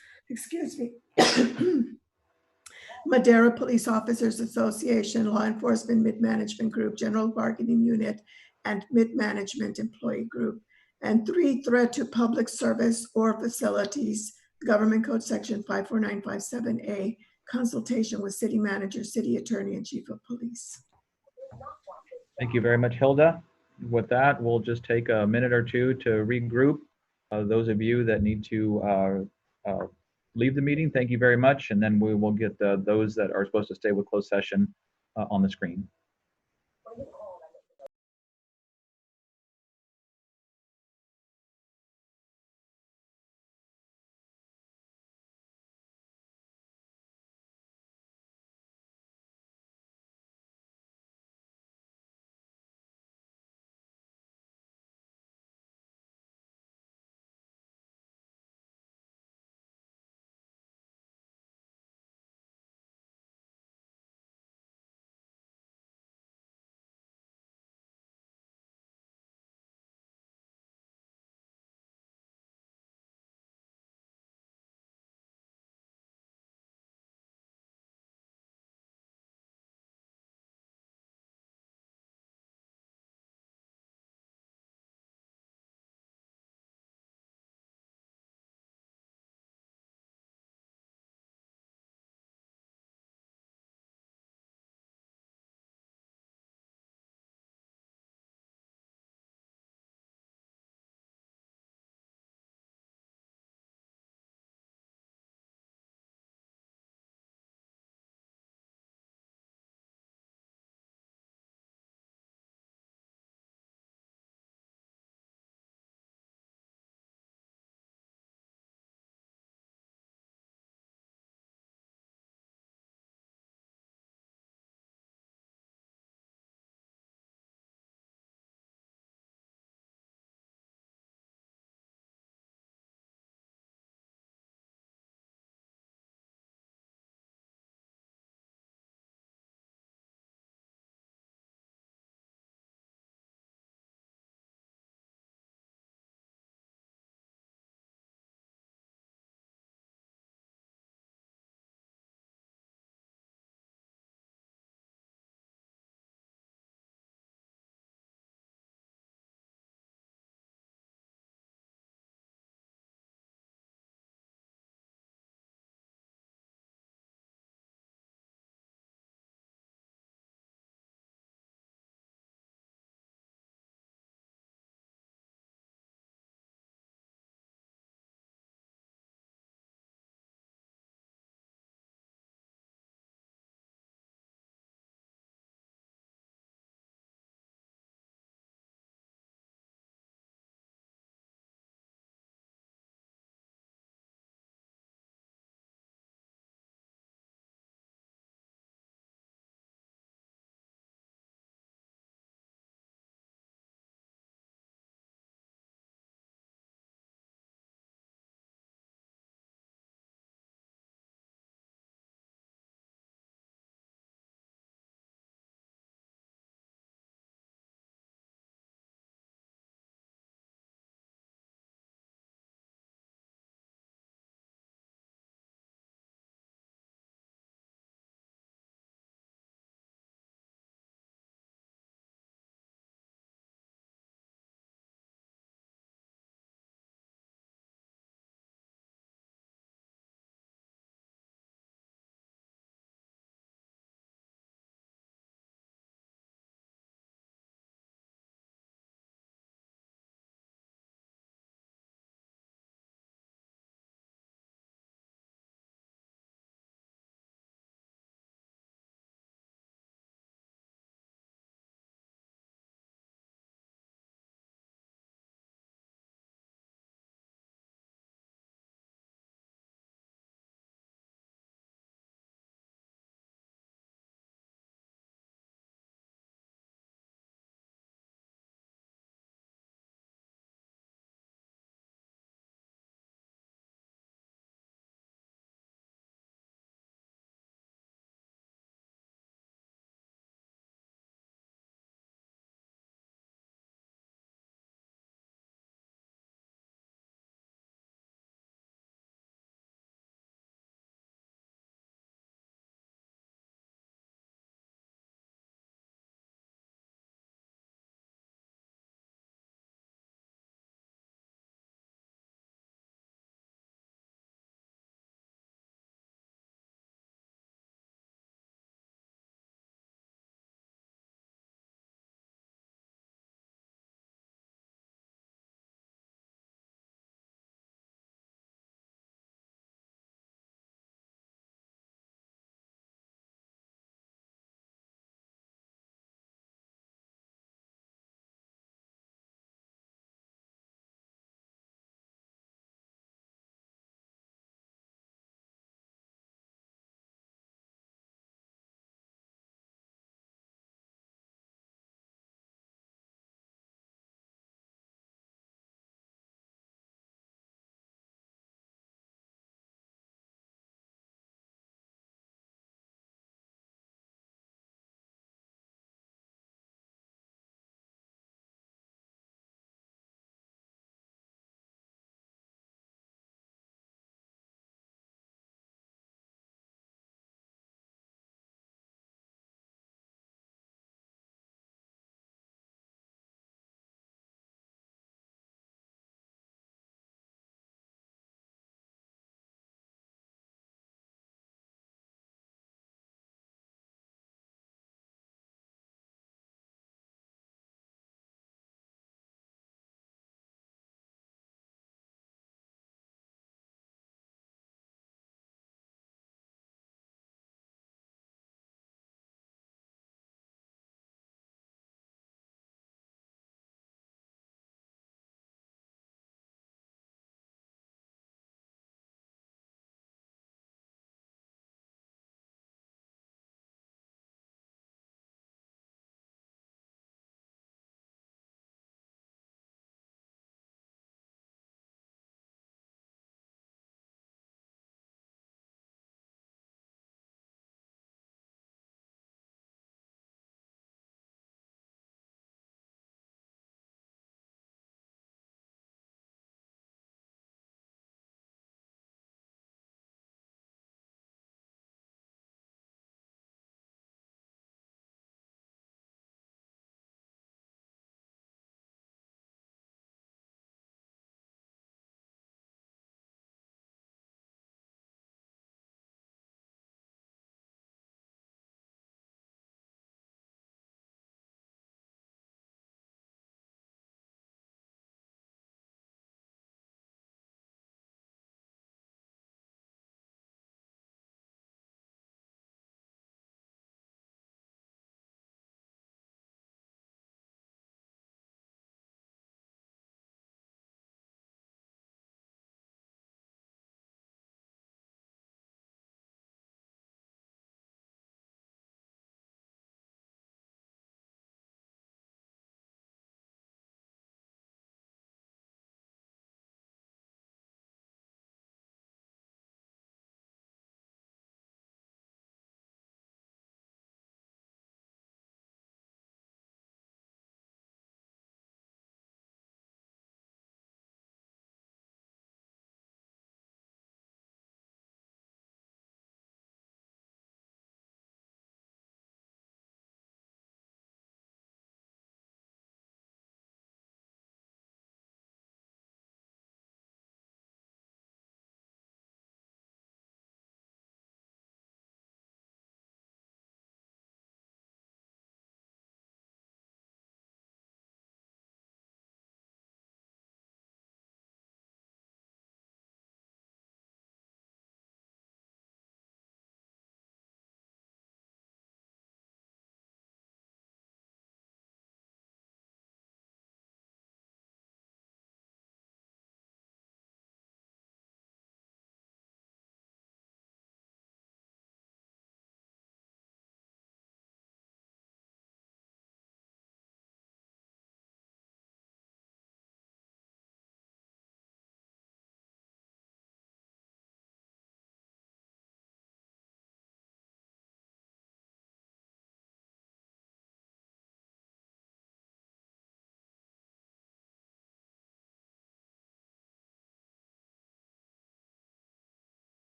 Madera Police Officers Association, Law Enforcement Mid-Management Group, General Bargaining Unit, and mid-management employee group. And 3, threat to public service or facilities, Government Code Section 54957A, consultation with city manager, city attorney, and chief of police. Thank you very much, Hilda. With that, we'll just take a minute or two to regroup. Those of you that need to leave the meeting, thank you very much. And then we will get those that are supposed to stay with closed session on the screen.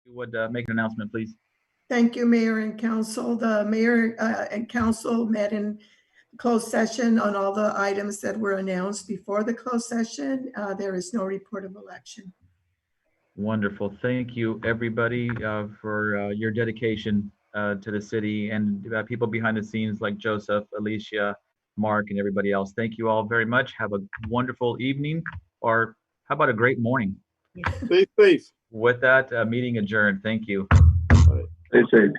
you would make an announcement, please. Thank you, Mayor and Council. The Mayor and Council met in closed session on all the items that were announced before the closed session. There is no reportable action. Wonderful. Thank you, everybody, for your dedication to the city and people behind the scenes like Joseph, Alicia, Mark, and everybody else. Thank you all very much. Have a wonderful evening, or how about a great morning? Stay safe. With that, meeting adjourned. Thank you. Stay safe.